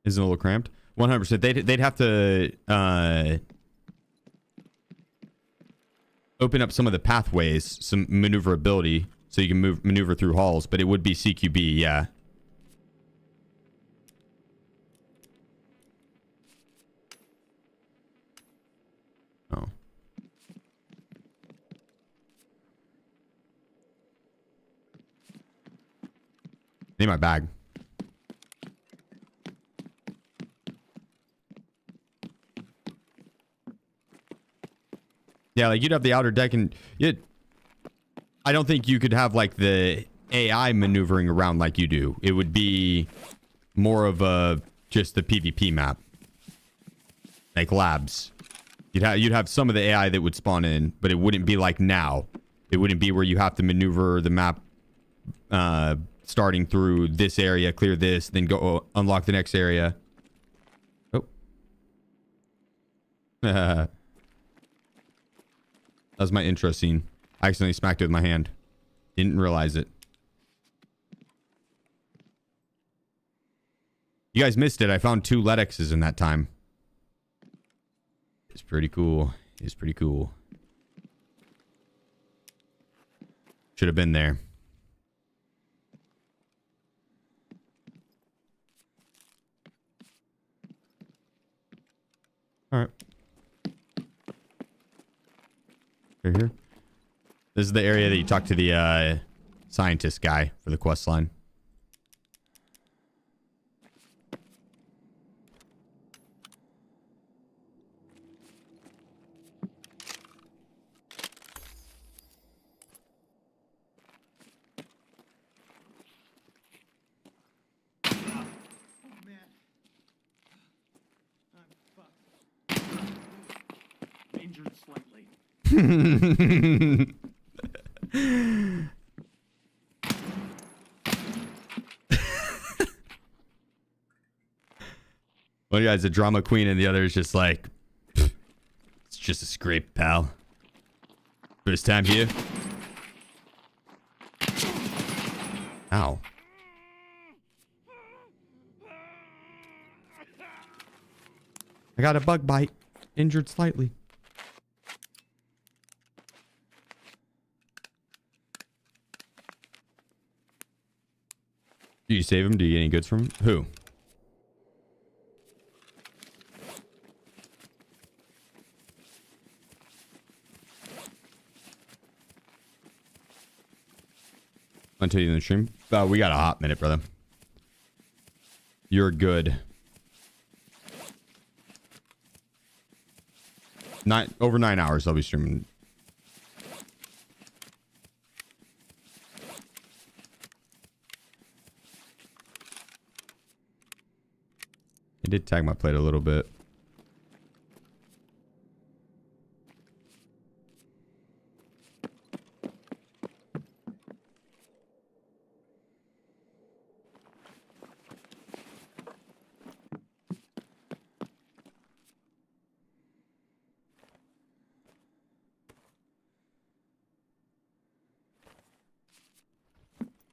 Isn't a little cramped? 100%. They'd have to open up some of the pathways, some maneuverability, so you can maneuver through halls, but it would be CQB, yeah. Oh. Need my bag. Yeah, like you'd have the outer deck, and I don't think you could have like the AI maneuvering around like you do. It would be more of a just the PvP map, like labs. You'd have some of the AI that would spawn in, but it wouldn't be like now. It wouldn't be where you have to maneuver the map, starting through this area, clear this, then go unlock the next area. Oh. That was my intro scene. I accidentally smacked it with my hand. Didn't realize it. You guys missed it. I found 2 Letexes in that time. It's pretty cool. It's pretty cool. Should have been there. All right. Here. This is the area that you talk to the scientist guy for the quest line. Injured slightly. One guy's a drama queen and the other is just like, it's just a scrape, pal. First time here. Ow. I got a bug bite. Injured slightly. Do you save him? Do you get any goods from him? Who? Until you in the stream. We got a hot minute, brother. You're good. Over 9 hours I'll be streaming. I did tag my plate a little bit.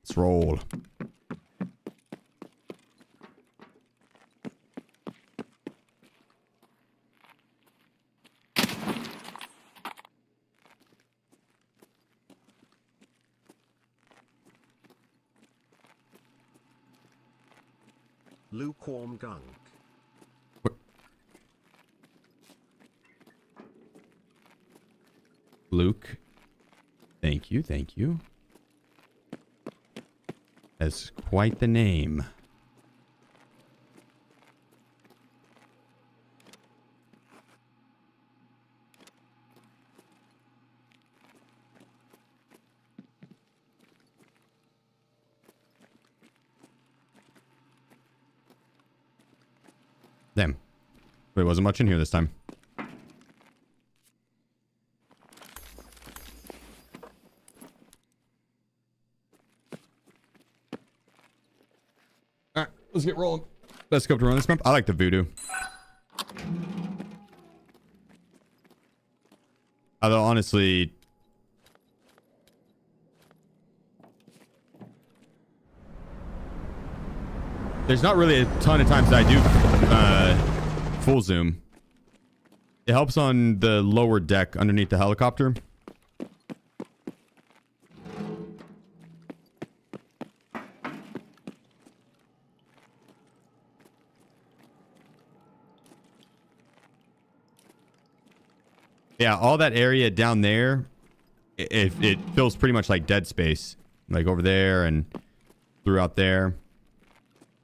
Let's roll. Lukewarm gunk. Luke. Thank you, thank you. That's quite the name. Damn. There wasn't much in here this time. Alright, let's get rolling. Best scope to run this map. I like the voodoo. Although honestly, there's not really a ton of times that I do full zoom. It helps on the lower deck underneath the helicopter. Yeah, all that area down there, it feels pretty much like dead space. Like over there and throughout there.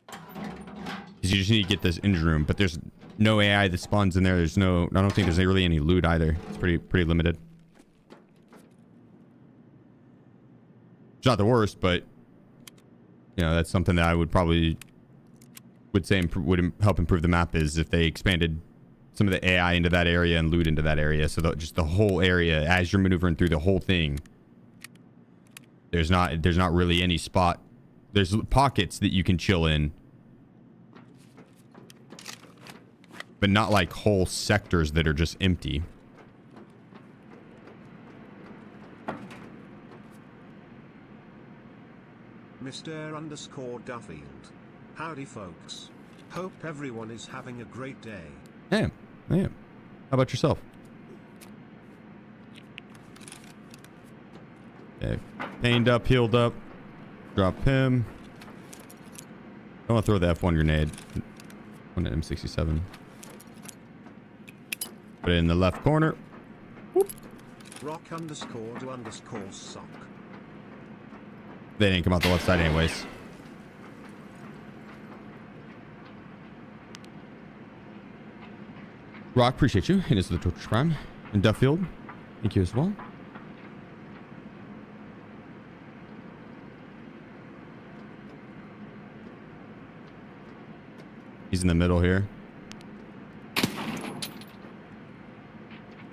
Because you just need to get this engine room. But there's no AI that spawns in there. There's no... I don't think there's really any loot either. It's pretty limited. It's not the worst, but... You know, that's something that I would probably... would say would help improve the map is if they expanded some of the AI into that area and loot into that area. So just the whole area, as you're maneuvering through the whole thing, there's not really any spot. There's pockets that you can chill in, but not like whole sectors that are just empty. Mr. Duffield. Howdy, folks. Hope everyone is having a great day. I am. How about yourself? Okay. Pained up, healed up. Drop him. I want to throw the F1 grenade. On the M67. Put it in the left corner. Whoop. Rock_do_sock. They didn't come out the left side anyways. Rock, appreciate you. It is the Twitch Prime. And Duffield, thank you as well. He's in the middle here.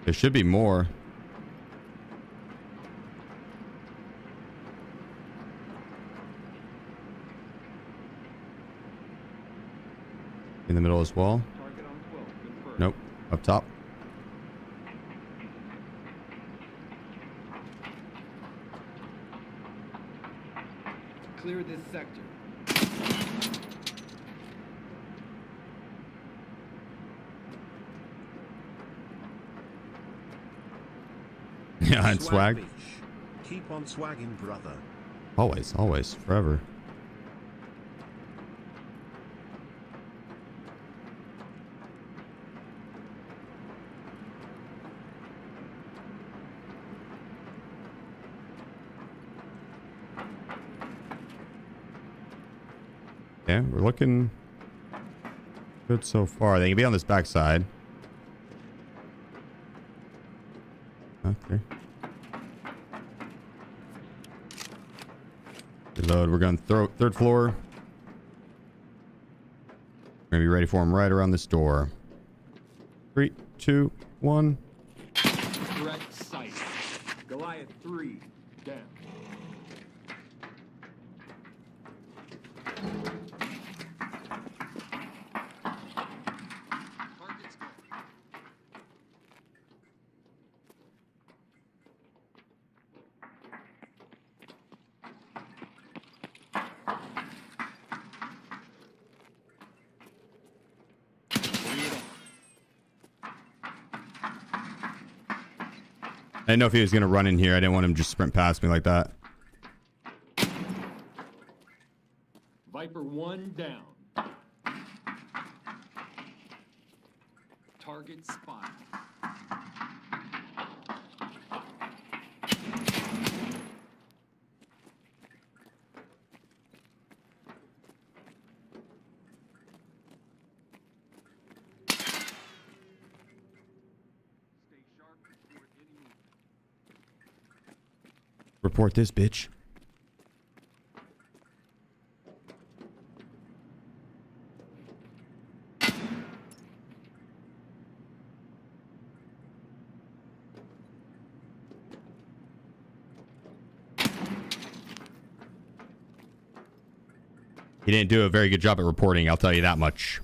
There should be more. In the middle as well. Target on 12. Confirmed. Nope. Up top. Clear this sector. Yeah, and swag. Beach. Keep on swagging, brother. Always, always, forever. Yeah, we're looking good so far. They can be on this backside. Okay. Reload. We're going third floor. Gonna be ready for him right around this door. 3, 2, 1. Direct sight. Goliath 3, down. Target's gone. Bring it on. I didn't know if he was gonna run in here. I didn't want him to just sprint past me like that. Viper 1 down. Target spot. Stay sharp before any movement. Report this, bitch. He didn't do a very good job at reporting, I'll tell you that much.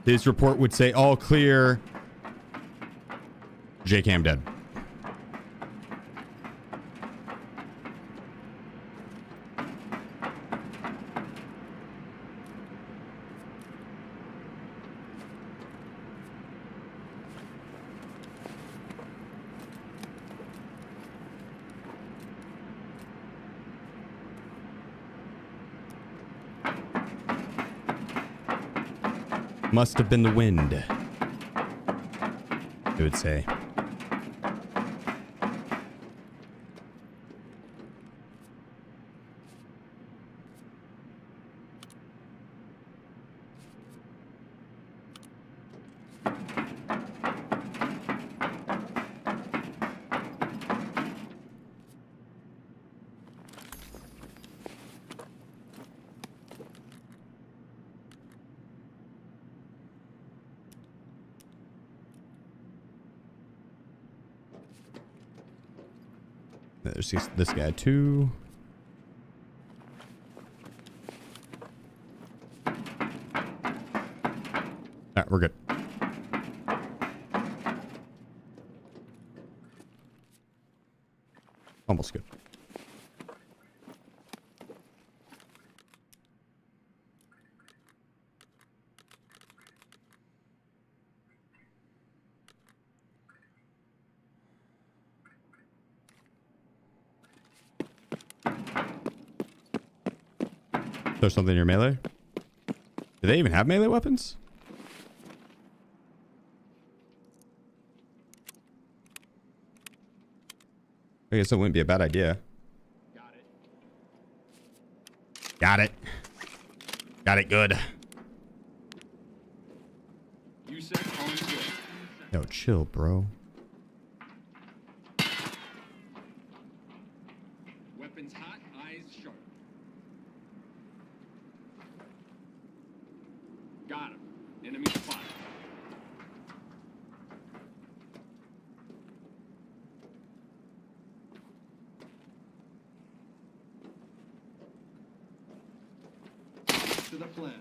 His report would say all clear. J-Cam dead. Must have been the wind, I would say. There's this guy too. Alright, we're good. Almost good. There's something in your melee? Do they even have melee weapons? I guess it wouldn't be a bad idea. Got it. Got it. Got it good. You said on good. Yo, chill, bro. Weapons hot, eyes sharp. Got him. Enemy spotted. To the plan.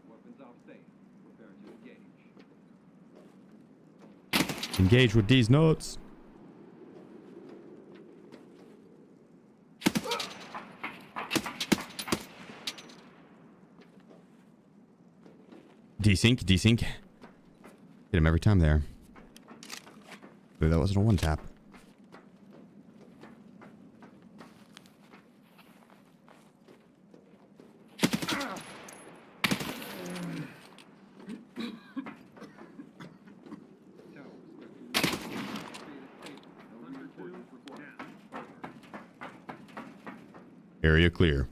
Weapons off safe. Prepare to engage. Engage with these notes. Desync, desync. Get him every time there. Ooh, that wasn't a one tap. Area clear.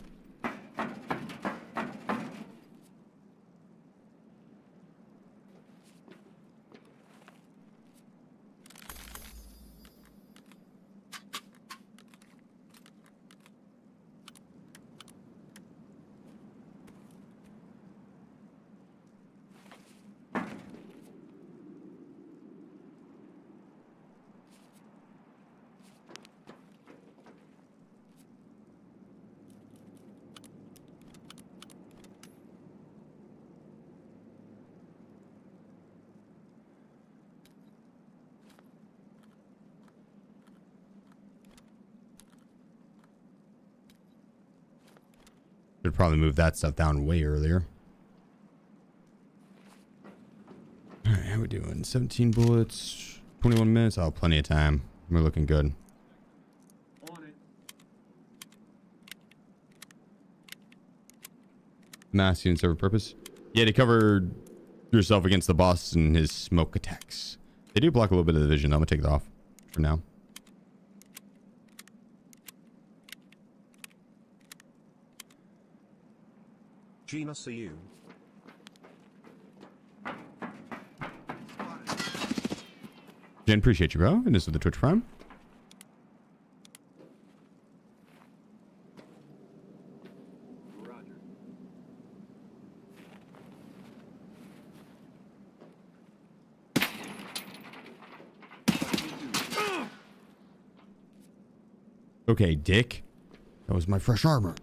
Should probably move that stuff down way earlier. All right, how we doing? 17 bullets, 21 minutes. Oh, plenty of time. We're looking good. On it. Mass unit serve purpose. Yeah, to cover yourself against the boss and his smoke attacks. They do block a little bit of the vision. I'm gonna take it off for now. Gina, see you. Jen, appreciate you, bro. And this is the Twitch Prime. Roger. Okay, dick. That was my fresh armor.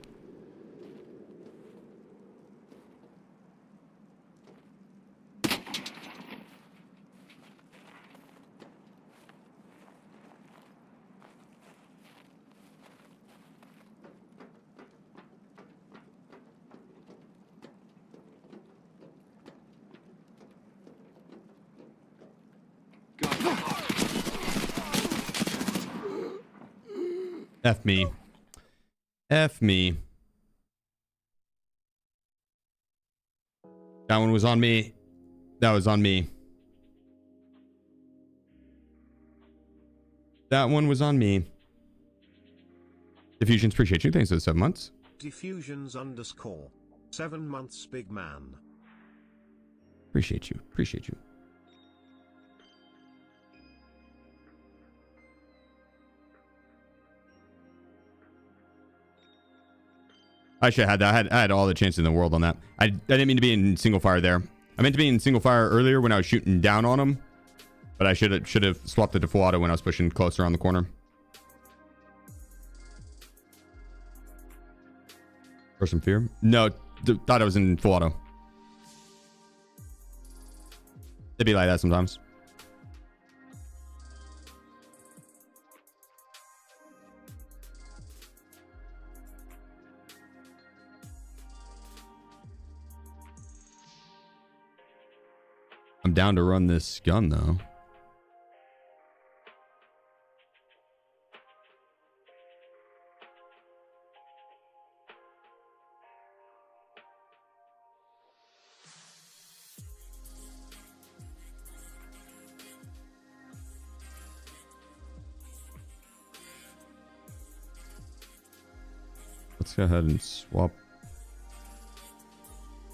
F me. F me. That one was on me. That was on me. That one was on me. Diffusions, appreciate you. Thanks for the 7 months. Diffusions _ 7 months, big man. Appreciate you. Appreciate you. I should have had that. I had all the chances in the world on that. I didn't mean to be in single fire there. I meant to be in single fire earlier when I was shooting down on him. But I should have swapped it to full auto when I was pushing closer on the corner. For some fear? No, thought I was in full auto. It'd be like that sometimes. I'm down to run this gun though. Let's go ahead and swap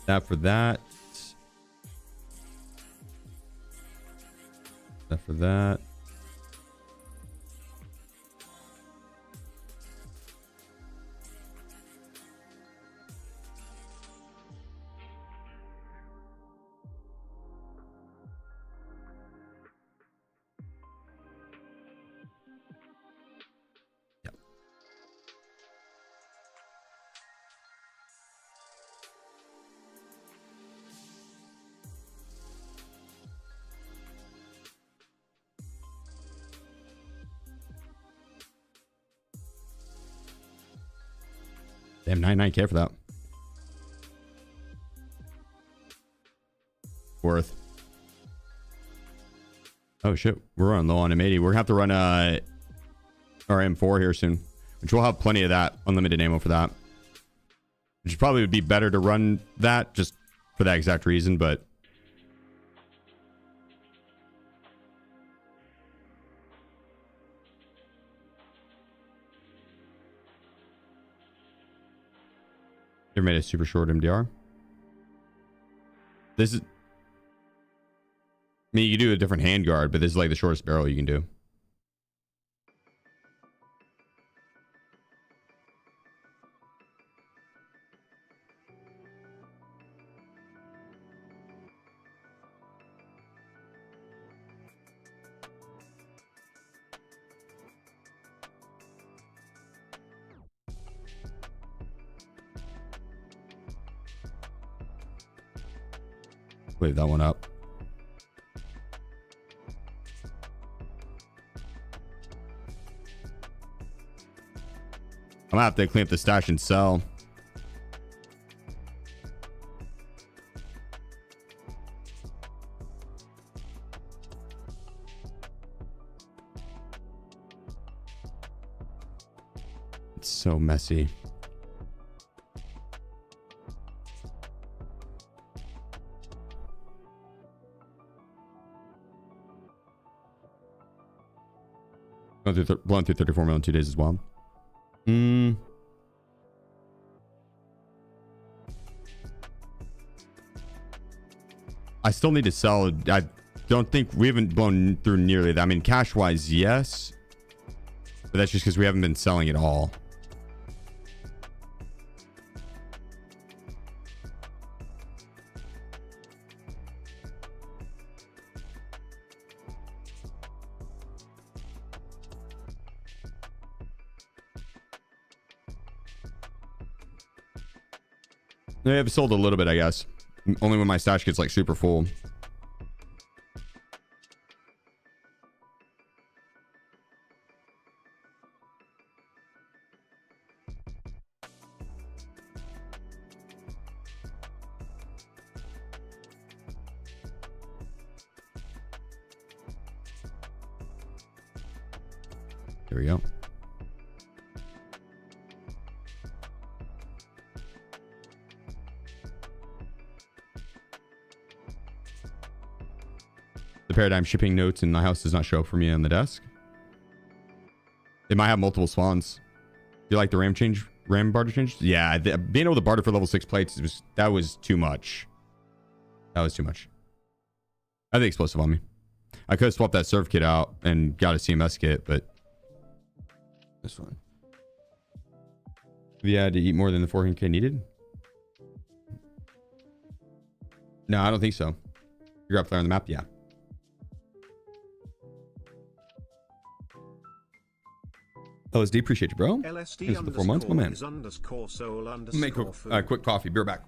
that for that. That for that. Yep. Damn, 99k for that. Worth. Oh shit, we're running low on M80. We're gonna have to run our M4 here soon, which we'll have plenty of that unlimited ammo for that. Which probably would be better to run that just for that exact reason, but they made a super short MDR. This is, I mean, you can do a different handguard, but this is like the shortest barrel you can do. Leave that one up. I'm gonna have to clean up the stash and sell. It's so messy. Blown through 34 mil in 2 days as well. I still need to sell. I don't think we haven't blown through nearly that. I mean, cash wise, yes, but that's just because we haven't been selling it all. They have sold a little bit, I guess. Only when my stash gets like super full. There we go. The paradigm shipping notes in my house does not show up for me on the desk. It might have multiple spawns. Do you like the RAM barter change? Yeah, being able to barter for level 6 plates that was too much. That was too much. I had the explosive on me. I could have swapped that serve kit out and got a CMS kit, but this one. Have you had to eat more than the 400k needed? No, I don't think so. You're up there on the map, yeah. LSD, appreciate you, bro. LSD Thanks for the 4 months, my man. Make a quick coffee. Be right back.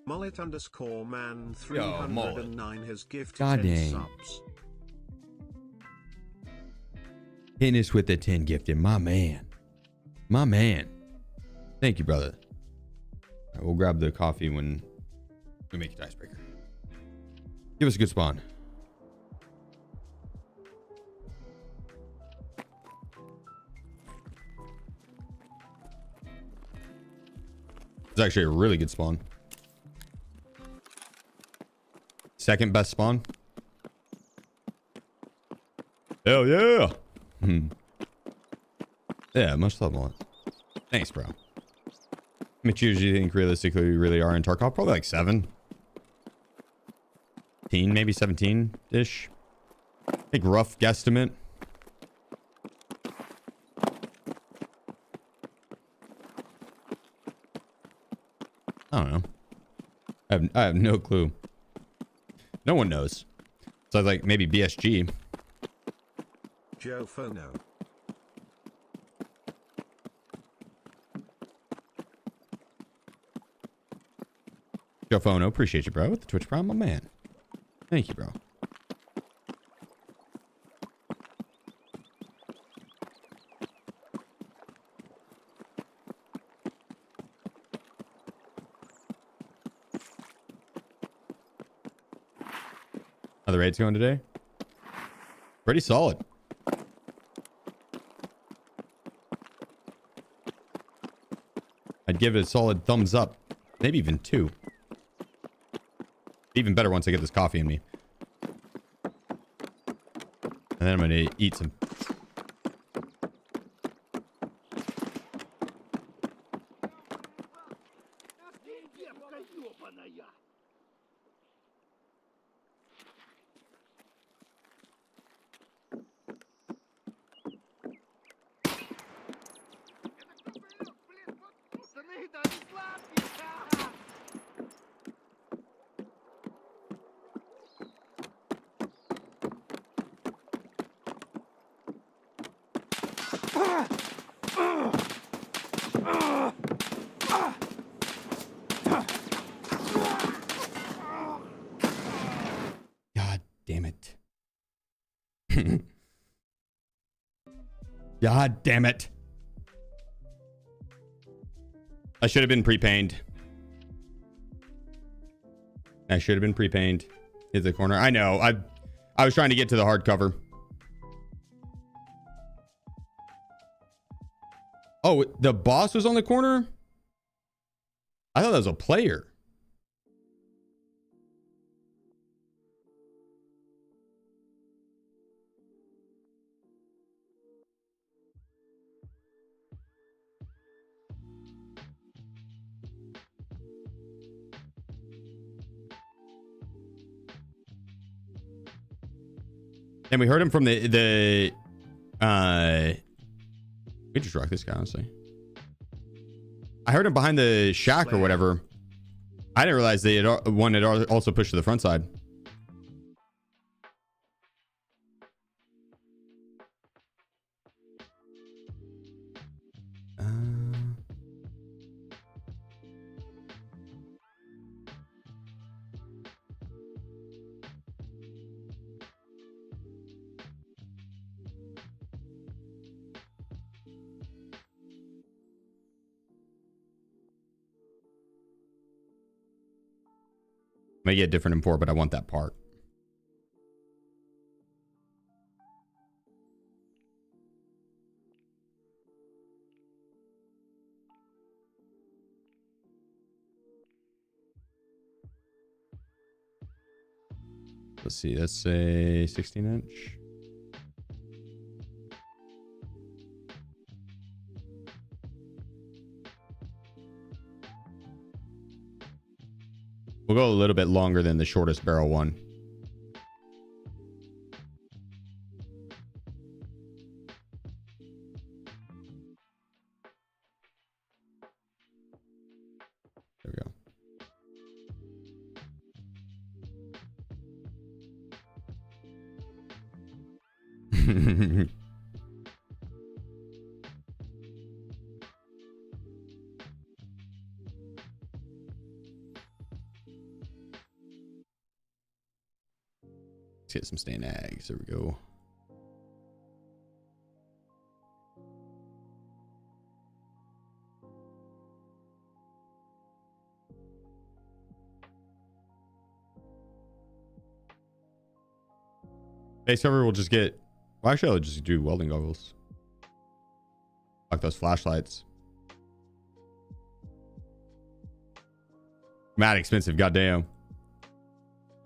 Mullet_man 309 has gifted God 10 dang. subs. Hitting us with the 10 gifted. My man. My man. Thank you, brother. All right, we'll grab the coffee when we make it Icebreaker. Give us a good spawn. It's actually a really good spawn. Second best spawn. Hell yeah. Yeah, much love, Mullet. Thanks, bro. How many cheers do you think realistically we really are in Tarkov? Probably like 7. 18, maybe 17-ish. I think rough guesstimate. I don't know. I have no clue. No one knows. So like maybe BSG. Joe Fono. Joe Fono, appreciate you, bro. With the Twitch Prime, my man. Thank you, bro. How the raid's going today? Pretty solid. I'd give it a solid thumbs up. Maybe even 2. Even better once I get this coffee in me. And then I'm going to eat some. God damn it. God damn it. I should have been pre-pained. I should have been pre-pained. Hit the corner. I know. I was trying to get to the hardcover. Oh, the boss was on the corner? I thought that was a player. And we heard him from we just rock this guy, honestly. I heard him behind the shack or whatever. I didn't realize they had one had also pushed to the front side. May get different import, but I want that part. Let's see, that's a 16-inch. We'll go a little bit longer than the shortest barrel one. There we go. Let's get some stand eggs. There we go. Base cover will just get... Well, actually, I'll just do welding goggles. Like those flashlights. Mad expensive, goddamn.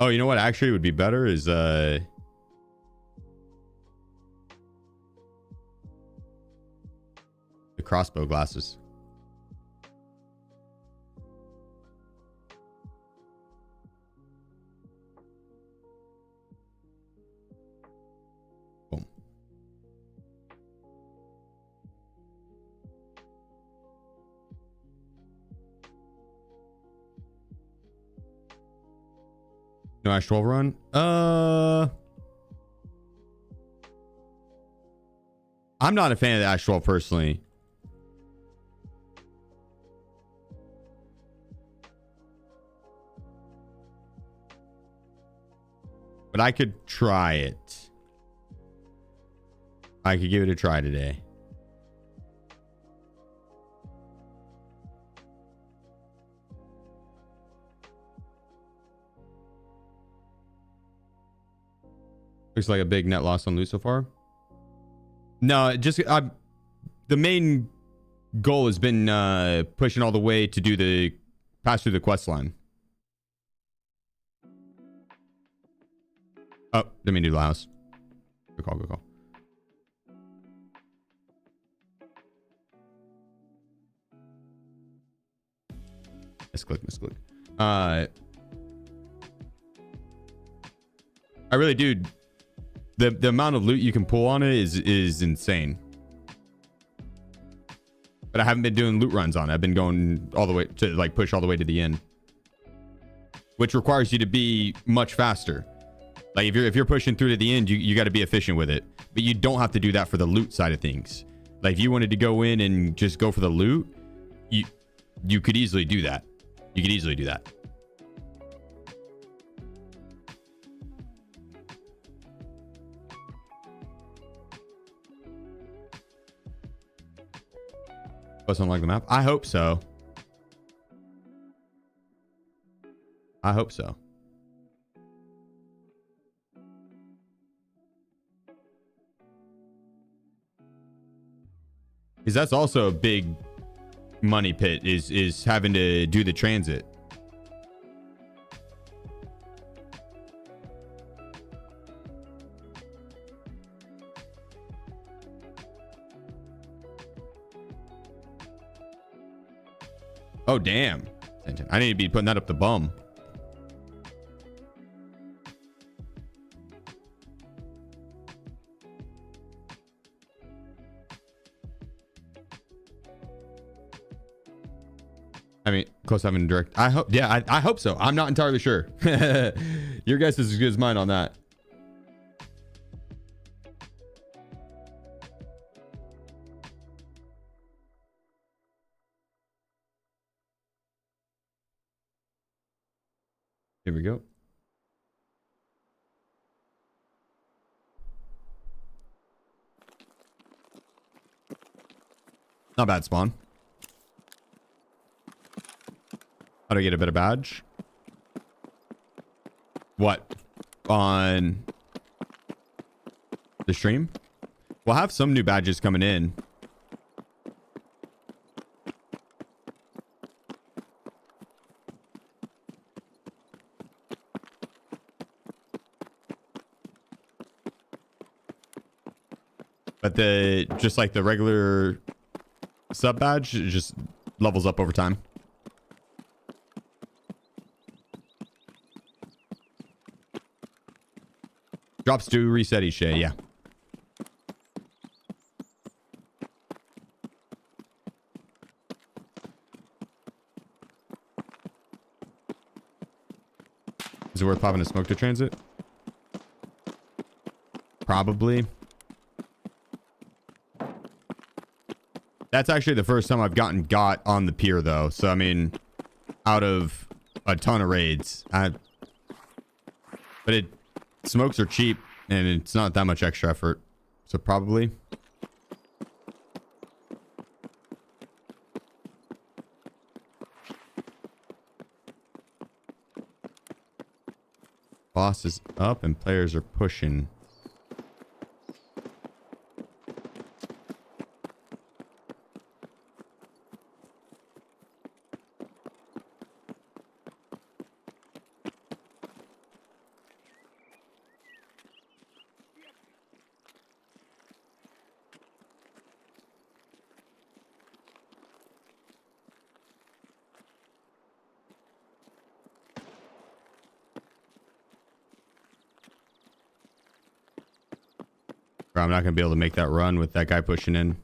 Oh, you know what actually would be better is the crossbow glasses. Boom. No Ash 12 run? I'm not a fan of the Ash 12 personally. But I could try it. I could give it a try today. Looks like a big net loss on loot so far. No, just the main goal has been pushing all the way to do the pass through the quest line. Oh, didn't mean to do the house. Good call, good call. Misclick, misclick. I really do. The amount of loot you can pull on it is insane. But but I haven't been doing loot runs on it. I've been going all the way to like push all the way to the end, which requires you to be much faster. Like if you're pushing through to the end, you got to be efficient with it, but you don't have to do that for the loot side of things. Like if you wanted to go in and just go for the loot, you could easily do that. You could easily do that. Wasn't like the map. I hope so. I hope so. Because that's also a big money pit is having to do the transit. Oh, damn. I need to be putting that up the bum. I mean, close having direct. I hope. Yeah, I hope so. I'm not entirely sure. Your guess is as good as mine on that. Here we go. Not bad spawn. How do I get a better badge? What? On the stream? We'll have some new badges coming in. But just like the regular sub badge, it just levels up over time. Drops do reset each day, yeah. Is it worth popping a smoke to transit? Probably. That's actually the first time I've gotten got on the pier, though. So, I mean, out of a ton of raids. But smokes are cheap, and it's not that much extra effort. So, probably. Boss is up, and players are pushing. I'm not going to be able to make that run with that guy pushing in.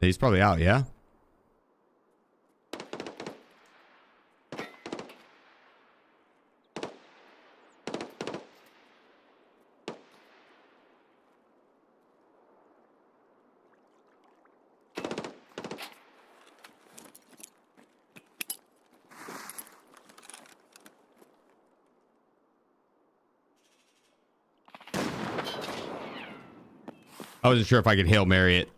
He's probably out, yeah? I wasn't sure if I could Hail Mary it.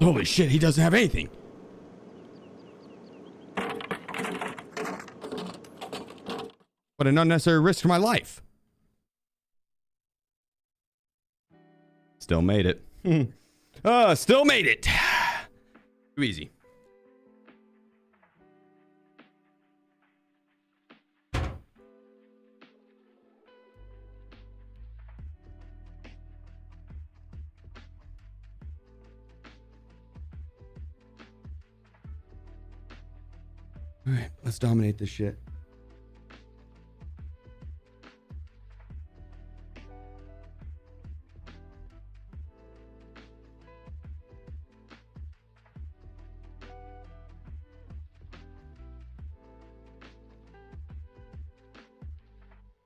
Holy shit, he doesn't have anything. What an unnecessary risk for my life. Still made it. Still made it. Too easy. All right, let's dominate this shit.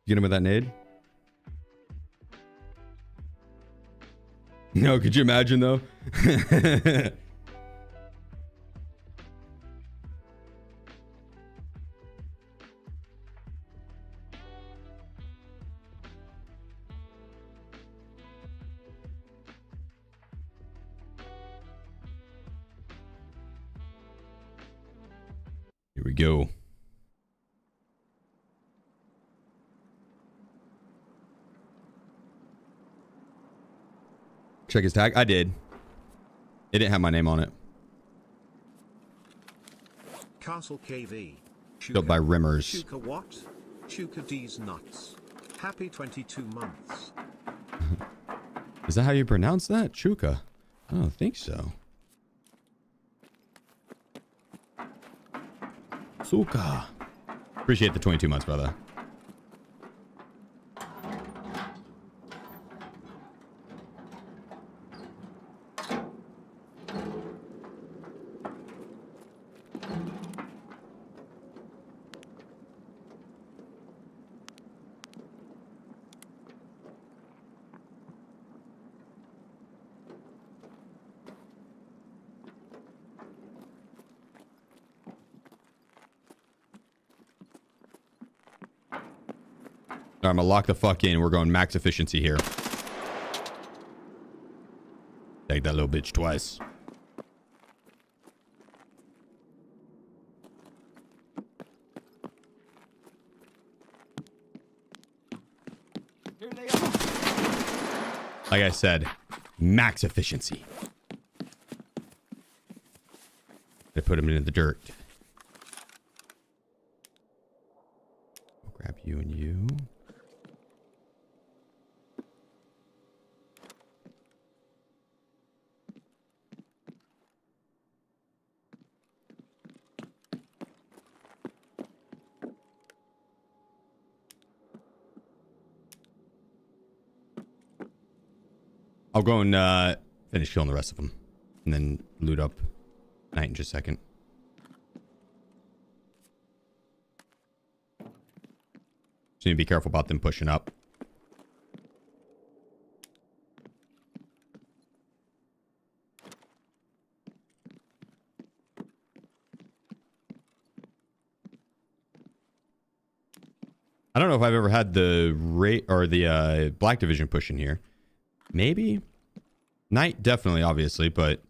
Get him with that nade? No, could you imagine though? Here we go. Check his tag. I did. It didn't have my name on it. Castle KV. Built by Rimmers. Chuka what? Chuka D's nuts. Happy 22 months. Is that how you pronounce that? Chuka? I don't think so. Suka. Appreciate the 22 months, brother. All right, I'm gonna lock the fuck in. We're going max efficiency here. Take that little bitch twice. Like I said, max efficiency. They put him into the dirt. I'll grab you and you. I'll go and finish killing the rest of them. And then loot up Knight in just a second. Just need to be careful about them pushing up. I don't know if I've ever had the Black Division push in here. Maybe Knight, definitely, obviously, but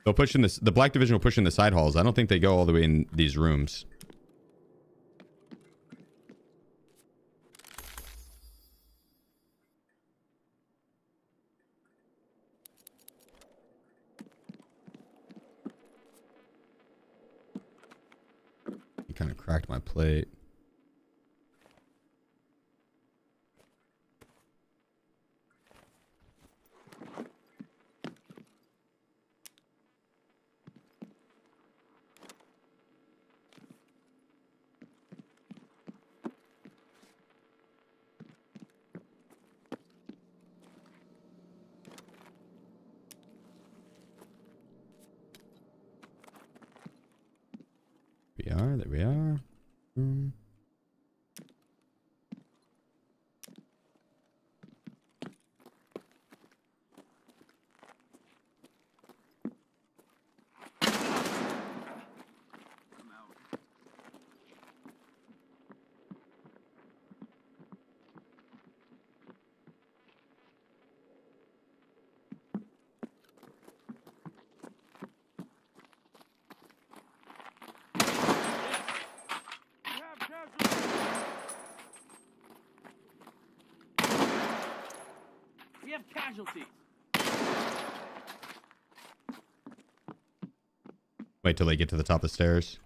they'll push in this. The Black Division will push in the side halls. I don't think they go all the way in these rooms. He kind of cracked my plate. we are. There we are. We have casualties. Wait till they get to the top of the stairs.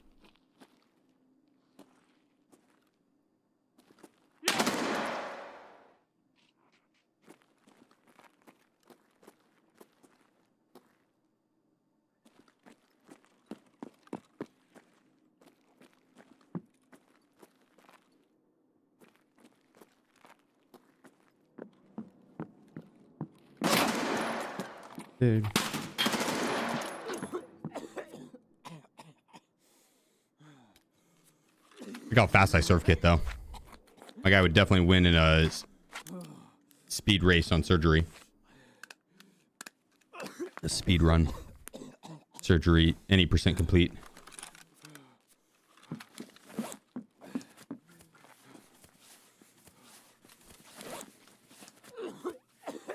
Dude. Look how fast I surf kit though. My guy would definitely win in a speed race on surgery. A speed run. Surgery, any percent complete.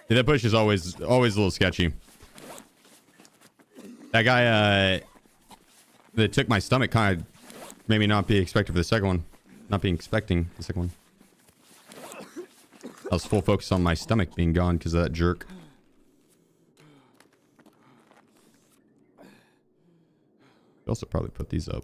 Yeah, that push is always a little sketchy. That guy that took my stomach kind of made me not be expected for the second one. Not being expecting the second one. I was full focus on my stomach being gone because of that jerk. We also probably put these up.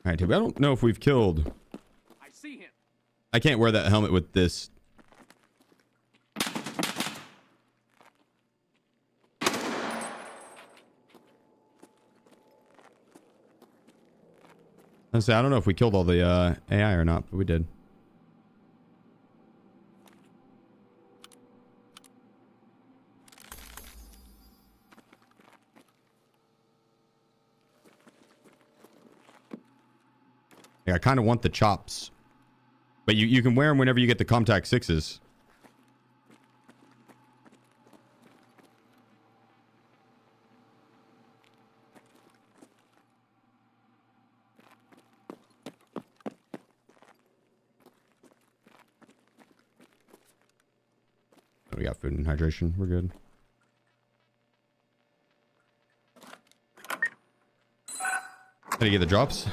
All right, dude, I don't know if we've killed. I see him. I can't wear that helmet with this. I don't know if we killed all the AI or not, but we did. Yeah, I kind of want the chops. But you can wear them whenever you get the Comtac 6s. Oh, we got food and hydration. We're good. How do you get the drops?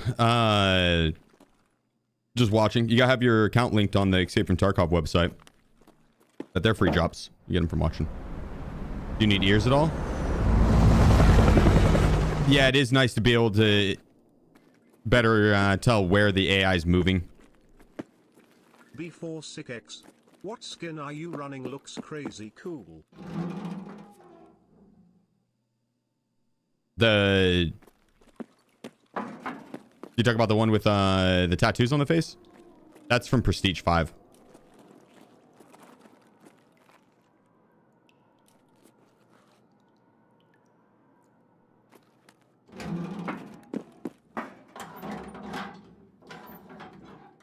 Just watching. You gotta have your account linked on the Escape from Tarkov website. But they're free drops. You get them from watching. Do you need ears at all? Yeah, it is nice to be able to better tell where the AI is moving. B46X. What skin are you running? Looks crazy cool. The... You talk about the one with the tattoos on the face? That's from Prestige 5.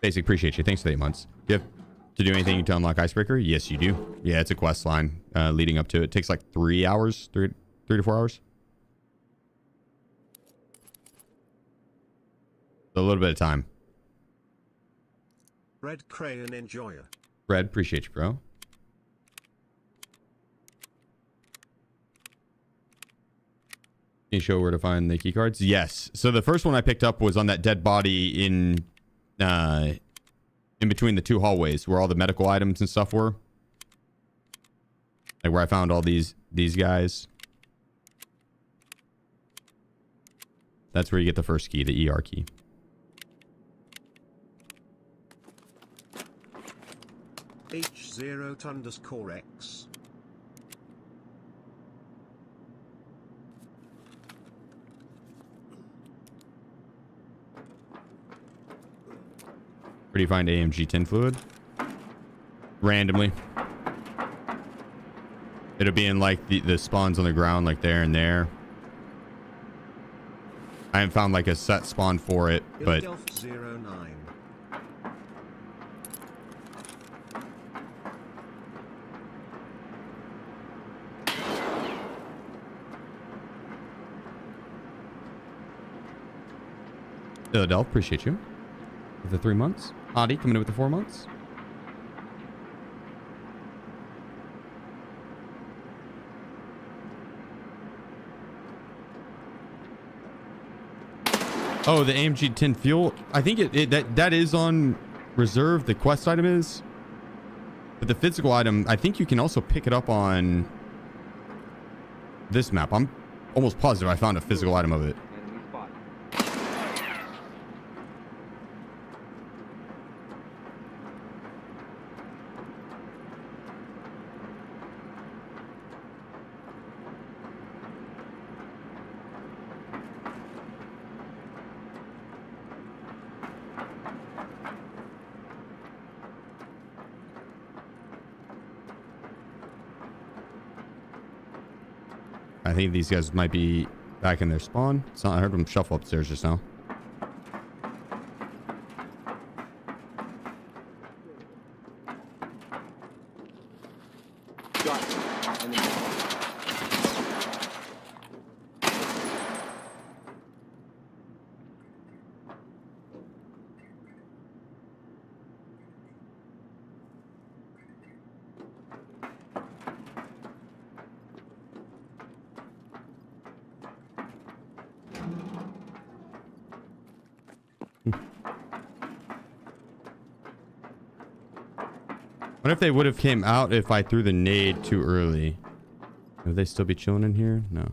Basic, appreciate you. Thanks for the 8 months. Do you have to do anything to unlock Icebreaker? Yes, you do. Yeah, it's a quest line leading up to it. It takes like 3 hours, 3 to 4 hours. A little bit of time. Red Crayon Enjoyer. Red, appreciate you, bro. Can you show where to find the key cards? Yes. So the first one I picked up was on that dead body in between the 2 hallways where all the medical items and stuff were. Like where I found all these guys. That's where you get the first key, the ER key. H0_X. Where do you find AMG tin fluid? Randomly. It'll be in like the spawns on the ground, like there and there. I haven't found like a set spawn for it, but Delft09. Philadelphia, appreciate you. With the 3 months. Adi coming in with the 4 months. Oh, the AMG tin fuel. I think that is on reserve. The quest item is, but the physical item, I think you can also pick it up on this map. I'm almost positive I found a physical item of it. Enemy spot. I think these guys might be back in their spawn. So I heard them shuffle upstairs just now. Got it. Enemy spot. What if they would have came out if I threw the nade too early? Would they still be chilling in here? No.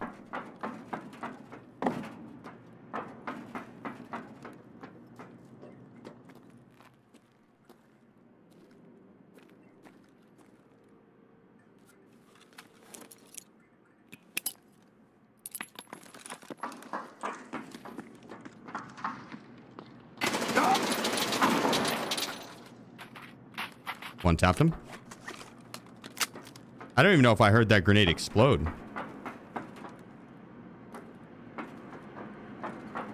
One tapped him. I don't even know if I heard that grenade explode.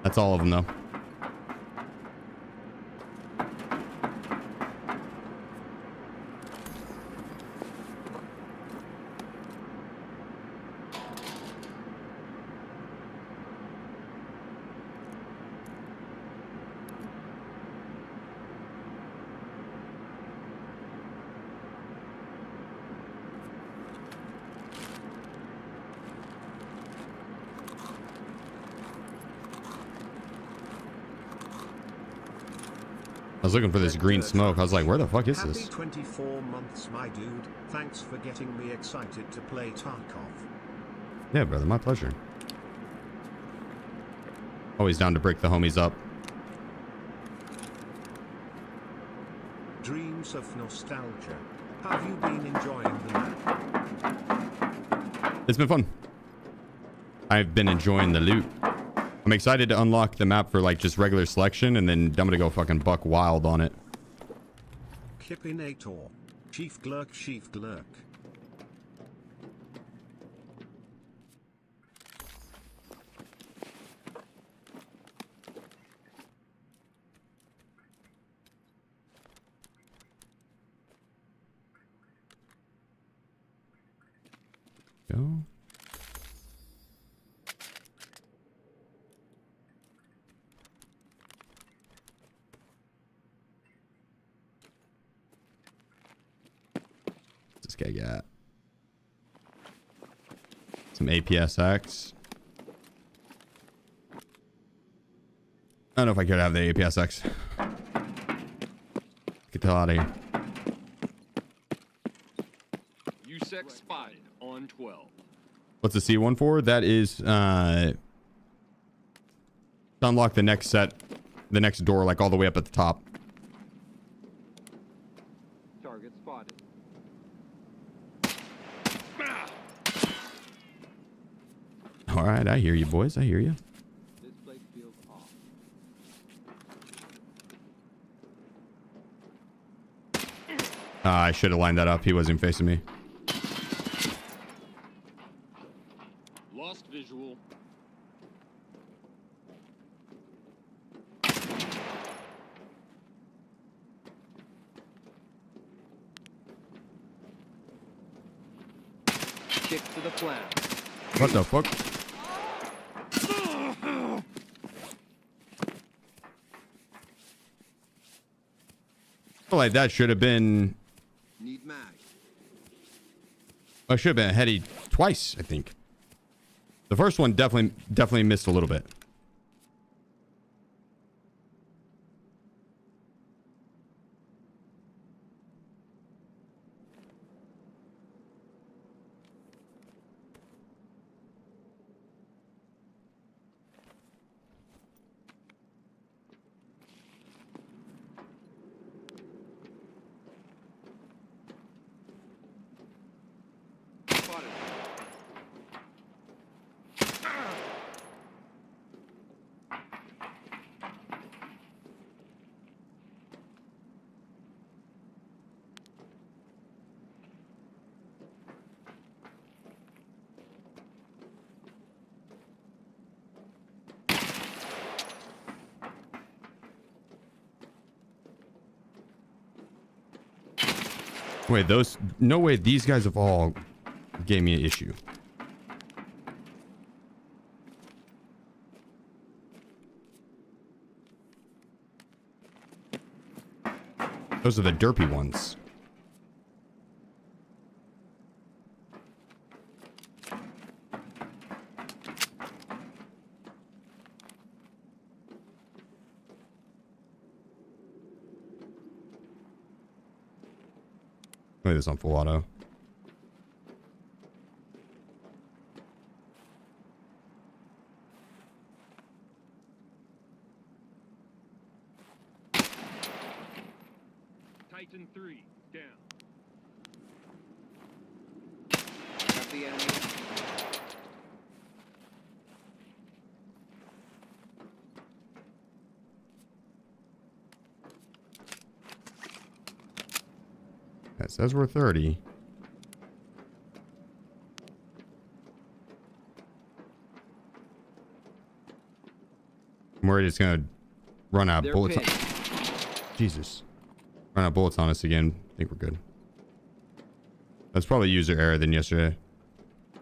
That's all of them though. I was looking for this green smoke. I was like, where the fuck is this? Happy 24 months, my dude. Thanks for getting me excited to play Tarkov. Yeah, brother, my pleasure. Always down to break the homies up. Dreams of nostalgia. Have you been enjoying the map? It's been fun. I've been enjoying the loot. I'm excited to unlock the map for like just regular selection, and then I'm gonna go fucking buck wild on it. Kipinator. Chief Glurk, Chief Glurk. Go. What's this guy got? Some APSX. I don't know if I could have the APSX. Get the hell out of here. USEC spotted on 12. What's the C1 for? That is to unlock the next set, the next door, like all the way up at the top. Target spotted. All right, I hear you, boys. I hear you. This place feels off. I should have lined that up. He wasn't facing me. Lost visual. Stick to the plan. What the fuck? I feel like that should have been. Need mag. I should have been a heady twice, I think. The first one definitely missed a little bit. Spotted. Wait, those... No way these guys have all gave me an issue. Those are the derpy ones. Play this on full auto. Titan 3 down. Got the enemy. It says we're 30. I'm worried it's gonna run out of They're bullets. pinned. Jesus. Run out of bullets on us again. I think we're good. That's probably user error than yesterday.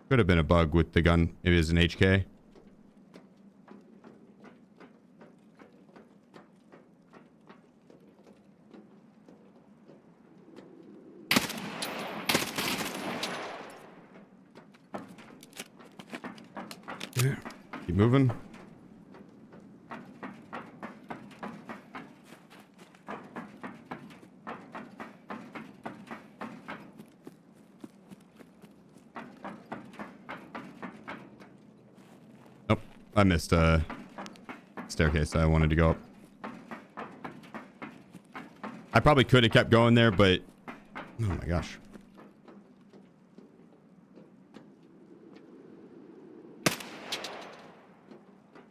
Could have been a bug with the gun. Maybe it was an HK. Yeah. Keep moving. Nope. I missed a staircase I wanted to go up. I probably could have kept going there, but oh my gosh.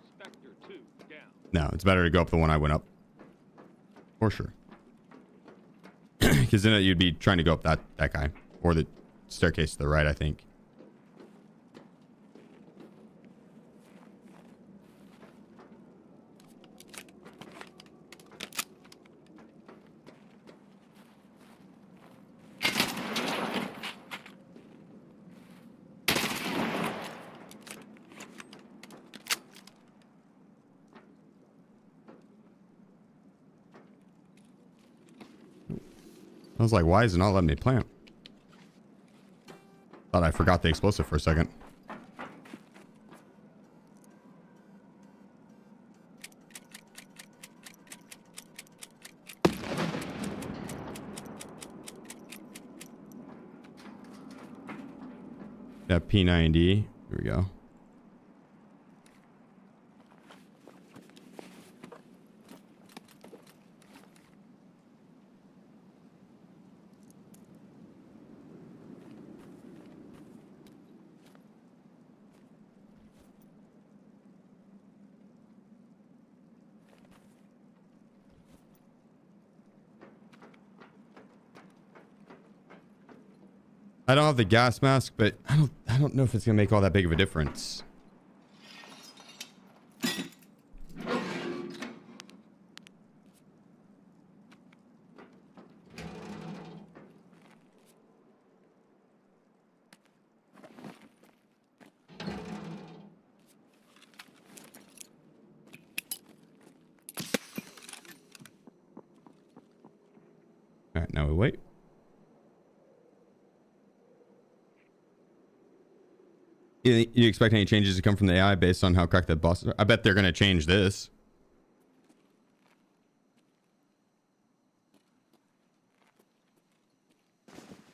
Spectre 2 down. No, it's better to go up the one I went up. For sure. Because then you'd be trying to go up that guy. Or the staircase to the right, I think. I was like, why is it not letting me plant? Thought I forgot the explosive for a second. Yeah, P90. Here we go. I don't have the gas mask, but I don't know if it's gonna make all that big of a difference. All right, now we wait. You expect any changes to come from the AI based on how cracked the boss are? I bet they're going to change this.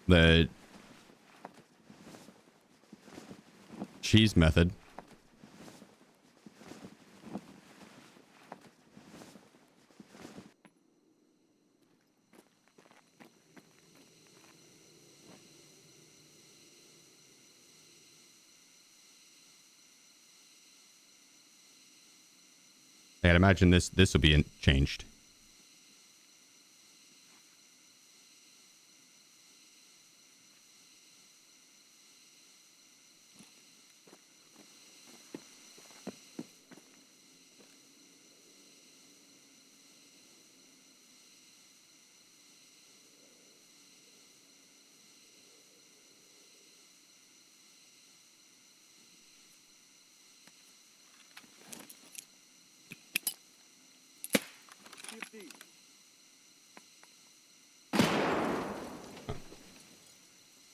The cheese method. I'd imagine this will be changed.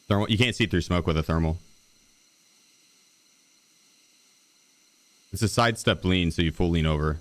Thermal, you can't see through smoke with a thermal. It's a sidestep lean, so you full lean over.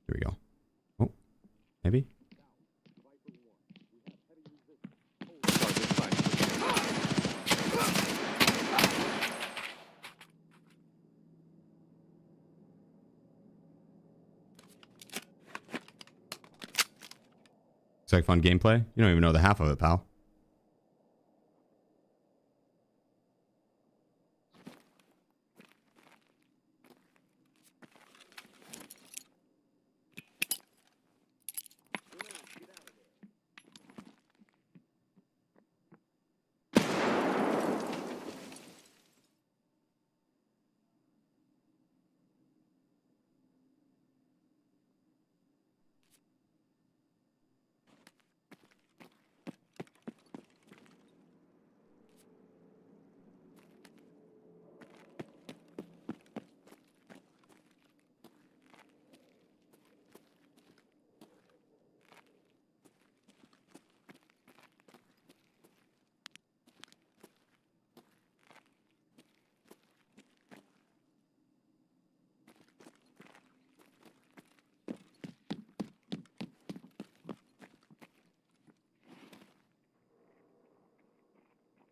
Here we go. Oh, maybe. Looks like fun gameplay. You don't even know the half of it, pal.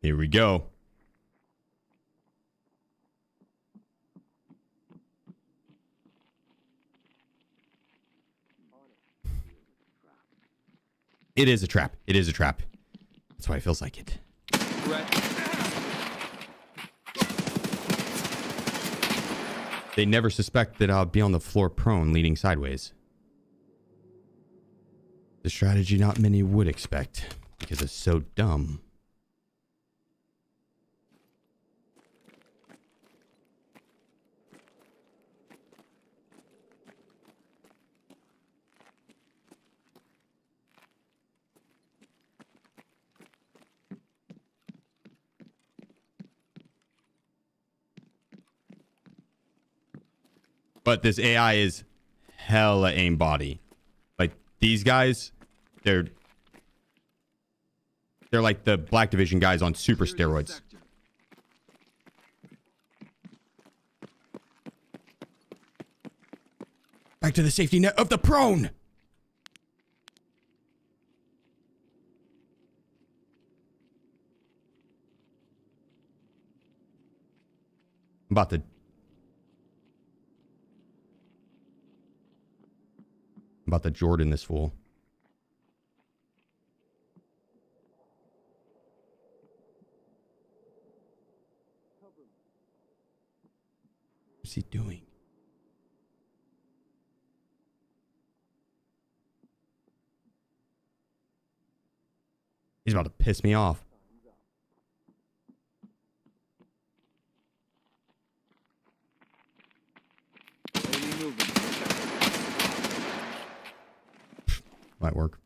Here we go. It is a trap. It is a trap. That's why it feels like it. They never suspect that I'll be on the floor prone, leaning sideways. The strategy not many would expect, because it's so dumb. But this AI is hella aim body. Like these guys, they're like the Black Division guys on super steroids. Back to the safety net of the prone. I'm about to Jordan this fool. What's he doing? He's about to piss me off. Might work.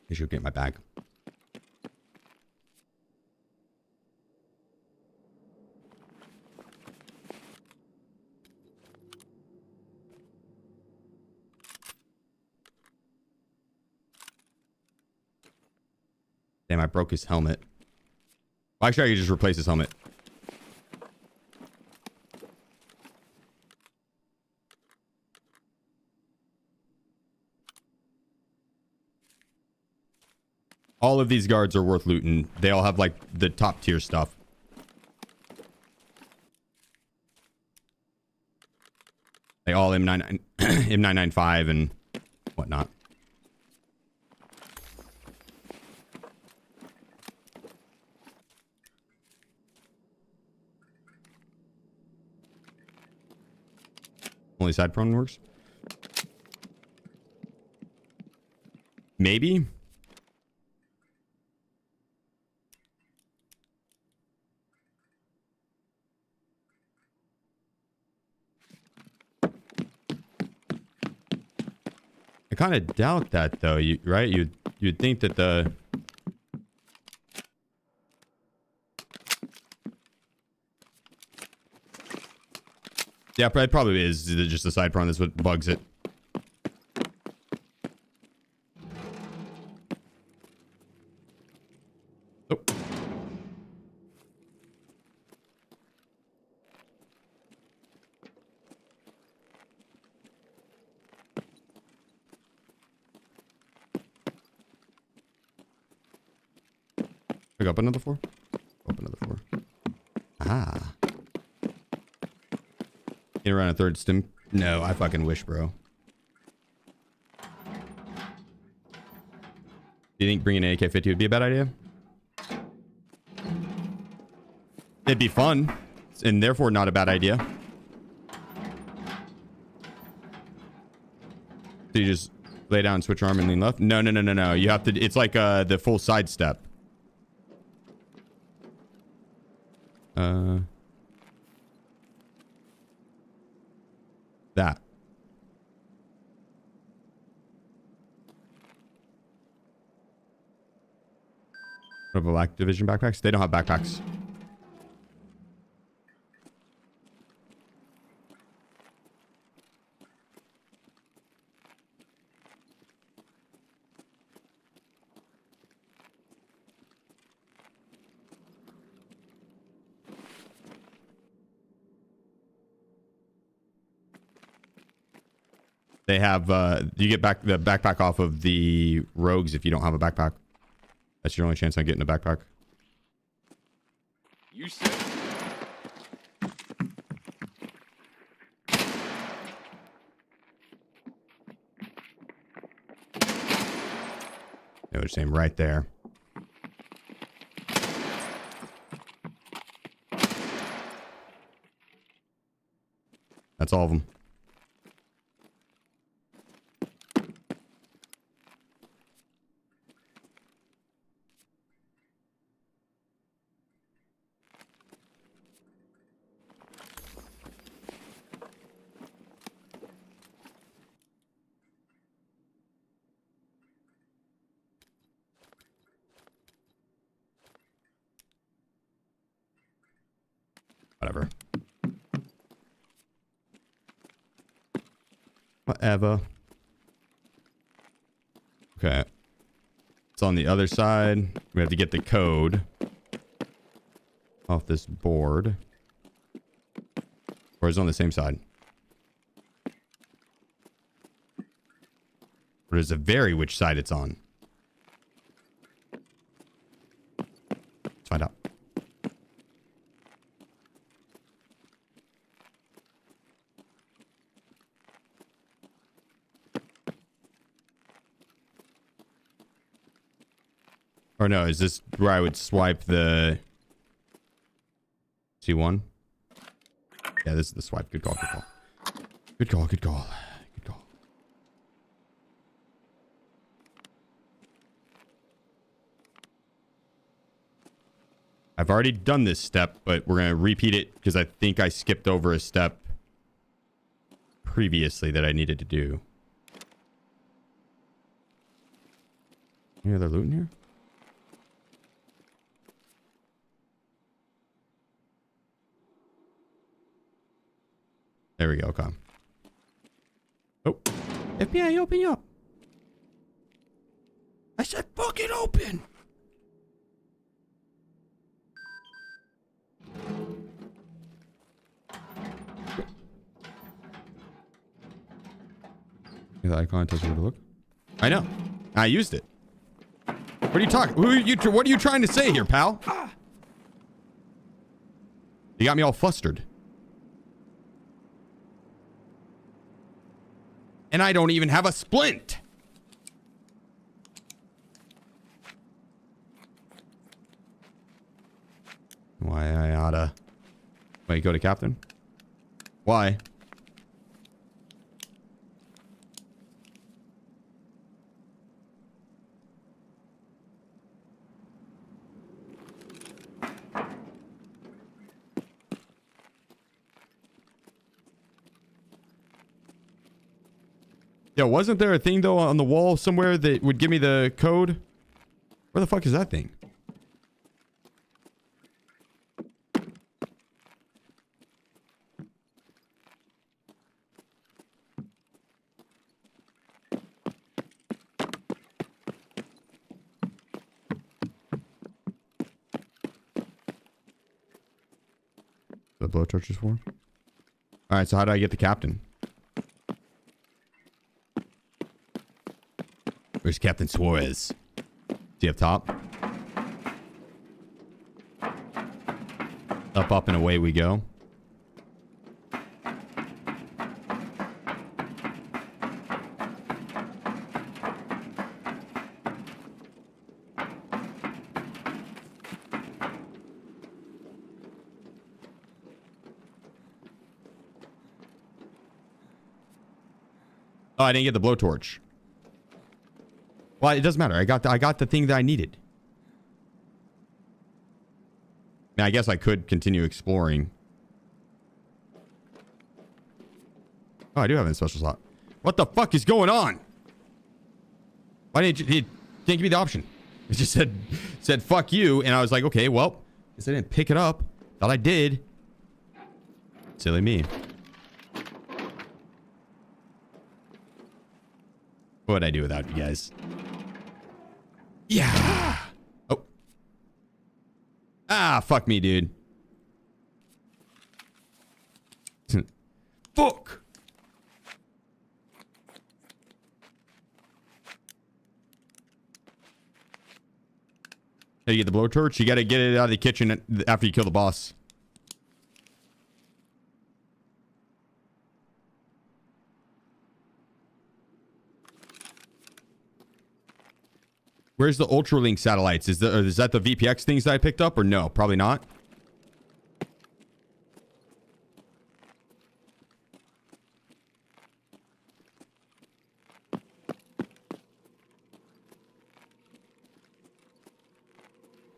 I should get my bag. Damn, I broke his helmet. Well, actually, I could just replace his helmet. All of these guards are worth looting. They all have like the top tier stuff. They all M9, M995 and whatnot. Only side prone works. Maybe. I kind of doubt that though. Right? You'd think that the yeah, it probably is just the side prong. That's what bugs it. Oh. Pick up another 4. Open another 4. Ah. Get around a third stim. No, I fucking wish, bro. Do you think bringing an AK-50 would be a bad idea? It'd be fun, and therefore not a bad idea. So you just lay down, switch arm, and lean left? No. You have to. It's like the full side step. That. What about Black Division backpacks? They don't have backpacks. They have, you get back the backpack off of the rogues if you don't have a backpack. That's your only chance on getting a backpack. You said. They were just aim right there. That's all of them. Whatever. Whatever. Okay. It's on the other side. We have to get the code off this board. Or is it on the same side? Or is it vary which side it's on? Let's find out. Or no, is this where I would swipe the C1? Yeah, this is the swipe. Good call, good call. Good call, good call. Good call. I've already done this step, but we're going to repeat it because I think I skipped over a step previously that I needed to do. Any other loot in here? There we go. Okay. Oh. FBI, open up. I said fucking open. The icon tells you where to look. I know. I used it. What are you talking? What are you trying to say here, pal? You got me all flustered. And I don't even have a splint. Why I oughta... Wait, go to captain? Why? Yeah, wasn't there a thing though on the wall somewhere that would give me the code? Where the fuck is that thing? The blowtorch is for? Alright, so how do I get the captain? Where's Captain Suarez? Is he up top? Up, and away we go. Oh, I didn't get the blowtorch. Well, it doesn't matter. I got the thing that I needed. Now, I guess I could continue exploring. Oh, I do have a special slot. What the fuck is going on? Why didn't you... It didn't give me the option. It just said fuck you, and I was like, okay, well, guess I didn't pick it up. Thought I did. Silly me. What would I do without you guys? Yeah. Oh. Ah, fuck me, dude. Fuck. How do you get the blowtorch? You gotta get it out of the kitchen after you kill the boss. Where's the Ultralink satellites? Is that the VPX things that I picked up or no? Probably not.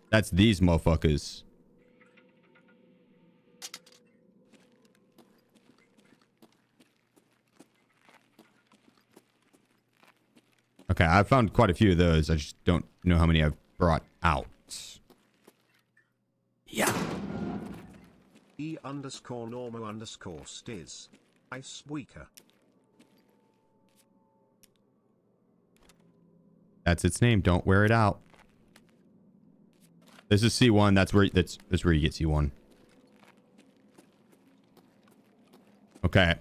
That's these motherfuckers. Okay, I've found quite a few of those. I just don't know how many I've brought out. Yeah. E_Normo_stiz. Icebreaker. That's its name. Don't wear it out. This is C1. That's where you get C1. Okay.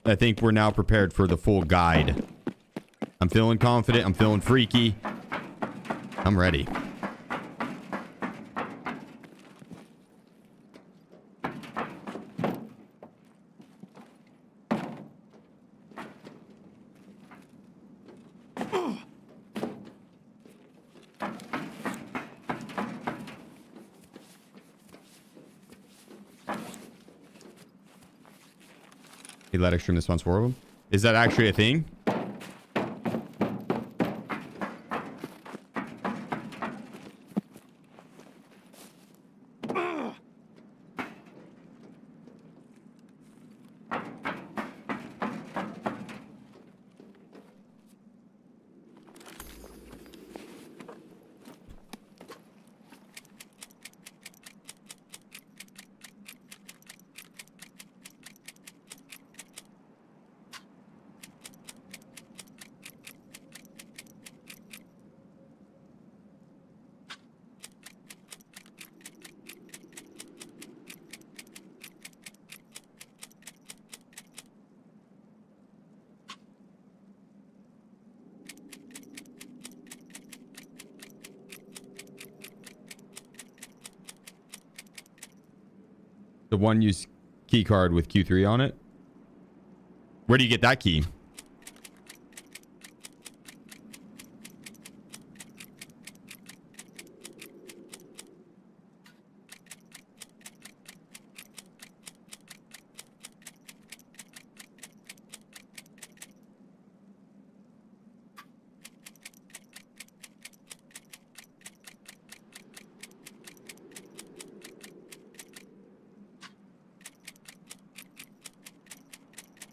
I think we're now prepared for the full guide. I'm feeling confident. I'm feeling freaky. I'm ready. He let extreme response 4 of them. Is that actually a thing? The one use key card with Q3 on it. Where do you get that key?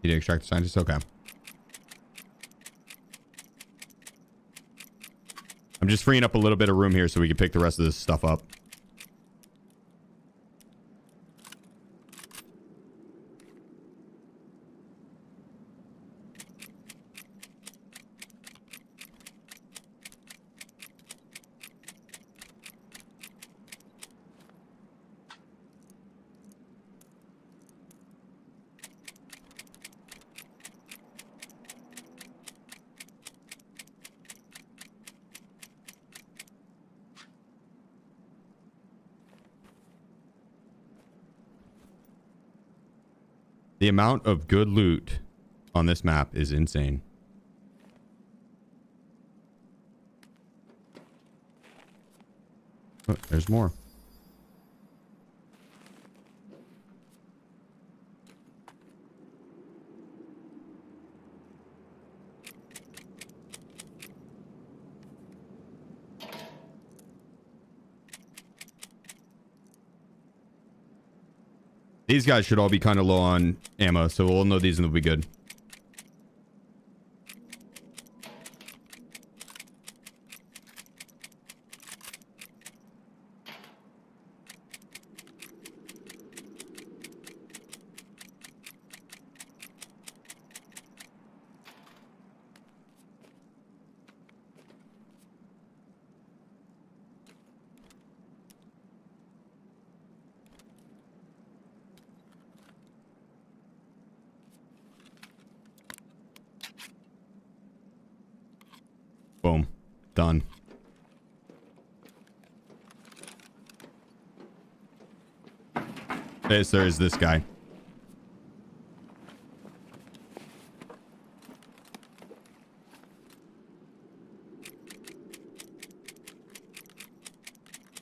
Did you extract the scientist? Okay. I'm just freeing up a little bit of room here so we can pick the rest of this stuff up. The amount of good loot on this map is insane. Oh, there's more. These guys should all be kind of low on ammo, so we'll know these and they'll be good. Boom. Done. Yes, there is this guy.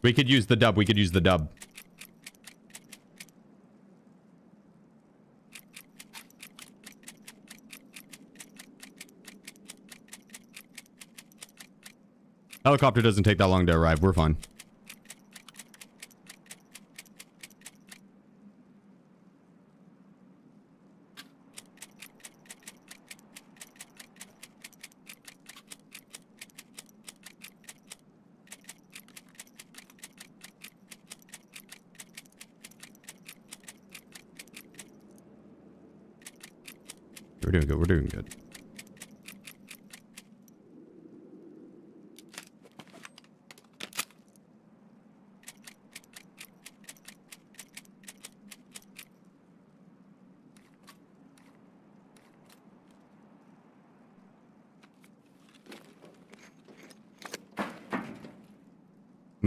We could use the dub. We could use the dub. Helicopter doesn't take that long to arrive. We're fine. We're doing good. We're doing good.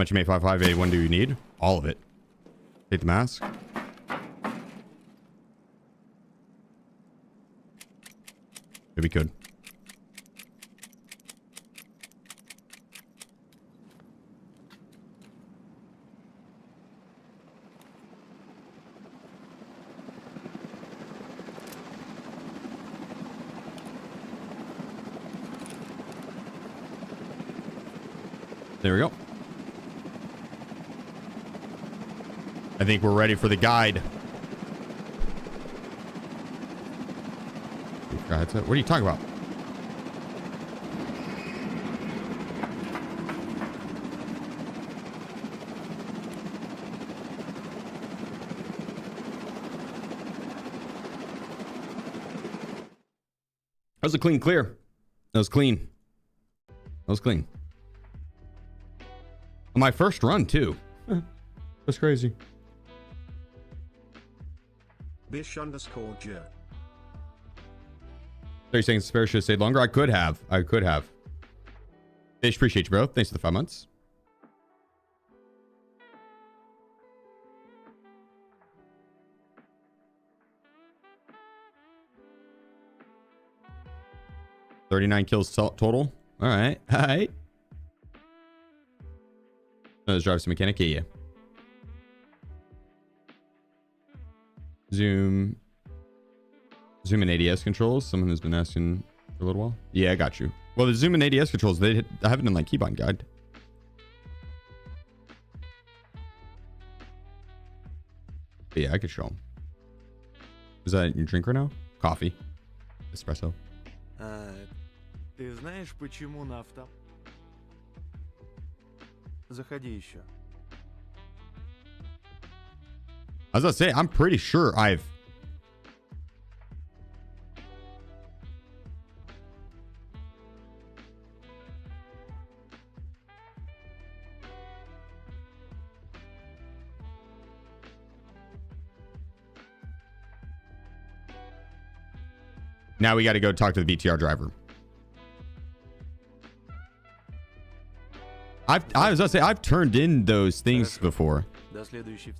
much you make 5.5A1 do you need? All of it. Take the mask. If we could. There we go. I think we're ready for the guide. What are you talking about? That was a clean clear. That was clean. That was clean. On my first run, too. That's crazy. Bish_J. 30 seconds spare should have stayed longer. I could have. I could have. Fish, appreciate you, bro. Thanks for the 5 months. $39 kills total. All right. All right. Let's drive some mechanic. Yeah. Zoom and ADS controls. Someone has been asking for a little while. Yeah, I got you. Well, the zoom and ADS controls, I have it in like keybind guide. But yeah, I could show them. Is that your drink right now? Coffee. Espresso. Ты знаешь, почему на авто... Заходи еще. I was gonna say, I'm pretty sure I've... Now we got to go talk to the BTR driver. I was gonna say, I've turned in those things before. До следующей...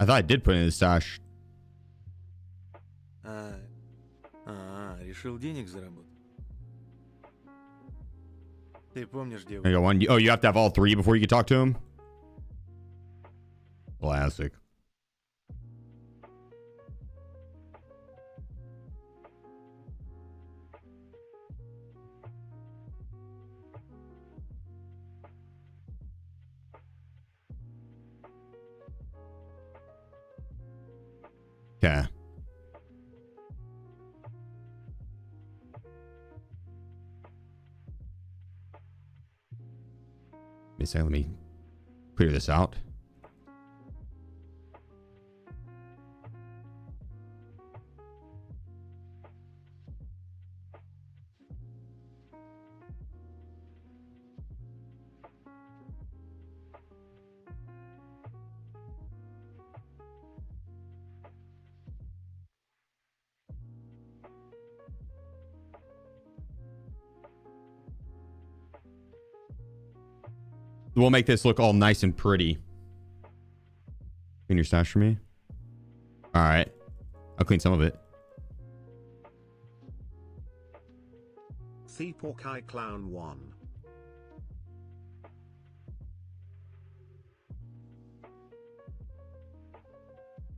I thought I did put it in the stash. Решил денег заработать. Ты помнишь, I девушка? got one. Oh, you have to have all three before you can talk to him? Classic. Okay. Let me clear this out. We'll make this look all nice and pretty. Clean your stash for me. All right. I'll clean some of it. The Porky Clown 1.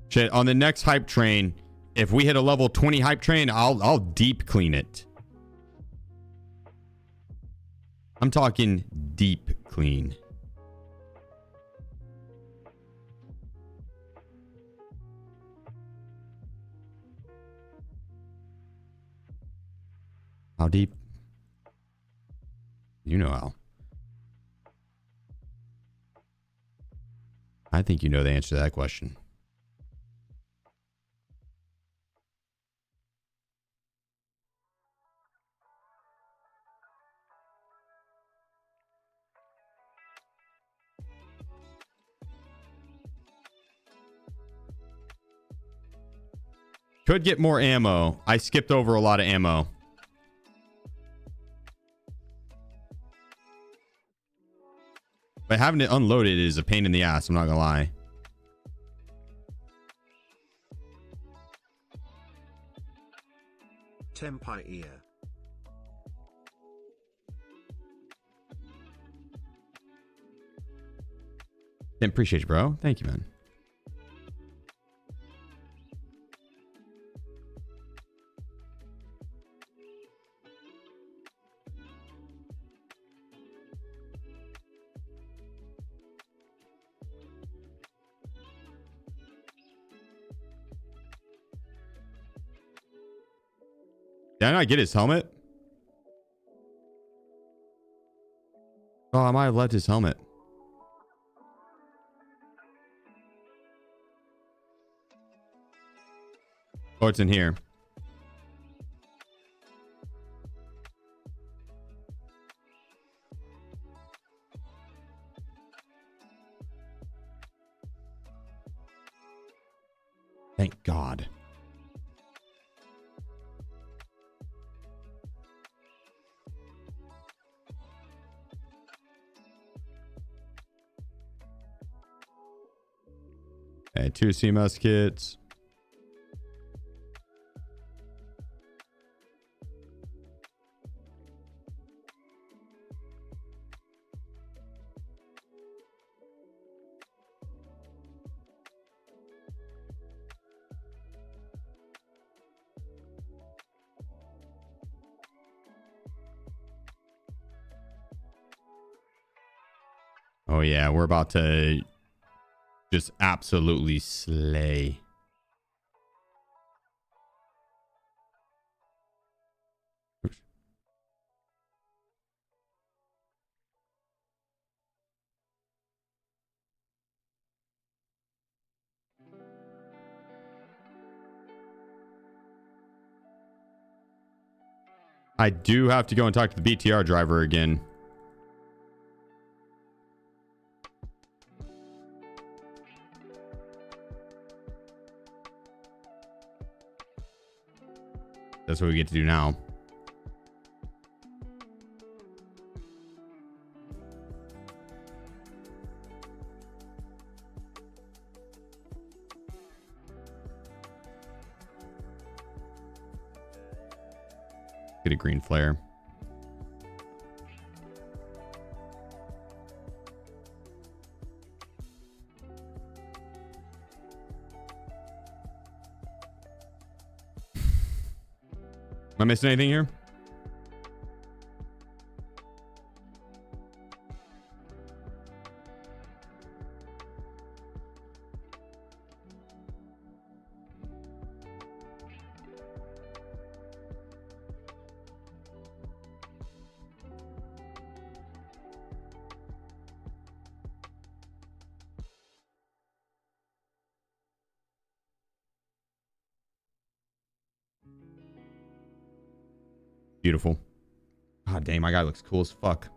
Shit, on the next hype train, if we hit a level 20 hype train, I'll deep clean it. I'm talking deep clean. How deep? You know how. I think you know the answer to that question. Could get more ammo. I skipped over a lot of ammo. But having it unloaded is a pain in the ass, I'm not gonna lie. Tempire. Appreciate you, bro. Thank you, man. Did I not get his helmet? Oh, I might have left his helmet. Oh, it's in here. Thank God. Okay, 2 CMS kits. Oh yeah, we're about to just absolutely slay. Oops. I do have to go and talk to the BTR driver again. That's what we get to do now. Get a green flare. Am I missing anything here? Beautiful. God damn, my guy looks cool as fuck.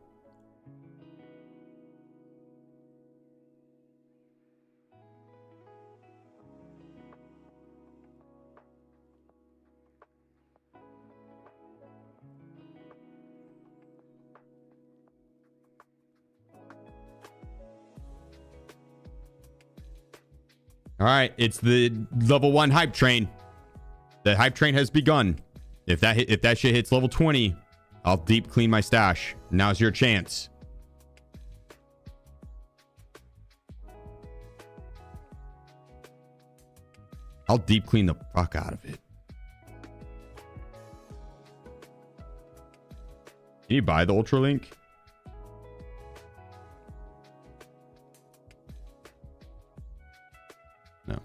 All right, it's the level 1 hype train. The hype train has begun. If that shit hits level 20, I'll deep clean my stash. Now's your chance. I'll deep clean the fuck out of it. Can you buy the Ultra Link? No.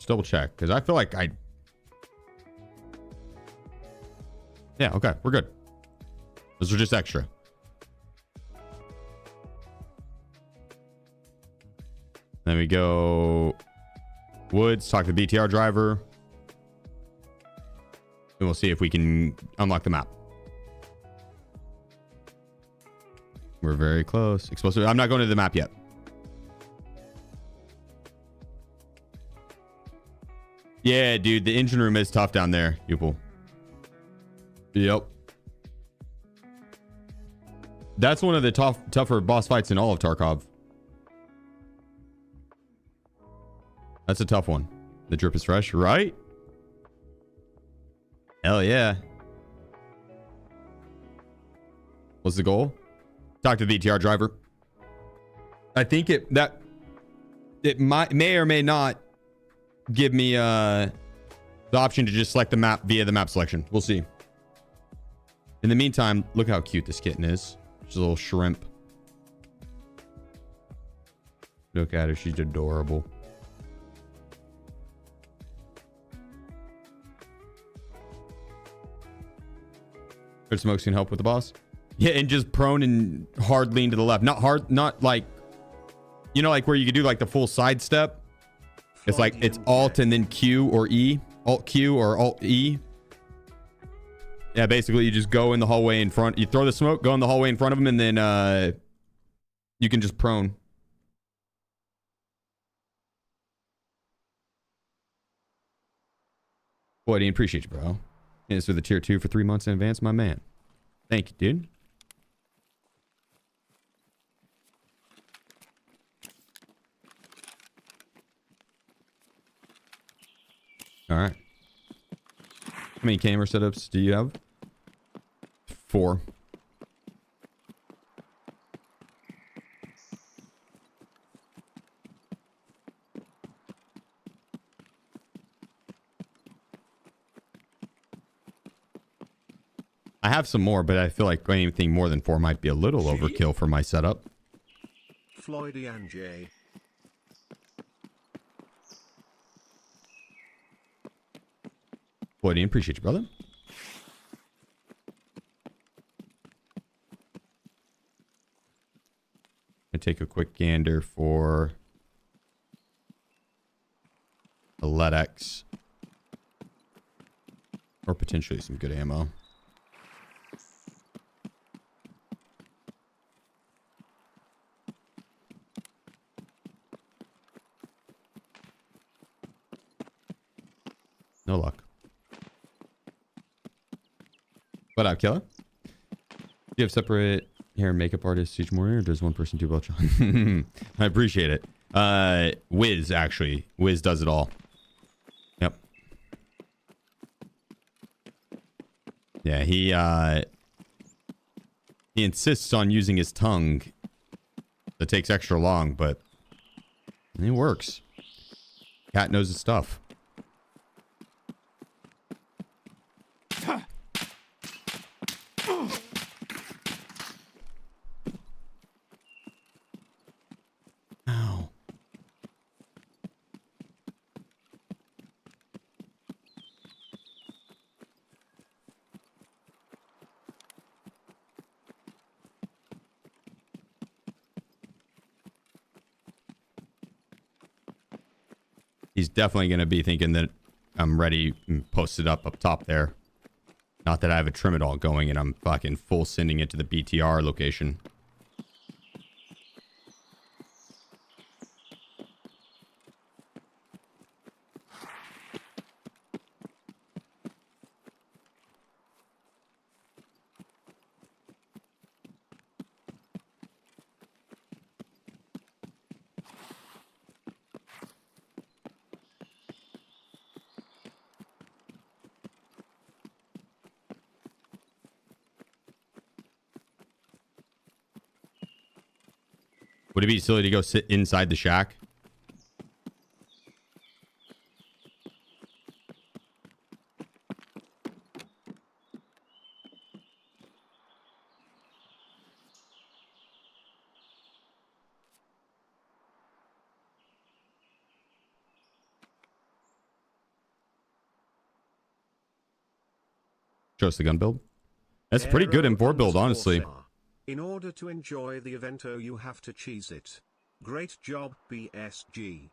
Just double check, because I feel like I... Yeah, okay, we're good. Those are just extra. Then we go Woods, talk to the BTR driver. And we'll see if we can unlock the map. We're very close. Explosive. I'm not going to the map yet. Yeah, dude, the engine room is tough down there, Yupil. Yep. That's one of the tougher boss fights in all of Tarkov. That's a tough one. The drip is fresh, right? Hell yeah. What's the goal? Talk to the BTR driver. I think it may or may not give me the option to just select the map via the map selection. We'll see. In the meantime, look how cute this kitten is. She's a little shrimp. Look at her. She's adorable. Heard smokes can help with the boss. Yeah, and just prone and hard lean to the left. Not hard, not like, you know, like where you could do like the full side step. It's like it's Alt and then Q or E. Alt Q or Alt E. Yeah, basically you just go in the hallway in front. You throw the smoke, go in the hallway in front of him, and then you can just prone. Boy, Dean, appreciate you, bro. It's for the tier 2 for 3 months in advance, my man. Thank you, dude. All right. How many camera setups do you have? 4. I have some more, but I feel like anything more than 4 might be a little overkill for my setup. Floydy and J. Floydian, appreciate you, brother. I take a quick gander for a LEDX or potentially some good ammo. No luck. What up, Killer? Do you have separate hair and makeup artists each morning, or does one person do both? I appreciate it. Wiz, actually. Wiz does it all. Yep. Yeah, he insists on using his tongue. That takes extra long, but it works. Cat knows his stuff. Ow. He's definitely going to be thinking that I'm ready and posted up top there. Not that I have a trim it all going and I'm fucking full sending it to the BTR location. Would it be silly to go sit inside the shack? Show us the gun build. That's a pretty good M4 build, honestly. In order to enjoy the evento, you have to cheese it. Great job, BSG.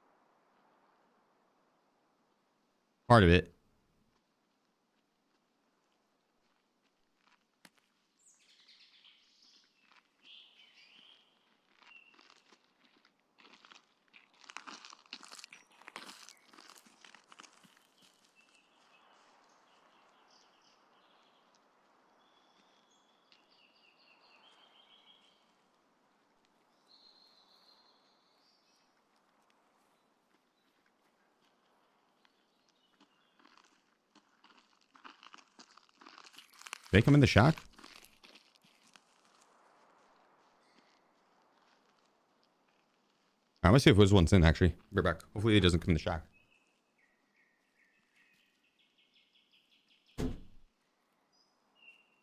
Part of it. They come in the shack? I'm gonna see if Wiz one's in, actually. Right back. Hopefully he doesn't come in the shack.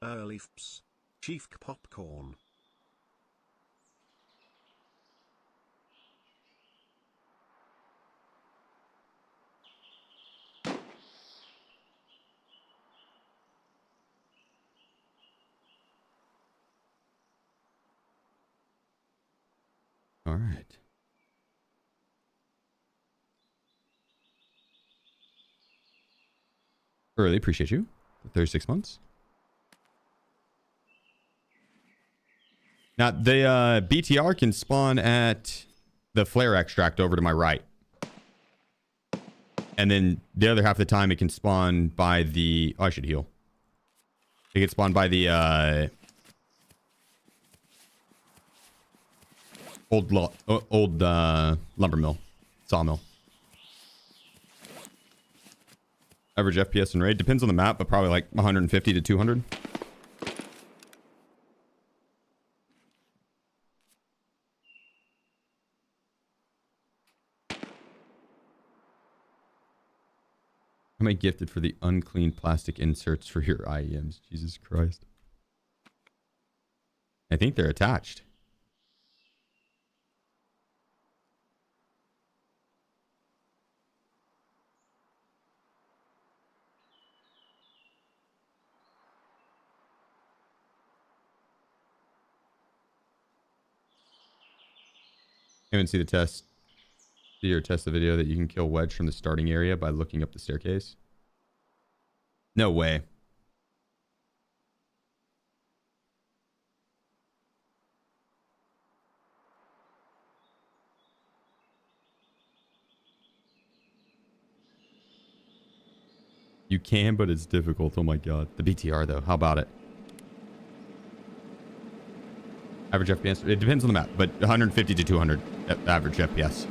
Early fps. Chief popcorn. All right. Really appreciate you. 36 months. Now, the BTR can spawn at the flare extract over to my right. And then the other half of the time, it can spawn by the... Oh, I should heal. It can spawn by the old lumber mill. Sawmill. Average FPS and raid. Depends on the map, but probably like 150 to 200. Am I gifted for the unclean plastic inserts for your IEMs? Jesus Christ. I think they're attached. Haven't seen the test. See or test the video that you can kill Wedge from the starting area by looking up the staircase. No way. You can, but it's difficult. Oh my god. The BTR though. How about it? Average FPS. It depends on the map, but 150 to 200 average FPS.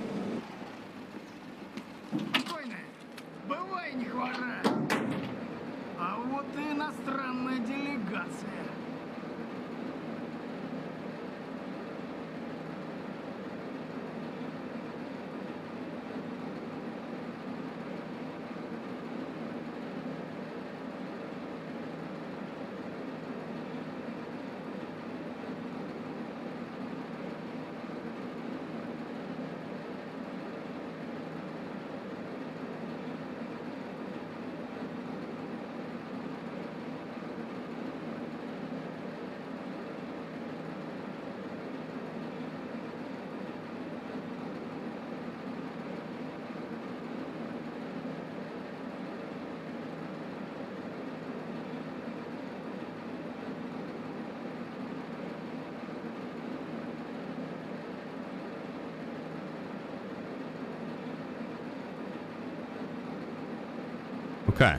Okay.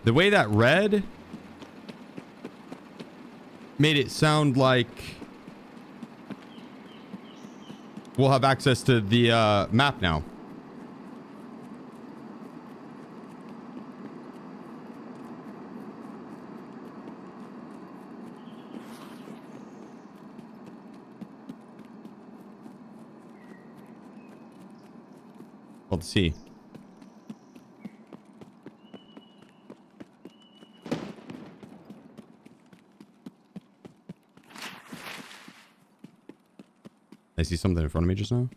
The way that read made it sound like we'll have access to the map now. Let's see. I see something in front of me just now.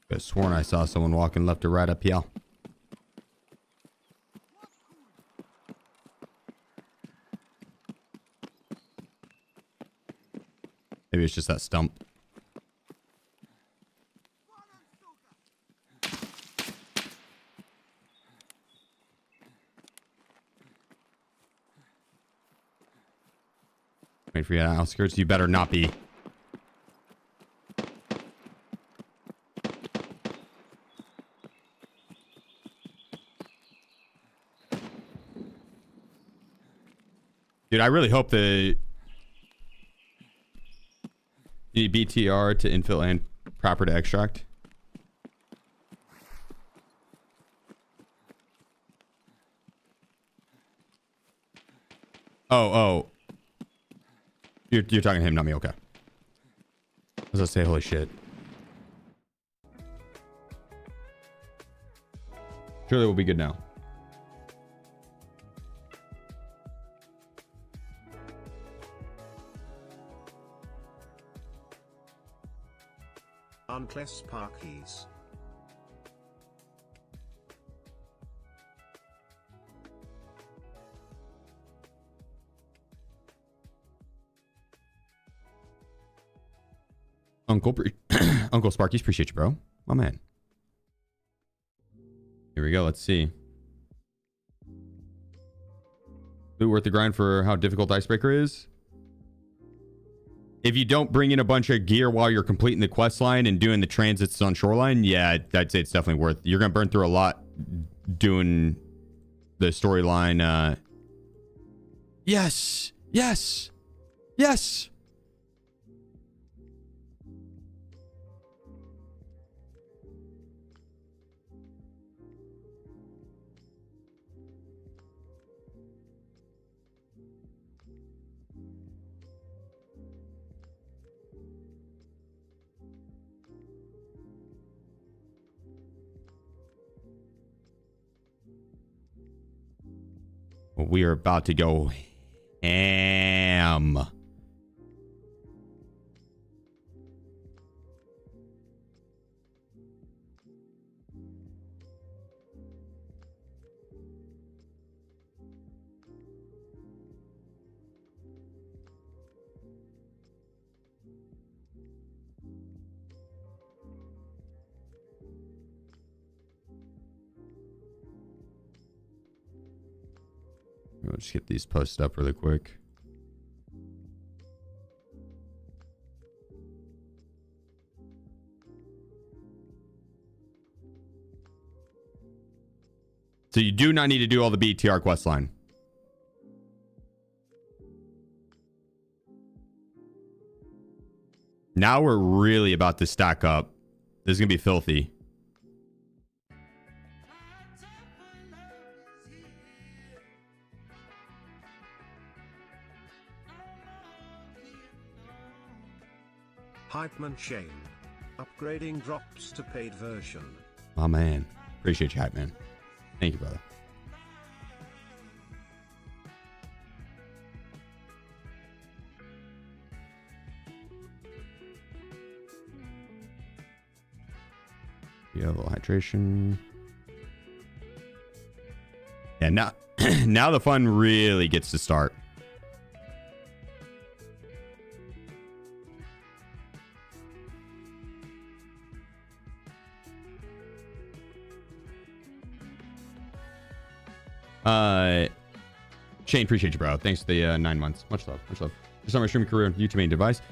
I sworn I saw someone walking left or right up here. Maybe it's just that stump. Wait for you on outskirts. You better not be. Dude, I really hope the you need BTR to infill and proper to extract. Oh. You're talking to him, not me. Okay. I was gonna say, holy shit. Surely we'll be good now. Uncless Parkies. Uncle Sparkies, appreciate you, bro. My man. Here we go. Let's see. Loot worth the grind for how difficult Icebreaker is. If you don't bring in a bunch of gear while you're completing the quest line and doing the transits on Shoreline, yeah, I'd say it's definitely worth. You're gonna burn through a lot doing the storyline. Yes. We are about to go ham. We'll just get these posted up really quick. So you do not need to do all the BTR quest line. Now we're really about to stack up. This is going to be filthy. Hypeman Shane. Upgrading drops to paid version. Oh man. Appreciate you, Hype Man. Thank you, brother. Yeah, a little hydration. Yeah, now now the fun really gets to start. Shane, appreciate you, bro. Thanks for the 9 months. Much love. Just on my streaming career on YouTube main device.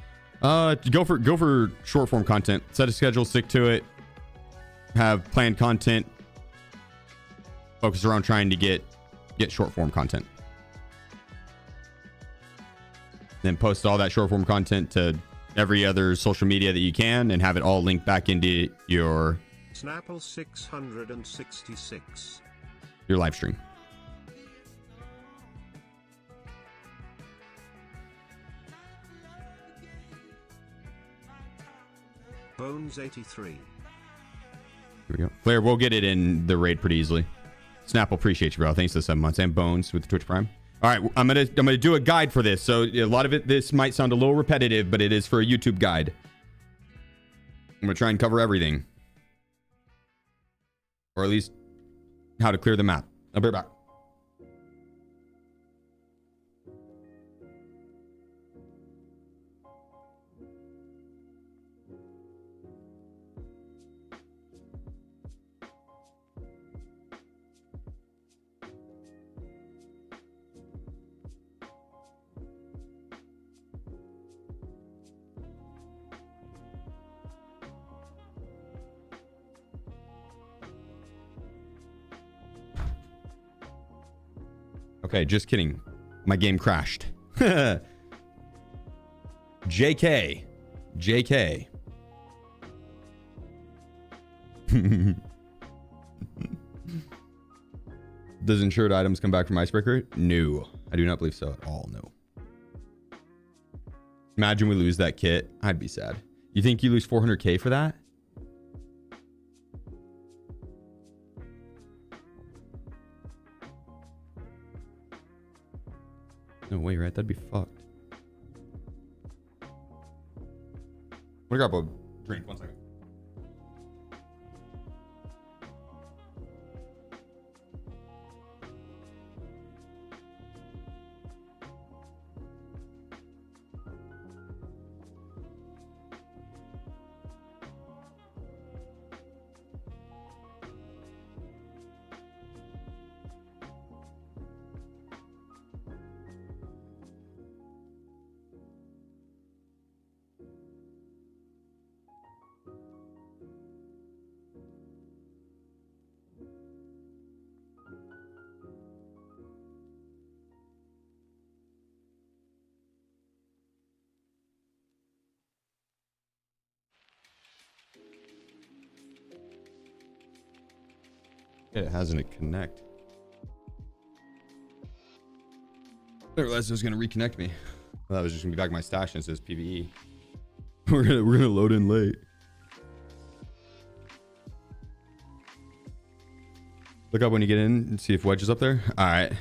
Go for short form content. Set a schedule, stick to it. Have planned content. Focus around trying to get short form content. Then post all that short form content to every other social media that you can and have it all linked back into your Snapple 666. Your live stream. Bones 83. Here we go. Flair, we'll get it in the raid pretty easily. Snapple, appreciate you, bro. Thanks for the 7 months. And Bones with the Twitch Prime. All right, I'm gonna do a guide for this. So a lot of this might sound a little repetitive, but it is for a YouTube guide. I'm gonna try and cover everything, or at least how to clear the map. I'll be right back. Okay, just kidding. My game crashed. JK. JK. Does insured items come back from Icebreaker? No. I do not believe so at all, no. Imagine we lose that kit. I'd be sad. You think you lose 400k for that? No way, right? That'd be fucked. I'm gonna grab a drink. 1 second. It hasn't connect. I realized it was gonna reconnect me. Well, that was just gonna be back in my stash and it says PvE. We're gonna load in late. Look up when you get in and see if Wedge is up there. All right.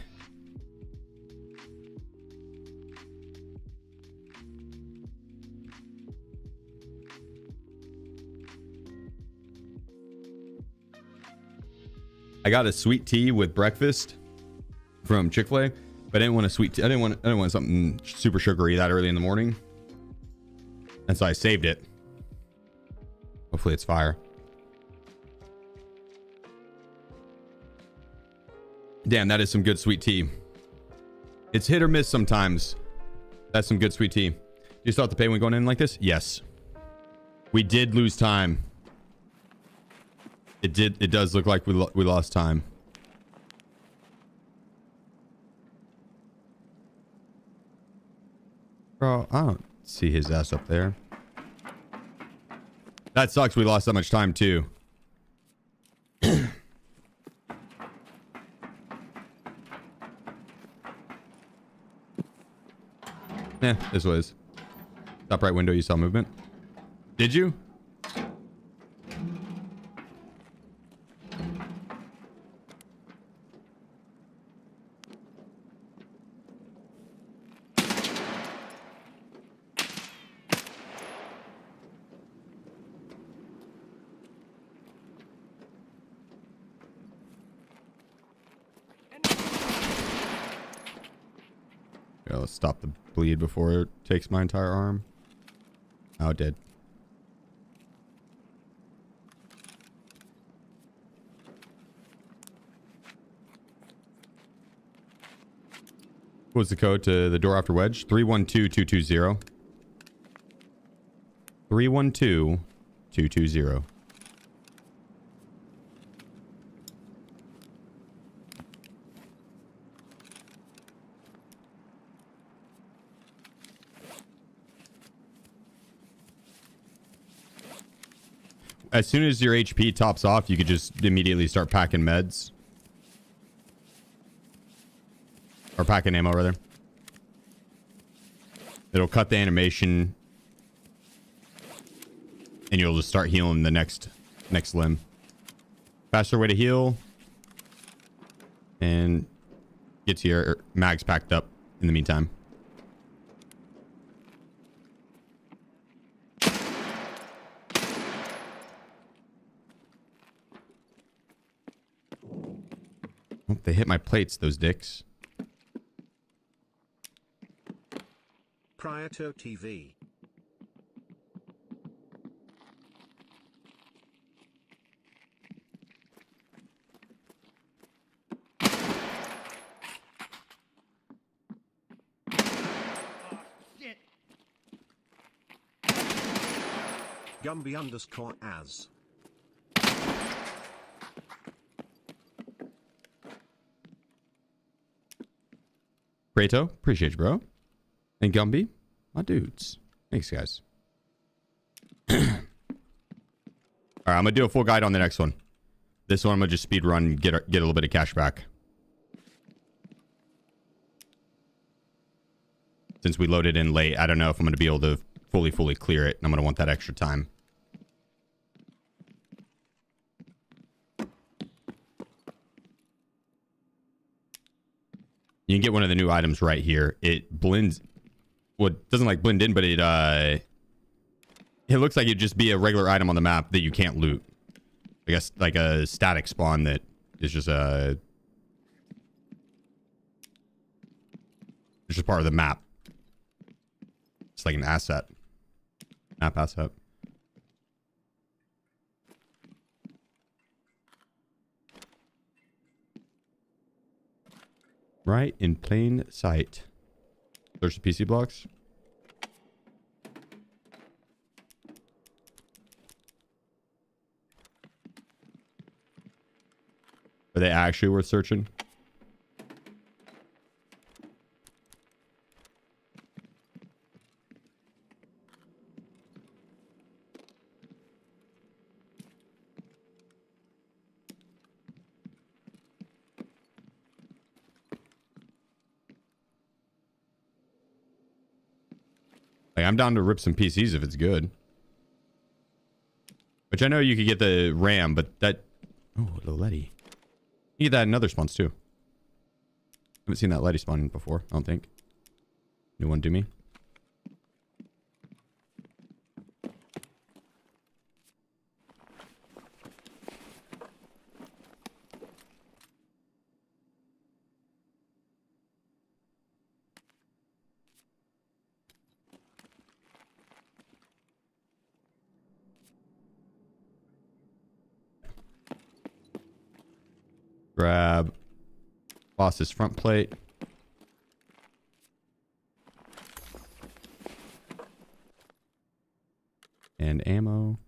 I got a sweet tea with breakfast from Chick-fil-A, but I didn't want a sweet tea. I didn't want something super sugary that early in the morning. And so I saved it. Hopefully it's fire. Damn, that is some good sweet tea. It's hit or miss sometimes. That's some good sweet tea. Do you still have to pay when going in like this? Yes. We did lose time. It does look like we lost time. Bro, I don't see his ass up there. That sucks we lost that much time too. Yeah, this was. Top right window, you saw movement. Did you? Yeah, let's stop the bleed before it takes my entire arm. Oh, it did. What was the code to the door after Wedge? 312220. 312220. as soon as your HP tops off, you could just immediately start packing meds. Or packing ammo, rather. It'll cut the animation. And you'll just start healing the next limb. Faster way to heal. And get to your mags packed up in the meantime. Oh, they hit my plates, those dicks. Cryoto TV. Gumby underscore as. Krato, appreciate you, bro. And Gumby, my dudes. Thanks, guys. All right, I'm gonna do a full guide on the next one. This one I'm gonna just speed run and get a little bit of cash back. Since we loaded in late, I don't know if I'm gonna be able to fully clear it. And I'm gonna want that extra time. You can get one of the new items right here. It blends. Well, it doesn't like blend in, but it looks like it'd just be a regular item on the map that you can't loot. I guess like a static spawn that is just it's just part of the map. It's like an asset. Map asset. Right in plain sight. There's the PC blocks. Are they actually worth searching? Like, I'm down to rip some PCs if it's good. Which I know you could get the RAM, but that... Oh, a little Letty. You get that in other spawns, too. Haven't seen that Letty spawn before, I don't think. New one, do me. Grab boss's front plate. And ammo.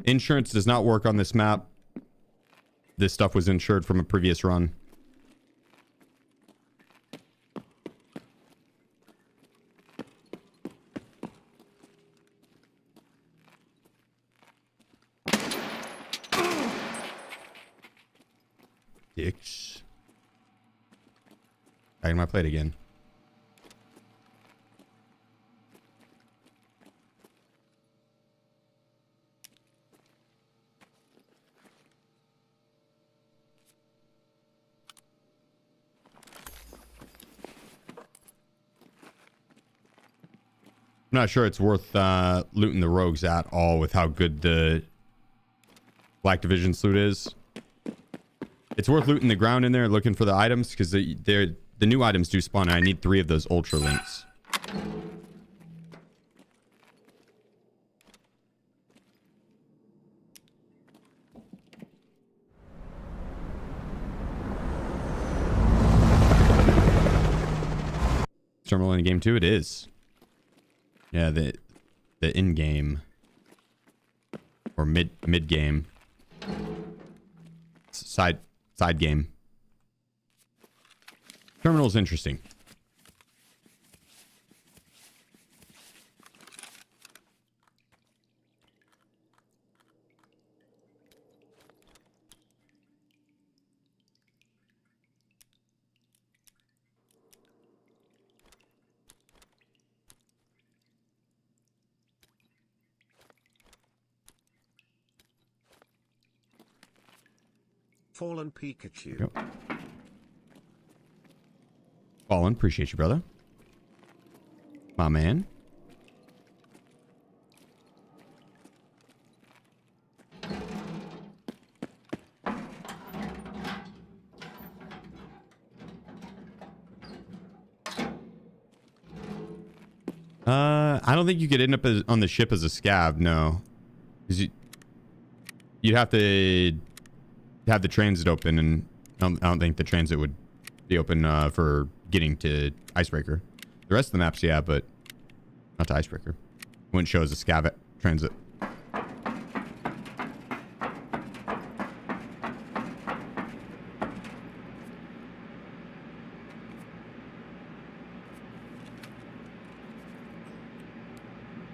Insurance does not work on this map. This stuff was insured from a previous run. Dicks. Back in my plate again. I'm not sure it's worth looting the rogues at all with how good the Black Division's loot is. It's worth looting the ground in there, looking for the items, because the new items do spawn, and I need 3 of those ultra links. Terminal in game 2, it is. Yeah, the in game or mid game. side game. Terminal's interesting. Fallen Pikachu. Yep. Fallen, appreciate you, brother. My man. I don't think you could end up on the ship as a scav, no. Because you'd have to have the transit open, and I don't think the transit would be open for getting to Icebreaker. The rest of the maps, yeah, but not to Icebreaker. Wouldn't show as a scav transit.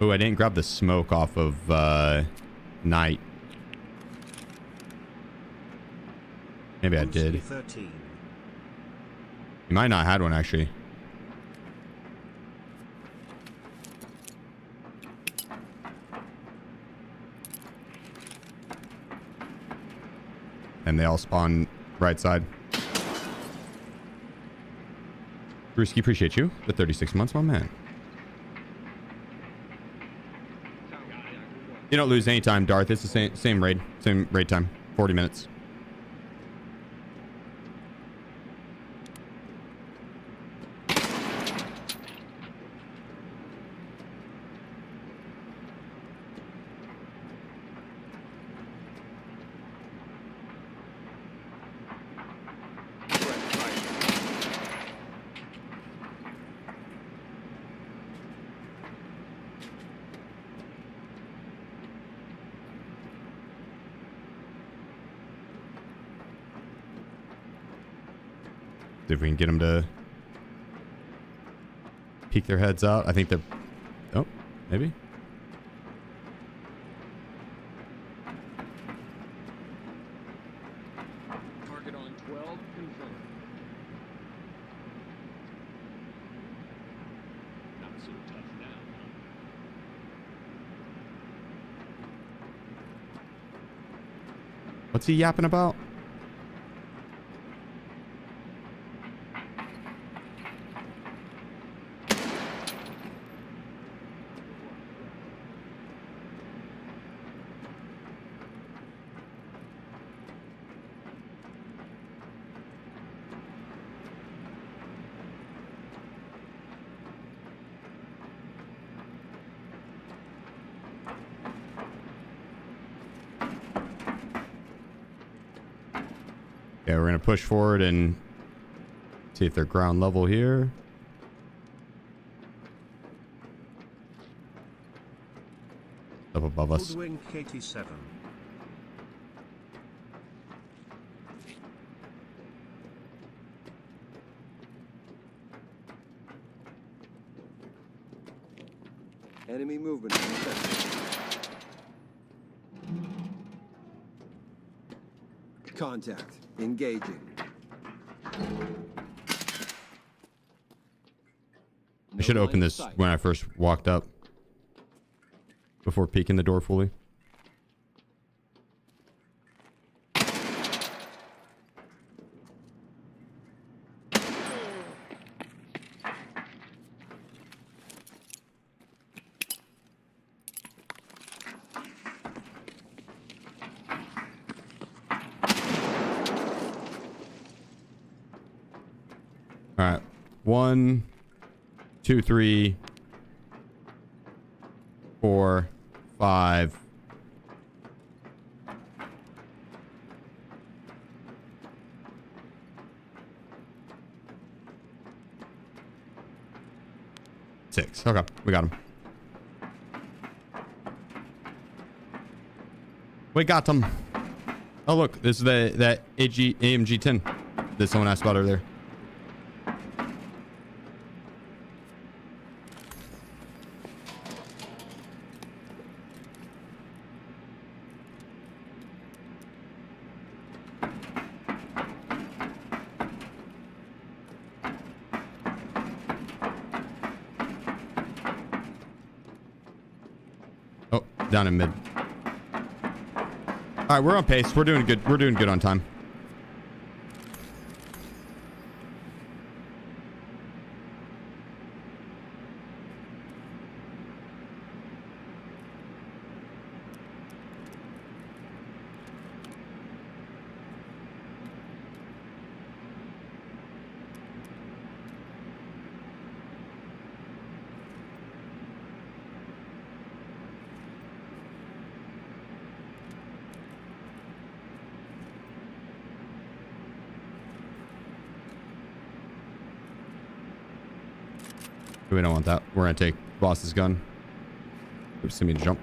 Oh, I didn't grab the smoke off of Night. Maybe I did. 13. You might not have had one, actually. And they all spawn right side. Brewski, appreciate you. The 36 months, my man. You don't lose any time, Darth. It's the same raid time. 40 minutes. See if we can get them to peek their heads out. I think they're... Oh, maybe. Target on 12, confirmed. Not so tough now, huh? What's he yapping about? Okay, we're going to push forward and see if they're ground level here. Up above us. Hoodwink 87. Enemy movement. Contact. Engaging. I should have opened this when I first walked up. Before peeking the door fully. All right. 1, 2, 3, 4, 5. Six. Okay, we got him. We got him. Oh look, this is that AMG 10 that someone asked about earlier. Oh, down in mid. All right, we're on pace. We're doing good. We're doing good on time. We don't want that. We're gonna take boss's gun. Oops, see me to jump.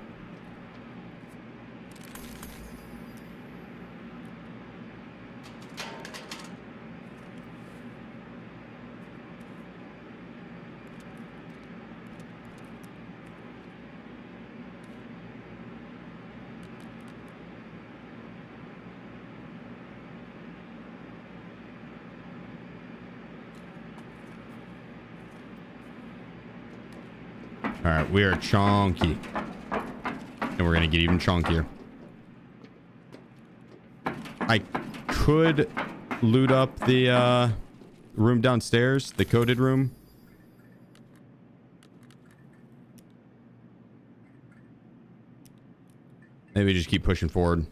All right, we are chonky. And we're going to get even chonkier. I could loot up the room downstairs, the coded room. Maybe just keep pushing forward.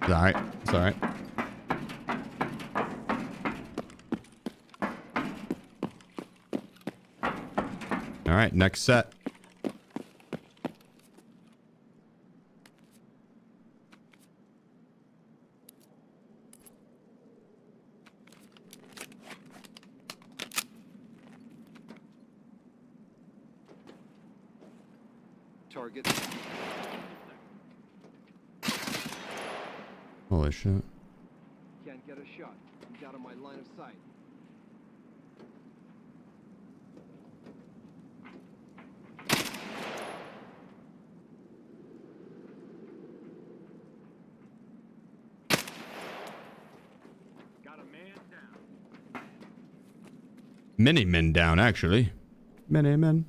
It's all right. It's all right. All right, next set. Target. Holy shit. Can't get a shot. He's out of my line of sight. Got a man down. Many men down, actually. Many men.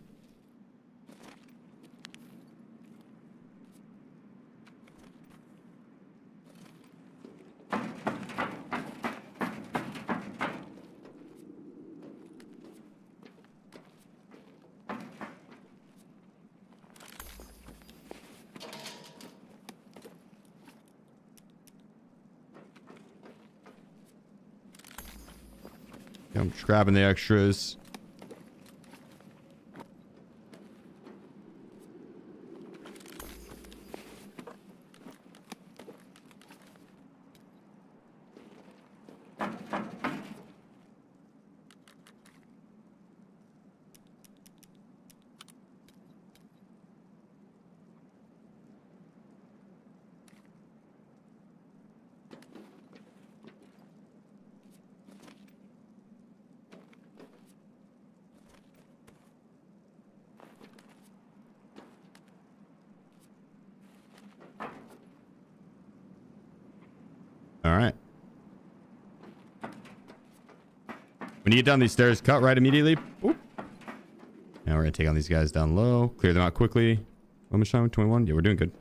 I'm just grabbing the extras. All right. When you get down these stairs, cut right immediately. Oop. Now we're going to take on these guys down low. Clear them out quickly. How much time? 21? Yeah, we're doing good.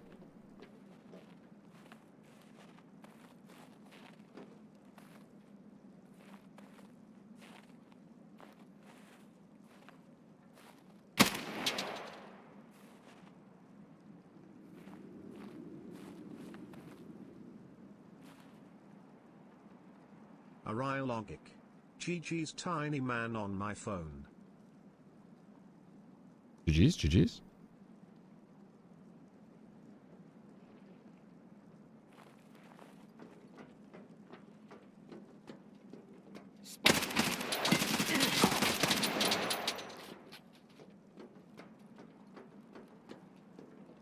Logic. GG's tiny man on my phone. GG's, GG's.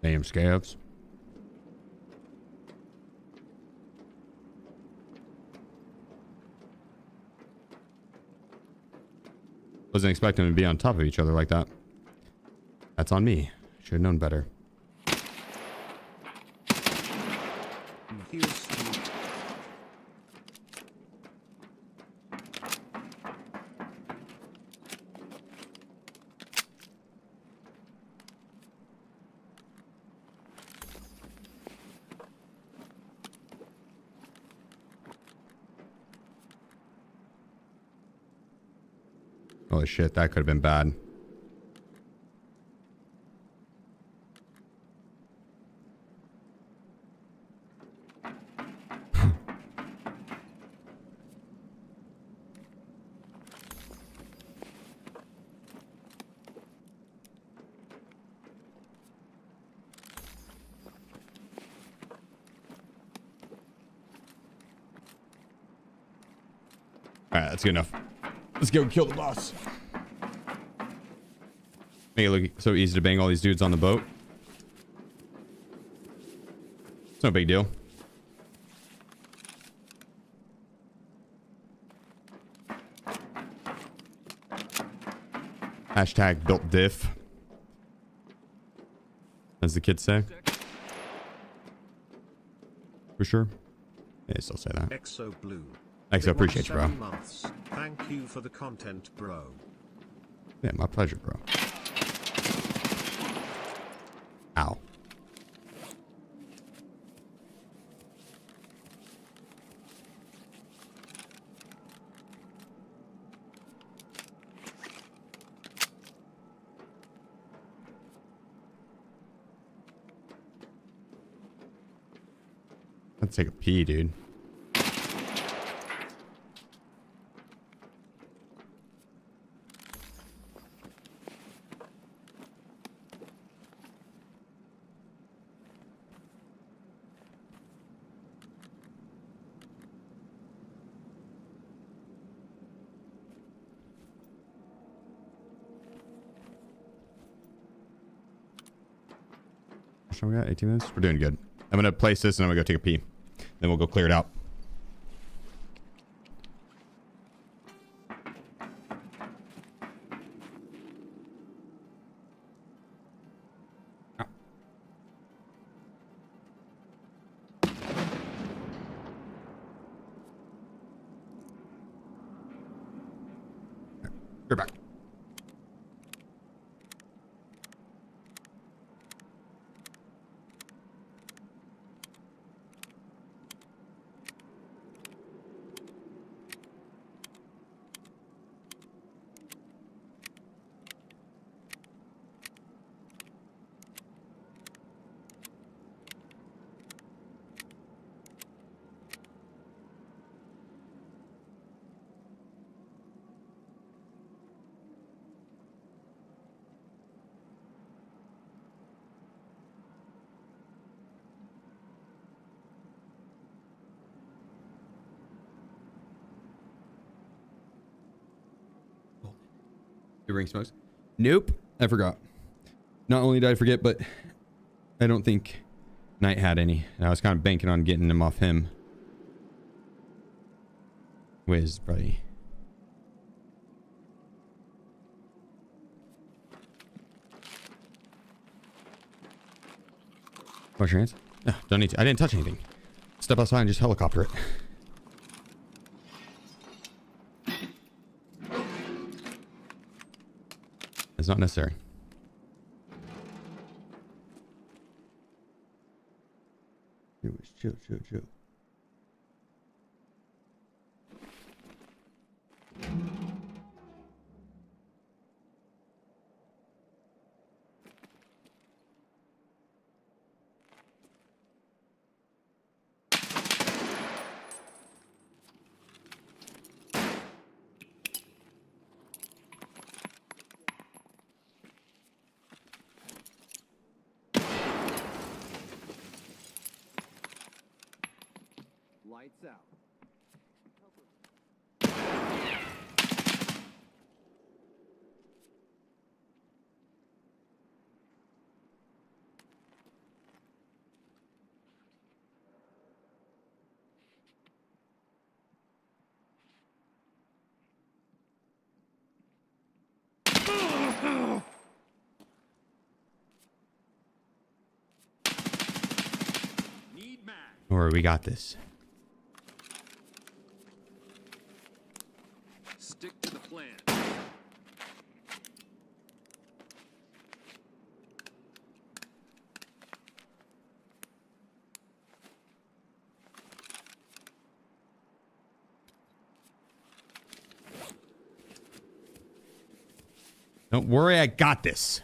Damn scabs. Wasn't expecting them to be on top of each other like that. That's on me. Should have known better. Here's Steve. Holy shit, that could have been bad. Alright, that's good enough. Let's go kill the boss. Make it look so easy to bang all these dudes on the boat. It's no big deal. Hashtag built diff. As the kids say. For sure. Yeah, they still say that. Exo Blue. Thanks, I appreciate you, bro. 7 months. Thank you for the content, bro. Yeah, my pleasure, bro. Ow. Let's take a pee, dude. We got 18 minutes. We're doing good. I'm gonna place this and I'm gonna go take a pee. Then we'll go clear it out. You're back. You bring smokes? Nope. I forgot. Not only did I forget, but I don't think Knight had any. I was kind of banking on getting them off him. Whiz, buddy. Wash your hands? No, don't need to. I didn't touch anything. Step outside and just helicopter it. It's not necessary. Chill, chill, chill. Lights out. Need mag. Don't worry, we got this. Stick to the plan. Don't worry, I got this.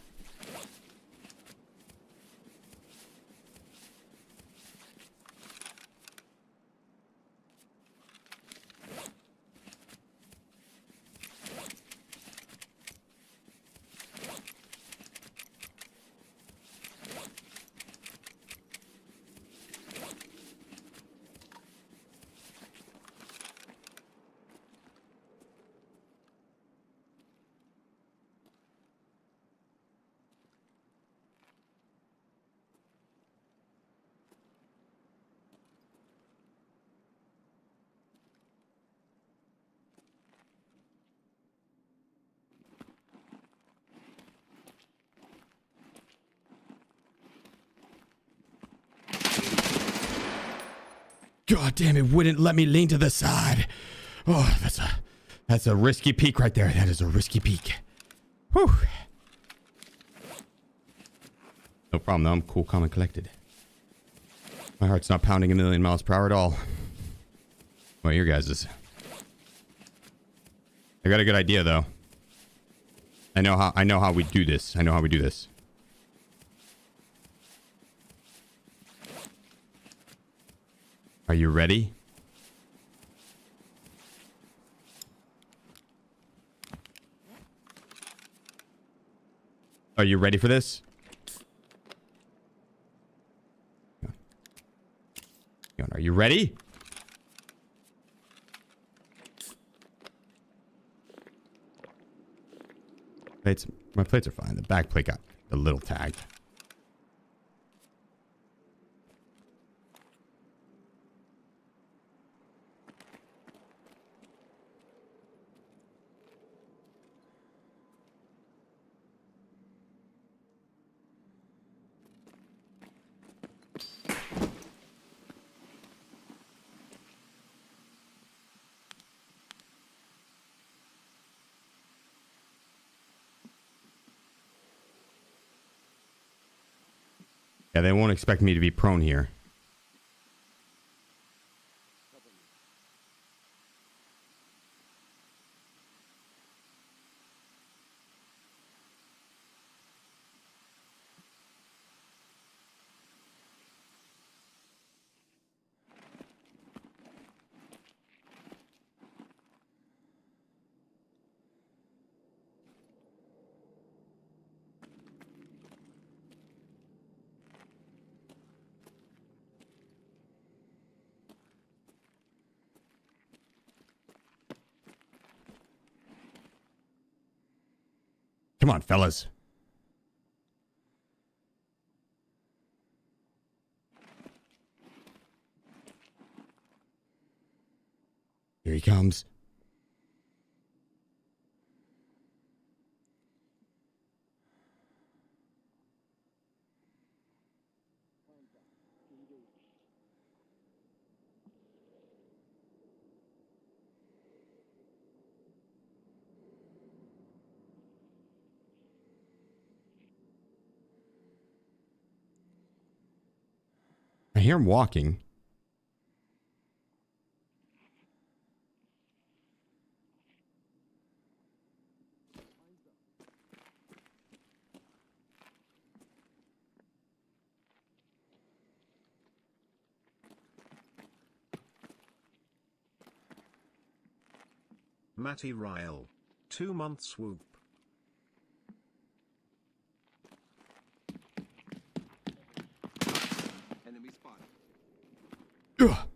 God damn, it wouldn't let me lean to the side. Oh, that's a risky peek right there. That is a risky peek. Whew. No problem though. I'm cool, calm, and collected. My heart's not pounding a million miles per hour at all. Well, your guys's. I got a good idea though. I know how we do this. I know how we do this. Are you ready? Are you ready for this? Are you ready? My plates are fine. The back plate got a little tagged. Yeah, they won't expect me to be prone here. Come on, fellas. Here he comes. I hear him walking. Matty Ryle. 2 months whoop. Enemy spotted. Ugh.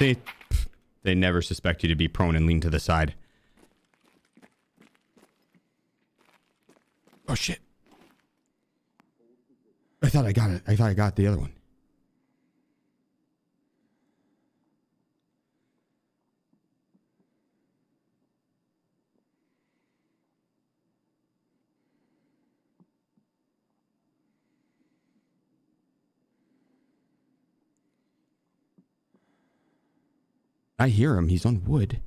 See, they never suspect you to be prone and lean to the side. Oh shit. I thought I got it. I thought I got the other one. I hear him. He's on wood.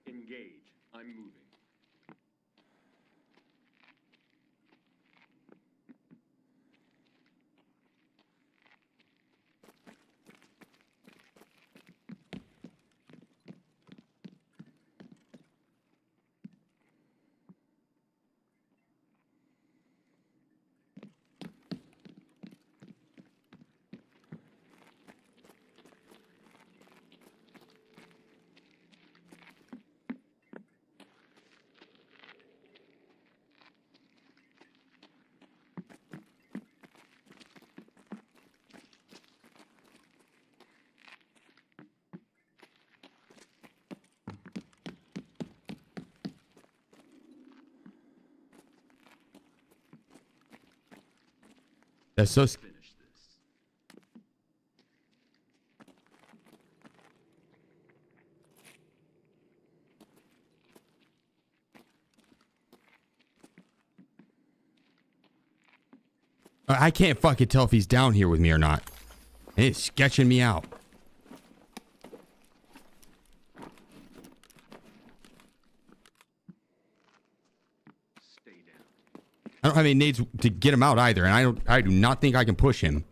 Engage. I'm moving. That's so. Finish this. I can't fucking tell if he's down here with me or not. He's sketching me out. Stay down. I don't have any nades to get him out either, and I do not think I can push him.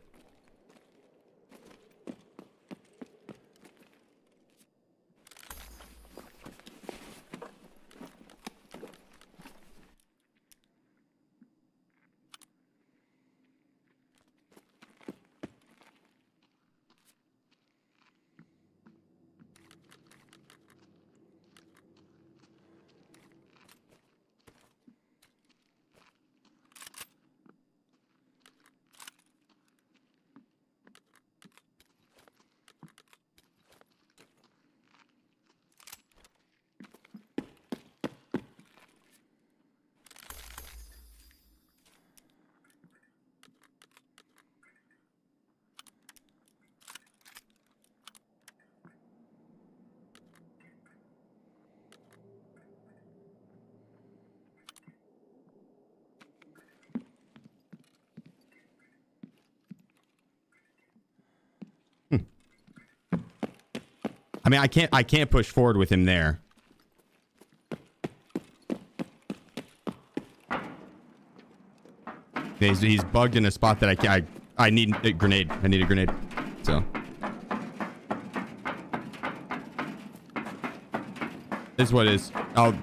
I mean, I can't push forward with him there. He's bugged in a spot that I need a grenade. I need a grenade. So this is what it is. I'll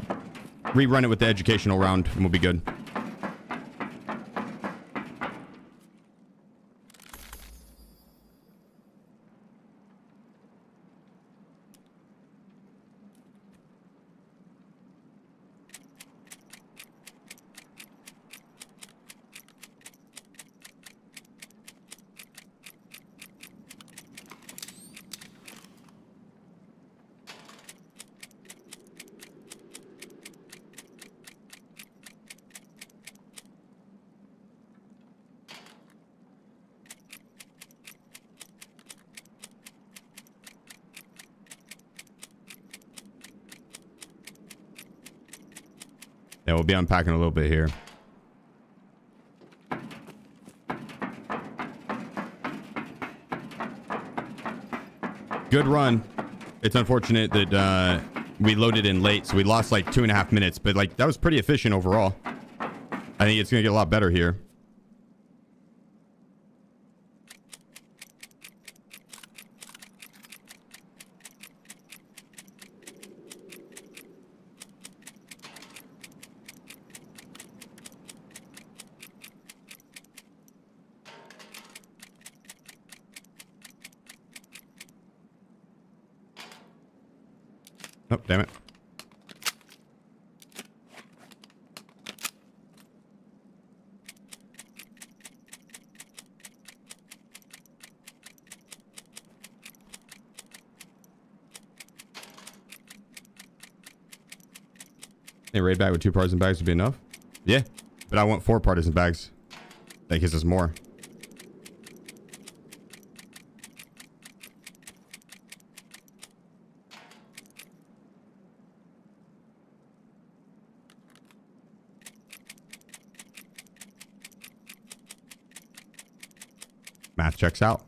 rerun it with the educational round and we'll be good. Yeah, we'll be unpacking a little bit here. Good run. It's unfortunate that we loaded in late, so we lost like 2.5 minutes, but like that was pretty efficient overall. I think it's gonna get a lot better here. Oh, damn it. A raid bag with 2 partisan bags would be enough? Yeah, but I want 4 partisan bags. That gives us more. Math checks out.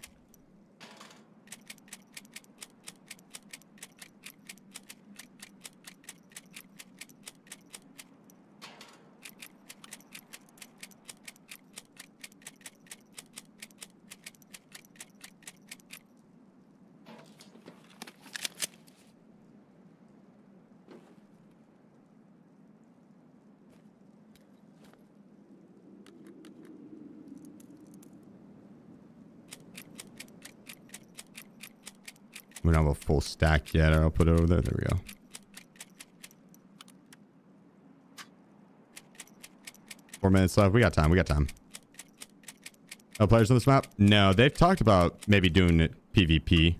We don't have a full stack yet. I'll put it over there. There we go. Four minutes left. We got time. We got time. No players on this map? No, they've talked about maybe doing it PvP.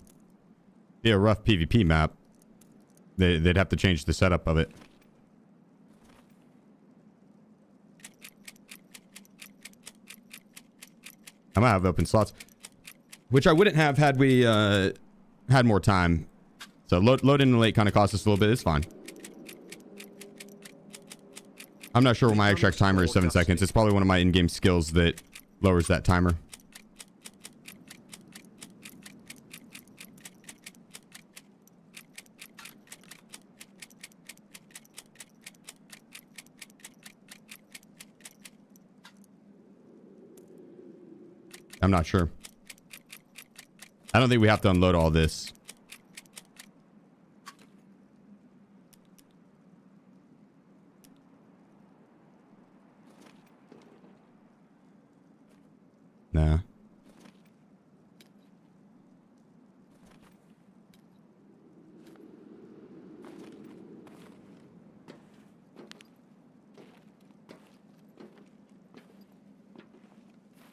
Be a rough PvP map. They'd have to change the setup of it. I might have open slots, which I wouldn't have had we had more time. So load in late kind of cost us a little bit. It's fine. I'm not sure what my extract timer is. 7 seconds. It's probably one of my in-game skills that lowers that timer. I'm not sure. I don't think we have to unload all this. Nah.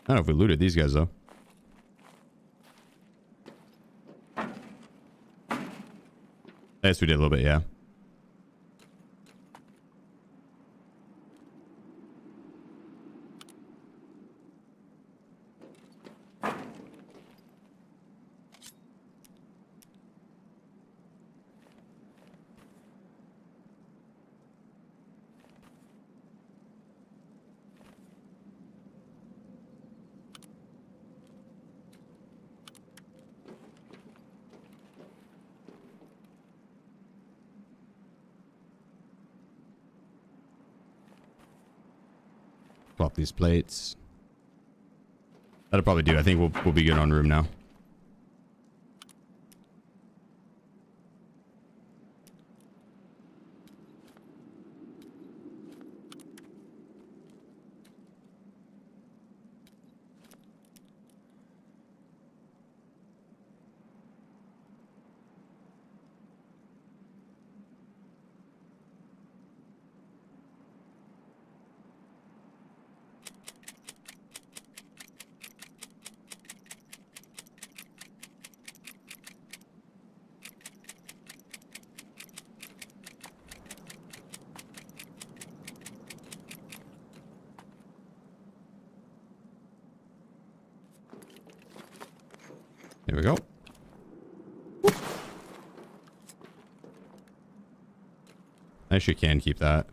I don't know if we looted these guys, though. Yes, we did a little bit, yeah. Swap these plates. That'll probably do. I think we'll be good on room now. There we go. I actually can keep that.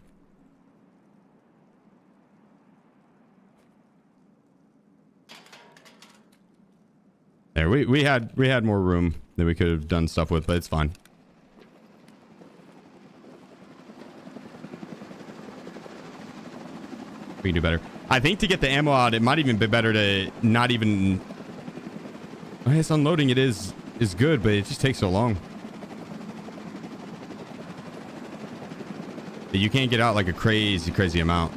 There, we had more room that we could have done stuff with, but it's fine. We can do better. I think to get the ammo out, it might even be better to not even... I guess unloading it is good, but it just takes so long. You can't get out like a crazy amount.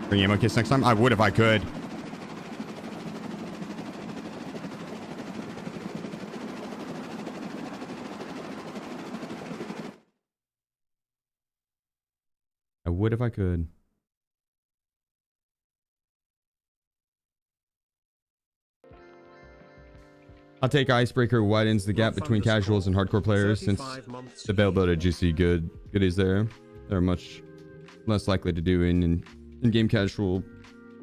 Bring ammo kits next time? I would if I could. I would if I could. I'll take Icebreaker. Widens the gap between casuals and hardcore players since the availability of GC goodies there. They're much less likely to do in game casual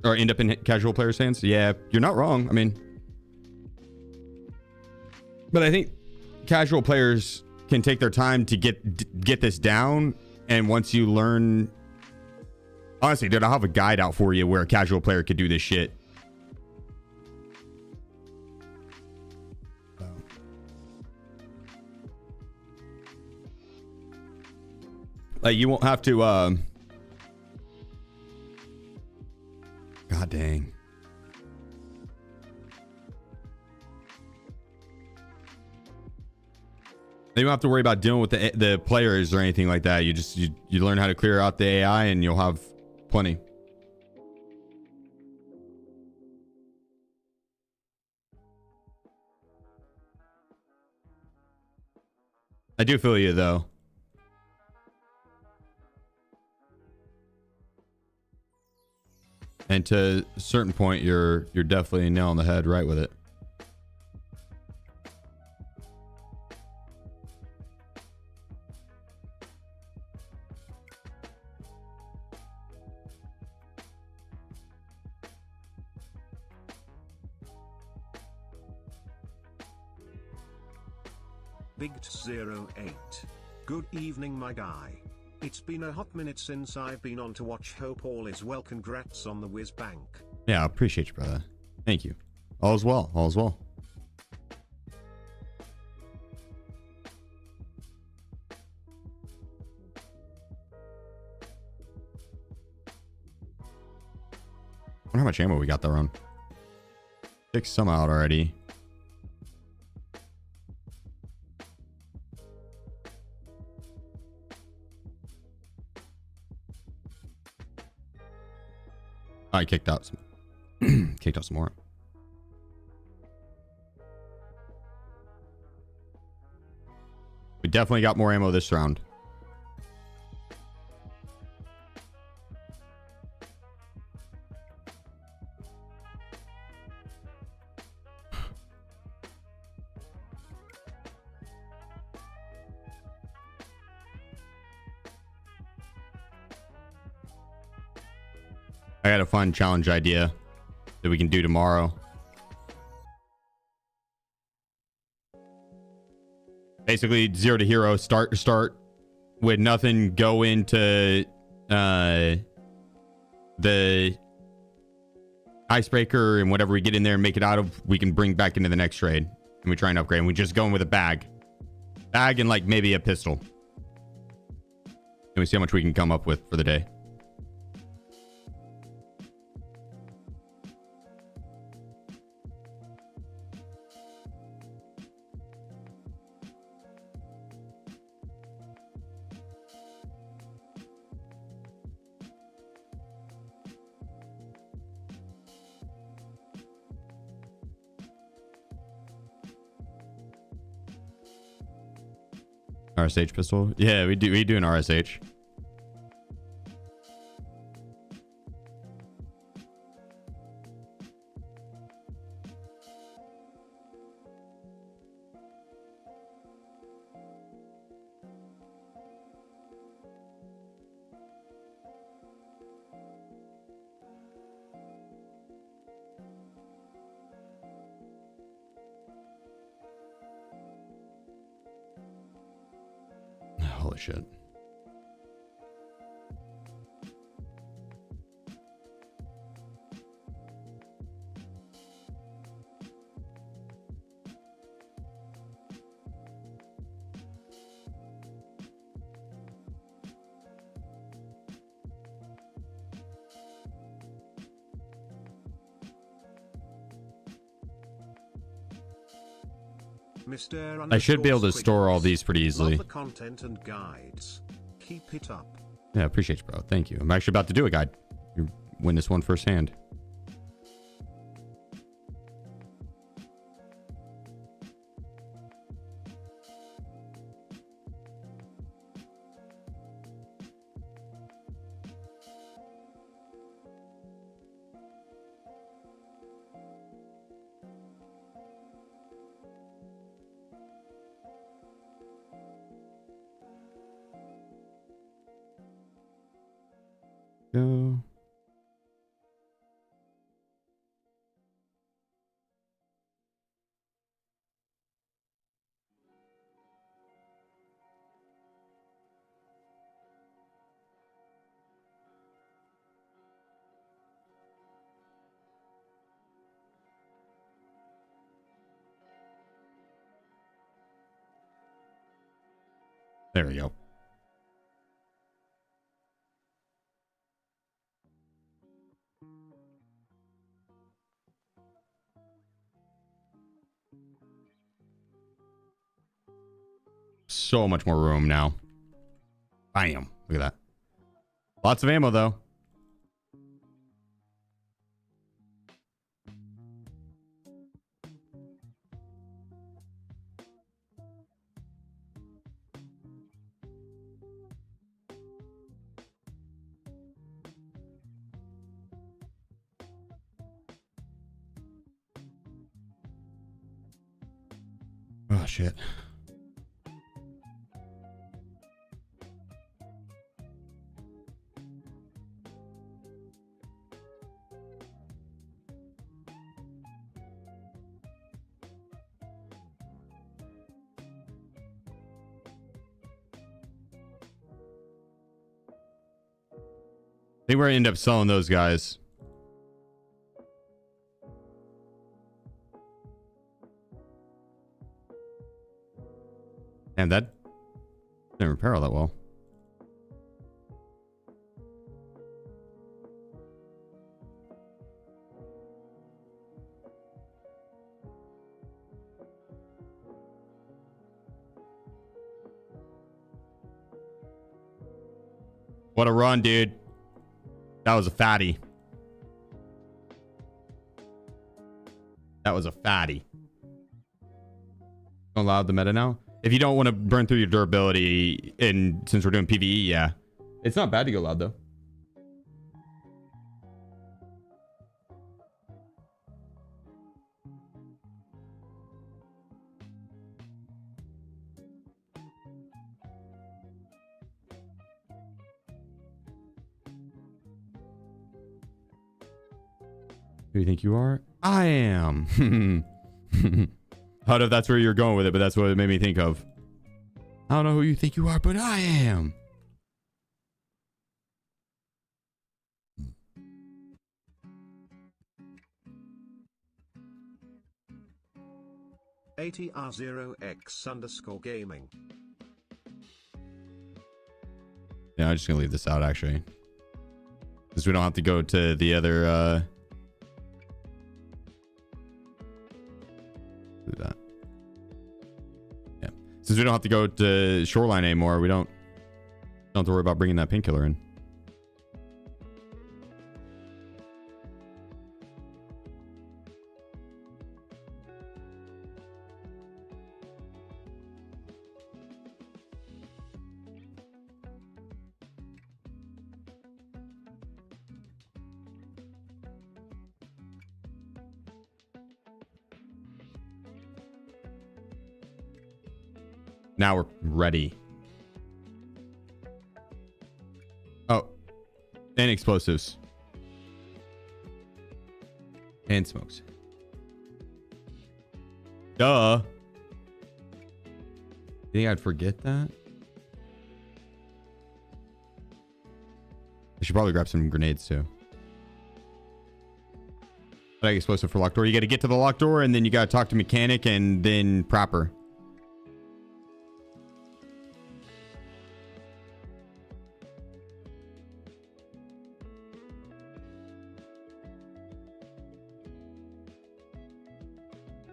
or end up in casual players' hands. Yeah, you're not wrong. I mean, but I think casual players can take their time to get this down, and once you learn, honestly, dude, I'll have a guide out for you where a casual player could do this shit. Like, you won't have to, God dang. You don't have to worry about dealing with the players or anything like that. You just, you learn how to clear out the AI and you'll have plenty. I do feel you, though. And to a certain point, you're definitely a nail on the head, right, with it. Big08. Good evening, my guy. It's been a hot minute since I've been on to watch. Hope all is well. Congrats on the whiz bank. Yeah, I appreciate you, brother. Thank you. All is well. All is well. I wonder how much ammo we got that run. 6 some out already. I kicked out some kicked out some more. We definitely got more ammo this round. I got a fun challenge idea that we can do tomorrow. Basically, 0 to hero. Start with nothing. Go into the icebreaker and whatever we get in there and make it out of, we can bring back into the next trade. And we try and upgrade. And we just go in with a bag and like maybe a pistol. And we see how much we can come up with for the day. RSH pistol? Yeah, we do an RSH. Holy shit. Mr. I should be able to store all these pretty easily. Love the content and guides. Keep it up. Yeah, appreciate you, bro. Thank you. I'm actually about to do a guide. You win this one firsthand. There we go. So much more room now. Bam. Look at that. Lots of ammo, though. Oh, shit. I think we're gonna end up selling those guys. And that didn't repair all that well. What a run, dude. That was a fatty. That was a fatty. Allowed the meta now? If you don't want to burn through your durability, and since we're doing PvE, yeah. It's not bad to go loud, though. Who do you think you are? I am. I don't know if that's where you're going with it, but that's what it made me think of. I don't know who you think you are, but I am. ATR0X_gaming. Yeah, I'm just gonna leave this out actually, because we don't have to go to the other. Do that. Yeah, since we don't have to go to Shoreline anymore, we don't have to worry about bringing that painkiller in. Now we're ready. Oh, and explosives. And smokes. Duh. You think I'd forget that? I should probably grab some grenades too. Like explosive for locked door. You got to get to the locked door and then you got to talk to mechanic and then proper.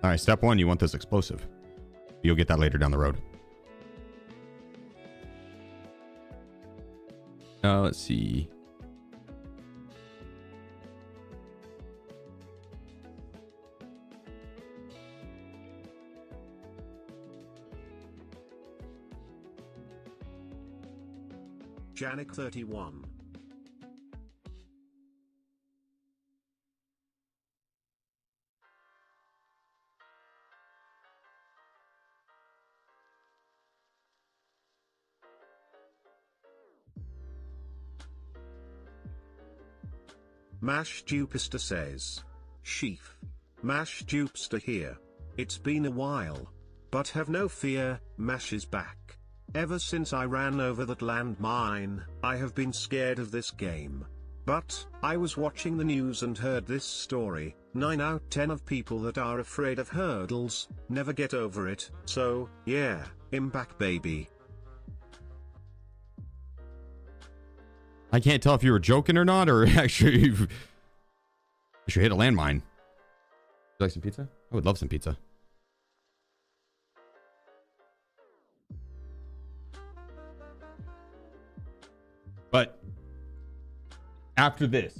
All right, step one, you want this explosive. You'll get that later down the road. Let's see. Janik 31. Mash Dupester says, Sheef. Mash Dupester here. It's been a while. But have no fear, Mash is back. Ever since I ran over that landmine, I have been scared of this game. But, I was watching the news and heard this story, 9 out of 10 of people that are afraid of hurdles, never get over it, so, yeah, I'm back baby. I can't tell if you were joking or not, or actually you hit a landmine. Would you like some pizza? I would love some pizza. But after this,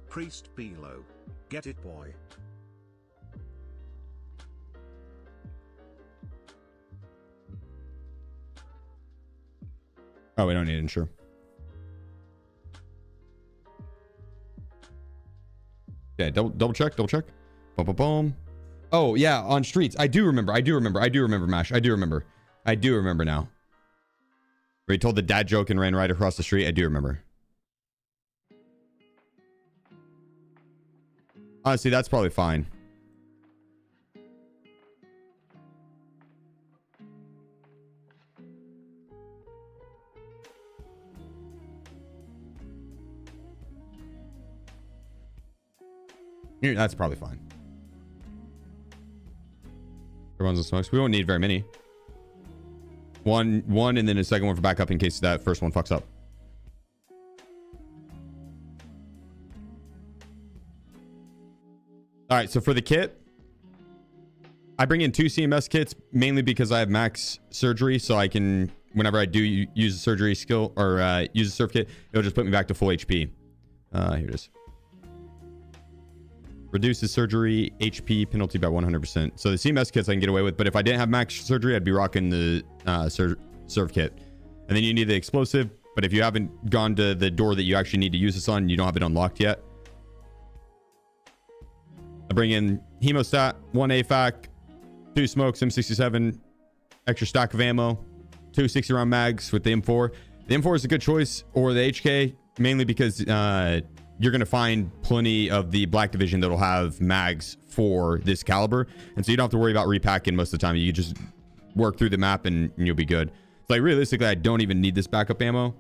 Priest Belo. Get it, boy. oh, we don't need insure. Okay, double check. Boom, boom, boom. Oh yeah, on streets. I do remember, Mash. I do remember now. Where he told the dad joke and ran right across the street. I do remember. Honestly, that's probably fine. Yeah, that's probably fine. Everyone's on smokes. We won't need very many. One, and then a second one for backup in case that first one fucks up. All right, so for the kit, I bring in 2 CMS kits mainly because I have max surgery, so I can, whenever I do use a surgery skill or use a surf kit, it'll just put me back to full HP. Here it is. Reduces surgery HP penalty by 100%. So the CMS kits I can get away with, but if I didn't have max surgery, I'd be rocking the serve kit. And then you need the explosive, but if you haven't gone to the door that you actually need to use this on, you don't have it unlocked yet. I bring in hemostat, 1 AFAC, 2 smokes, M67, extra stack of ammo, 2 60 round mags with the M4. The M4 is a good choice, or the HK, mainly because you're going to find plenty of the Black Division that'll have mags for this caliber. And so you don't have to worry about repacking most of the time. You just work through the map and you'll be good. So like realistically, I don't even need this backup ammo.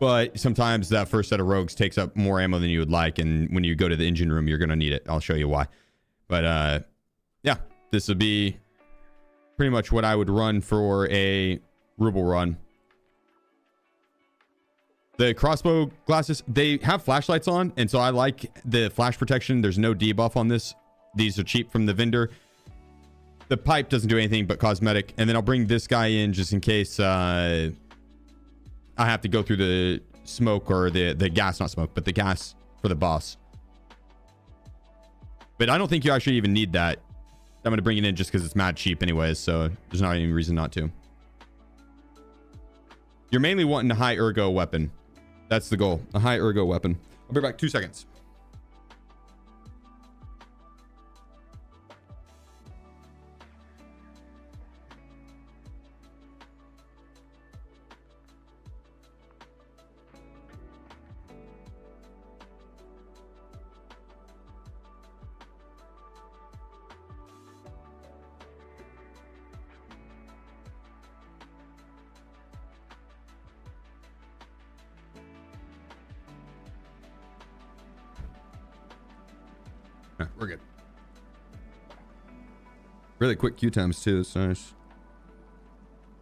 But sometimes that first set of rogues takes up more ammo than you would like. And when you go to the engine room, you're going to need it. I'll show you why. But yeah, this would be pretty much what I would run for a Ruble run. The crossbow glasses, they have flashlights on, and so I like the flash protection. There's no debuff on this. These are cheap from the vendor. The pipe doesn't do anything but cosmetic. And then I'll bring this guy in just in case I have to go through the smoke or the gas, not smoke, but the gas for the boss. But I don't think you actually even need that. I'm going to bring it in just because it's mad cheap anyways, so there's not any reason not to. You're mainly wanting a high ergo weapon. That's the goal. A high ergo weapon. I'll be back 2 seconds. We're good. Really quick queue times too. It's nice.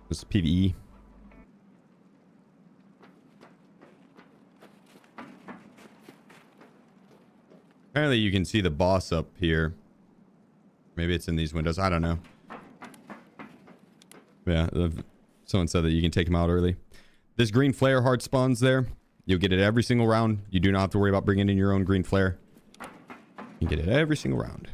This is PvE. Apparently you can see the boss up here. Maybe it's in these windows. I don't know. Yeah, someone said that you can take him out early. This green flare hard spawns there. You'll get it every single round. You do not have to worry about bringing in your own green flare. You get it every single round.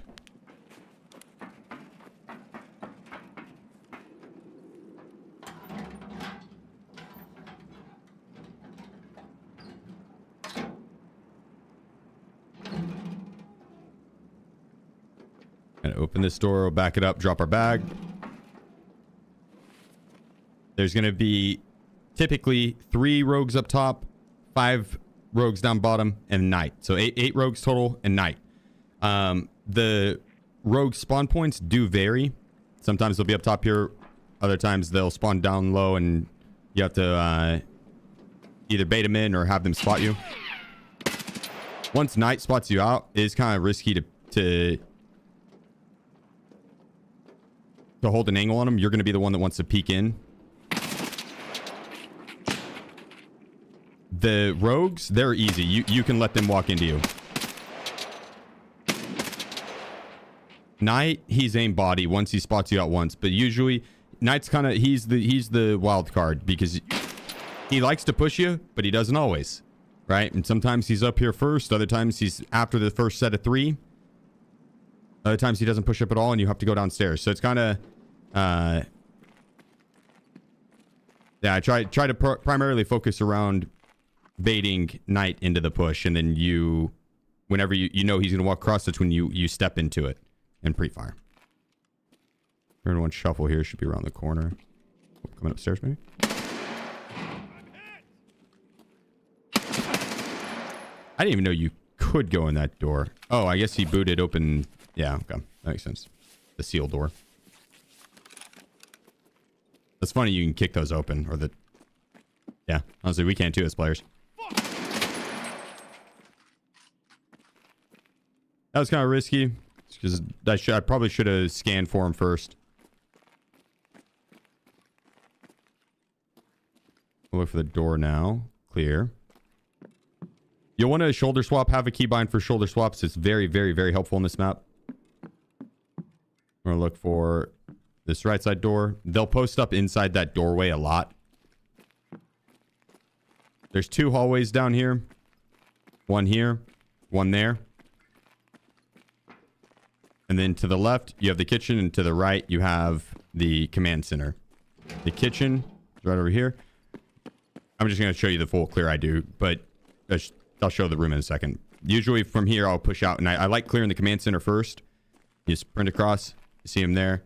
And open this door, we'll back it up, drop our bag. There's going to be typically 3 rogues up top, 5 rogues down bottom, and night. So 8 rogues total and night. The rogue spawn points do vary. Sometimes they'll be up top here. Other times they'll spawn down low and you have to either bait them in or have them spot you. Once night spots you out, it is kind of risky to to hold an angle on them, you're going to be the one that wants to peek in. The rogues, they're easy. You can let them walk into you. Knight, he's aim body once he spots you out once, but usually Knight's kind of he's the wild card because he likes to push you, but he doesn't always, right? And sometimes he's up here first, other times he's after the first set of 3. Other times he doesn't push up at all and you have to go downstairs. So it's kind of yeah, I try to primarily focus around baiting Knight into the push, and then you whenever you know he's going to walk across, that's when you step into it and pre-fire. Turn one shuffle here, should be around the corner. Coming upstairs maybe. I didn't even know you could go in that door. Oh, I guess he booted open. Yeah, okay. That makes sense. The sealed door. That's funny you can kick those open. Or the... Yeah, honestly, we can't too as players. That was kind of risky. Because I probably should have scanned for him first. We'll look for the door now. Clear. You'll want to shoulder swap. Have a keybind for shoulder swaps. It's very, very, very helpful in this map. We're going to look for this right side door. They'll post up inside that doorway a lot. There's 2 hallways down here. One here. One there. And then to the left, you have the kitchen. And to the right, you have the command center. The kitchen is right over here. I'm just going to show you the full clear I do. But I'll show the room in a second. Usually from here, I'll push out. And I like clearing the command center first. You sprint across. You see them there.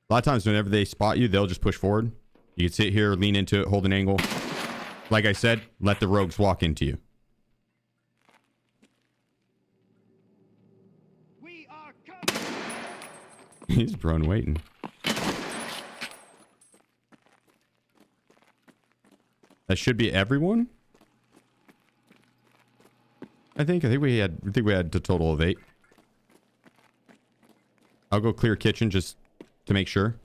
A lot of times, whenever they spot you, they'll just push forward. You can sit here, lean into it, hold an angle. Like I said, let the rogues walk into you. We are coming. He's prone waiting. That should be everyone. I think we had a total of 8. I'll go clear kitchen just to make sure.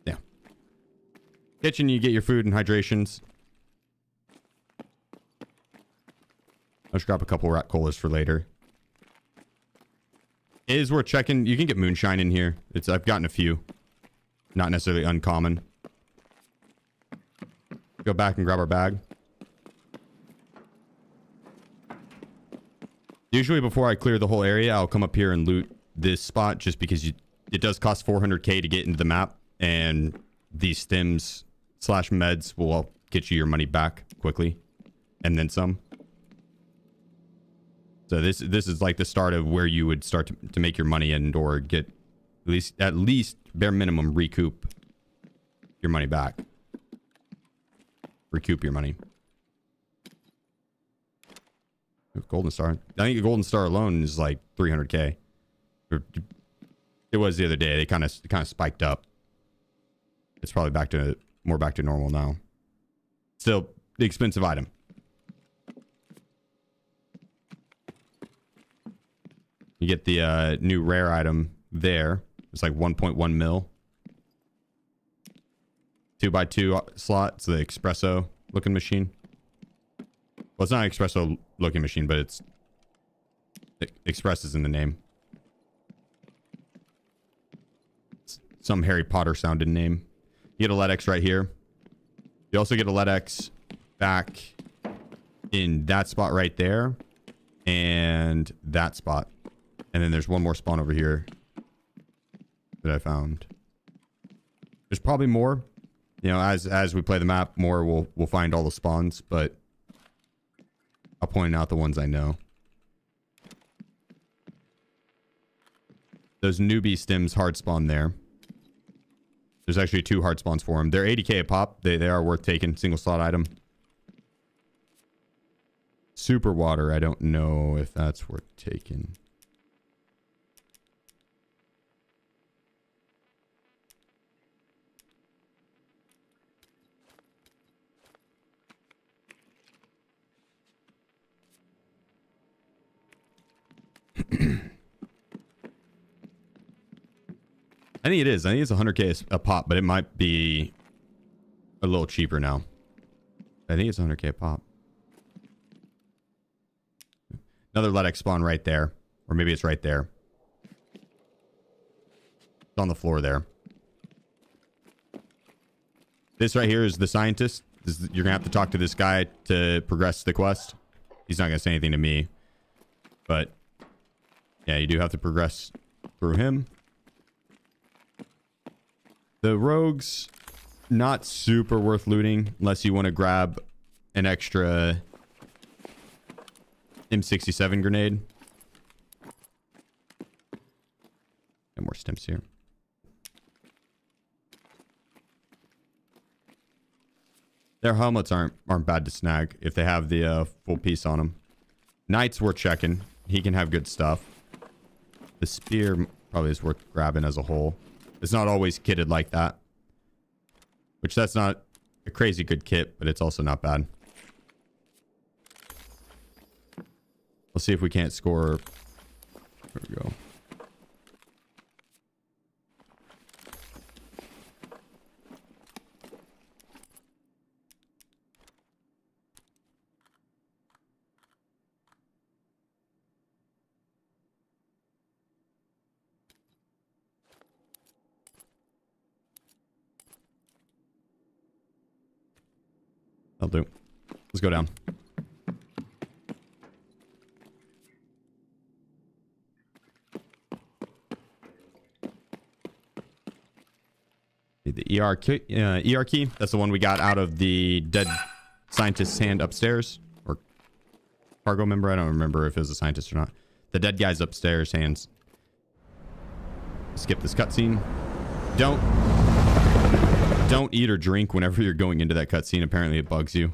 Yeah. Kitchen, you get your food and hydrations. I'll just grab a couple rat colas for later. It is worth checking. You can get moonshine in here. I've gotten a few. Not necessarily uncommon. Go back and grab our bag. Usually before I clear the whole area, I'll come up here and loot this spot just because it does cost 400k to get into the map, and these stims / meds will get you your money back quickly and then some. So this is like the start of where you would start to make your money and or get at least bare minimum recoup your money back. Recoup your money. Golden Star. I think a Golden Star alone is like 300k. It was the other day. They kind of spiked up. It's probably more back to normal now. Still the expensive item. You get the new rare item there. It's like 1.1 mil. 2x2 slot. It's the espresso looking machine. Well, it's not an espresso looking machine, but Express is in the name. It's some Harry Potter sounding name. You get a LED-X right here. You also get a LED-X back in that spot right there. And that spot. And then there's one more spawn over here that I found. There's probably more. You know, as we play the map more, we'll find all the spawns, but I'll point out the ones I know. Those newbie stims hard spawn there. There's actually 2 hard spawns for them. They're 80k a pop. They are worth taking. Single slot item. Super water. I don't know if that's worth taking. I think it is. I think it's 100k a pop, but it might be a little cheaper now. I think it's 100k a pop. Another Ledex spawn right there. Or maybe it's right there. It's on the floor there. This right here is the scientist. You're going to have to talk to this guy to progress the quest. He's not going to say anything to me. But, yeah, you do have to progress through him. The rogues, not super worth looting unless you want to grab an extra M67 grenade. And more stimps here. Their helmets aren't bad to snag if they have the full piece on them. Knight's worth checking. He can have good stuff. The spear probably is worth grabbing as a whole. It's not always kitted like that. Which that's not a crazy good kit, but it's also not bad. Let's see if we can't score. There we go. I'll do. Let's go down. The ER key. That's the one we got out of the dead scientist's hand upstairs. Or cargo member. I don't remember if it was a scientist or not. The dead guy's upstairs hands. Skip this cutscene. Don't eat or drink whenever you're going into that cutscene. Apparently it bugs you.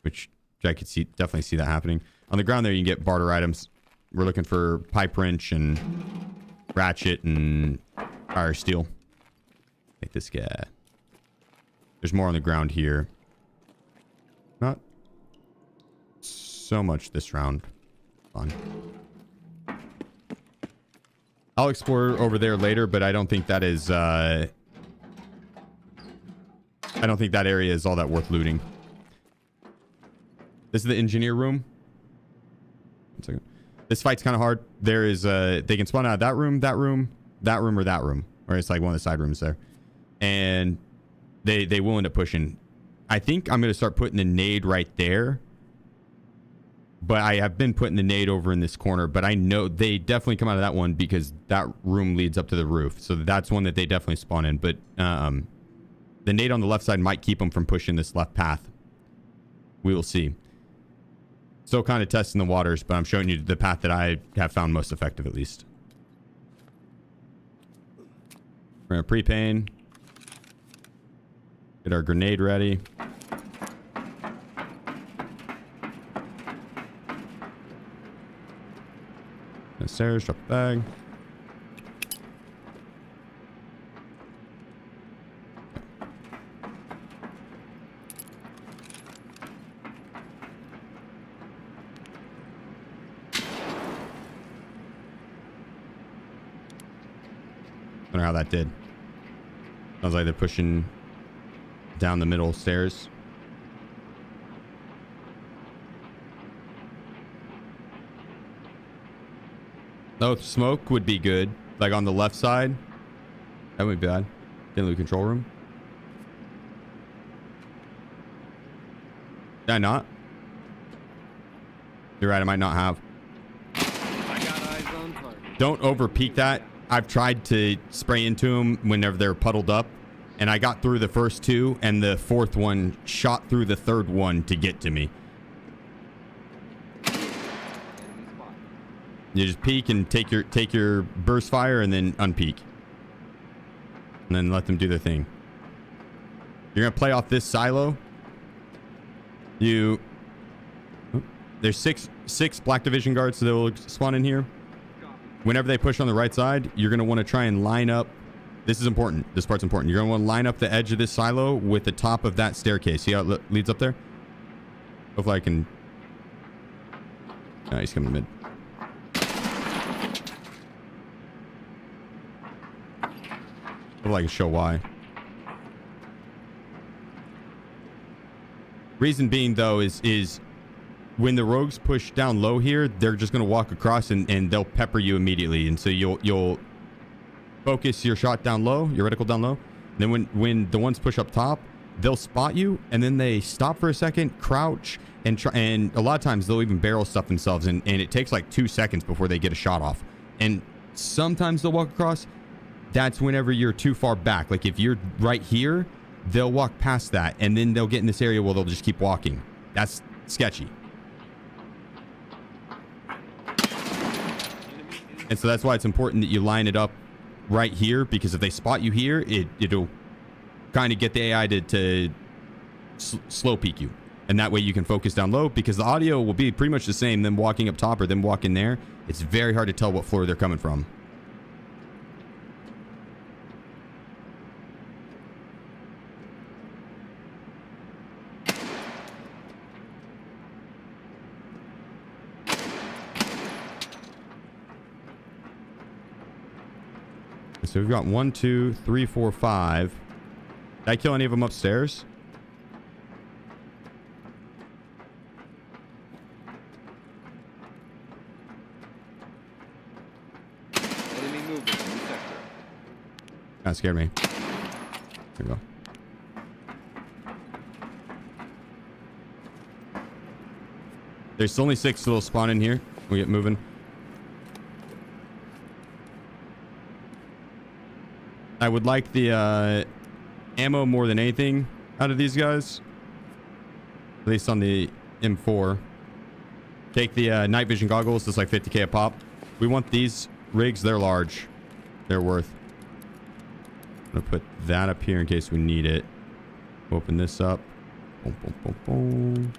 Which I could definitely see that happening. On the ground there you can get barter items. We're looking for pipe wrench and ratchet and fire steel. Take this guy. There's more on the ground here. Not so much this round. Fun. I'll explore over there later, but I don't think that is I don't think that area is all that worth looting. This is the engineer room. 1 second. This fight's kind of hard. There is they can spawn out of that room, that room, that room, or that room. Or it's like one of the side rooms there. And they will end up pushing. I think I'm going to start putting the nade right there. But I have been putting the nade over in this corner. But I know they definitely come out of that one because that room leads up to the roof. So that's one that they definitely spawn in. But the nade on the left side might keep them from pushing this left path. We will see. Still kind of testing the waters, but I'm showing you the path that I have found most effective at least. We're going to pre-pain. Get our grenade ready. Stairs, drop the bag. I don't know how that did. Sounds like they're pushing down the middle stairs. No, smoke would be good. Like on the left side. That would be bad. Didn't lose control room. Did I not? You're right, I might not have. I got eyes on target. Don't over peek that. I've tried to spray into them whenever they're puddled up. And I got through the first two, and the fourth one shot through the third one to get to me. You just peek and take your burst fire and then unpeek. And then let them do their thing. You're going to play off this silo. There's six Black Division guards that will spawn in here. Whenever they push on the right side, you're going to want to try and line up. This is important. This part's important. You're going to want to line up the edge of this silo with the top of that staircase. See how it leads up there? Hopefully I can... No, he's coming mid. I'd like to show why. Reason being, though, is when the rogues push down low here, they're just going to walk across and they'll pepper you immediately. And so you'll focus your shot down low, your reticle down low. And then when the ones push up top, they'll spot you and then they stop for a second, crouch, and try. And a lot of times they'll even barrel stuff themselves. And it takes like 2 seconds before they get a shot off. And sometimes they'll walk across. That's whenever you're too far back. Like if you're right here, they'll walk past that and then they'll get in this area where they'll just keep walking. That's sketchy. And so that's why it's important that you line it up right here, because if they spot you here, it'll kind of get the AI to slow peek you. And that way you can focus down low, because the audio will be pretty much the same, them walking up top or them walking there. It's very hard to tell what floor they're coming from. So we've got 1, 2, 3, 4, 5. Did I kill any of them upstairs? Enemy movement in the sector. That scared me. There we go. There's only 6 little spawn in here. We get moving. I would like the ammo more than anything out of these guys. At least on the M4. Take the night vision goggles. It's like 50k a pop. We want these rigs. They're large. They're worth. I'm going to put that up here in case we need it. Open this up. Boom, boom, boom, boom.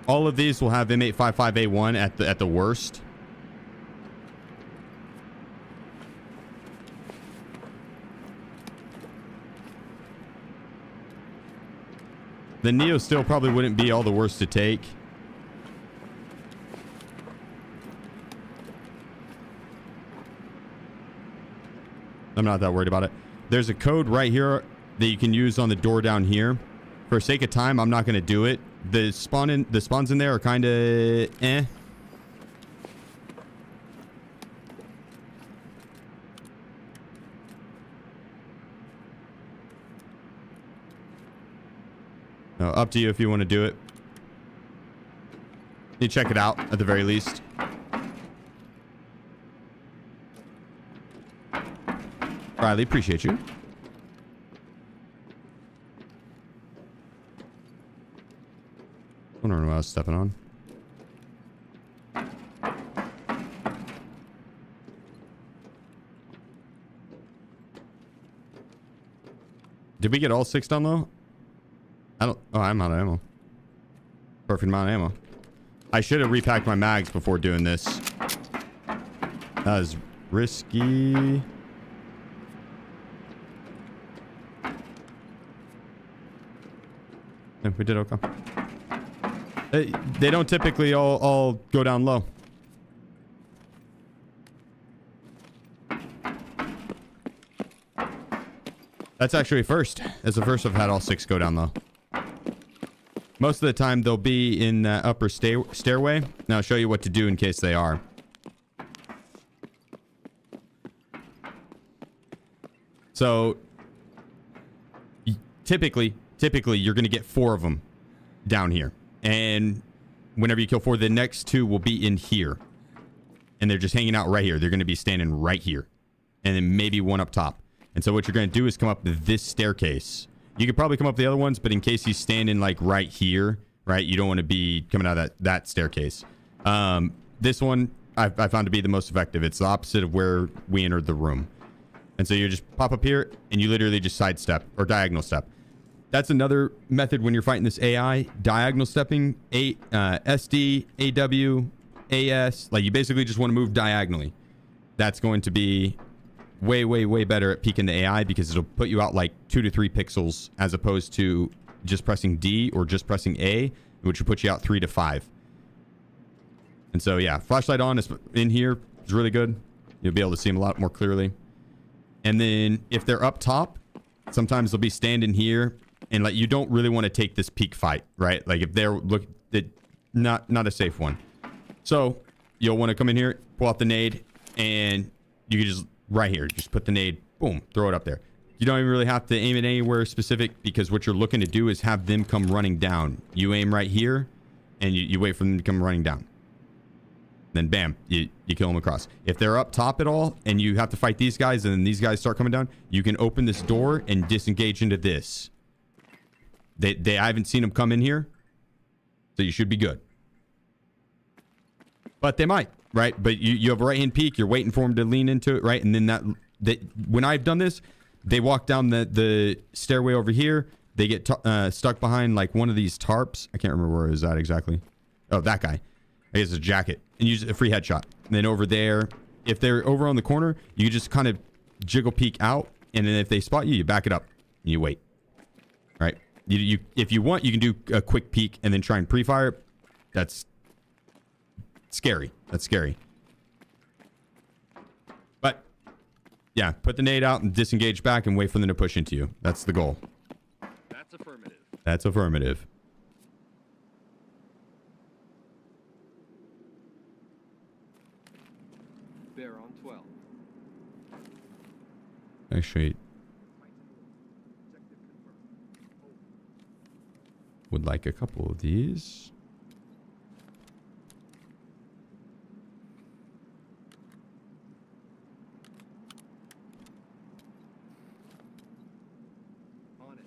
All of these will have M855A1 at the worst. The Neo still probably wouldn't be all the worst to take. I'm not that worried about it. There's a code right here that you can use on the door down here. For sake of time, I'm not going to do it. The spawns in there are kind of eh. No, up to you if you want to do it. You check it out at the very least. Riley, appreciate you. I don't know what I was stepping on. Did we get all 6 down low? I don't... Oh, I'm out of ammo. Perfect amount of ammo. I should have repacked my mags before doing this. That was risky. Yeah, we did okay. They don't typically all go down low. That's actually first. That's the first I've had all 6 go down low. Most of the time they'll be in the upper stairway. Now I'll show you what to do in case they are. So typically you're going to get 4 of them down here. And whenever you kill 4, the next 2 will be in here. And they're just hanging out right here. They're going to be standing right here. And then maybe 1 up top. And so what you're going to do is come up this staircase. You could probably come up the other ones, but in case he's standing like right here, right, you don't want to be coming out of that staircase. This one I found to be the most effective. It's the opposite of where we entered the room. And so you just pop up here and you literally just sidestep or diagonal step. that's another method when you're fighting this AI. Diagonal stepping, SD, AW, AS. Like, you basically just want to move diagonally. That's going to be way, way, way better at peeking the AI because it'll put you out like 2 to 3 pixels as opposed to just pressing D or just pressing A, which will put you out 3 to 5. And so, yeah, flashlight on is in here is really good. You'll be able to see them a lot more clearly. And then if they're up top, sometimes they'll be standing here, and like, you don't really want to take this peek fight, right? Like, if they're not a safe one. So you'll want to come in here, pull out the nade, and you can just right here, just put the nade, boom, throw it up there. You don't even really have to aim it anywhere specific because what you're looking to do is have them come running down. You aim right here, and you wait for them to come running down. Then bam, you kill them across. If they're up top at all and you have to fight these guys and then these guys start coming down, you can open this door and disengage into this. I haven't seen them come in here, so you should be good. But they might, right? But you have a right hand peek, you're waiting for them to lean into it, right? And then when I've done this, they walk down the stairway over here. They get stuck behind like one of these tarps. I can't remember where it was at exactly. Oh, that guy. I guess it's a jacket. And use a free headshot. And then over there, if they're over on the corner, you just kind of jiggle peek out. And then if they spot you, you back it up. And you wait. Right? If you want, you can do a quick peek and then try and pre-fire. That's scary. That's scary. But, yeah, put the nade out and disengage back and wait for them to push into you. That's the goal. That's affirmative. That's affirmative. Bear on 12. Actually, would like a couple of these. On it.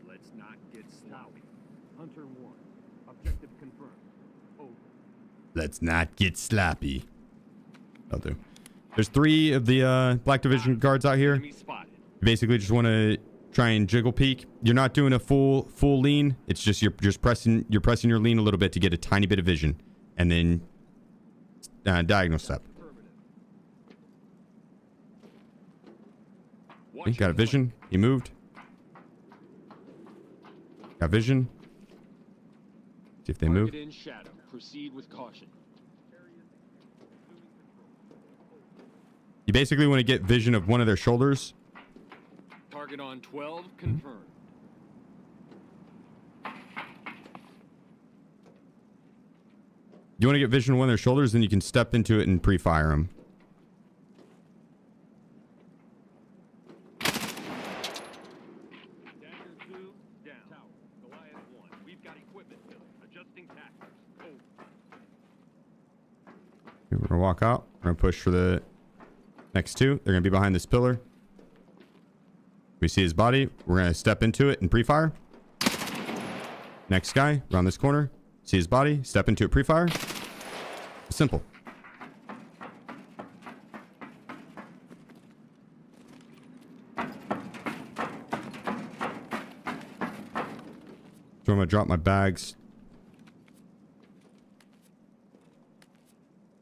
Let's not get sloppy. Hunter 1. Objective confirmed. Over. Let's not get sloppy. I'll do. There's 3 of the Black Division guards out here. Enemy spotted. You basically just want to try and jiggle peek. You're not doing a full lean. It's just you're pressing your lean a little bit to get a tiny bit of vision, and then diagonal step. He got a vision. He moved. Got vision. See if they move. Target in shadow. Proceed with caution. You basically want to get vision of one of their shoulders. Target on 12 confirmed. You want to get vision of one of their shoulders, then you can step into it and pre-fire them. Dagger 2 down. Tower. Goliath 1. We've got equipment filling. Adjusting tactics. Over. We're going to walk out. We're going to push for the next 2. They're going to be behind this pillar. We see his body. We're going to step into it and pre-fire. Next guy, around this corner. See his body. Step into it, pre-fire. Simple. So I'm going to drop my bags.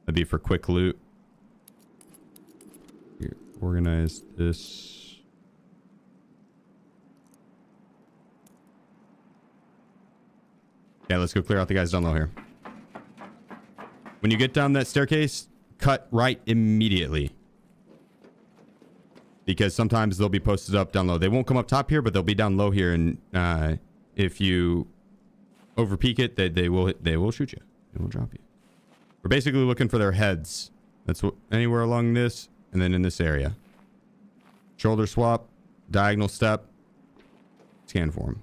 That'd be for quick loot. Here, organize this. Yeah, let's go clear out the guys down low here. When you get down that staircase, cut right immediately. Because sometimes they'll be posted up down low. They won't come up top here, but they'll be down low here. And if you over peek it, they will shoot you. They will drop you. We're basically looking for their heads. That's what anywhere along this, and then in this area. Shoulder swap, diagonal step, scan for them.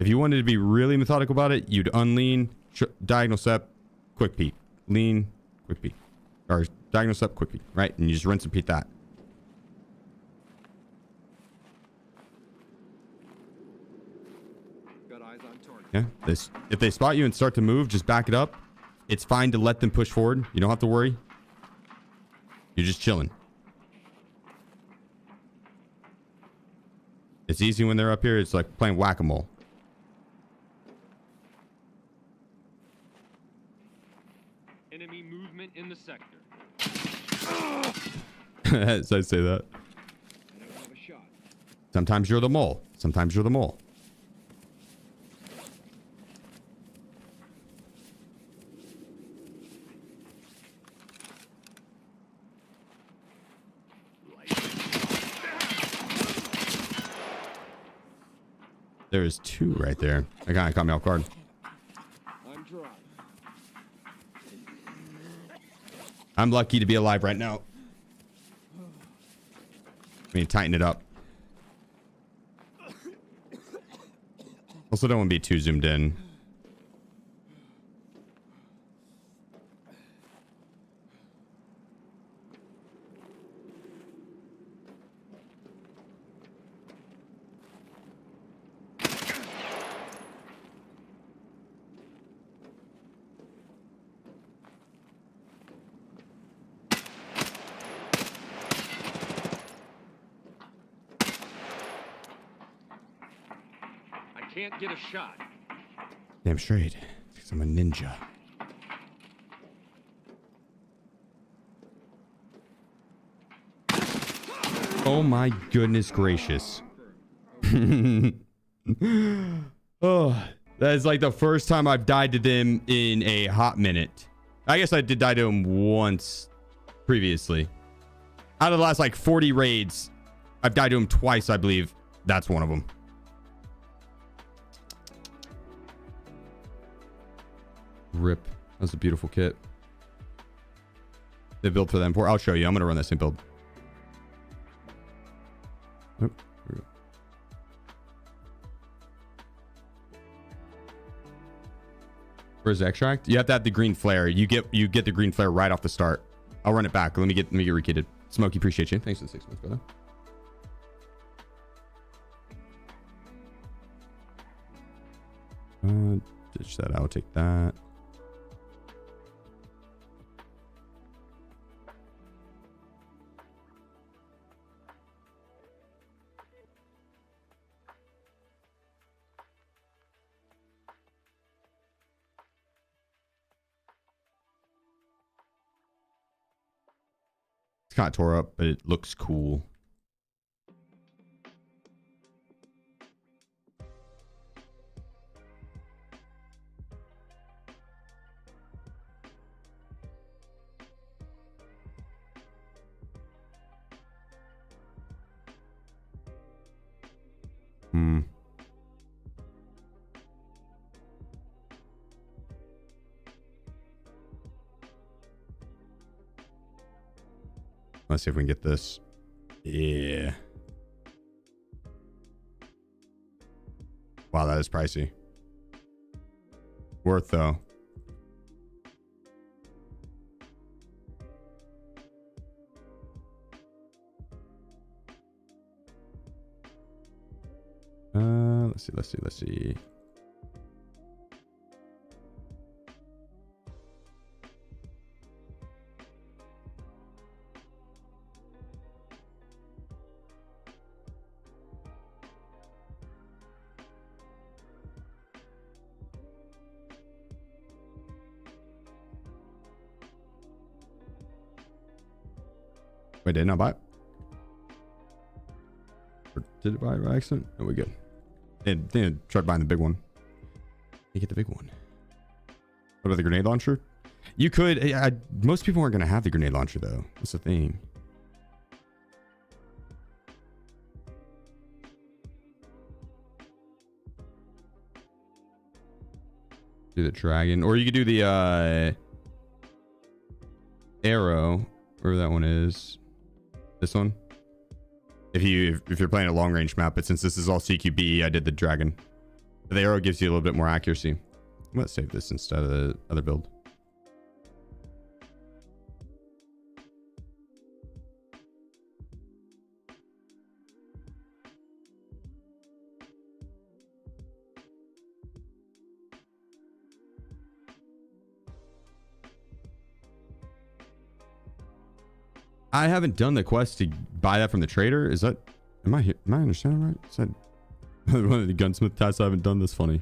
If you wanted to be really methodical about it, you'd unlean, diagonal step, quick peek, lean, quick peek, or diagonal step, quick peek, right? And you just rinse and repeat that. Got eyes on target. Yeah. If they spot you and start to move, just back it up. It's fine to let them push forward. You don't have to worry. You're just chilling. It's easy when they're up here. It's like playing whack-a-mole. Enemy movement in the sector. As I say that. I don't have a shot. Sometimes you're the mole. Sometimes you're the mole. There's two right there. That kind of caught me off guard. I'm dry. I'm lucky to be alive right now. I mean, tighten it up. Also, don't want to be too zoomed in. Can't get a shot. Damn straight. Because I'm a ninja. Oh my goodness gracious. Oh, that is like the first time I've died to them in a hot minute. I guess I did die to them once previously. Out of the last like 40 raids, I've died to them twice, I believe. That's one of them. Rip. That's a beautiful kit. They built for them. I'll show you. I'm going to run that same build. Oh, where's the extract? You have to have the green flare. You get the green flare right off the start. I'll run it back. Let me get rekitted. Smokey, appreciate you. Thanks for the 6 months, brother. Ditch that. I'll take that. It's kind of tore up, but it looks cool. Let's see if we can get this. Yeah. Wow, that is pricey. Worth though. Let's see. Wait, did I not buy it? Or did it buy it by accident? No, we good. Then tried buying the big one. You get the big one. What about the grenade launcher? You could. Most people aren't going to have the grenade launcher though. That's the thing. Do the dragon, or you could do the arrow, wherever that one is. This one. If you're playing a long range map, but since this is all CQB, I did the dragon. The arrow gives you a little bit more accuracy. I'm gonna save this instead of the other build. I haven't done the quest to buy that from the trader. Is that... Am I understanding right? Is that one of the gunsmith tasks I haven't done this funny?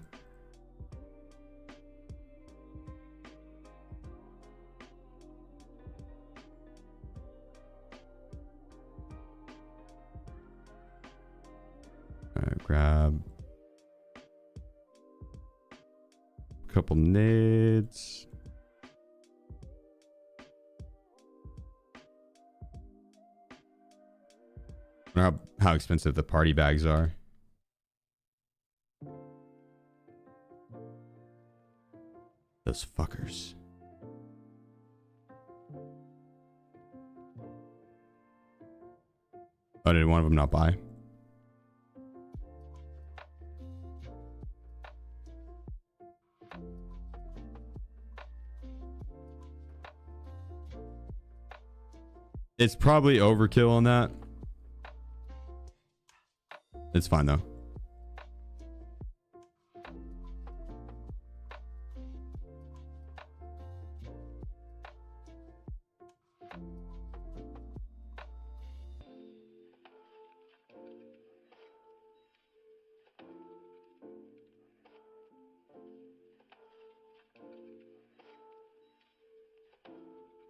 Alright, grab a couple nades. I wonder how expensive the party bags are. Those fuckers. Oh, did one of them not buy? It's probably overkill on that. It's fine though.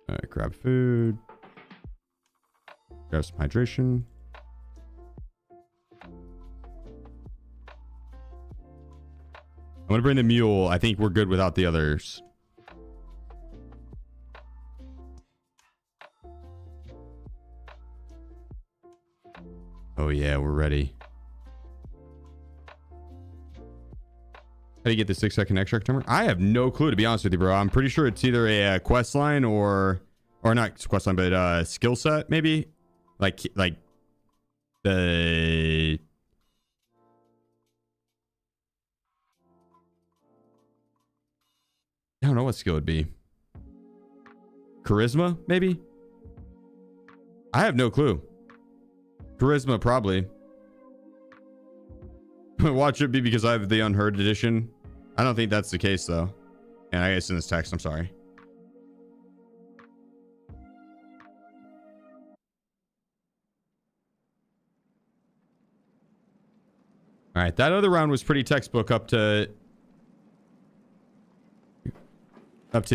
All right, grab food. Grab some hydration. I'm gonna bring the mule. I think we're good without the others. Oh yeah, we're ready. How do you get the 6-second extract timer? I have no clue, to be honest with you, bro. I'm pretty sure it's either a quest line or not quest line, but skill set maybe. Like the... I don't know what skill it'd be. Charisma, maybe? I have no clue. Charisma, probably. Watch it be because I have the unheard edition. I don't think that's the case, though. And I guess in this text, I'm sorry. All right, that other round was pretty textbook up to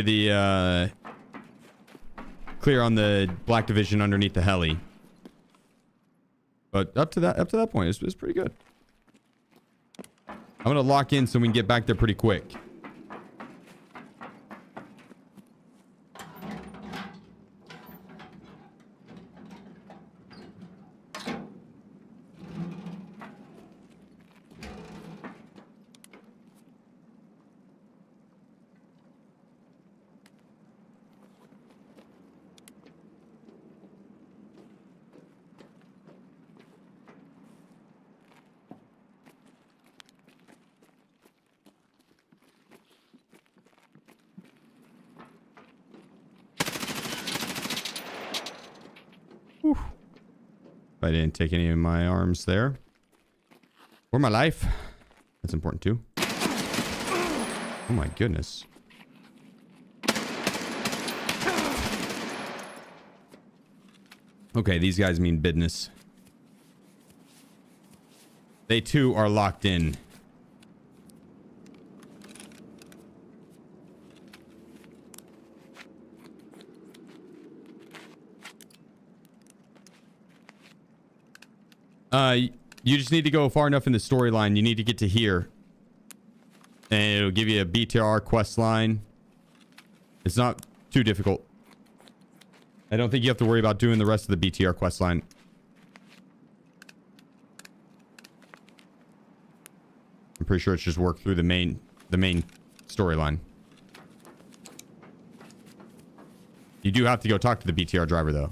the clear on the black division underneath the heli. But up to that point, it's pretty good. I'm gonna lock in so we can get back there pretty quick. I didn't take any of my arms there. Or my life. That's important too. Oh my goodness. Okay, these guys mean business. They too are locked in. You just need to go far enough in the storyline. You need to get to here. And it'll give you a BTR quest line. It's not too difficult. I don't think you have to worry about doing the rest of the BTR quest line. I'm pretty sure it's just work through the main storyline. You do have to go talk to the BTR driver though.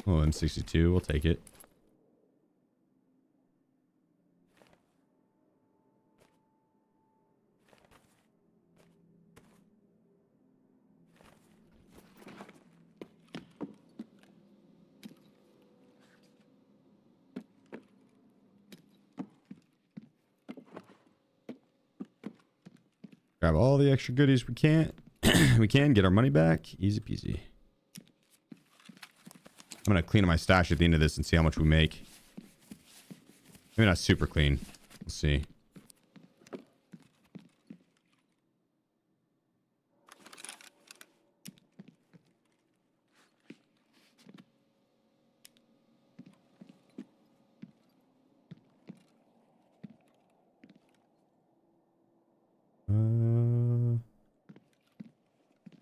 Oh, M62, we'll take it. Grab all the extra goodies we can. We can get our money back. Easy peasy. I'm going to clean up my stash at the end of this and see how much we make. Maybe not super clean. We'll see.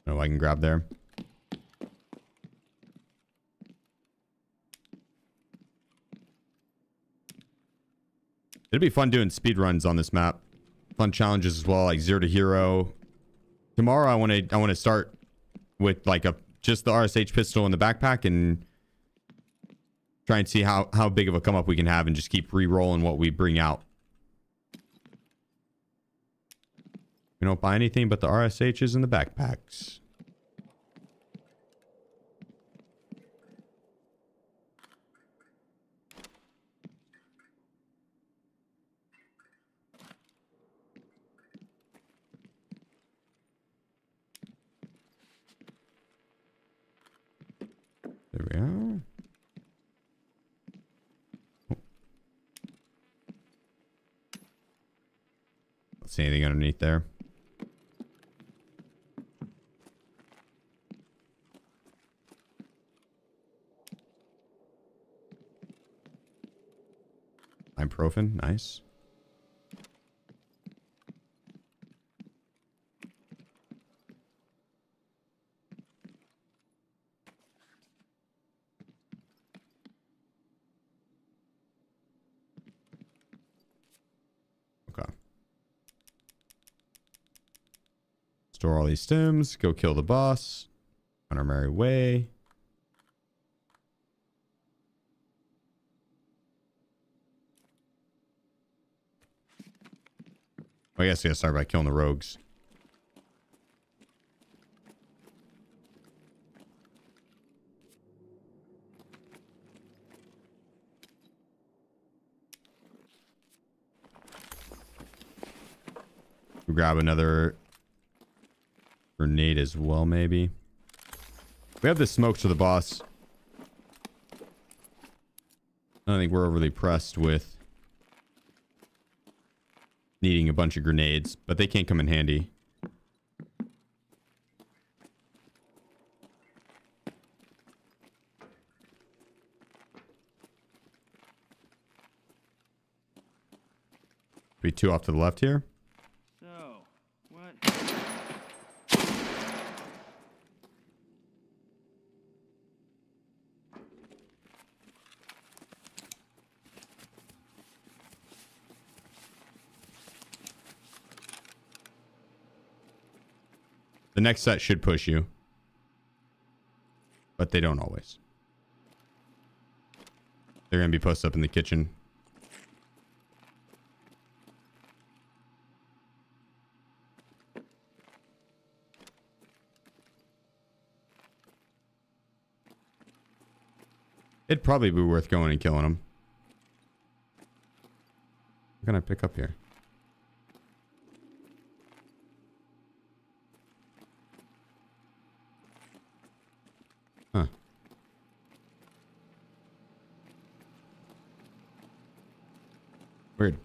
Oh, I can grab there. It'd be fun doing speed runs on this map. Fun challenges as well, like 0 to hero. Tomorrow I want to start with like just the RSH pistol in the backpack and try and see how big of a come up we can have and just keep re-rolling what we bring out. We don't buy anything but the RSHs and the backpacks. There we are. Oh. Don't see anything underneath there. Ibuprofen, nice. Okay. Store all these stems, go kill the boss on our merry way. I guess I gotta start by killing the rogues. We grab another grenade as well, maybe. We have the smokes for the boss. I don't think we're overly pressed with needing a bunch of grenades, but they can't come in handy. Be 2 off to the left here. So, what? The next set should push you, but they don't always. They're going to be posted up in the kitchen. It'd probably be worth going and killing them. What can I pick up here? Huh. Weird.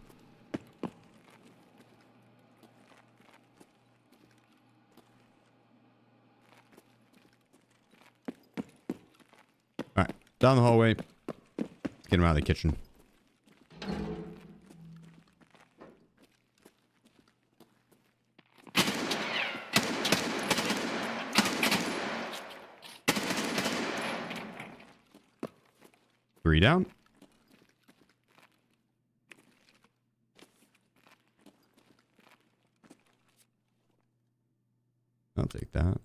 All right, down the hallway. Let's get him out of the kitchen. Three down. I'll take that.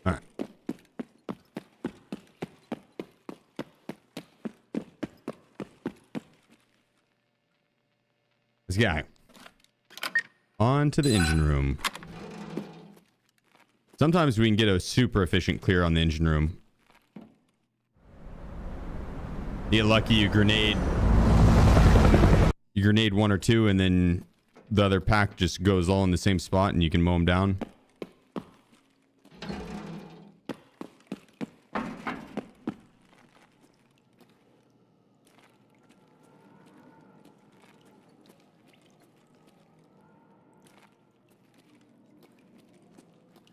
All right. This guy. On to the engine room. Sometimes we can get a super efficient clear on the engine room. You get lucky, you grenade 1 or 2, and then the other pack just goes all in the same spot, and you can mow them down.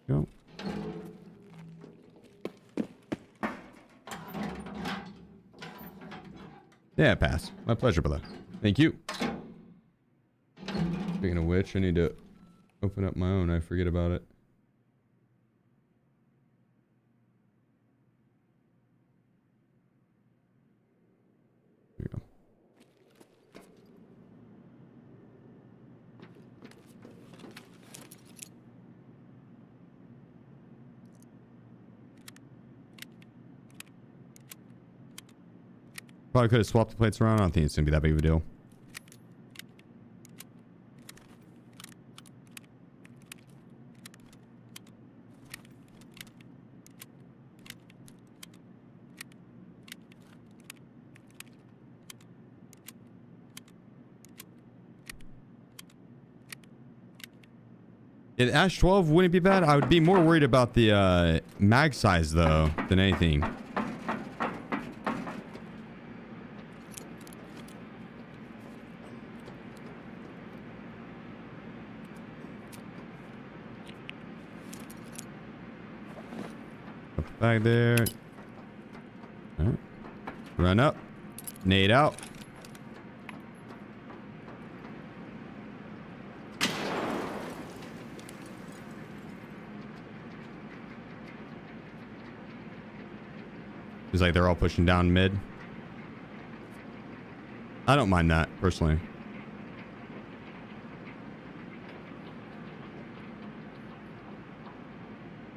Go. Yeah, pass. My pleasure, brother. Thank you. Speaking of which, I need to open up my own. I forget about it. There we go. Probably could have swapped the plates around. I don't think it's going to be that big of a deal. Ash 12 wouldn't be bad. I would be more worried about the mag size, though, than anything. Bag there. All right. Run up. Nade out. It's like they're all pushing down mid. I don't mind that, personally.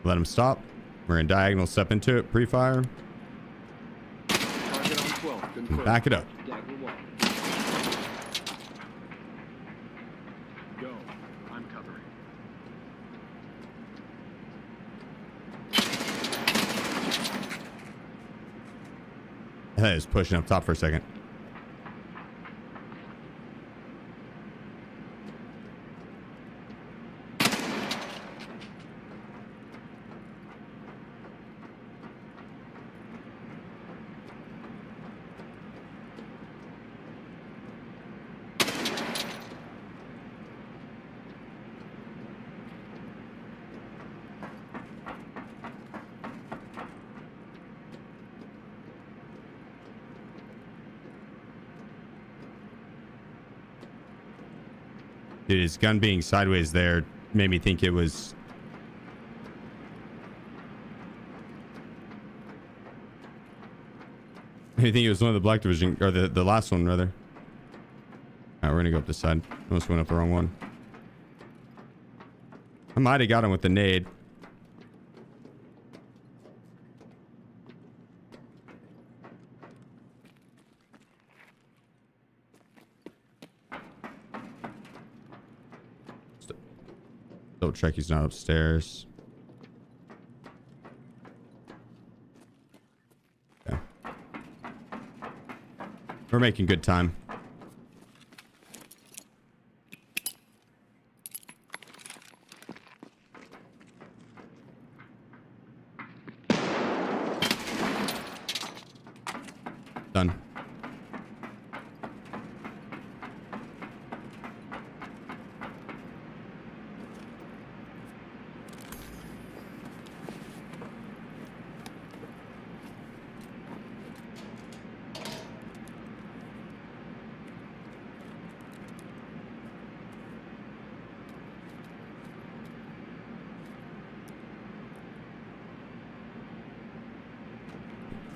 Let them stop. We're in diagonal step into it, pre-fire. Target on 12. Confirmed. Back it up. Dagger 1. Go. I'm covering. I was pushing up top for a second. Dude, his gun being sideways there made me think it was... I think it was one of the Black Division, or the last one, rather. Alright, we're gonna go up this side. Almost went up the wrong one. I might have got him with the nade. Double check he's not upstairs. Okay. We're making good time. Done.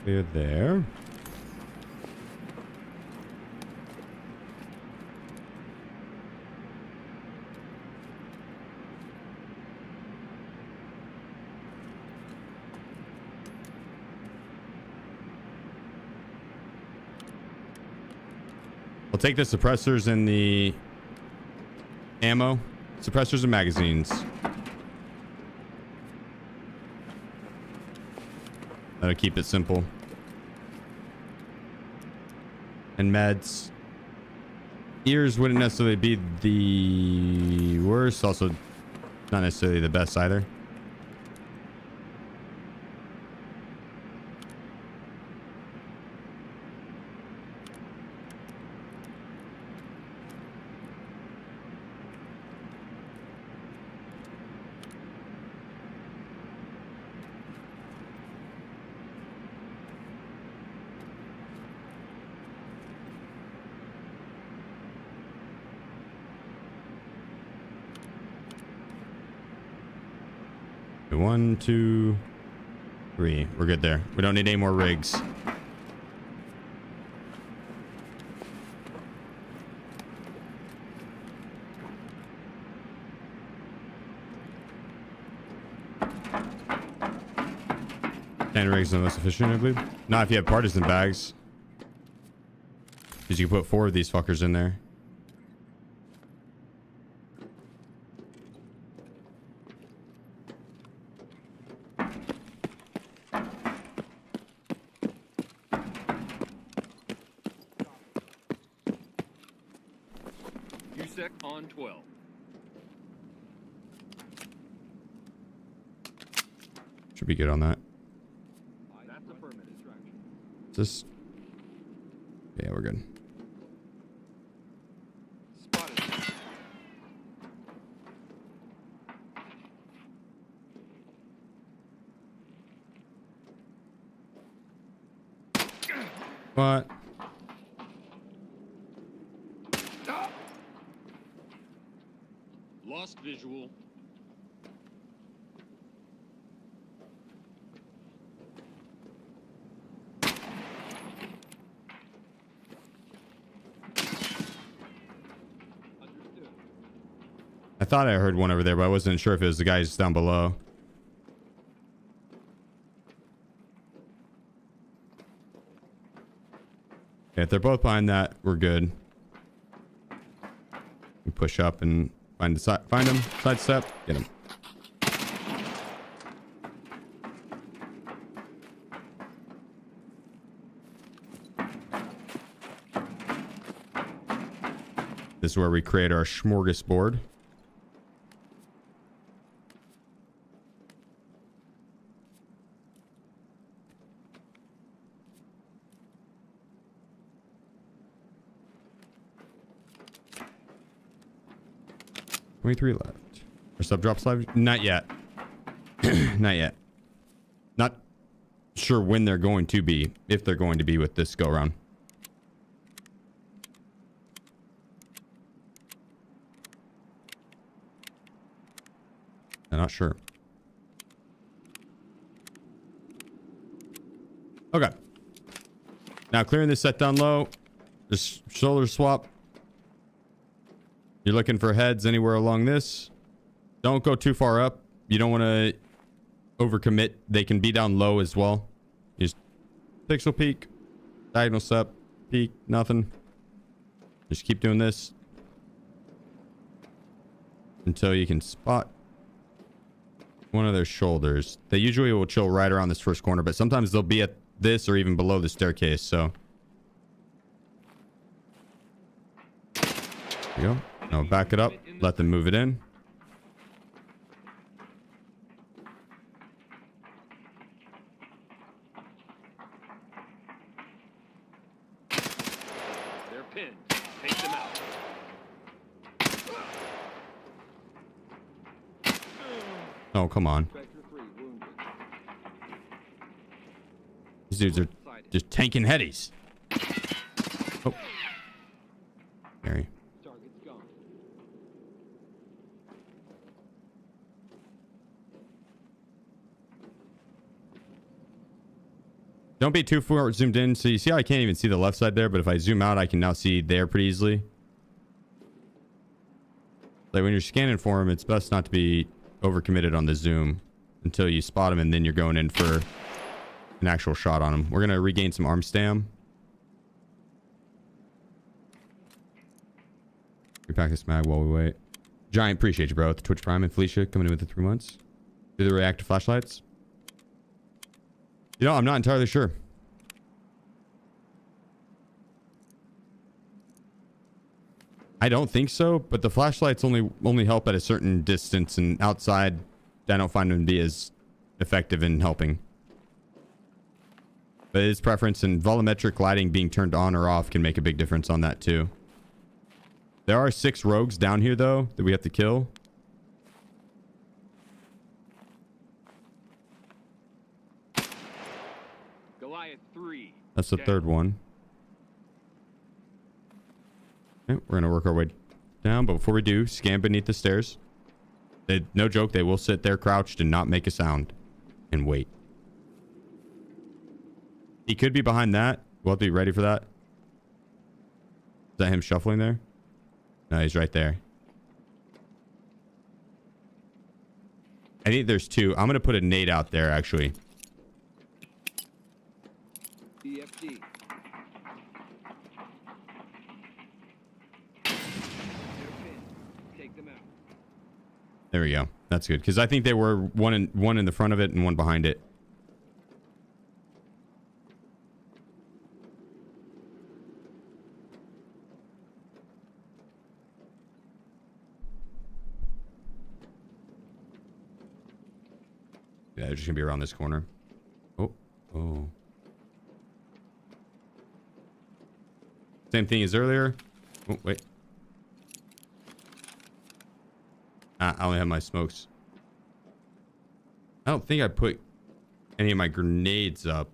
Clear there. I'll take the suppressors and the ammo. Suppressors and magazines. That'll keep it simple. and meds. Ears wouldn't necessarily be the worst. Also, not necessarily the best either. One, two, three. We're good there. We don't need any more rigs. Ten rigs are the most efficient, I believe. Not if you have partisan bags. Because you can put 4 of these fuckers in there. USEC on 12. Should be good on that. That's affirmative. Is this? Yeah, we're good. Spotted. What? Lost visual. Understood. I thought I heard one over there, but I wasn't sure if it was the guys down below. Okay, if they're both behind that, we're good. We push up and find them, sidestep, get them. This is where we create our smorgasbord. Three left. Are sub drops live? Not yet. Not yet. Not sure when they're going to be, if they're going to be with this go around. I'm not sure. Okay. Now clearing this set down low. Just shoulder swap. You're looking for heads anywhere along this. Don't go too far up. You don't want to overcommit. They can be down low as well. You just pixel peek, diagonal step, peek, nothing. Just keep doing this until you can spot one of their shoulders. They usually will chill right around this first corner, but sometimes they'll be at this or even below the staircase. So there you go. Now back it up. Let them move it in. They're pinned. Take them out. Oh, come on. Spectre 3 wounded. These dudes are just tanking headies. Oh. Mary. Target's gone. Don't be too far zoomed in. So you see how I can't even see the left side there, but if I zoom out, I can now see there pretty easily. Like when you're scanning for them, it's best not to be overcommitted on the zoom until you spot them, and then you're going in for an actual shot on them. We're going to regain some arm stam. Repack this mag while we wait. Giant, appreciate you, bro. With the Twitch Prime, and Felicia coming in with the 3 months. Do the reactive flashlights? You know, I'm not entirely sure. I don't think so, but the flashlights only help at a certain distance, and outside, I don't find them to be as effective in helping. But it's preference, and volumetric lighting being turned on or off can make a big difference on that too. There are 6 rogues down here though that we have to kill. Goliath 3. That's the third one. Okay, we're gonna work our way down, but before we do, scan beneath the stairs. No joke, they will sit there crouched and not make a sound and wait. He could be behind that. We'll have to be ready for that. Is that him shuffling there? No, he's right there. I think there's 2. I'm gonna put a nade out there actually. EFD. Take them out. There we go. That's good, because I think they were one in the front of it and one behind it. Yeah, they're just gonna be around this corner. Oh. Same thing as earlier. Oh, wait. I only have my smokes. I don't think I put any of my grenades up.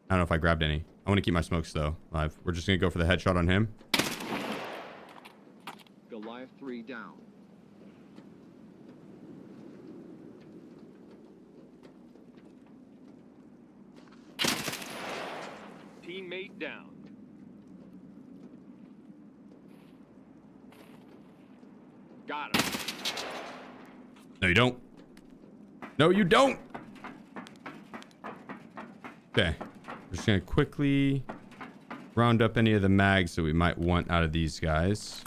I don't know if I grabbed any. I want to keep my smokes though live. We're just gonna go for the headshot on him. Goliath 3 down. Teammate down. Got him. No, you don't. No, you don't. Okay. We're just gonna quickly round up any of the mags that we might want out of these guys.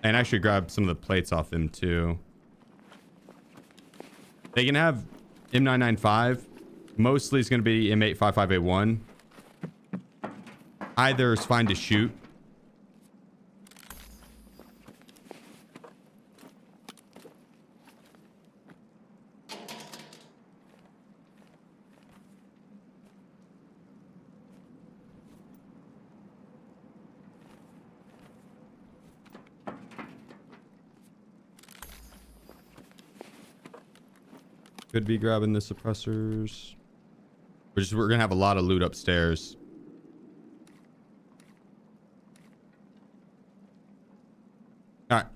And actually grab some of the plates off them too. They can have M995. Mostly it's going to be M855A1. Either is fine to shoot. Could be grabbing the suppressors. We're gonna have a lot of loot upstairs. All right.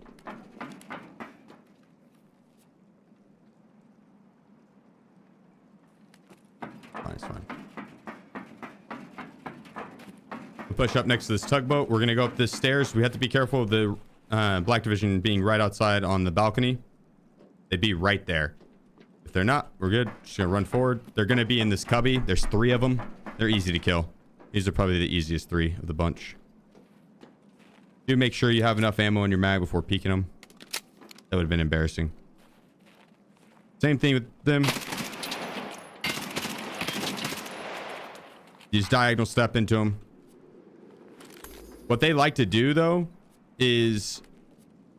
Fine, it's fine. We'll push up next to this tugboat. We're gonna go up this stairs. We have to be careful of the Black Division being right outside on the balcony. They'd be right there. If they're not, we're good. Just gonna run forward. They're gonna be in this cubby. There's 3 of them. They're easy to kill. These are probably the easiest 3 of the bunch. Do make sure you have enough ammo in your mag before peeking them. That would have been embarrassing. Same thing with them. You just diagonal step into them. What they like to do though is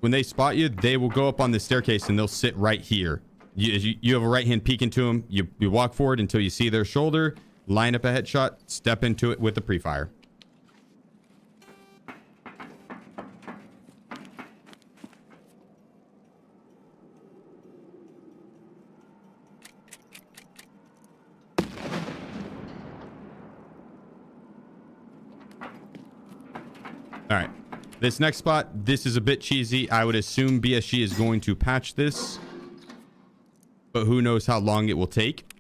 when they spot you, they will go up on the staircase and they'll sit right here. You have a right hand peek into them. You walk forward until you see their shoulder, line up a headshot, step into it with the pre-fire. All right, this next spot, this is a bit cheesy. I would assume BSG is going to patch this, but who knows how long it will take.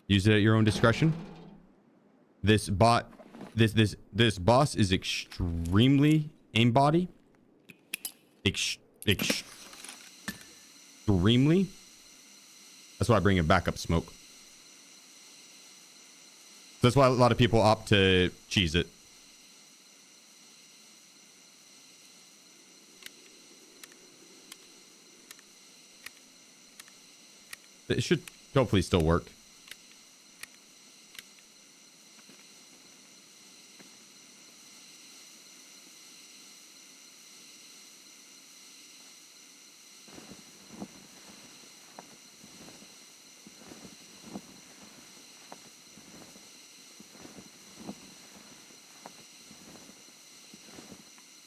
Use it at your own discretion. This boss is extremely aimbotty. Extremely. That's why I bring in backup smoke. That's why a lot of people opt to cheese it. It should hopefully still work.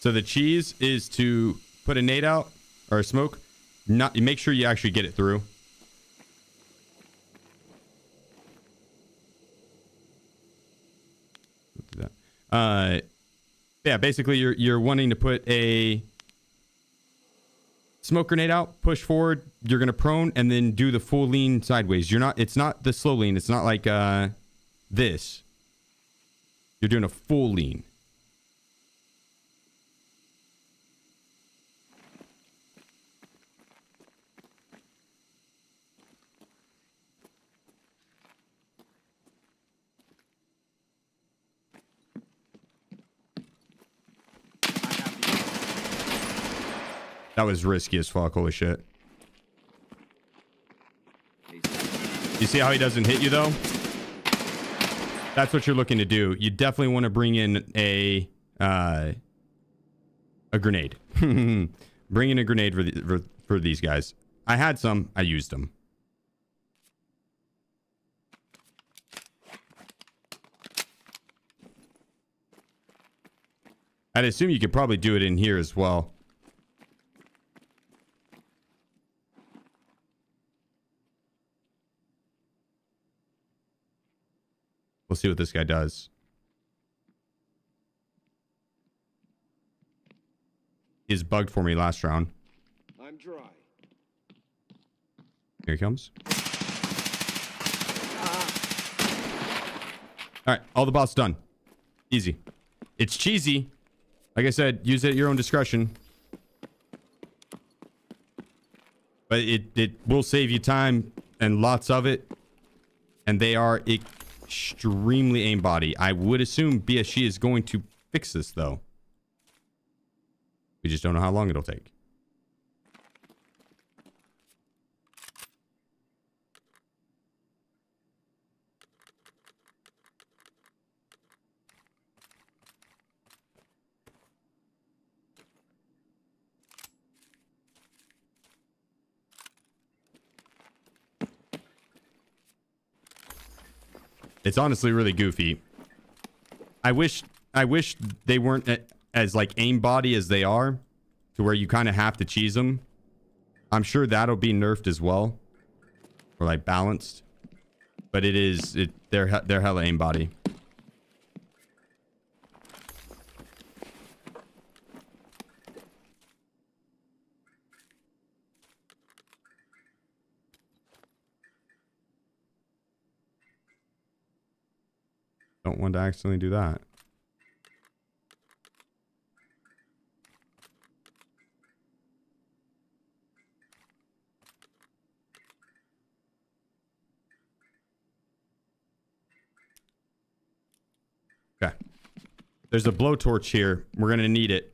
So the cheese is to put a nade out or a smoke. Not, make sure you actually get it through. Do that. Yeah, basically you're wanting to put a smoke grenade out, push forward, you're gonna prone, and then do the full lean sideways. It's not the slow lean, it's not like this. You're doing a full lean. That was risky as fuck. Holy shit. You see how he doesn't hit you though? That's what you're looking to do. You definitely want to bring in a grenade. Bring in a grenade for these guys. I had some. I used them. I'd assume you could probably do it in here as well. We'll see what this guy does. He's bugged for me last round. I'm dry. Here he comes. All right, all the boss done. Easy. It's cheesy. Like I said, use it at your own discretion. But it will save you time and lots of it. And they are extremely aim-body. I would assume BSG is going to fix this, though. We just don't know how long it'll take. It's honestly really goofy. I wish they weren't as like aim body as they are, to where you kind of have to cheese them. I'm sure that'll be nerfed as well, or like balanced. But they're hella aim body. Don't want to accidentally do that. Okay. There's a blowtorch here. We're going to need it.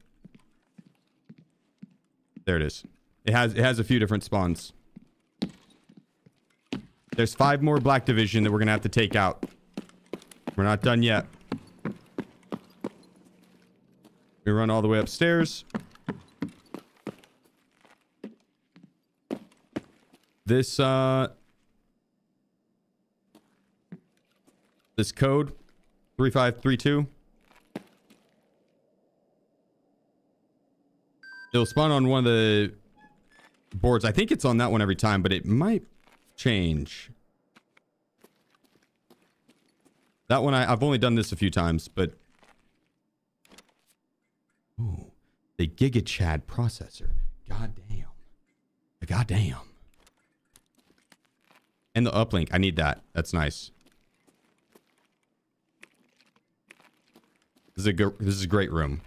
There it is. It has a few different spawns. There's 5 more Black Division that we're going to have to take out. We're not done yet. We run all the way upstairs. This code 3532. It'll spawn on one of the boards. I think it's on that one every time, but it might change. That one, I've only done this a few times, but... Ooh, the Giga Chad processor. God damn. God damn. And the uplink. I need that. That's nice. This is a great room.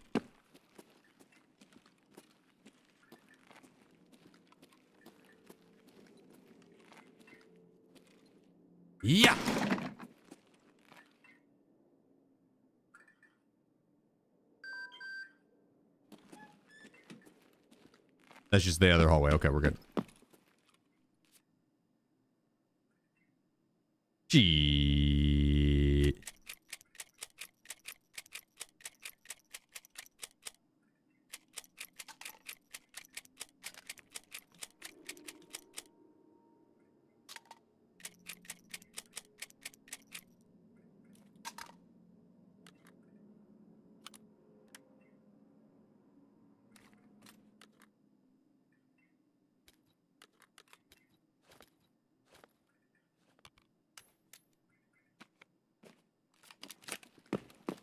Yeah. That's just the other hallway. Okay, we're good. Gee.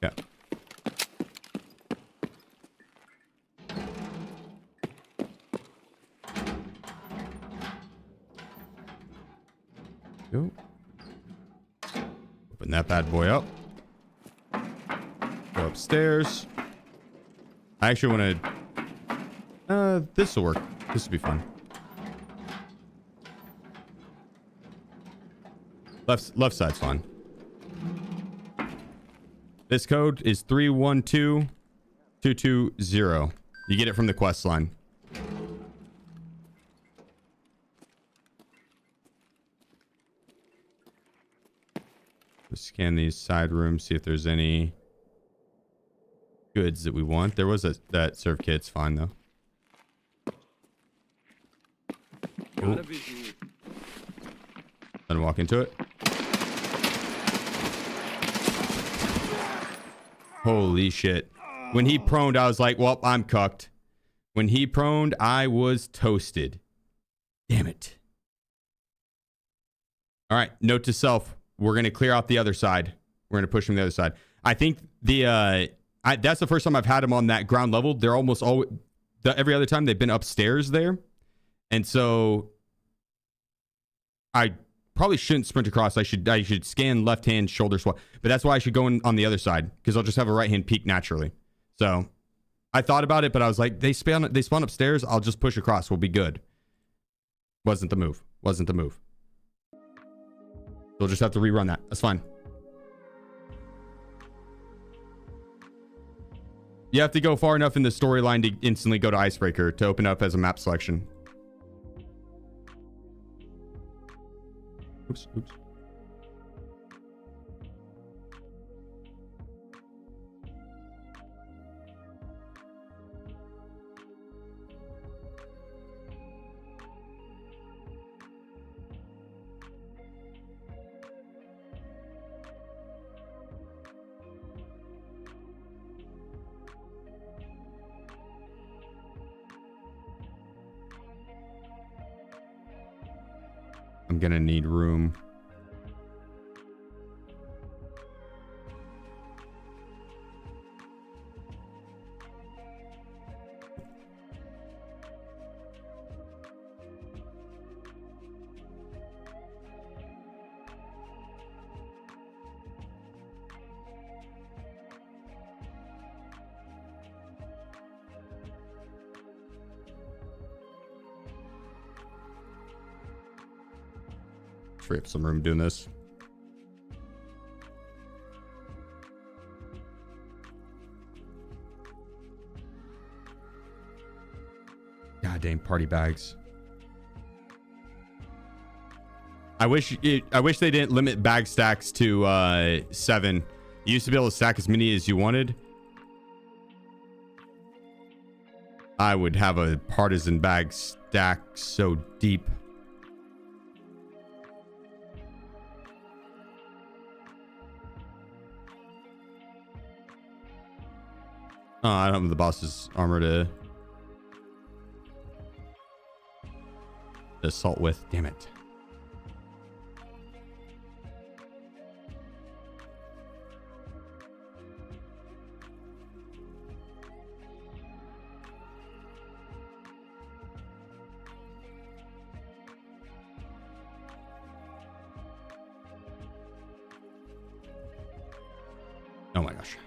Yeah. Go. Open that bad boy up. Go upstairs. I actually want to... this will work. This will be fun. Left side's fine. This code is 312220. You get it from the quest line. Let's scan these side rooms, see if there's any goods that we want. There was that serve kit's fine though. Gotta be here. Let him walk into it. Holy shit. When he proned, I was like, well, I'm cucked. When he proned, I was toasted. Damn it. All right. Note to self. We're going to clear out the other side. We're going to push him to the other side. I think that's the first time I've had him on that ground level. They're almost always, every other time they've been upstairs there. And so I probably shouldn't sprint across. I should scan left hand shoulder swap, but that's why I should go in on the other side because I'll just have a right hand peek naturally. So I thought about it, but I was like, they spawn upstairs. I'll just push across. We'll be good. Wasn't the move. Wasn't the move. We'll just have to rerun that. That's fine. You have to go far enough in the storyline to instantly go to Icebreaker to open up as a map selection. Oops, oops. I'm gonna need room. Free up some room doing this. God dang party bags. I wish they didn't limit bag stacks to 7. You used to be able to stack as many as you wanted. I would have a partisan bag stack so deep. Oh, I don't have the boss's armor to assault with. Damn it. Oh my gosh.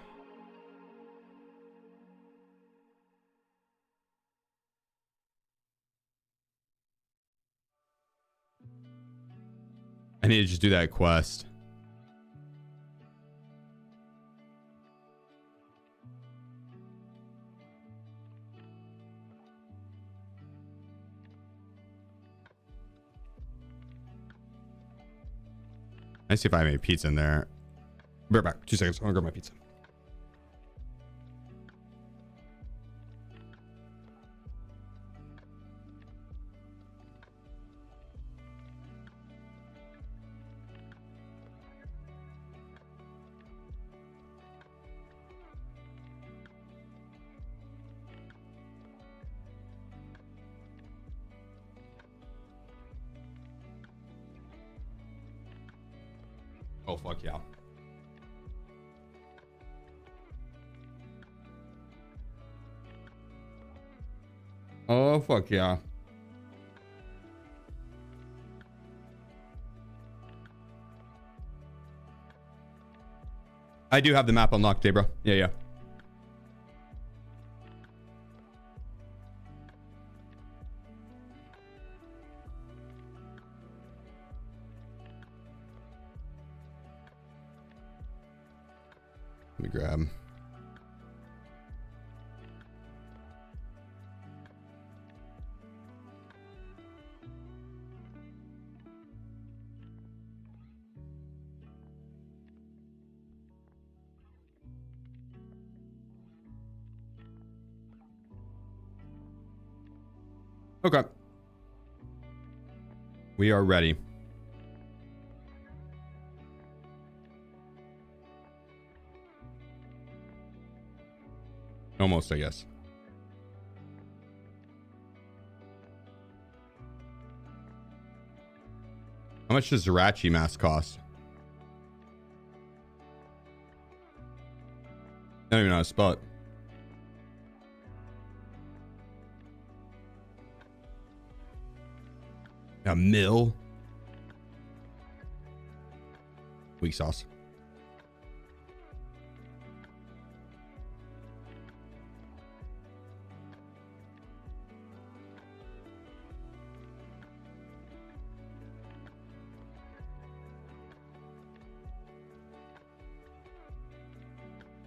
I need to just do that quest. Let's see if I have any pizza in there. Be right back. 2 seconds. I'm gonna grab my pizza. Oh, fuck yeah. Oh, fuck yeah. I do have the map unlocked, day, bro. Yeah, yeah. Let me grab. Okay. We are ready. Almost, I guess. How much does Zerachi mask cost? I don't even know how to spell it. A mill. Weak sauce.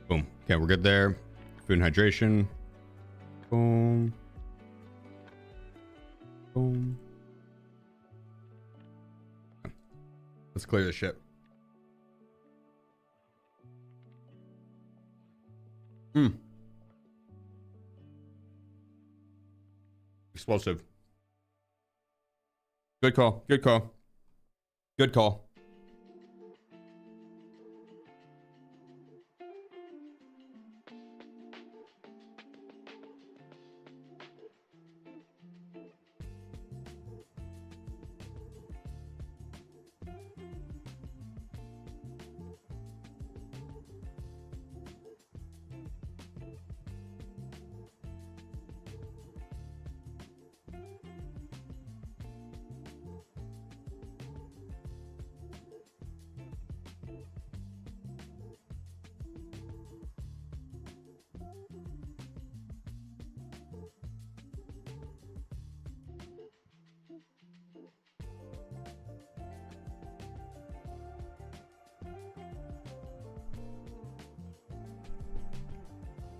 Boom. Okay, we're good there. Food and hydration. Boom. Boom. Let's clear this shit. Explosive. Good call. Good call. Good call.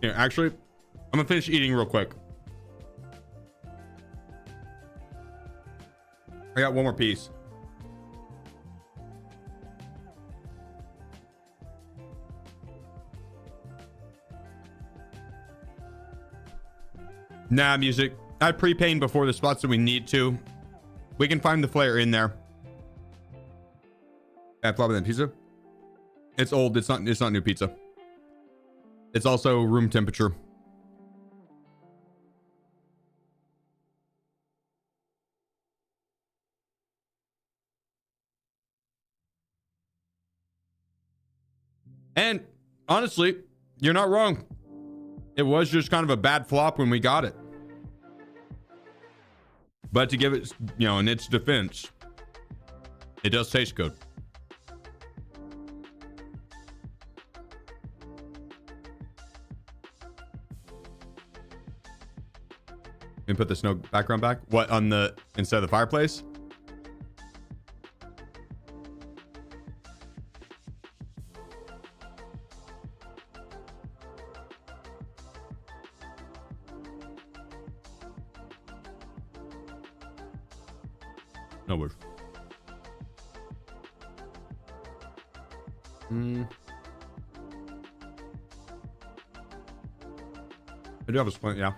Here, actually, I'm gonna finish eating real quick. I got one more piece. Nah, music. I pre-paint before the spots that we need to. We can find the flare in there. Yeah, flopper than pizza. It's old. It's not new pizza. It's also room temperature. And honestly, you're not wrong. It was just kind of a bad flop when we got it. But to give it, in its defense, it does taste good. And put the snow background back. What, on the instead of the fireplace? No worries. I do have a splint, yeah.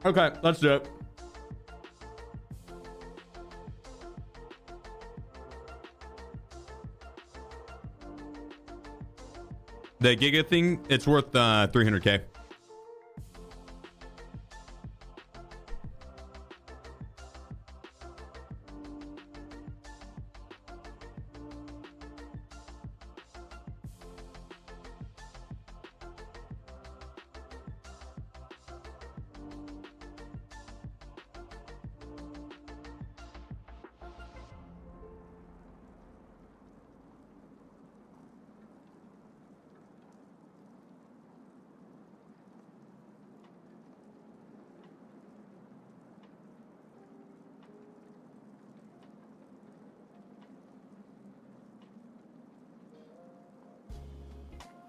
Okay, let's do it. The Giga thing, it's worth 300k.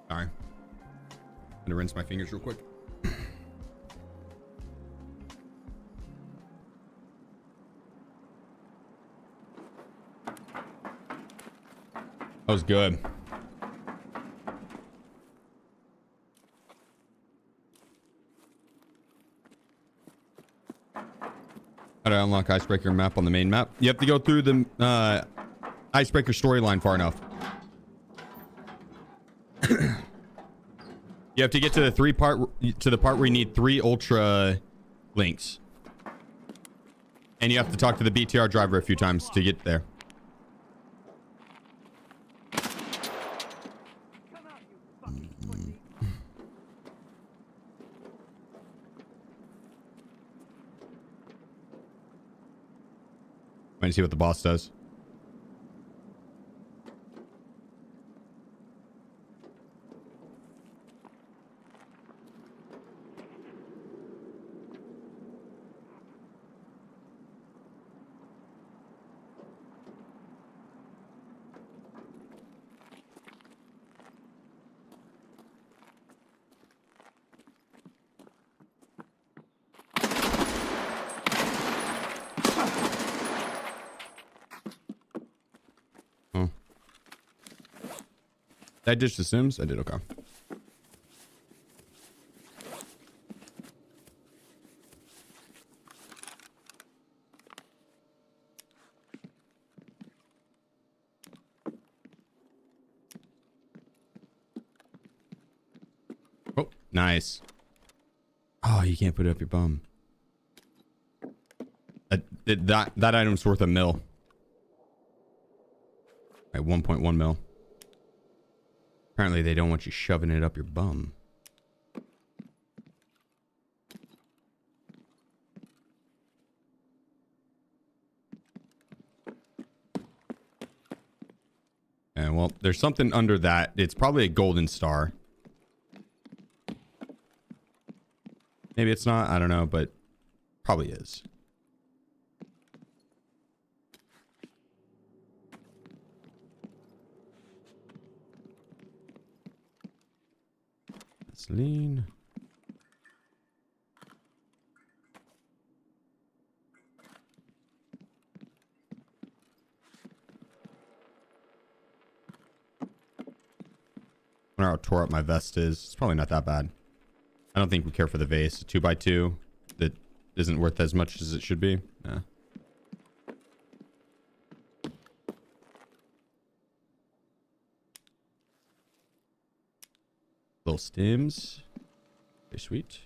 Sorry. I'm gonna rinse my fingers real quick. That was good. How to unlock Icebreaker map on the main map? You have to go through the Icebreaker storyline far enough. You have to get to the part where you need 3 ultra links. And you have to talk to the BTR driver a few times to get there. Wait and see what the boss does. Did I ditch the Sims? I did, okay. Oh, nice. Oh, you can't put it up your bum. That item's worth $1 mil. At 1.1 mil. Apparently they don't want you shoving it up your bum. And well, there's something under that. It's probably a golden star. Maybe it's not. I don't know, but probably is. Let's lean. I wonder how tore up my vest is. It's probably not that bad. I don't think we care for the vase. A 2x2 that isn't worth as much as it should be. Nah. Little stems. Very sweet.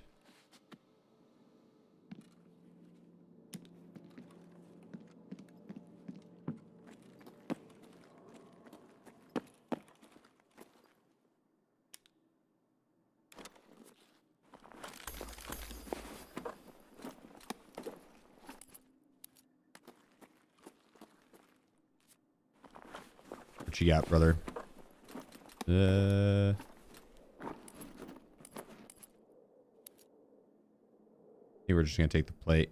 What you got, brother? I think we're just gonna take the plate.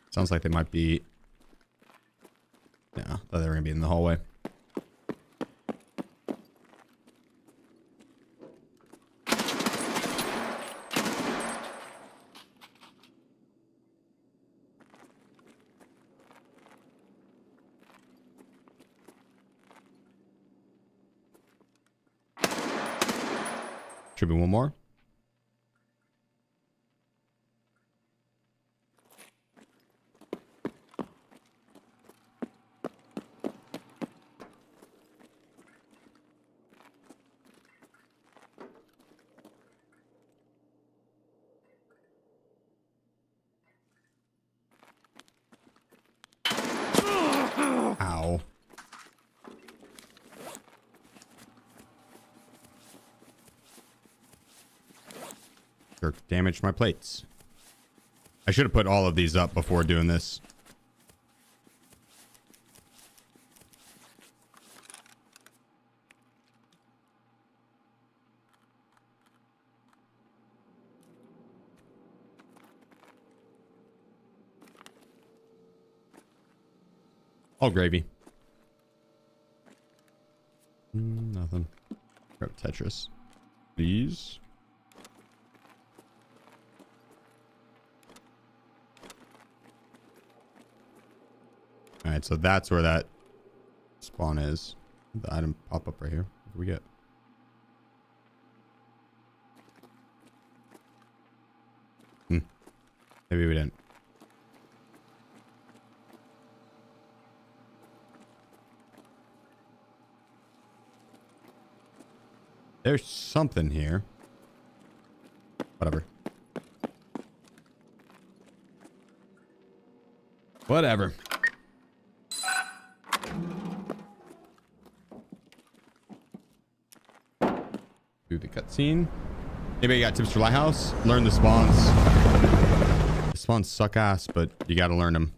Sounds like they might be. No, I thought they were gonna be in the hallway. Should be one more. Ow. Sure, damaged my plates. I should have put all of these up before doing this. All gravy. Nothing. Grab Tetris. Please. Alright, so that's where that spawn is. The item pop up right here. What do we get? Maybe we didn't. There's something here. Whatever. Whatever. Do the cutscene. Anybody got tips for Lighthouse? Learn the spawns. The spawns suck ass, but you gotta learn them.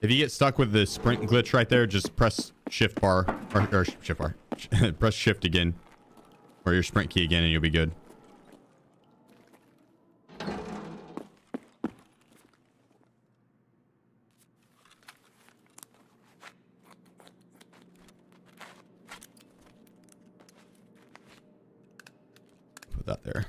If you get stuck with the sprint glitch right there, just press shift bar or shift bar. Press shift again, or your sprint key again, and you'll be good. Put that there.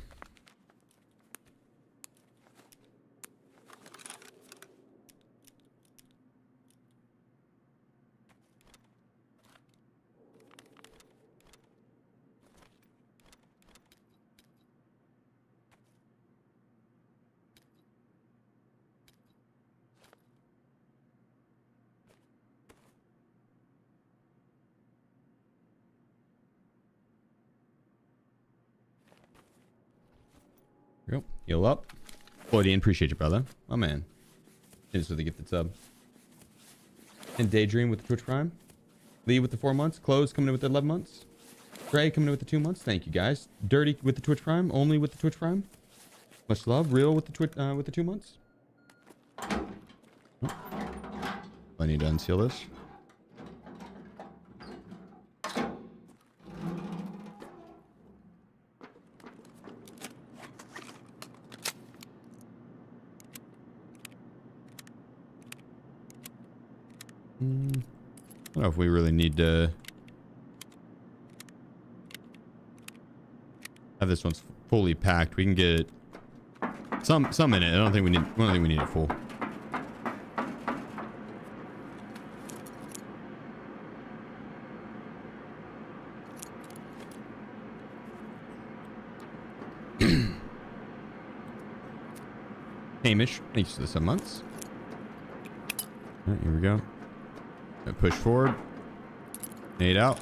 Yep. Heal up. Floydian, appreciate you, brother. Oh, man. Thanks for the gifted sub. And Daydream with the Twitch Prime. Lee with the 4 months. Close coming in with the 11 months. Gray coming in with the 2 months. Thank you, guys. Dirty with the Twitch Prime. Only with the Twitch Prime. Much love. Real with the Twitch with the 2 months. Oh. I need to unseal this. I don't know if we really need to have this one's fully packed. We can get some in it. I don't think we need it full. Hamish, thanks for the 7 months. All right, here we go. Push forward. Nade out.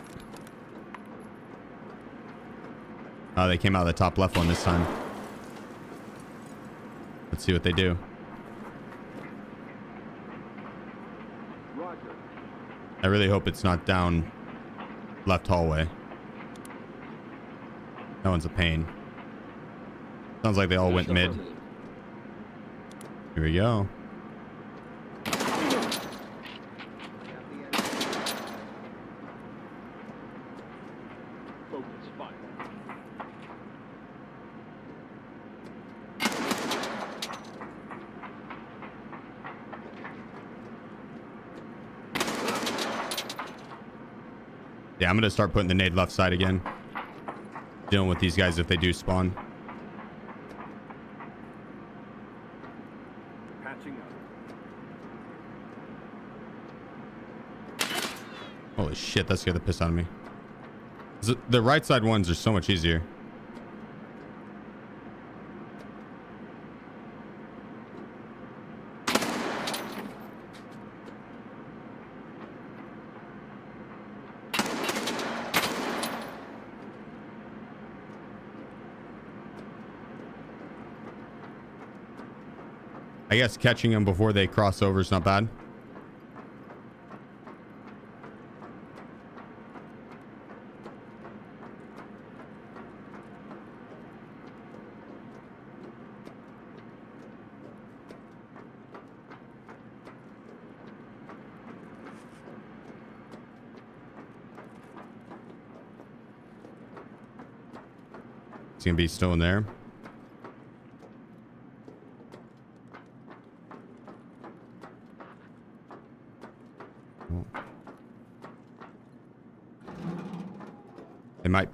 Oh, they came out of the top left one this time. Let's see what they do. Roger. I really hope it's not down left hallway. That one's a pain. Sounds like they all went mid. Here we go. Focus fire. Yeah, I'm gonna start putting the nade left side again. Dealing with these guys if they do spawn. Patching up. Holy shit, that scared the piss out of me. The right side ones are so much easier. I guess catching them before they cross over is not bad. It's gonna be still in there. They might.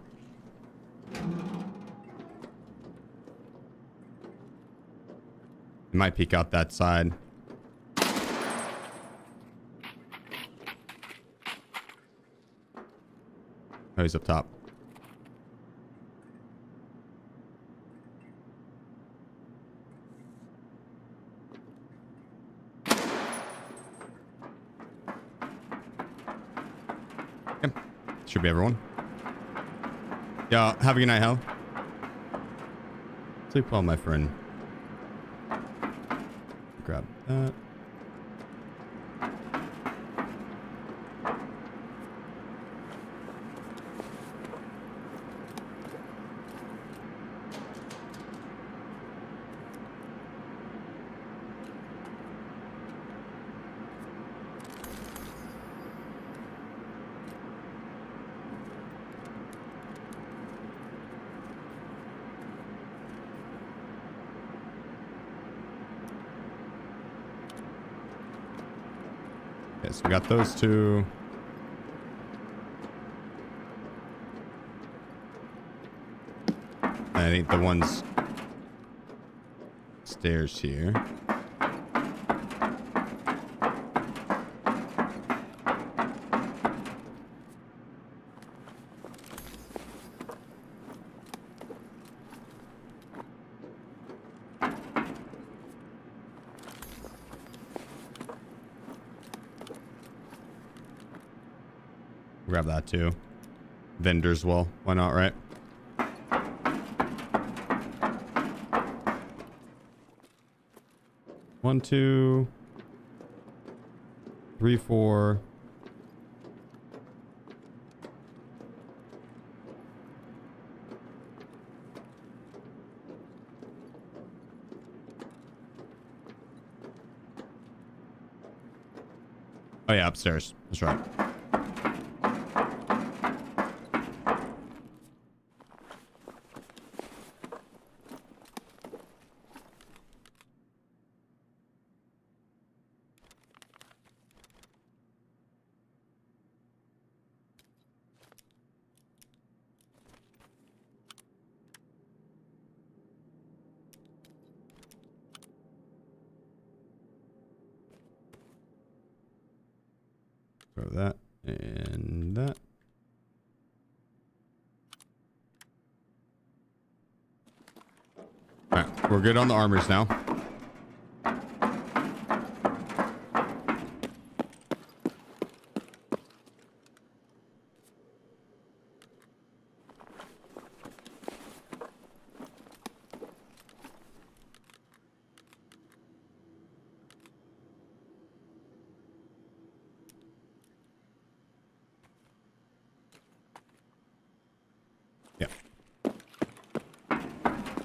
They might peek out that side. Oh, he's up top. Yep. Should be everyone. Yeah, have a good night, Hal. Sleep well, my friend. Grab that. Okay, so we got those two. I think the ones stairs here. Grab that too. Vendors, well, why not, right? One, two, three, four. Oh yeah, upstairs. That's right. Throw that and that. All right, we're good on the armors now.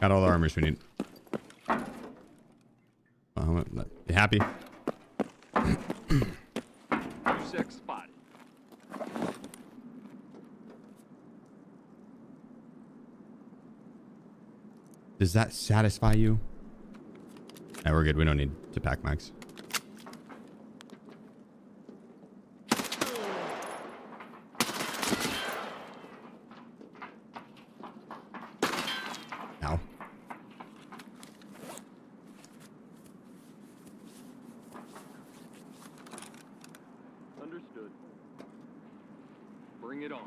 Got all the armors we need. You happy? 2-6 spotted. Does that satisfy you? Yeah, we're good. We don't need to pack max. Ow. Understood. Bring it on.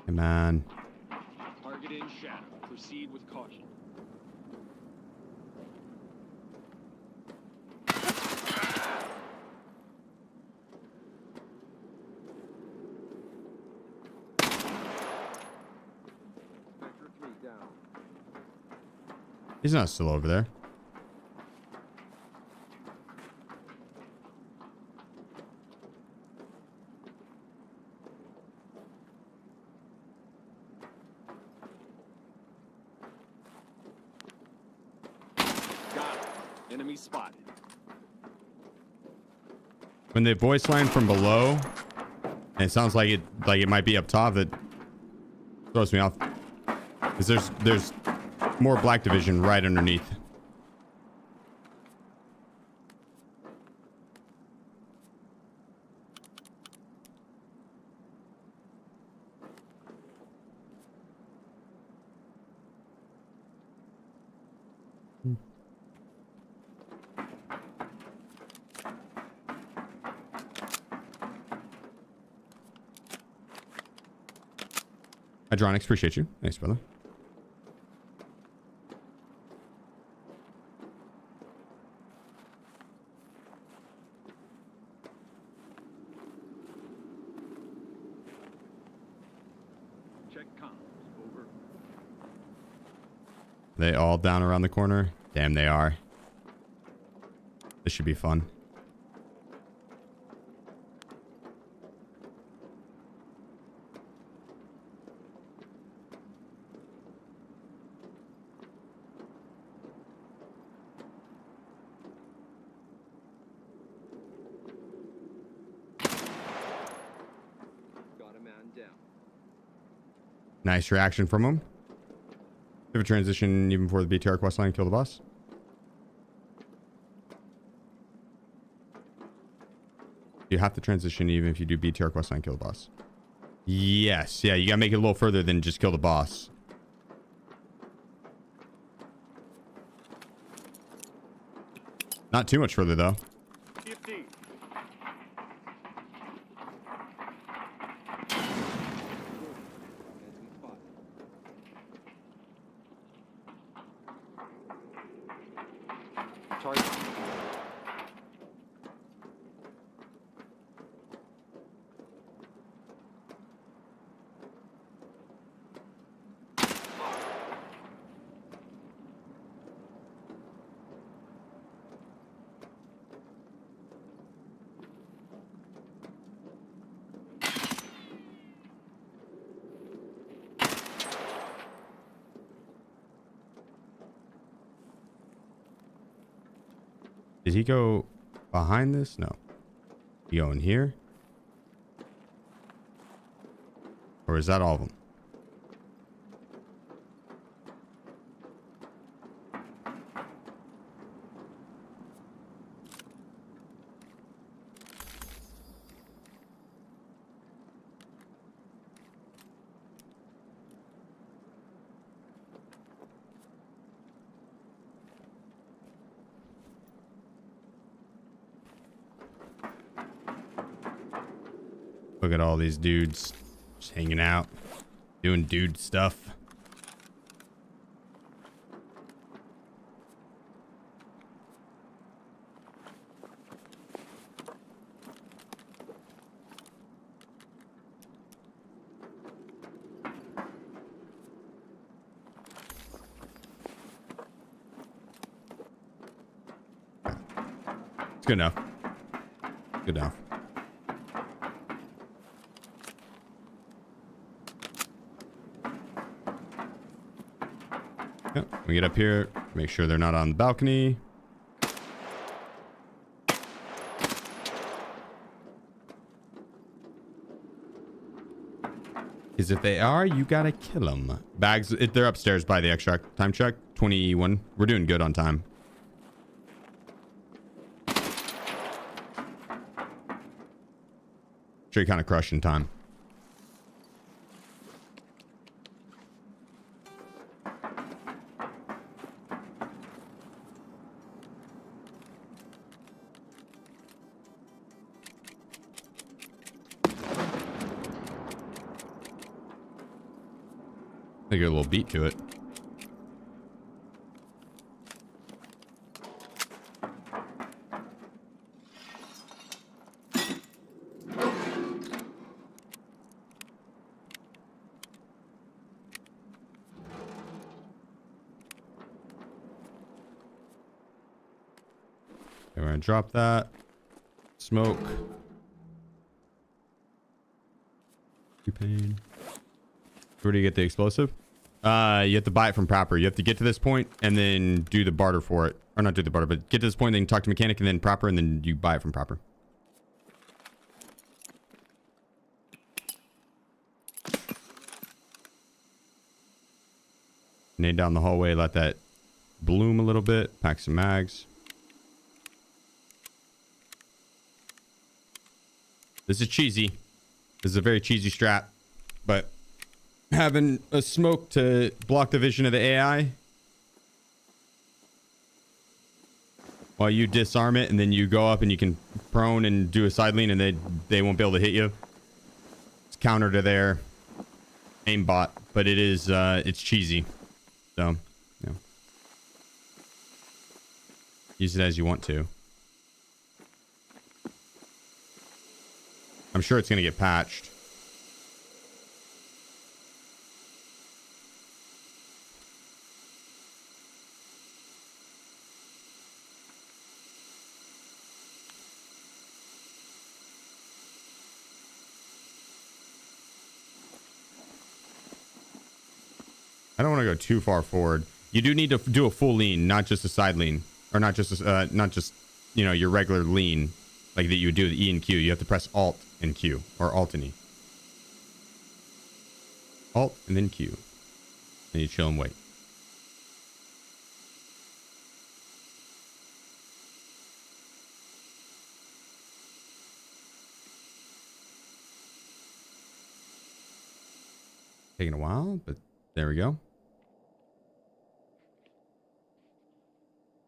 Come on. Target in shadow. Proceed with caution. Spectre 3 down. He's not still over there. Got it. Enemy spotted. When they voice line from below, and it sounds like it might be up top, that throws me off. Because there's more Black Division right underneath. Hydronics, appreciate you. Thanks, brother. Check comms. Over. They all down around the corner? Damn, they are. This should be fun. Got a man down. Nice reaction from him. Have a transition even before the BTR quest line kill the boss. You have to transition even if you do BTR quest line kill the boss. Yes, yeah, you gotta make it a little further than just kill the boss. Not too much further though. 50. Target. Did he go behind this? No. You go in here? Or is that all of them? Look at all these dudes just hanging out, doing dude stuff. It's good enough. Good enough. Yep. We get up here, make sure they're not on the balcony. Because if they are, you gotta kill them. Bags, they're upstairs by the extract. Time check, 21. We're doing good on time. Sure, you kind of crushed in time. They get a little beat to it. Okay, we're gonna drop that. Smoke. Pain. Where do you get the explosive? You have to buy it from Proper. You have to get to this point and then do the barter for it. Or not do the barter, but get to this point, then talk to Mechanic and then Proper, and then you buy it from Proper. Nade down the hallway, let that bloom a little bit. Pack some mags. This is cheesy. This is a very cheesy strat, but having a smoke to block the vision of the AI while you disarm it, and then you go up and you can prone and do a side lean, and they won't be able to hit you. It's counter to their aimbot, but it is it's cheesy. So, you know, use it as you want to. I'm sure it's going to get patched. I don't want to go too far forward. You do need to do a full lean, not just a side lean, or not just you know, your regular lean like that you would do with E and Q. You have to press Alt and Q, or Alt and E. Alt and then Q. And you chill and wait. Taking a while, but there we go.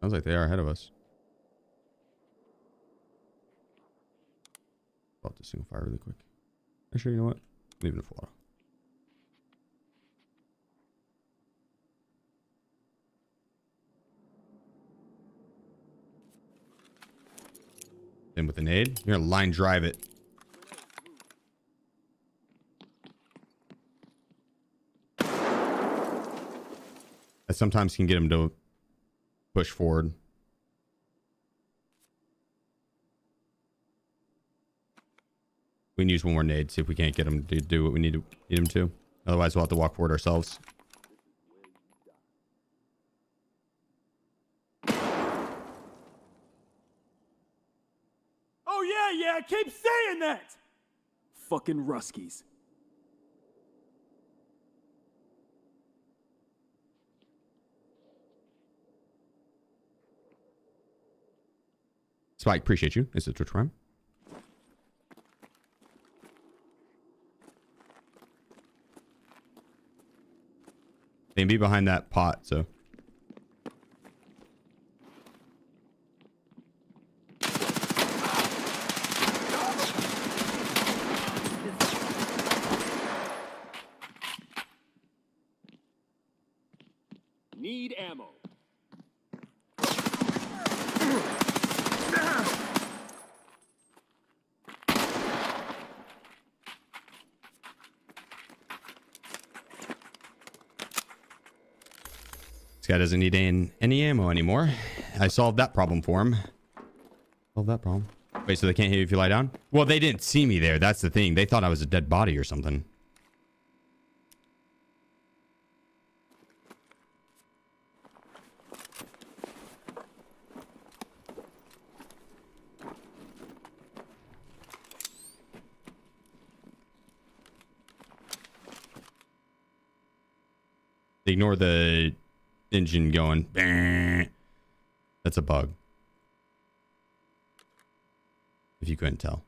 Sounds like they are ahead of us. About to single fire really quick. Actually, you know what? Leaving it for a while. Then with the nade, you're gonna line drive it. That sometimes can get them to push forward. We can use one more nade, see if we can't get them to do what we need them to. Otherwise, we'll have to walk forward ourselves. Oh yeah, keep saying that! Fucking Ruskies. Spike, appreciate you. It's a Twitch Prime. They can be behind that pot, so. Need ammo. This guy doesn't need any ammo anymore. I solved that problem for him. Solved that problem. Wait, so they can't hit you if you lie down? Well, they didn't see me there. That's the thing. They thought I was a dead body or something. Ignore the engine going. That's a bug. If you couldn't tell.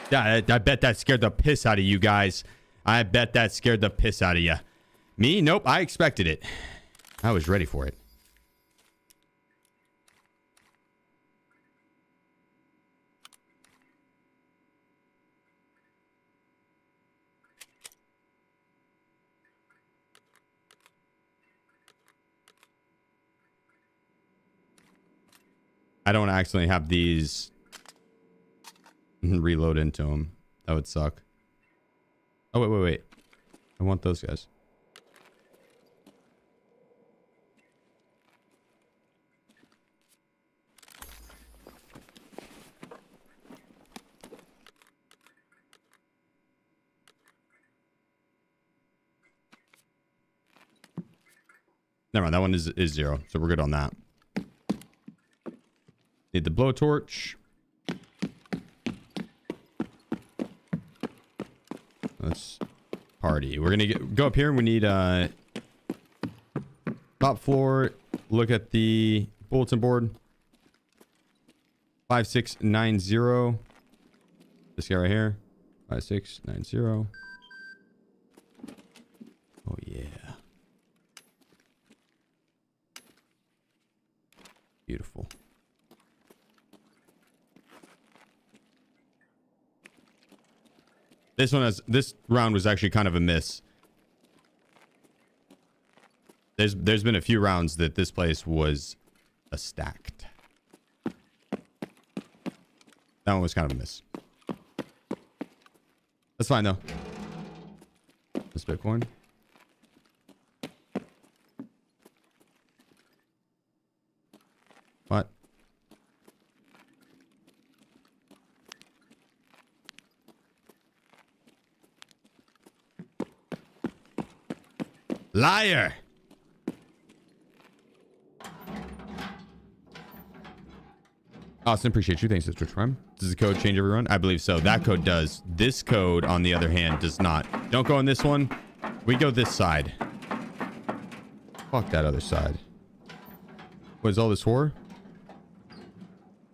Yeah, I bet that scared the piss out of you guys. I bet that scared the piss out of you. Me? Nope. I expected it. I was ready for it. I don't accidentally have these reload into them. That would suck. Oh, wait. I want those guys. Never mind. That one is 0. So we're good on that. Need the blowtorch. Let's party. We're gonna go up here and we need top floor. Look at the bulletin board. 5690. This guy right here. 5690. Oh yeah. Beautiful. This round was actually kind of a miss. There's been a few rounds that this place was a stacked. That one was kind of a miss. That's fine though. This Bitcoin. What? Liar. Austin, appreciate you. Thanks for Twitch Prime. Does the code change every run? I believe so. That code does. This code, on the other hand, does not. Don't go on this one. We go this side. Fuck that other side. What is all this for?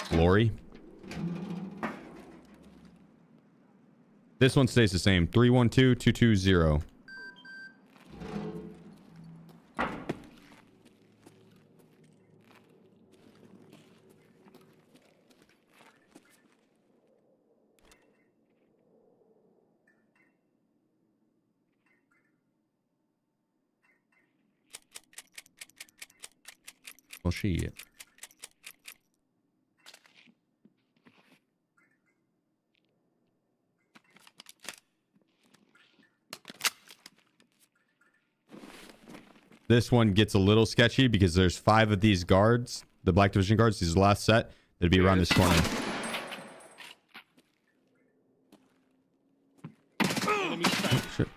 Glory. This one stays the same. 312220. Well, shit. This one gets a little sketchy because there's 5 of these guards, the Black Division guards. These are the last set. That'd be around this corner. Oh, shit.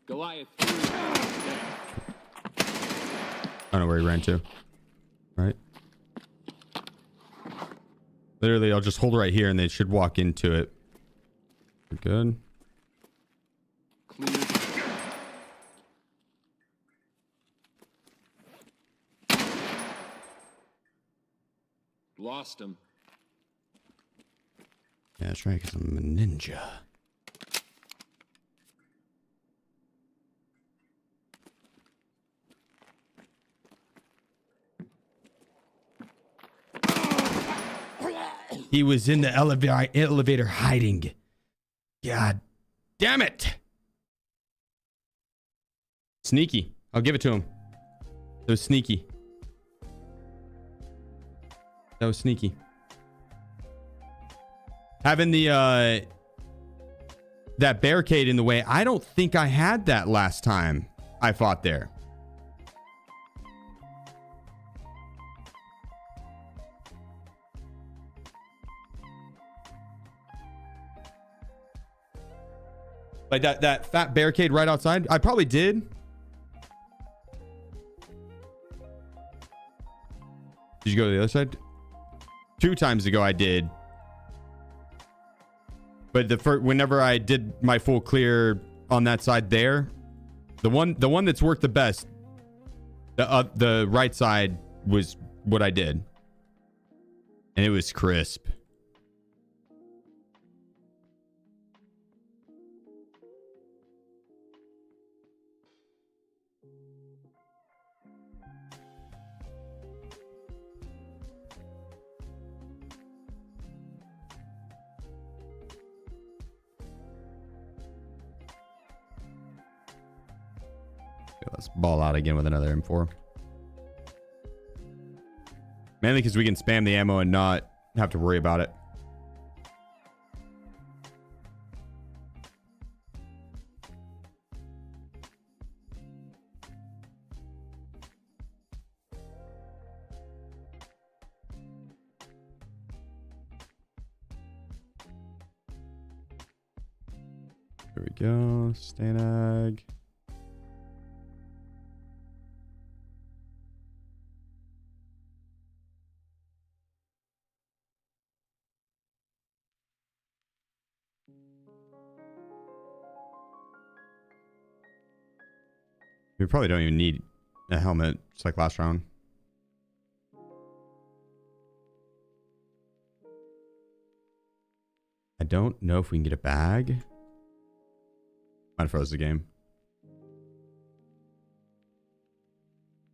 Goliath. I don't know where he ran to. Right? Literally, I'll just hold right here and they should walk into it. We're good. Clear. Lost him. Yeah, that's right, because I'm a ninja. He was in the elevator hiding. God damn it. Sneaky. I'll give it to him. That was sneaky. That was sneaky. Having the that barricade in the way. I don't think I had that last time I fought there. Like that fat barricade right outside. I probably did. Did you go to the other side? 2 times ago I did. But whenever I did my full clear on that side there, the one that's worked the best, the right side was what I did. And it was crisp. Let's ball out again with another M4. Mainly because we can spam the ammo and not have to worry about it. There we go. Stanag. We probably don't even need a helmet, just like last round. I don't know if we can get a bag. Might have froze the game.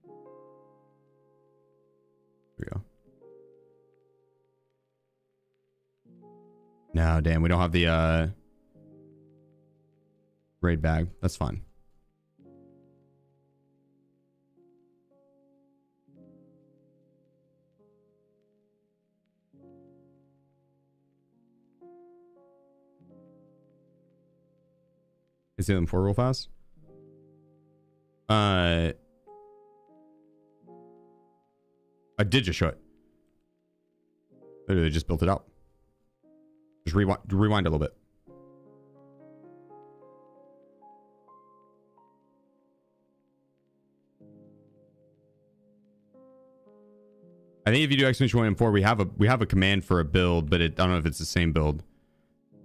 Here we go. No, damn, we don't have the raid bag. That's fine. Is it M4 real fast? I did just show it. Literally just built it out. Just rewind a little bit. I think if you do exclamation 1 M4, we have a command for a build, but I don't know if it's the same build.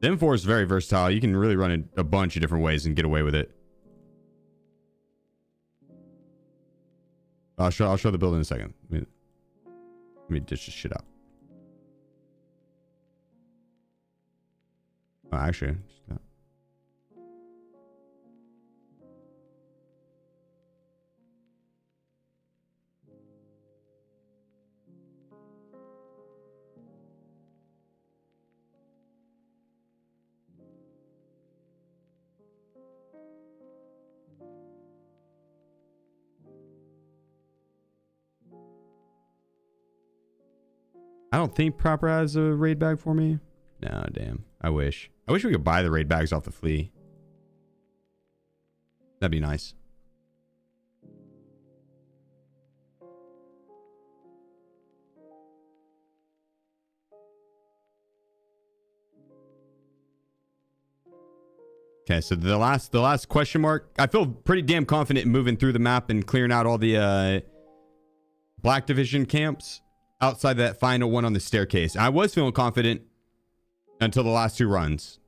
The M4 is very versatile. You can really run it a bunch of different ways and get away with it. I'll show the build in a second. Let me dish this shit out. Oh, actually, I don't think Proper has a raid bag for me. No, damn. I wish we could buy the raid bags off the flea. That'd be nice. Okay, so the last question mark. I feel pretty damn confident in moving through the map and clearing out all the Black Division camps outside that final one on the staircase. I was feeling confident until the last 2 runs.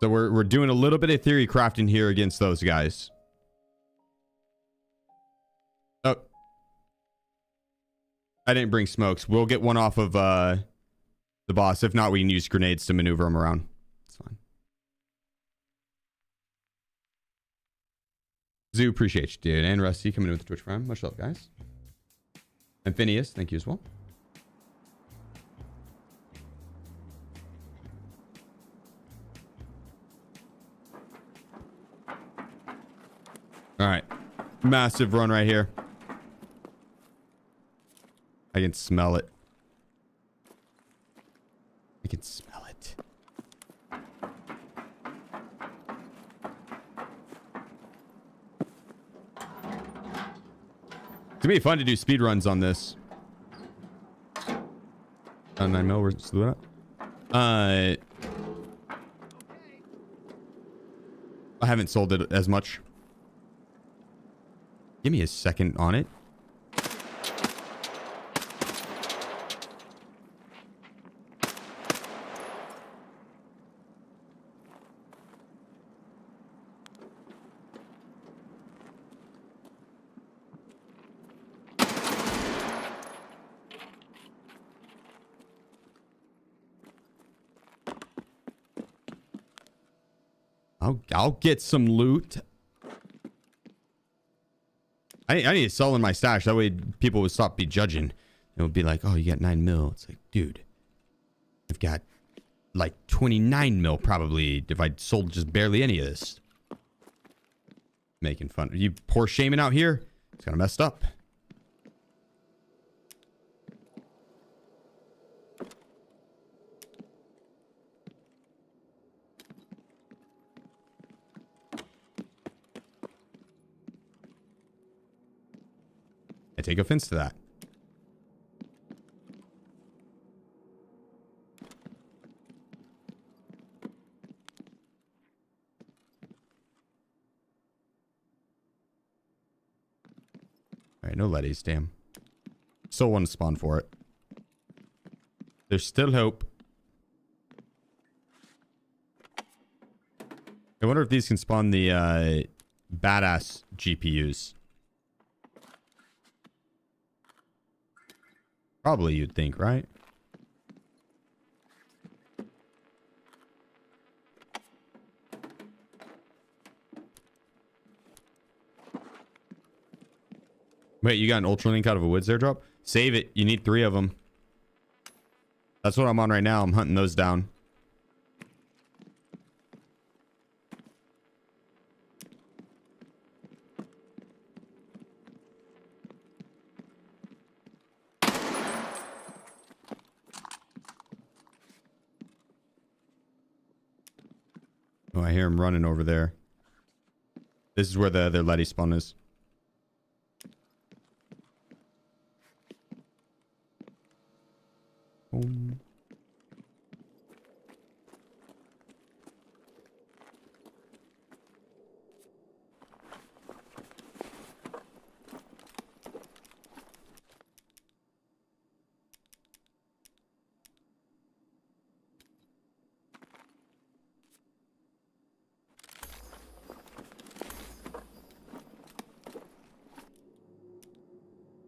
So we're doing a little bit of theory crafting here against those guys. Oh, I didn't bring smokes. We'll get one off of the boss. If not, we can use grenades to maneuver them around. It's fine. Zoo, appreciate you, dude. And Rusty coming in with the Twitch Prime. Much love, guys. And Phineas, thank you as well. All right. Massive run right here. I can smell it. I can smell it. It's gonna be fun to do speed runs on this. 9 mil, we're still doing it. I haven't sold it as much. Give me a second on it. I'll get some loot. I need to sell in my stash. That way people would stop be judging. It would be like, oh, you got 9 mil. It's like, dude, I've got like 29 mil probably if I sold just barely any of this. Making fun. You poor shaming out here. It's kind of messed up. I take offense to that. Alright, no letties, damn. Still want to spawn for it. There's still hope. I wonder if these can spawn the badass GPUs. Probably you'd think, right? Wait, you got an Ultralink out of a woods airdrop? Save it. You need 3 of them. That's what I'm on right now. I'm hunting those down. Oh, I hear him running over there. This is where the other Letty spawn is.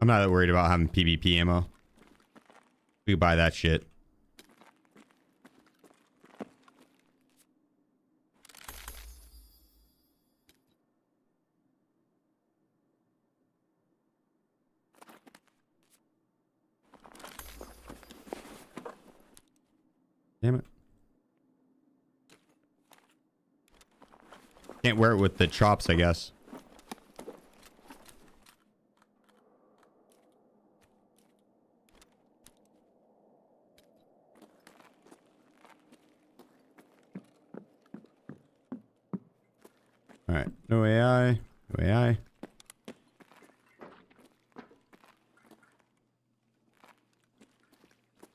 I'm not that worried about having PvP ammo. We could buy that shit. Damn it. Can't wear it with the chops, I guess. All right, no AI, no AI. I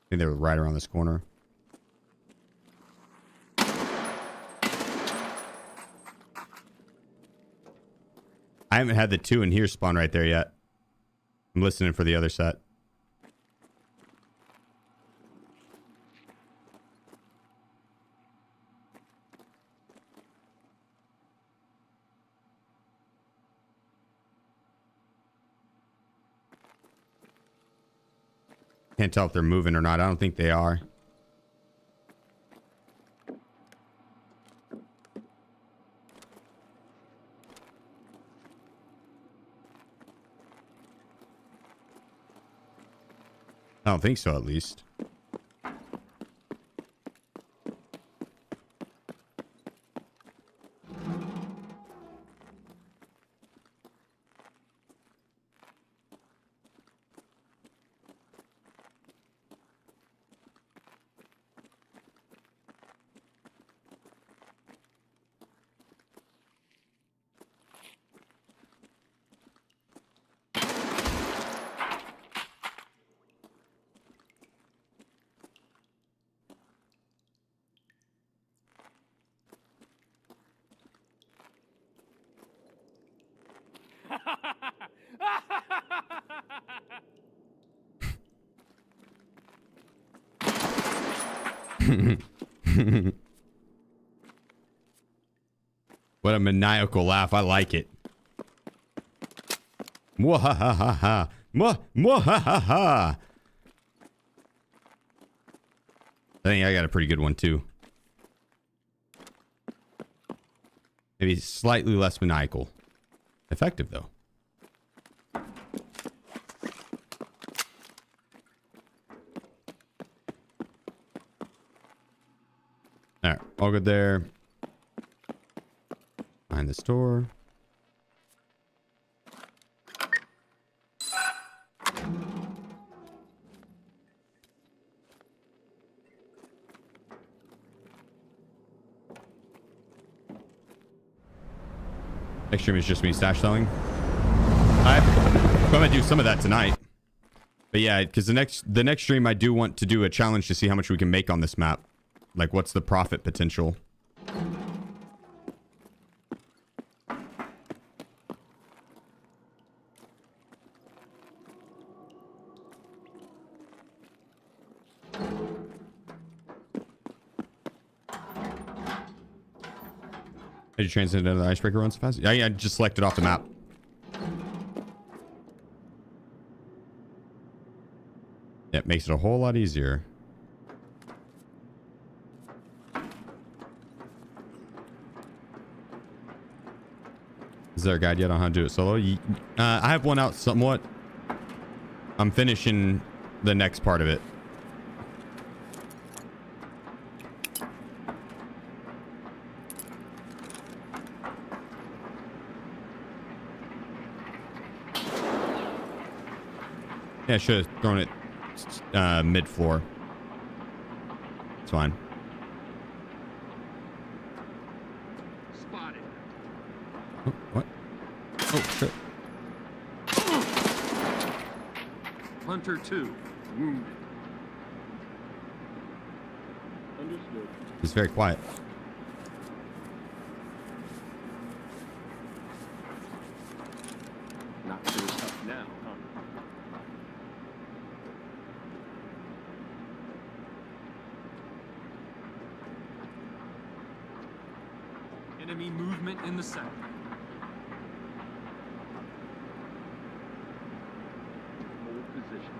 think they were right around this corner. I haven't had the 2 in here spawn right there yet. I'm listening for the other set. Can't tell if they're moving or not. I don't think they are. I don't think so, at least. What a maniacal laugh. I like it. Mwahahaha. Mwahahaha. I think I got a pretty good one too. Maybe slightly less maniacal. Effective, though. All right, all good there. Behind this door. Next stream is just me stash selling. I'm gonna do some of that tonight. But yeah, because the next stream I do want to do a challenge to see how much we can make on this map. Like, what's the profit potential? Did you transit into the Icebreaker run so fast? Yeah, I just selected off the map. Yeah, it makes it a whole lot easier. Is there a guide yet on how to do it solo? I have one out somewhat. I'm finishing the next part of it. Yeah, I should have thrown it mid-floor. It's fine. Spotted. Oh, what? Oh, shit. Hunter 2. Wounded. Understood. He's very quiet. Not so tough now, huh? Enemy movement in the center. Hold position.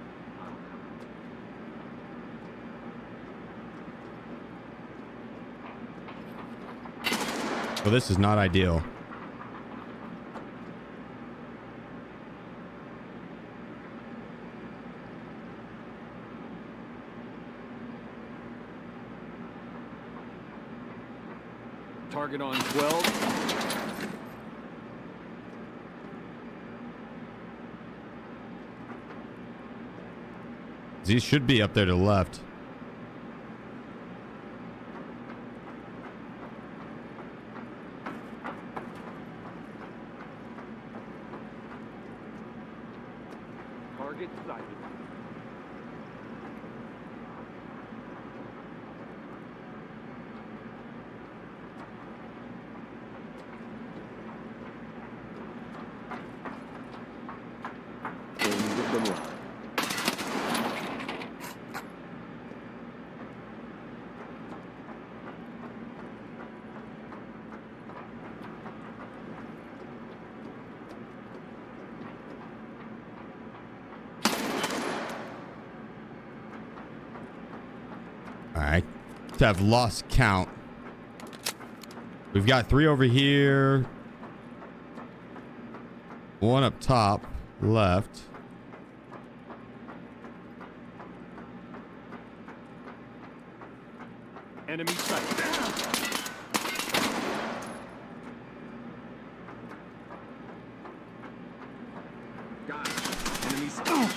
Well, this is not ideal. Target on 12. These should be up there to the left. Target sighted. Alright. To have lost count. We've got 3 over here. 1 up top, left. Enemy sighted. Got it. Enemy sighted.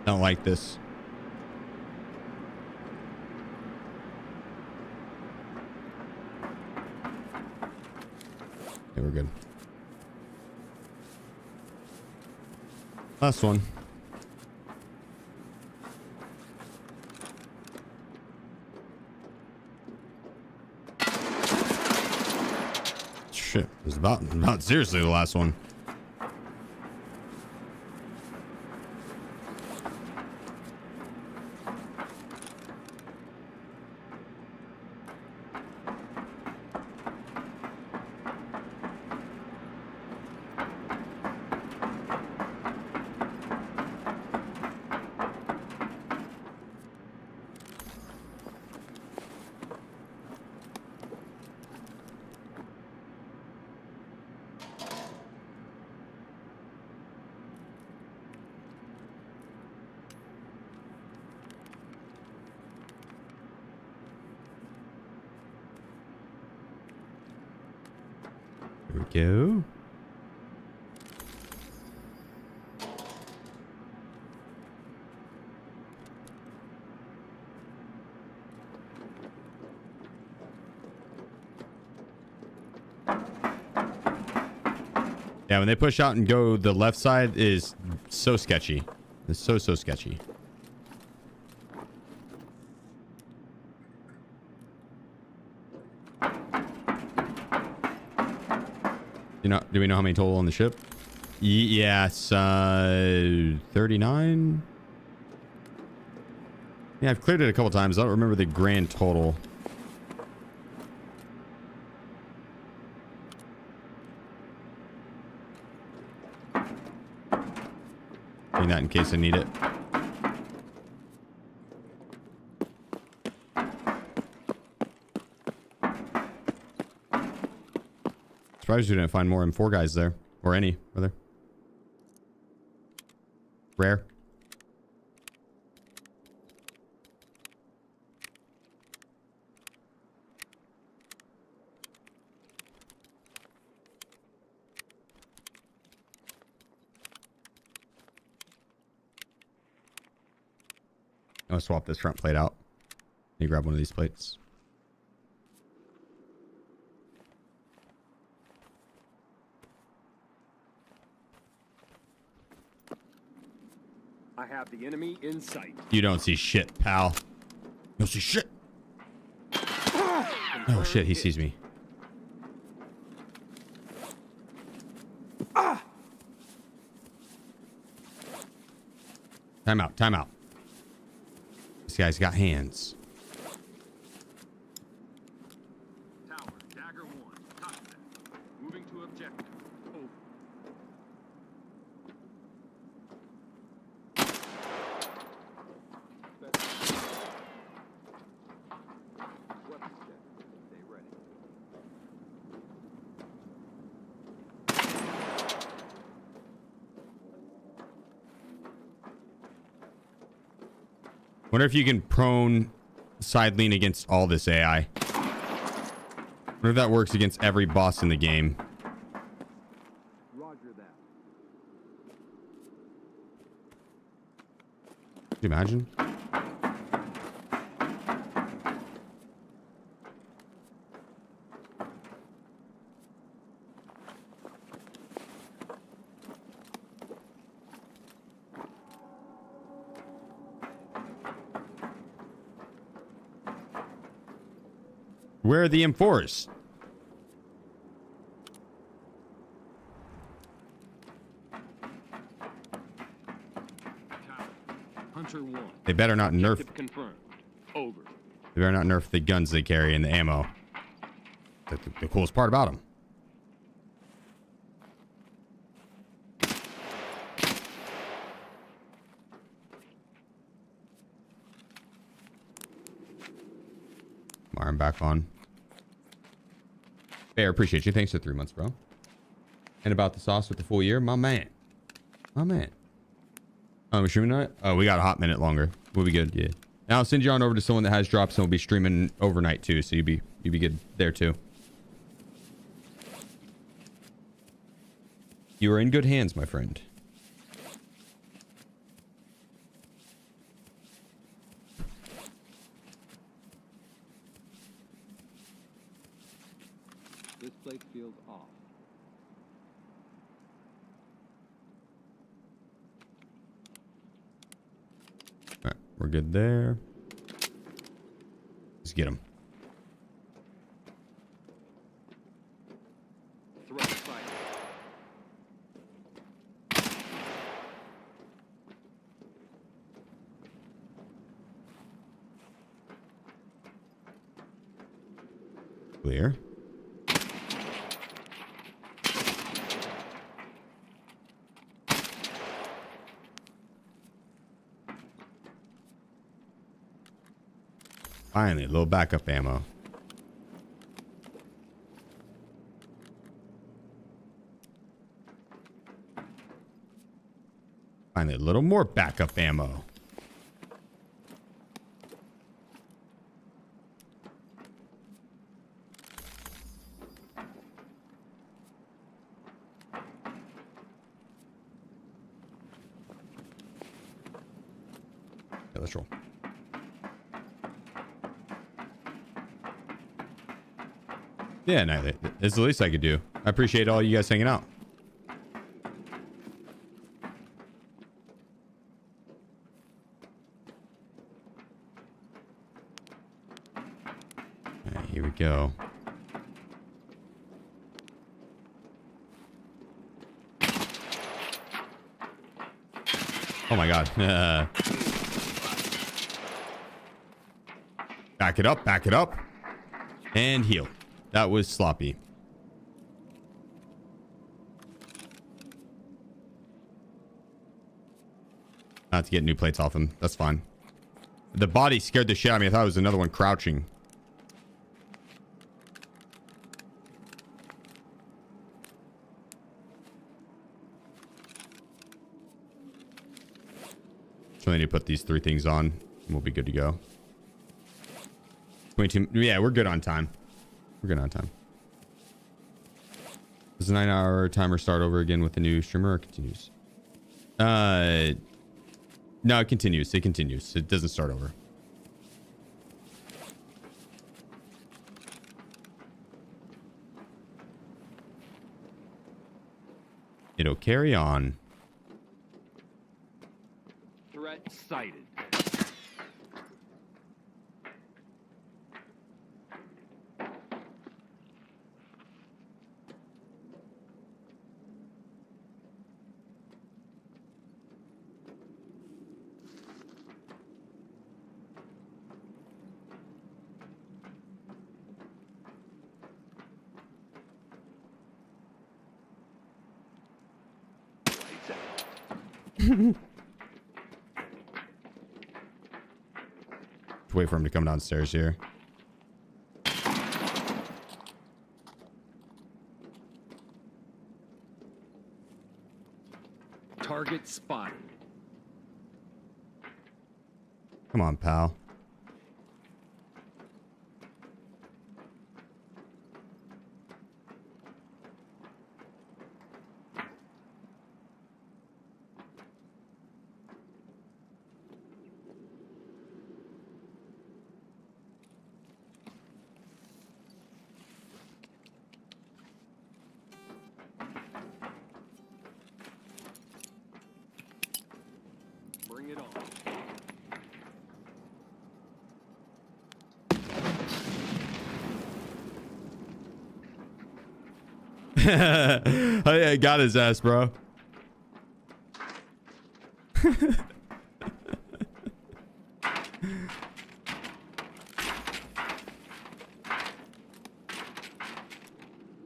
Don't like this. Okay, we're good. Last one. Shit, it was about seriously the last one. Go. Yeah, when they push out and go, the left side is so sketchy. It's so sketchy. Do we know how many total on the ship? Yeah, it's 39. Yeah, I've cleared it a couple times. I don't remember the grand total. Doing that in case I need it. Surprised you didn't find more M4 guys there. Or any, rather. Rare. I'll swap this front plate out. You grab one of these plates. I have the enemy in sight. You don't see shit, pal. You don't see shit. Oh shit, he sees me. Time out, time out. This guy's got hands. Tower, dagger 1. Copy that. Moving to objective. Over. Weapons check. Stay ready. Wonder if you can prone side lean against all this AI. Wonder if that works against every boss in the game. Roger that. Could you imagine? Where are the M4s? Hunter 1. They better not nerf. Objective confirmed. Over. They better not nerf the guns they carry and the ammo. The coolest part about them. I'm back on. Bear, appreciate you. Thanks for 3 months, bro. And about the sauce with the full year, my man. My man. Oh, we're streaming tonight? Oh, we got a hot minute longer. We'll be good. Yeah. Now I'll send you on over to someone that has drops and we'll be streaming overnight too. So you'd be good there too. You are in good hands, my friend. This plate field off. All right, we're good there. Let's get him. Threat sight. Clear. Finally, a little backup ammo. Finally, a little more backup ammo. Yeah, let's roll. Yeah, no, it's the least I could do. I appreciate all you guys hanging out. Alright, here we go. Oh my god. Back it up, back it up. And heal. That was sloppy. Not to get new plates off him. That's fine. The body scared the shit out of me. I thought it was another one crouching. So I need to put these 3 things on and we'll be good to go. 22. Yeah, we're good on time. We're good on time. Does the 9-hour timer start over again with the new streamer or continues? No, it continues. It continues. It doesn't start over. It'll carry on. Threat sighted. Wait for him to come downstairs here. Target spotted. Come on, pal. Bring it on. I got his ass, bro.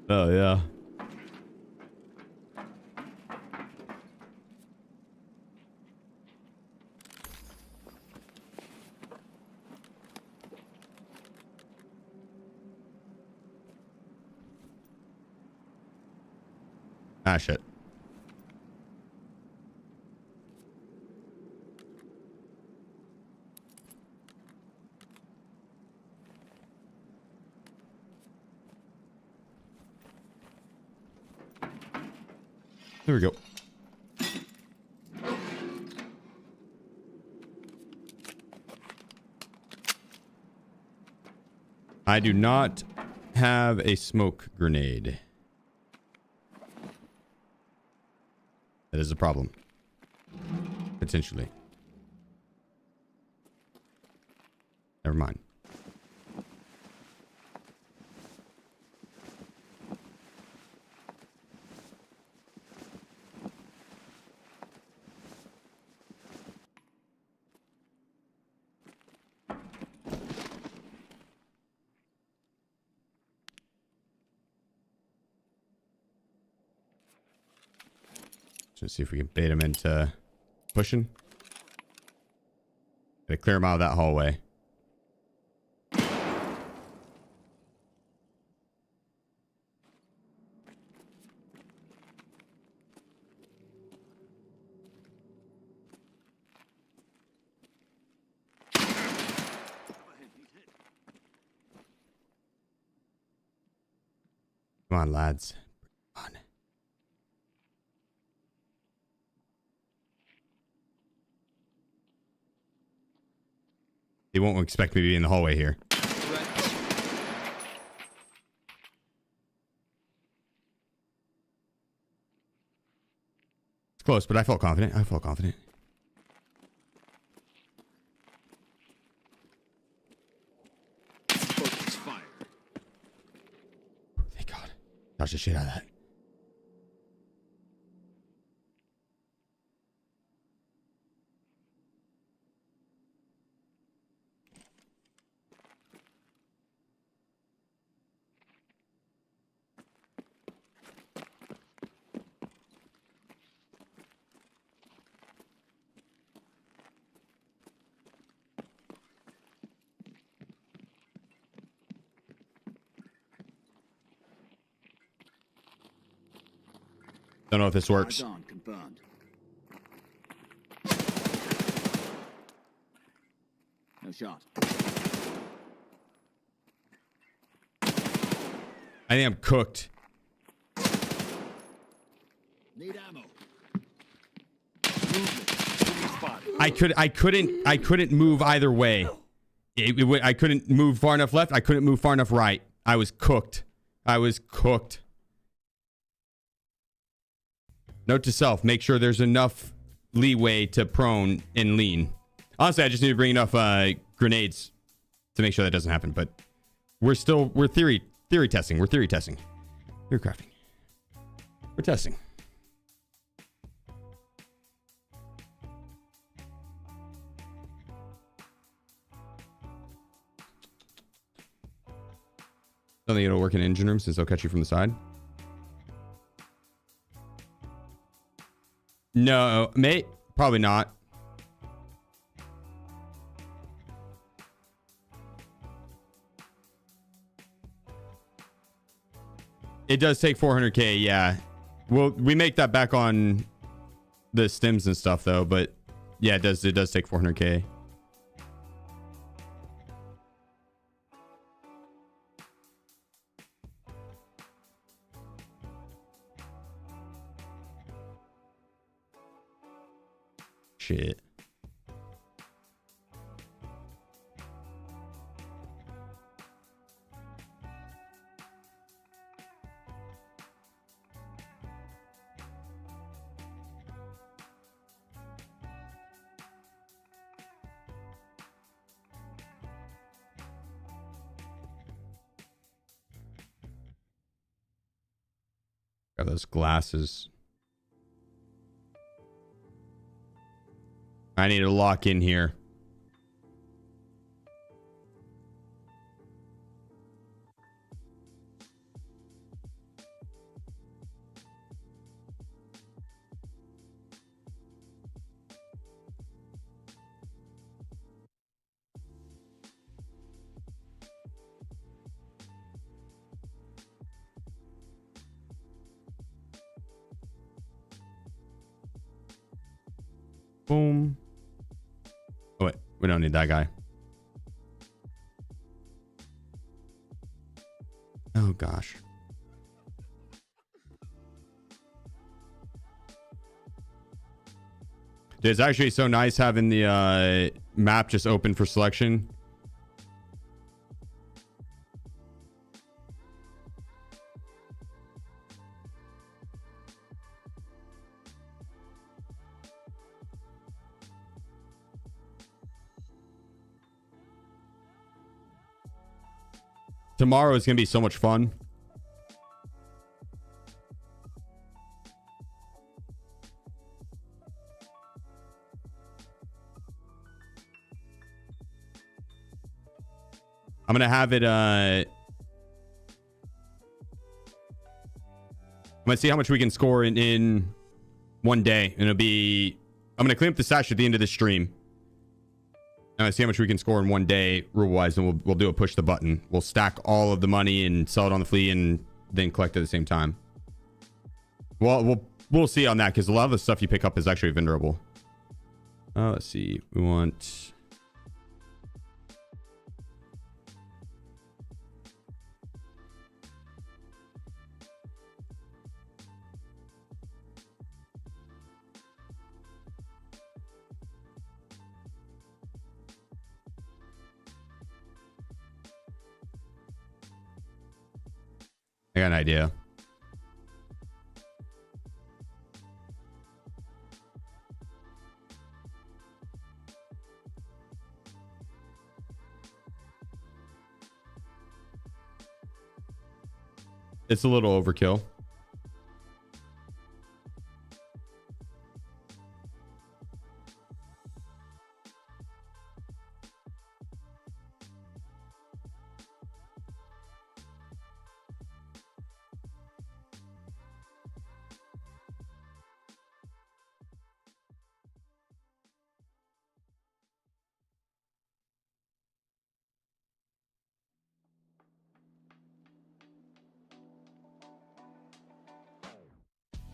Oh, yeah. Ah, shit. There we go. I do not have a smoke grenade. That is a problem. Potentially. Never mind. Let's see if we can bait him into pushing. Gotta clear him out of that hallway. Come on, lads. Come on. won't expect me to be in the hallway here. It's close, but I felt confident. I felt confident. Focus fire. Thank God. Dodge the shit out of that. Don't know if this works. Eyes on, confirmed. No shot. I think I'm cooked. Need ammo. I couldn't move either way. I couldn't move far enough left. I couldn't move far enough right. I was cooked. I was cooked. Note to self, make sure there's enough leeway to prone and lean. Honestly, I just need to bring enough grenades to make sure that doesn't happen, but we're theory testing. We're theory testing. Theory crafting. We're testing. Don't think it'll work in engine room since they'll catch you from the side. No, mate, probably not. It does take 400k, yeah. Well, we make that back on the stems and stuff though, but yeah, it does take 400k. Shit. Got those glasses. I need to lock in here. Boom. Oh, wait. We don't need that guy. Oh, gosh. Dude, it's actually so nice having the map just open for selection. Tomorrow is going to be so much fun. I'm going to have it, I'm going to see how much we can score in one day. And it'll be, I'm going to clean up the stash at the end of the stream. I'm going to see how much we can score in one day rule-wise, and we'll do a push the button. We'll stack all of the money and sell it on the flea and then collect at the same time. Well, we'll see on that, because a lot of the stuff you pick up is actually vendorable. Let's see. We want... got an idea. It's a little overkill.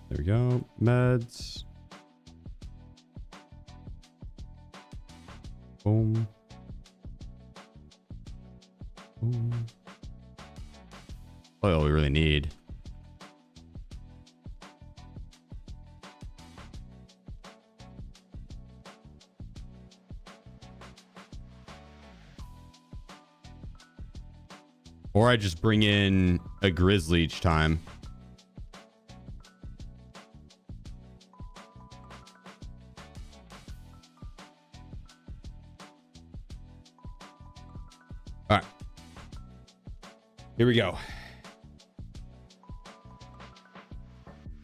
There we go. Meds. Boom. Boom. All we really need. Or I just bring in a grizzly each time. All right. Here we go.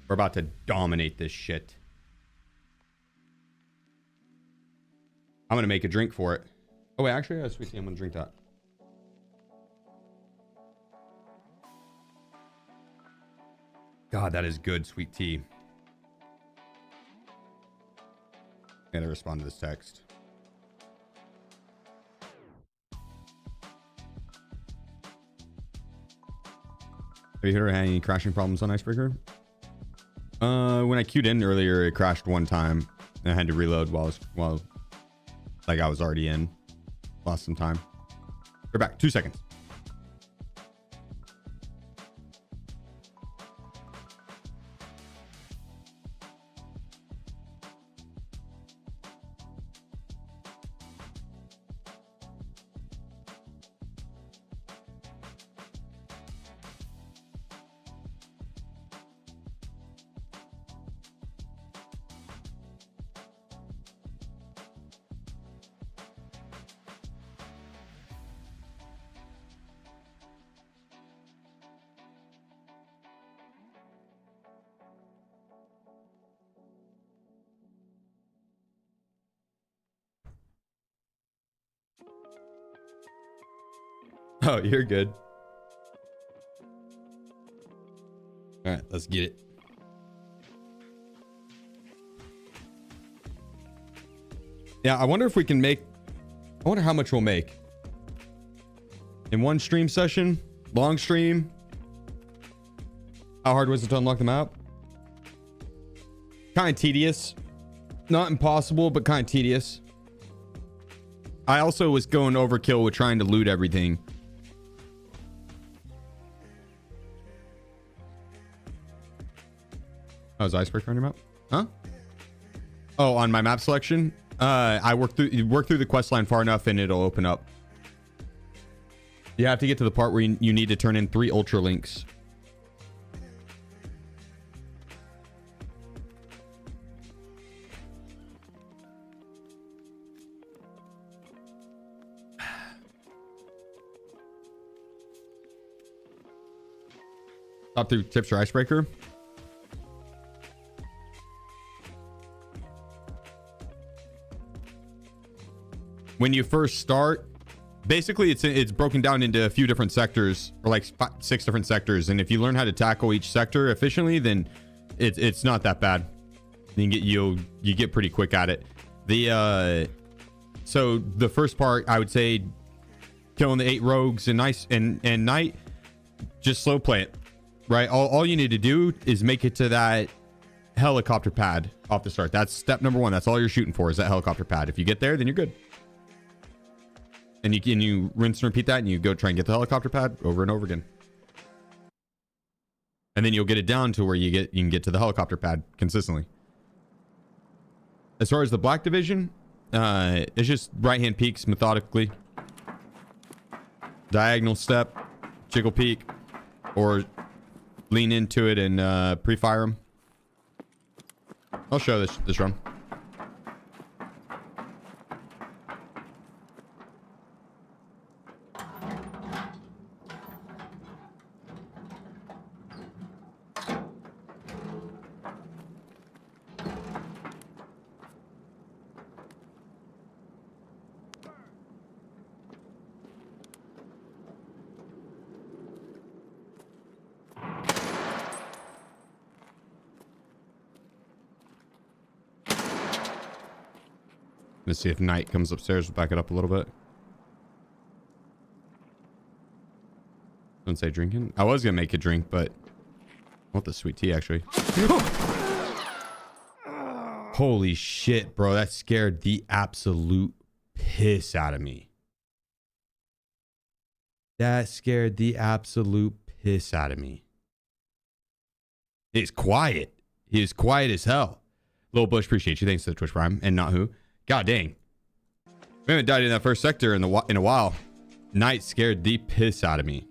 We're about to dominate this shit. I'm going to make a drink for it. Oh, wait, actually, sweet tea. I'm going to drink that. God, that is good sweet tea. I gotta respond to this text. Have you heard of any crashing problems on Icebreaker? When I queued in earlier, it crashed one time, and I had to reload while I was already in. Lost some time. We're back. 2 seconds. Oh, you're good. All right, let's get it. Yeah, I wonder if we can make... I wonder how much we'll make. In one stream session? Long stream? How hard was it to unlock the map? Kind of tedious. Not impossible, but kind of tedious. I also was going overkill with trying to loot everything. Oh, is Icebreaker on your map? Huh? Oh, on my map selection? I work through the quest line far enough and it'll open up. You have to get to the part where you need to turn in 3 ultra links. Top 3 tips for Icebreaker. When you first start, basically it's broken down into a few different sectors, or like 6 different sectors, and if you learn how to tackle each sector efficiently, then it's not that bad. You get pretty quick at it. So the first part, I would say, killing the 8 rogues and night, just slow play it, right? All you need to do is make it to that helicopter pad off the start. That's step number 1. That's all you're shooting for, is that helicopter pad. If you get there, then you're good. And you rinse and repeat that, and you go try and get the helicopter pad over and over again. And then you'll get it down to where you can get to the helicopter pad consistently. As far as the black division, it's just right-hand peeks methodically. Diagonal step, jiggle peek, or lean into it and pre-fire him. I'll show this run. Let's see if Knight comes upstairs. We'll back it up a little bit. Don't say drinking. I was gonna make a drink, but I want the sweet tea actually. Holy shit, bro. That scared the absolute piss out of me. That scared the absolute piss out of me. He's quiet. He is quiet as hell. Lil Bush, appreciate you. Thanks to the Twitch Prime and not who. God dang. We haven't died in that first sector in a while. Night scared the piss out of me.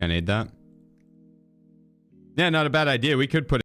Can I aid that? Yeah, not a bad idea. We could put